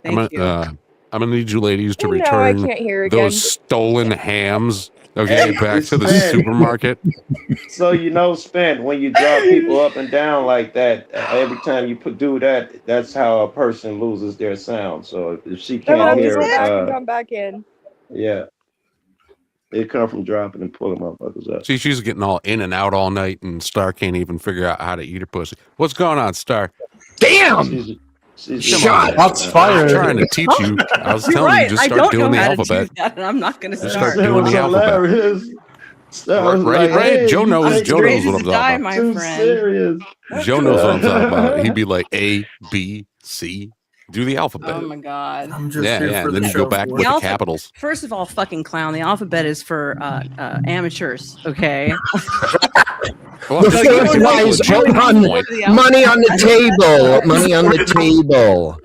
Thank you. I'm gonna need you ladies to I return can't hear again. those stolen hams. Okay, Hey, back to the Spin. supermarket. So you know, Spin, when you drop people up and down like that, every time you do that, that's how a person loses their sound. So if she Then I'll can't just hear, go back and come back in. yeah, it come from dropping and pulling motherfuckers up. See, she's getting all in and out all night, and Star can't even figure out how to eat her pussy. What's going on, Star? Damn! Shot. Shots fired. I'm trying to teach you. I was You're telling right. you, just I start don't doing know the how alphabet. to do that, and I'm not going to Just start. start doing the alphabet. Right. Joe knows. Joe knows what I'm talking about. Too serious. Joe knows what I'm talking about. He'd be like A, B, C. Do the alphabet. Oh my God. I'm just Yeah, here yeah. for And then the you go show back for with it. the capitals. First of all, fucking clown. The alphabet is for amateurs. Okay. The fourth wise money on the table. Money on the table.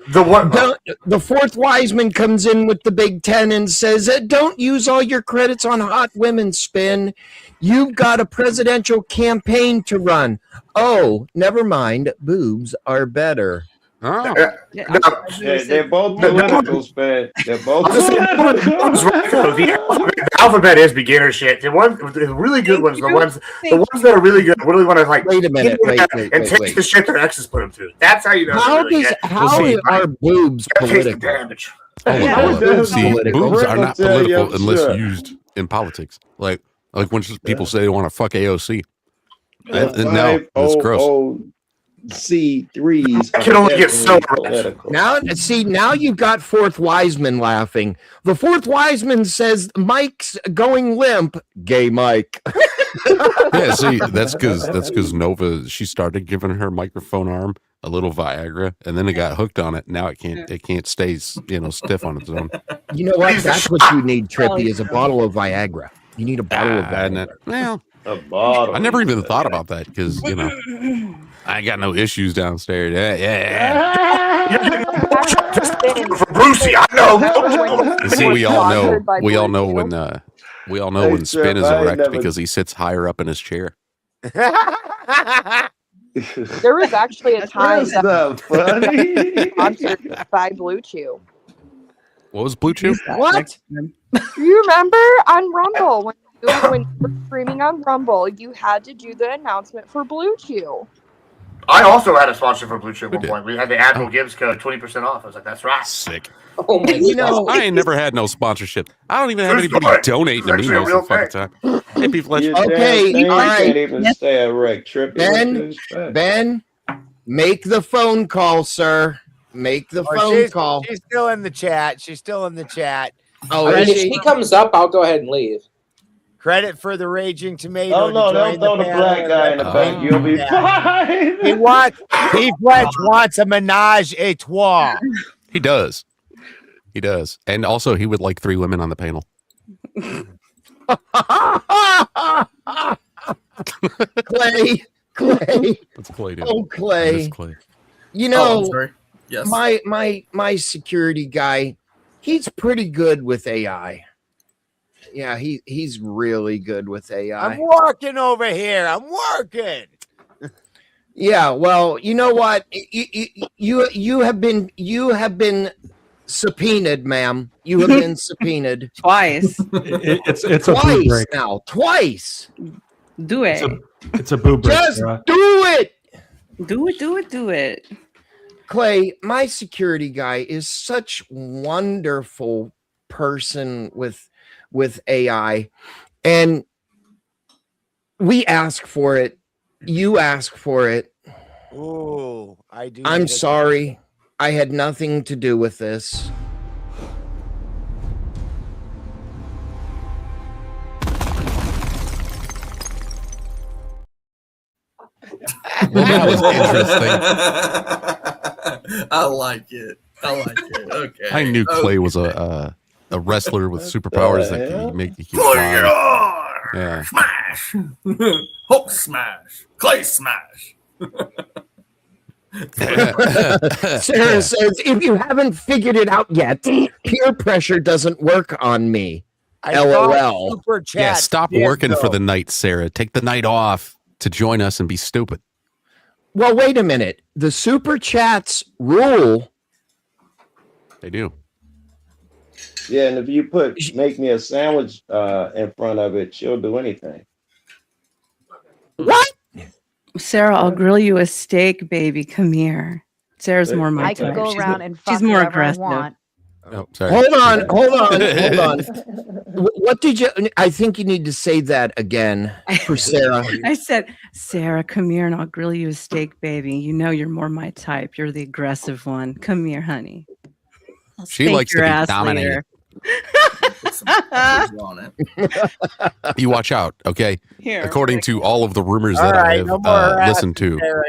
The fourth wise man comes in with the Big Ten and says, "Don't use all your credits on hot women, Spin. You've got a presidential campaign to run. Oh, never mind. Boobs are better." Oh. They're both political, Sped. They're both The alphabet is beginner shit. The really good ones, the ones that are really good, really want to like wait a minute, and take the shit their exes put them through. That's how you know. How are boobs political? Damage. See, boobs are not political unless sure. used in politics. Like when people say they want to fuck AOC. No, it's gross. C3s can only get so political. Now you've got Fourth Wiseman laughing. The Fourth Wiseman says Mike's going limp. Gay Mike. Yeah, see, that's because Nova, she started giving her microphone arm a little Viagra, and then it got hooked on it. Now it can't stay stiff on its own. You know what? That's what you need, Trippy, is a bottle of Viagra. You need a bottle of Viagra. Well, a bottle. I never even thought about that because I ain't got no issues downstairs. Yeah. For Brucey, I know. See, we all know when Spin is erect because he sits higher up in his chair. There was actually a time that funny. sponsored by Blue Chew. What was Blue Chew? What? You remember on Rumble when you were streaming on Rumble, you had to do the announcement for Blue Chew. I also had a sponsor for Blue Chew at one point. We had the Admiral Gibbs code, 20% off. I was like, that's right. Sick. Oh my God. I ain't never had no sponsorship. I don't even have True anybody story. donating to me Actually a most real of the fucking time. Hey, people, let's Okay, all right. Can't even stay erect. Trippy. Ben, make the phone call, sir. Make the phone call. She's still in the chat. She's still in the chat. Oh, I mean, if he comes up, I'll go ahead and leave. Credit for the raging tomato. Oh no, don't throw the black guy in the back. You'll be fine. He wants a menage a trois. He does. And also, he would like 3 women on the panel. Clay. That's Clay, dude. Oh, Clay. It is Clay. You know, Yes. my security guy, he's pretty good with AI. Yeah, he's really good with AI. I'm working over here. I'm working. Yeah, well, you know what? You have been subpoenaed, ma'am. You have been subpoenaed twice. It's a boob twice break. now. Twice. Do it. It's a boob break. Just Sarah. do it. Do it. Clay, my security guy is such wonderful person with AI, and we ask for it. You ask for it. Ooh, I do. I'm sorry. I had nothing to do with this. Well, that was interesting. I like it. Okay. I knew Clay was a wrestler with superpowers that could make you Bring fly. it on! Yeah. Smash! Hulk smash! Clay smash! Sarah says, if you haven't figured it out yet, peer pressure doesn't work on me. LOL. Yeah, stop working for the night, Sarah. Take the night off to join us and be stupid. Well, wait a minute. The super chats rule. They do. Yeah, and if you make me a sandwich in front of it, she'll do anything. What? Sarah, I'll grill you a steak, baby. Come here. Sarah's more my I can type. go She's around more- and fuck she's more whoever I aggressive. want. Oh, sorry. Hold on. What did you? I think you need to say that again for Sarah. I said, Sarah, come here and I'll grill you a steak, baby. You know you're more my type. You're the aggressive one. Come here, honey. I'll She spank likes to your be ass dominated. later. You watch out, okay? Here, According to all of the rumors All that right, I no more have harassing listened to. Sarah.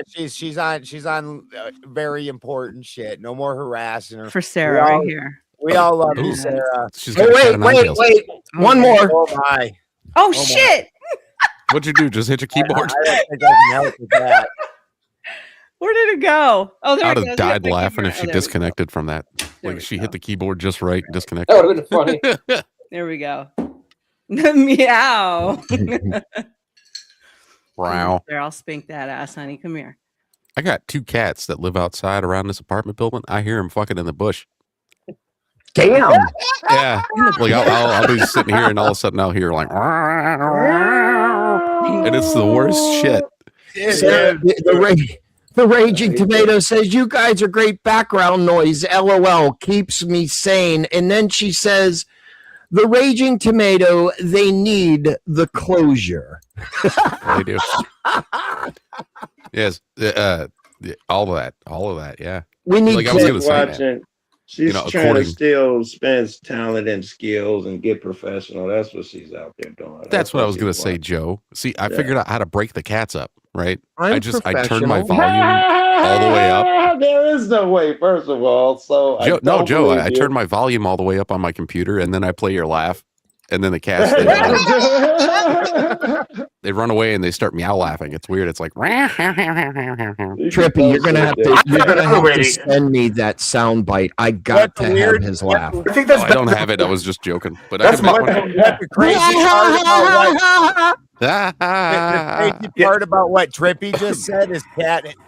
She's on very important shit. No more harassing her. For Sarah, right here. We all love Ooh. you, Sarah. She's Oh, got a cat of nine tails. wait. One more. Oh my! Oh, shit! What'd you do? Just hit your keyboard? I don't think I can help with that. Where did it go? Oh, there I'd it goes. have died Yeah, the laughing if camera. she Oh, there we disconnected from that. Like she hit the keyboard just right, and That disconnected. would have been funny. There we go. Meow. Wow. There, I'll spank that ass, honey. Come here. I got 2 cats that live outside around this apartment building. I hear them fucking in the bush. Damn. Yeah. Like I'll be sitting here and all of a sudden I'll hear like, and it's the worst shit. So the Raging Tomato says, "You guys are great background noise. LOL keeps me sane." And then she says, "The Raging Tomato, they need the closure." They do. Yes. All of that. Yeah. We need like I was gonna say, watching. She's trying to still spend talent and skills and get professional. That's what she's out there doing. That's what I was gonna say, Joe. See, I figured out how to break the cats up, right? I turned my volume all the way up. There is no way, first of all. So Joe, I turned my volume all the way up on my computer, and then I play your laugh, and then the cats they run away and they start meow laughing. It's weird. It's like Trippy, you're gonna have to send me that sound bite. I got to have his laugh. I think that's I don't have it. I was just joking, but That's I the crazy part about what Trippy just said is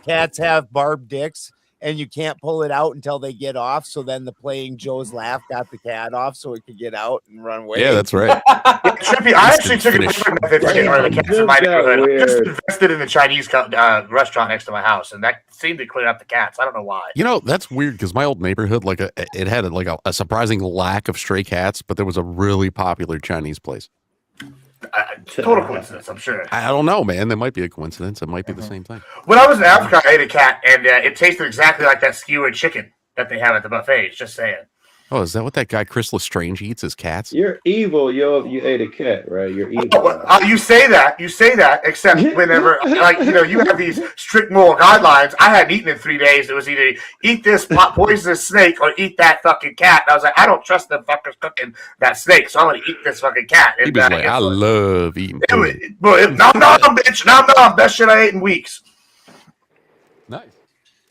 cats have barbed dicks. And you can't pull it out until they get off. So then the playing Joe's laugh got the cat off so it could get out and run away. Yeah, that's right. Trippy, I actually took a different method for getting rid of the cats in my neighborhood. I just invested in the Chinese restaurant next to my house, and that seemed to clear up the cats. I don't know why. You know, that's weird because my old neighborhood, it had a surprising lack of stray cats, but there was a really popular Chinese place. Total coincidence, I'm sure. I don't know, man. There might be a coincidence. It might be the same thing. When I was in Africa, I ate a cat, and it tasted exactly like that skewered chicken that they have at the buffets. Just saying. Oh, is that what that guy Chris Lestrange eats? His cats? You're evil. You ate a cat, right? You're evil. You say that, except whenever, you have these strict moral guidelines. I hadn't eaten in 3 days. It was either eat this poisonous snake or eat that fucking cat. And I was like, I don't trust them fuckers cooking that snake, so I'm going to eat this fucking cat. He was like, I love eating food. Nom, bitch. Nom. Best shit I ate in weeks. Nice.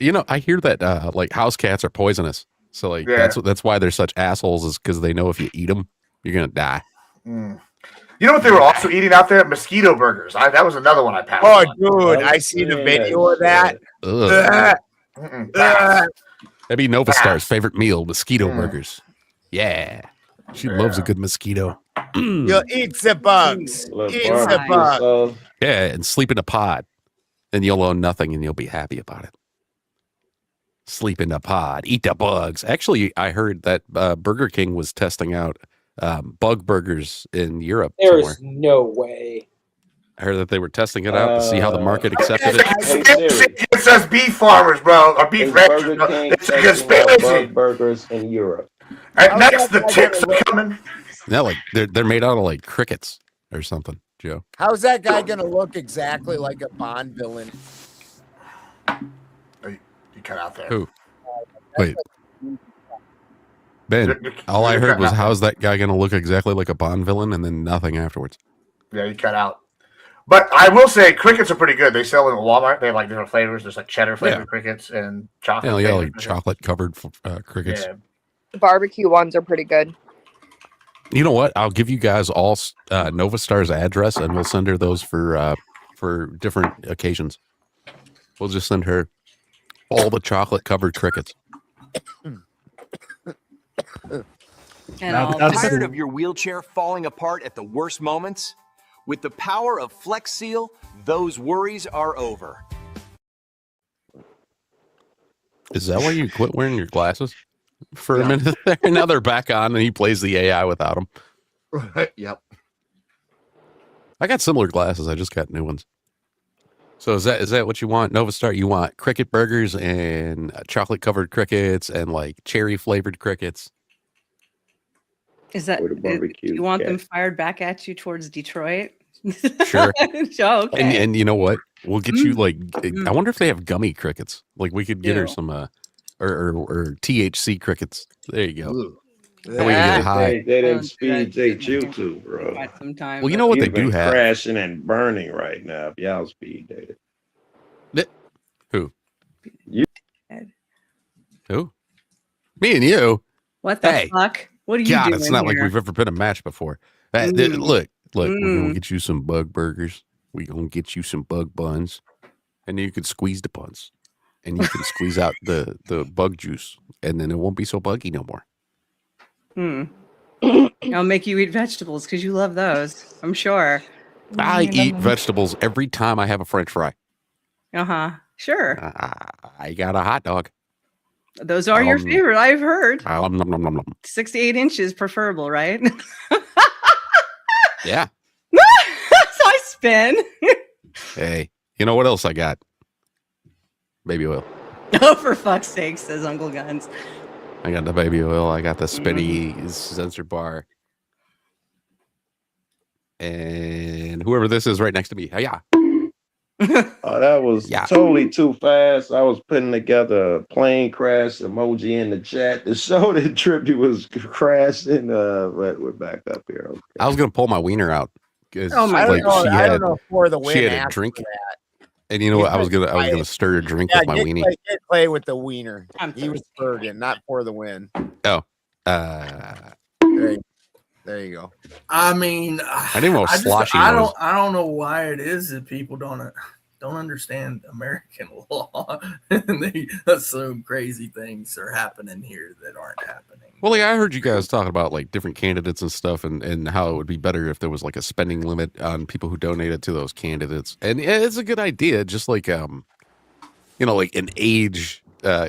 You know, I hear that house cats are poisonous. So that's why they're such assholes, is because they know if you eat them, you're gonna die. You know what they were also eating out there? Mosquito burgers. That was another one I passed. Oh, dude, I seen a video of that. That'd be Nova Star's favorite meal: mosquito burgers. Yeah, she loves a good mosquito. You'll eat the bugs. Eat the bugs. Yeah, and sleep in a pod, then you'll own nothing, and you'll be happy about it. Sleep in a pod, eat the bugs. Actually, I heard that Burger King was testing out bug burgers in Europe. There's no way. I heard that they were testing it out to see how the market accepted it. It says beef farmers, bro, or beef ranchers. It's a conspiracy. Bug burgers in Europe. And next, the ticks are coming. Yeah, like they're made out of like crickets or something, Joe. How's that guy gonna look exactly like a Bond villain? Cut out there. Who? Wait. Ben, all I heard was, how's that guy going to look exactly like a Bond villain, and then nothing afterwards. Yeah, you cut out. But I will say, crickets are pretty good. They sell them at Walmart. They have like different flavors. There's like cheddar flavored crickets and chocolate. Yeah, like chocolate covered crickets. Yeah. The barbecue ones are pretty good. You know what? I'll give you guys all Nova Star's address, and we'll send her those for different occasions. We'll just send her all the chocolate covered crickets. Tired of your wheelchair falling apart at the worst moments? With the power of Flex Seal, those worries are over. Is that why you quit wearing your glasses for a minute there? Now they're back on, and he plays the AI without them. Yep. I got similar glasses. I just got new ones. So is that what you want, Nova Star? You want cricket burgers and chocolate covered crickets and like cherry flavored crickets? Is that you want them fired back at you towards Detroit? Sure. Oh, okay. And you know what? We'll get you like. I wonder if they have gummy crickets. Like we could get her some or THC crickets. There you go. That way you get high. They didn't speed they chew to, bro. Well, you know what they do have? Crashing and burning right now. If y'all speed dated. Who? You. Who? Me and you. What the fuck? What are you doing? It's not like here? we've ever been a match before. Look, we're gonna get you some bug burgers. We're gonna get you some bug buns, and then you could squeeze the buns. and you can squeeze out the bug juice, and then it won't be so buggy no more. I'll make you eat vegetables because you love those. I'm sure. I eat vegetables every time I have a French fry. Sure. I got a hot dog. Those are your favorite, I've heard. Nom, nom, nom, nom. 6 to 8 inches preferable, right? Yeah. So I spin. Hey, you know what else I got? Baby oil. Oh, for fuck's sake, says Uncle Guns. I got the baby oil. I got the spinny sensor bar. And whoever this is right next to me. Yeah. Oh, that was totally too fast. I was putting together a plane crash emoji in the chat to show that Trippy was crashing. But we're back up here. Okay. I was gonna pull my wiener out because I don't know for the win. she had a drink. And you know what? I was gonna stir a drink with my weenie. Get Clay with the wiener. He was Bergen, not for the win. Oh, there you go. I mean, I didn't know how sloshy. I don't know why it is that people don't understand American law and they assume crazy things are happening here that aren't happening. Well, I heard you guys talking about like different candidates and stuff, and how it would be better if there was like a spending limit on people who donated to those candidates. And it's a good idea, just like like an age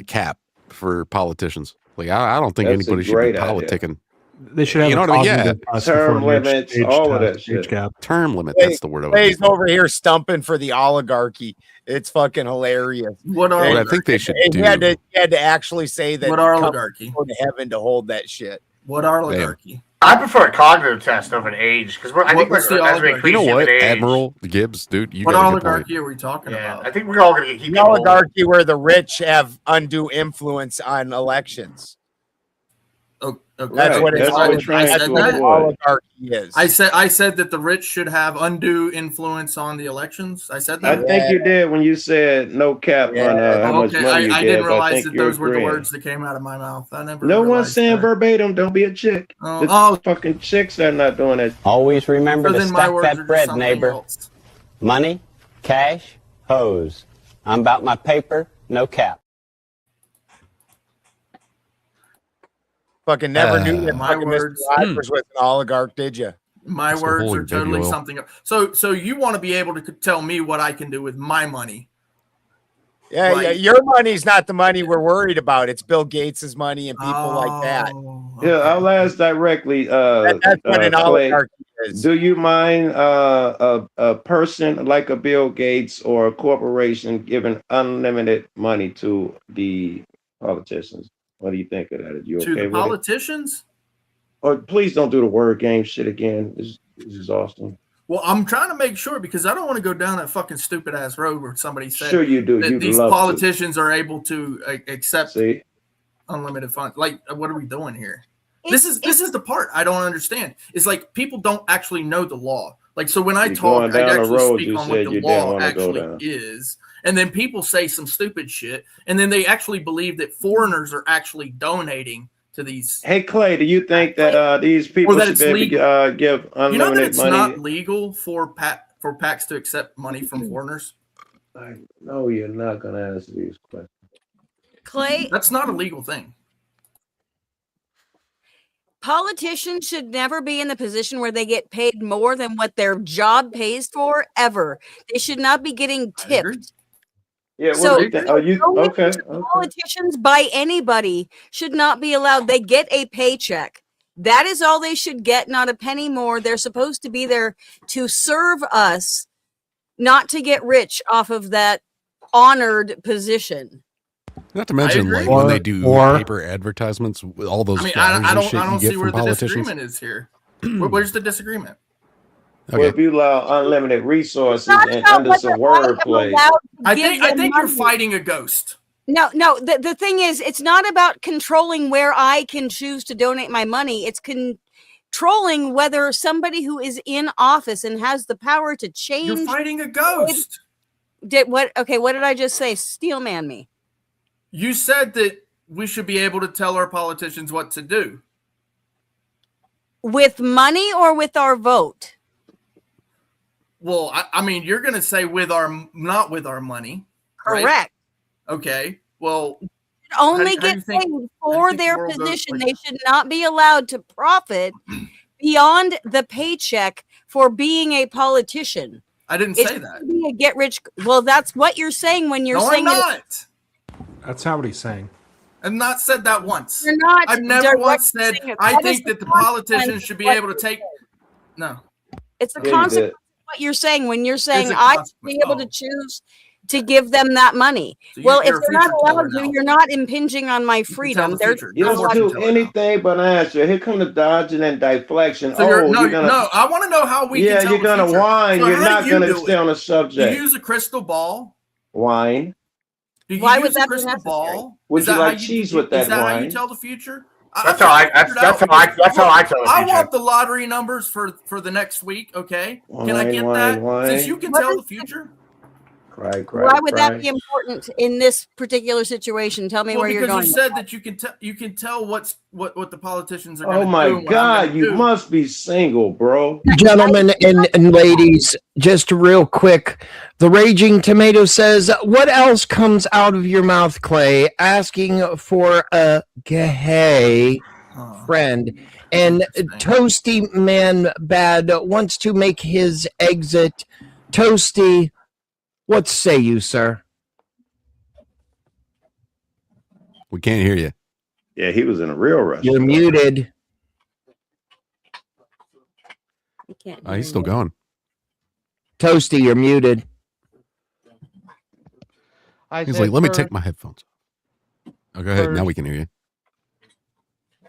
cap for politicians. Like I don't think anybody should be politicking. They should have term limits, all of that shit. Term limit. That's the word. Clay's over here stumping for the oligarchy. It's fucking hilarious. What I think they should do. He had to actually say that. What oligarchy? Go to heaven to hold that shit. What oligarchy? I prefer a cognitive test over an age because I think what's the as we increase You know what, human age, Admiral Gibbs, dude? You What got a good point. oligarchy are we talking about? I think we're all going to keep The oligarchy where the rich have undue influence on elections. Okay. That's what it's oligarchy is. I said that the rich should have undue influence on the elections. I said that. I think you did when you said no cap on how much money you I give. didn't realize that those were the agreeing. words that came out of my mouth. I never. No one's realized saying that. verbatim. Don't be a chick. Fucking chicks are not doing it. Always remember So to then my stack words are that just bread, something neighbor. else. Money, cash, hose. I'm about my paper, no cap. Fucking never knew that my fucking words. Mr. Rogers was an oligarch, did you? My words are totally something else. So you want to be able to tell me what I can do with my money? Yeah, Right. yeah. Your money's not the money we're worried about. It's Bill Gates's money and people like that. Yeah, I'll ask directly. That's what an Clay, oligarchy is. do you mind a person like a Bill Gates or a corporation giving unlimited money to the politicians? What do you think of that? Are you To okay the with it? politicians? Or please don't do the word game shit again. This is awesome. Well, I'm trying to make sure because I don't want to go down that fucking stupid ass road where somebody said Sure you do. that You'd these love to. politicians are able to accept See? unlimited funds. Like, what are we doing here? This is the part I don't understand. It's like people don't actually know the law. Like, so when I You're talk, going down I the actually road speak you on said what you the didn't law wanna go actually down. is. And then people say some stupid shit. And then they actually believe that foreigners are actually donating to these. Hey Clay, do you think that these people Or that should it's be able to give You know that unlimited it's money? not legal for PACs to accept money from foreigners? No, you're not going to answer these questions. Clay, That's not a legal thing. politicians should never be in the position where they get paid more than what their job pays for ever. They should not be getting tipped. Yeah, what So do you think? Are you okay? politicians by anybody should not be allowed. They get a paycheck. That is all they should get, not a penny more. They're supposed to be there to serve us, not to get rich off of that honored position. Not to mention, like when they do paper advertisements, with all those. I mean, flyers I and don't shit you get see where from the politicians. disagreement is here. Where's the disagreement? Well, if you allow unlimited resources Not and about under whether some I am wordplay, allowed to I give think them you're money. fighting a ghost. No, the thing is, it's not about controlling where I can choose to donate my money. It's controlling whether somebody who is in office and has the power to change. You're fighting a ghost. Okay, what did I just say? Steelman me. You said that we should be able to tell our politicians what to do. With money or with our vote? Well, I mean, you're going to say not with our money. Correct. Right? Okay. Well, only get paid for their position. They should not be allowed to profit beyond the paycheck for being a politician. I didn't say that. Be a get rich. Well, that's what you're saying when you're saying I'm not. That's not what he's saying. I've not said that once. You're not. I've never once said I think that the politicians should be able to take. No. It's the consequence of what you're saying when you're saying I should be able to choose to give them that money. So well, if you're a they're not future allowed to, you're not impinging on my freedom. They're You don't do anything but answer. Here come the dodging and deflection. So you're gonna, no, I want to know how we yeah, can tell you're gonna whine. So you're not gonna do stay it? on the Do subject. you use a crystal ball? Wine. Do you Why use would a that be crystal necessary? ball? Would Is you that like how cheese with that Is that how you wine? tell the future? That's how I tell the I future. want the lottery numbers for the next week. Okay, can I get that? Since you can tell the future. Cry, Why would that be important in this particular situation? Tell me where you're going. Because you said that you can tell what the politicians are going to Oh do. my what I'm God, gonna you do. must be single, bro. Gentlemen and ladies, just real quick, the Raging Tomato says, what else comes out of your mouth, Clay? Asking for a gay friend. And Toasty Man Bad wants to make his exit. Toasty, what say you, sir? We can't hear you. Yeah, he was in a real rush. You're muted. He's still going. Toasty, you're muted. He's like, let me take my headphones off. Oh, go ahead. Now we can hear you.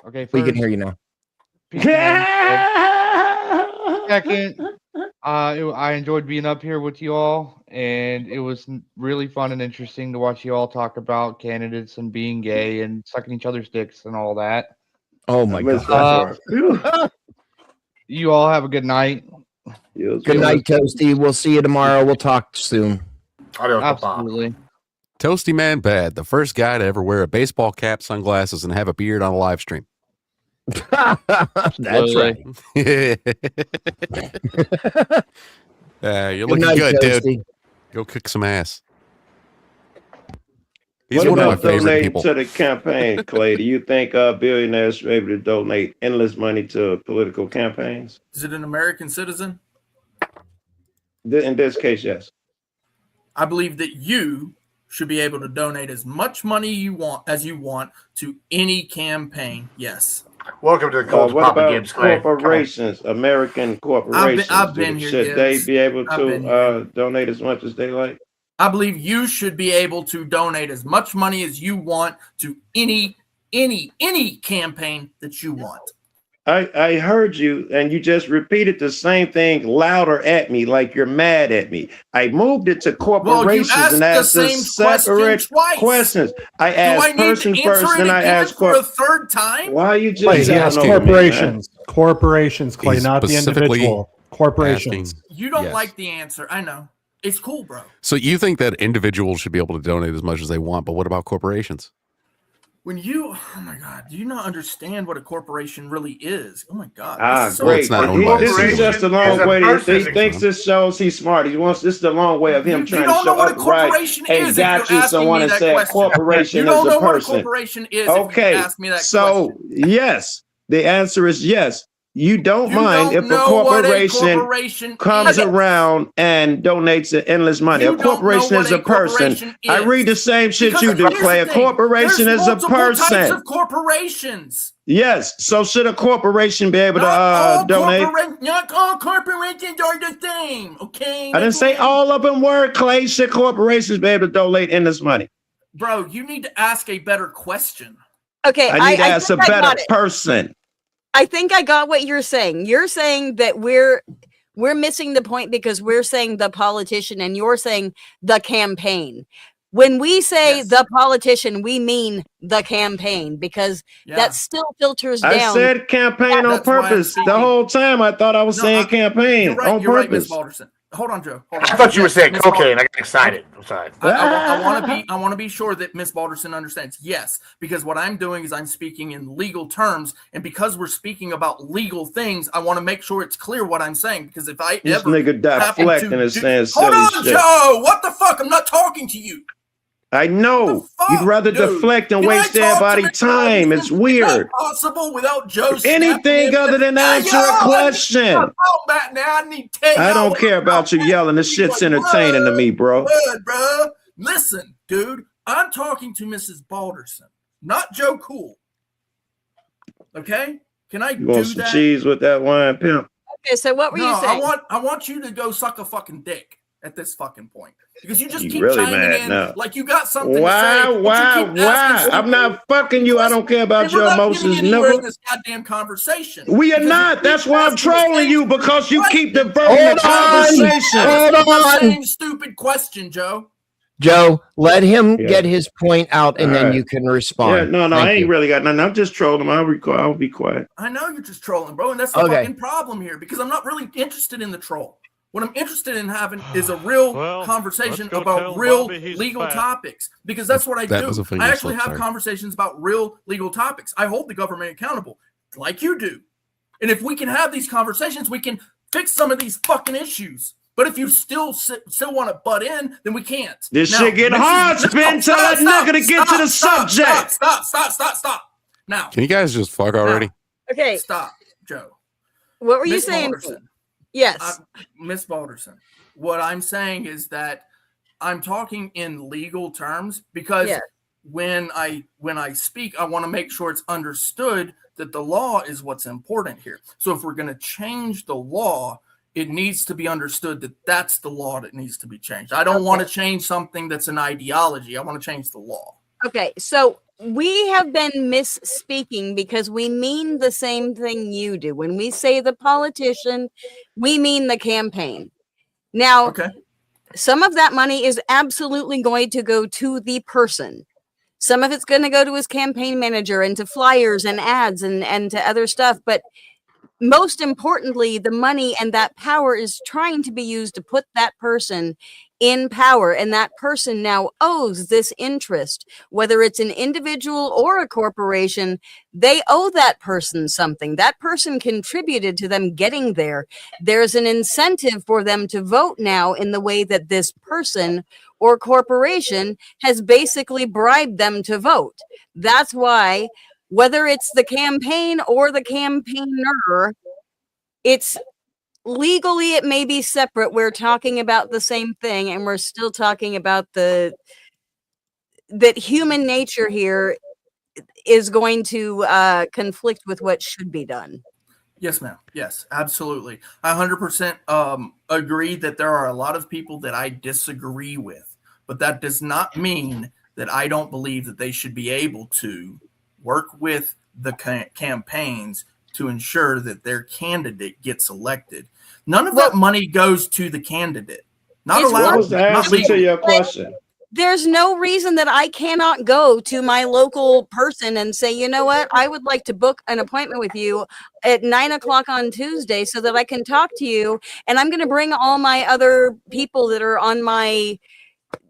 Okay, We can hear you now. Second, I enjoyed being up here with you all, and it was really fun and interesting to watch you all talk about candidates and being gay and sucking each other's dicks and all that. Oh my God. You all have a good night. Good night, Toasty. We'll see you tomorrow. We'll talk soon. Absolutely. Toasty Man Bad, the first guy to ever wear a baseball cap, sunglasses, and have a beard on a live stream. That's right. You're Good looking night, good, Toasty. dude. Go kick some ass. He's What one of my about favorite donating people. to the campaign, Clay? Do you think billionaires should be able to donate endless money to political campaigns? Is it an American citizen? In this case, yes. I believe that you should be able to donate as much money you want to any campaign. Yes. Welcome to the Cold What Papa about Gibbs, Clay. corporations, American corporations? I've been here, Should they Gibbs. be able I've been to donate as much as they like? I believe you should be able to donate as much money as you want to any campaign that you want. I heard you, and you just repeated the same thing louder at me, like you're mad at me. I moved it to corporations and asked the separate questions. I asked person first, then I asked for a third time. Why are you Clay, just he asked corporations? Corporations, Clay, He's not the specifically individual. Corporations. You don't Yes. like the answer. I know. It's cool, bro. So you think that individuals should be able to donate as much as they want, but what about corporations? When oh my God, do you not understand what a corporation really is? Oh my God. Great. This is just a long way. He to thinks this shows he's smart. This is the long way of him trying to don't know show what a up right. corporation Hey, is if got you're you. asking Someone me has that said question. corporation You is don't a know what a person. corporation is if you Okay. ask me that So yes, the answer is yes. You don't mind don't if a know what a corporation corporation comes is. around and donates endless money. You A don't know corporation what is a a person. corporation I is. read the same shit Because you do, here's Clay. the A thing. corporation There's is a multiple types person. of corporations. Yes. So should a corporation be able Not to donate? Not all corporations are the same. Okay. I didn't say all of them were, Clay. Should corporations be able to donate endless money? Bro, you need to ask a better question. Okay, I need to ask a think I better got it. person. I think I got what you're saying. You're saying that we're missing the point because we're saying the politician and you're saying the campaign. When we say the politician, we mean the campaign because that still filters down. I said campaign on purpose. The whole time I thought I was saying campaign on You're right, Miss purpose. Balderson. Hold on, Joe. Hold on. I thought you were saying Miss cocaine. I got excited. I'm sorry. I want to be sure that Miss Balderson understands. Yes, because what I'm doing is I'm speaking in legal terms, and because we're speaking about legal things, I want to make sure it's clear what I'm saying. Because if I This ever nigga deflecting and saying hold silly on, shit. Joe, what the fuck? I'm not talking to you. I know. You'd rather deflect and waste everybody's time. It's weird. Possible without Joe. Anything other than answer a question. I don't care about you yelling. This shit's entertaining to me, bro. Bro. Listen, dude. I'm talking to Mrs. Balderson, not Joe Cool. Okay? Can I You do want some that? cheese with that wine, pimp? Okay, so what were you saying? I want you to go suck a fucking dick at this fucking point. Because you just You keep really chiming mad in now. like you got something Why? to say. Why? I'm not fucking you. I don't care about your emotions, Never in nigga. this goddamn conversation. We are not. That's why I'm trolling you, because you keep diverting the conversation. Hold on. Same stupid question, Joe. Joe, let him get his point out, and then Alright. you can respond. Yeah, no, Thank I ain't you. really got nothing. I'm just trolling him. I'll be quiet. I know you're just trolling, bro, and that's the Okay. fucking problem here because I'm not really interested in the troll. What I'm interested in having is a real conversation about real legal topics because that's what I That do. was a finger I actually slip, have sorry. conversations about real legal topics. I hold the government accountable like you do. And if we can have these conversations, we can fix some of these fucking issues. But if you still want to butt in, then we can't. This shit getting hard, Spin. Tell that nigga to get to the subject. Stop. Now, Can you guys just fuck already? Okay. stop, Joe. What were you Miss saying? Balderson. Yes. Miss Balderson. What I'm saying is that I'm talking in legal terms because Yeah. when I speak, I want to make sure it's understood that the law is what's important here. So if we're going to change the law, it needs to be understood that that's the law that needs to be changed. I don't want to change something that's an ideology. I want to change the law. Okay, so we have been misspeaking because we mean the same thing you do. When we say the politician, we mean the campaign. Now, some of that money is absolutely going to go to the person. Some of it's going to go to his campaign manager and to flyers and ads and to other stuff. But most importantly, the money and that power is trying to be used to put that person in power. And that person now owes this interest, whether it's an individual or a corporation, they owe that person something. That person contributed to them getting there. There's an incentive for them to vote now in the way that this person or corporation has basically bribed them to vote. That's why, whether it's the campaign or the campaigner, it's legally, it may be separate. We're talking about the same thing, and we're still talking about that human nature here is going to conflict with what should be done. Yes, ma'am. Yes, absolutely. I 100% agree that there are a lot of people that I disagree with, but that does not mean that I don't believe that they should be able to work with the campaigns to ensure that their candidate gets elected. None of that money goes to the candidate. Not allowed. What was the answer to your question? There's no reason that I cannot go to my local person and say, you know what, I would like to book an appointment with you at 9:00 on Tuesday so that I can talk to you. And I'm going to bring all my other people that are on my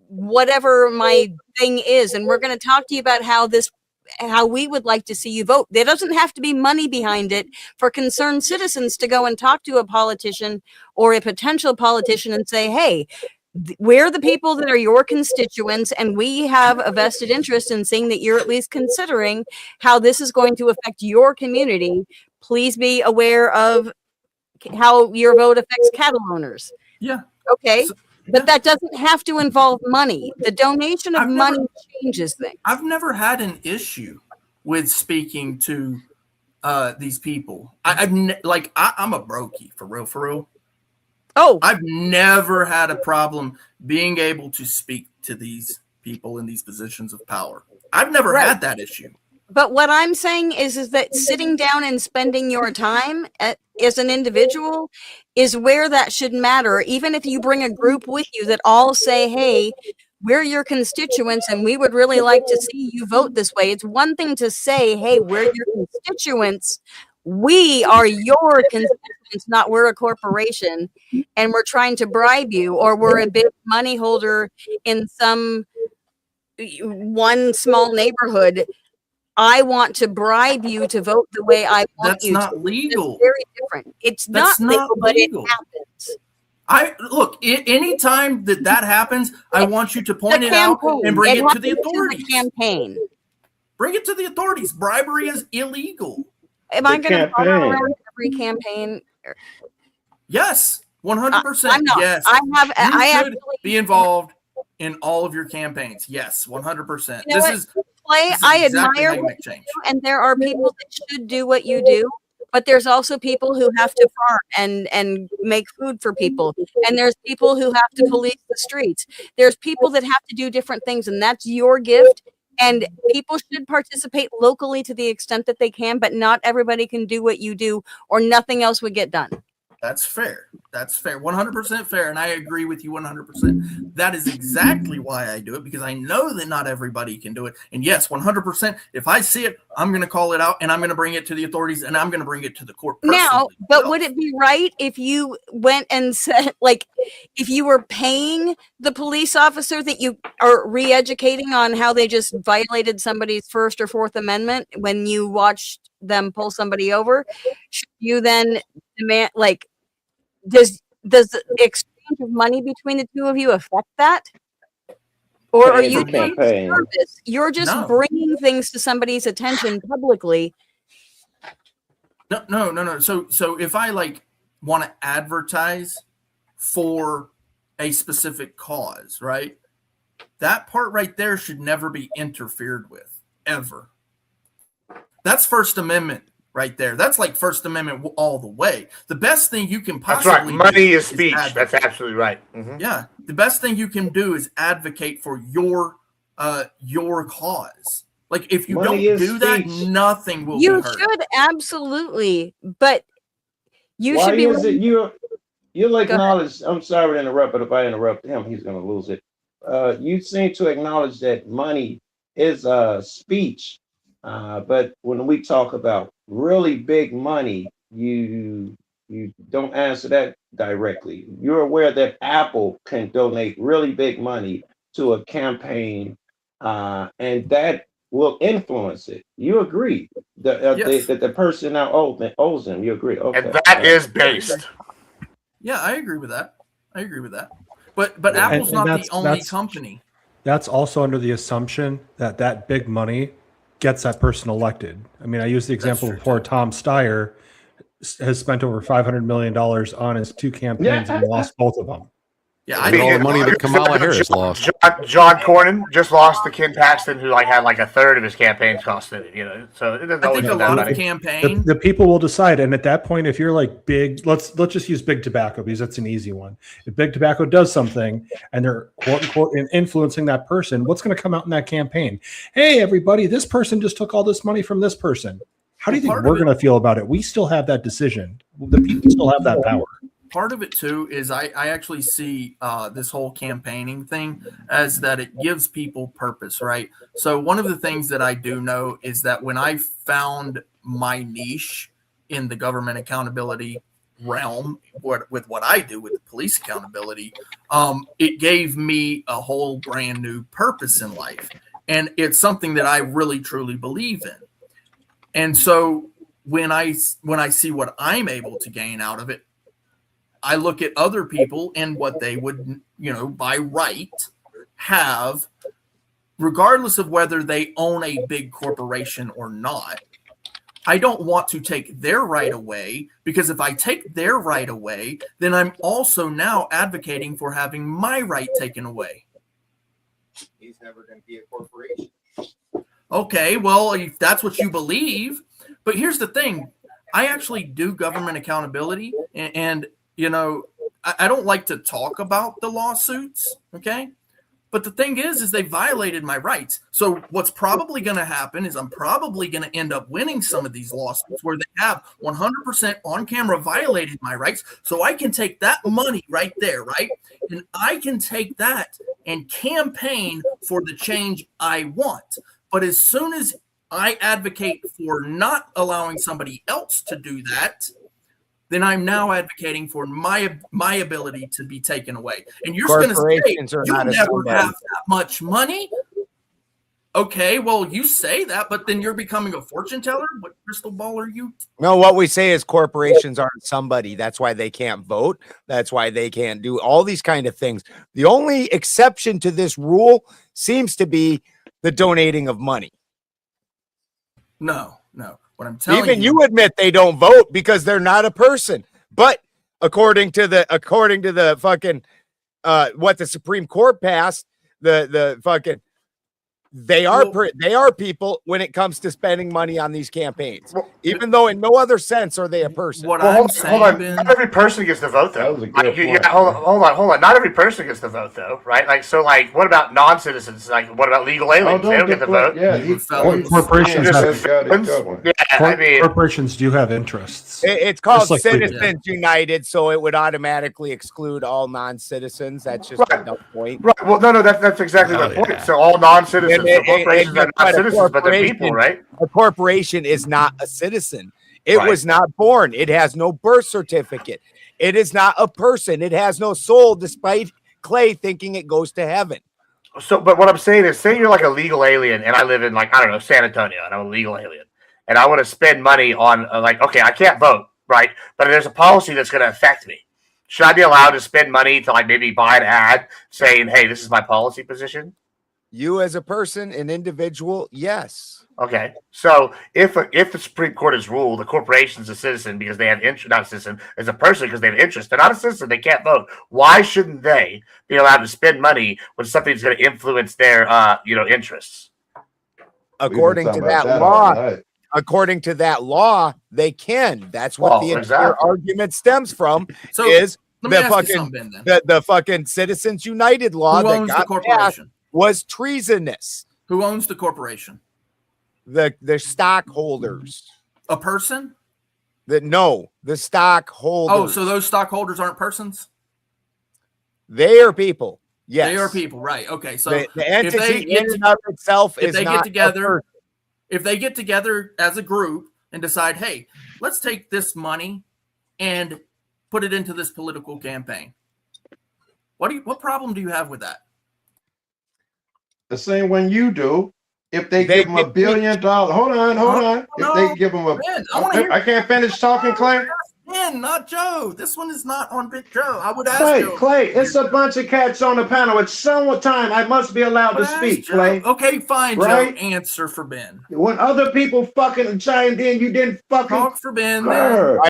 whatever my thing is. And we're going to talk to you about how we would like to see you vote. There doesn't have to be money behind it for concerned citizens to go and talk to a politician or a potential politician and say, hey, we're the people that are your constituents, and we have a vested interest in seeing that you're at least considering how this is going to affect your community. Please be aware of how your vote affects cattle owners. Yeah. Okay. But that doesn't have to involve money. The donation of money changes things. I've never had an issue with speaking to these people. I'm a brokey for real. Oh, I've never had a problem being able to speak to these people in these positions of power. I've never had that issue. But what I'm saying is that sitting down and spending your time as an individual is where that should matter. Even if you bring a group with you that all say, hey, we're your constituents and we would really like to see you vote this way. It's one thing to say, hey, we're your constituents. We are your constituents, not we're a corporation and we're trying to bribe you, or we're a big money holder in some one small neighborhood. I want to bribe you to vote the way I want you to. That's not legal. It's very different. It's not legal, but it happens. Anytime that happens, I want you to point it out and bring it to the authorities. Campaign. Bring it to the authorities. Bribery is illegal. Am I going to follow around every campaign? Yes, 100%. I'm not. Yes, I should be involved in all of your campaigns. Yes, 100%. You know This what, is Clay, this is I exactly how admire you what make you change. do, and there are people that should do what you do, but there's also people who have to farm and make food for people, and there's people who have to police the streets. There's people that have to do different things, and that's your gift. And people should participate locally to the extent that they can, but not everybody can do what you do, or nothing else would get done. That's fair. That's fair. 100% fair. And I agree with you 100%. That is exactly why I do it, because I know that not everybody can do it. And yes, 100%. If I see it, I'm going to call it out and I'm going to bring it to the authorities and I'm going to bring it to the court personally. Now, but would it be right if you went and said, like, if you were paying the police officer that you are re-educating on how they just violated somebody's First or Fourth Amendment when you watched them pull somebody over, should you then demand, like, does the exchange of money between the two of you affect that? Or are you doing service? You're just bringing things to somebody's attention publicly. No. So if I want to advertise for a specific cause, right? That part right there should never be interfered with, ever. That's First Amendment right there. That's like First Amendment all the way. The best thing you can possibly That's right. Money is speech. That's absolutely right. Mm-hmm. Yeah. The best thing you can do is advocate for your cause. Like, if you don't do that, nothing will be heard. You should absolutely, but you Why should be. is it you'll acknowledge? I'm sorry to interrupt, but if I interrupt him, he's going to lose it. You seem to acknowledge that money is speech, but when we talk about really big money, you don't answer that directly. You're aware that Apple can donate really big money to a campaign, and that will influence it. You agree that the person now owes them. You agree? Okay. And that is based. Yeah, I agree with that. But Apple's not the only company. That's also under the assumption that that big money gets that person elected. I mean, I used the example before. Tom Steyer has spent over $500 million on his two campaigns and lost both of them. Yeah, I know all the money that Kamala Harris lost. John Cornyn just lost to Ken Paxton, who had a third of his campaign cost in it. So it doesn't always have that money. The people will decide, and at that point, if you're like big, let's just use big tobacco because that's an easy one. If big tobacco does something and they're quote unquote influencing that person, what's going to come out in that campaign? Hey, everybody, this person just took all this money from this person. How do you think we're going to feel about it? We still have that decision. The people still have that power. Part of it too is I actually see this whole campaigning thing as that it gives people purpose, right? So one of the things that I do know is that when I found my niche in the government accountability realm with what I do with the police accountability, it gave me a whole brand new purpose in life. And it's something that I really truly believe in. And so when I see what I'm able to gain out of it, I look at other people and what they would, by right have, regardless of whether they own a big corporation or not. I don't want to take their right away, because if I take their right away, then I'm also now advocating for having my right taken away. He's never going to be a corporation. Okay, well, if that's what you believe. But here's the thing. I actually do government accountability, and I don't like to talk about the lawsuits, okay? But the thing is they violated my rights. So what's probably going to happen is I'm probably going to end up winning some of these lawsuits where they have 100% on camera violated my rights. So I can take that money right there, right? And I can take that and campaign for the change I want. But as soon as I advocate for not allowing somebody else to do that, then I'm now advocating for my ability to be taken away. And you're going to say you'll never have that much money. Okay, well, you say that, but then you're becoming a fortune teller. What crystal ball are you? No, what we say is corporations aren't somebody. That's why they can't vote. That's why they can't do all these kind of things. The only exception to this rule seems to be the donating of money. No. What I'm telling Even you admit they don't vote because they're not a person. But according to the fucking what the Supreme Court passed, the fucking they are people when it comes to spending money on these campaigns, even though in no other sense are they a person. Hold on. Not every person gets to vote, though. Hold on. Not every person gets to vote, though, right? Like, so, like, what about non-citizens? Like, what about legal aliens? They don't get to vote. Corporations do have interests. It's called Just like we do. Citizens United, so it would automatically exclude all non-citizens. That's just a dumb point. Right. Well, no, that's exactly the point. So all non-citizens, so corporations are not citizens, but they're people, right? A corporation is not a citizen. It was not born. It has no birth certificate. It is not a person. It has no soul, despite Clay thinking it goes to heaven. So, but what I'm saying is, say you're like a legal alien, and I live in, like, I don't know, San Antonio, and I'm a legal alien, and I want to spend money on, like, okay, I can't vote, right? But there's a policy that's going to affect me. Should I be allowed to spend money to, like, maybe buy an ad saying, hey, this is my policy position? You as a person, an individual, yes. Okay, so if the Supreme Court has ruled the corporation is a citizen because they have interest, not a citizen, as a person because they have interest, they're not a citizen, they can't vote. Why shouldn't they be allowed to spend money when something's going to influence their, interests? According to that law, they can. That's what the entire argument stems from. So, is let me the ask you fucking something, then. the fucking Citizens United law Who that owns got the corporation? passed was treasonous. Who owns the corporation? The stockholders. A person? The stockholders. Oh, so those stockholders aren't persons? They are people. Yes. They are people, right? Okay, so the entity in and of itself is not together. If they get together as a group and decide, hey, let's take this money and put it into this political campaign, what problem do you have with that? The same when you do. If they give them $1 billion, hold on. If they give them I can't finish talking, Clay. Ben, not Joe. This one is not on Big Joe. I would ask you. Clay, it's a bunch of cats on the panel. It's summertime. I must be allowed to speak, Clay. Okay, fine, right? Joe. Answer for Ben. When other people fucking chimed in, you didn't fucking talk for Ben.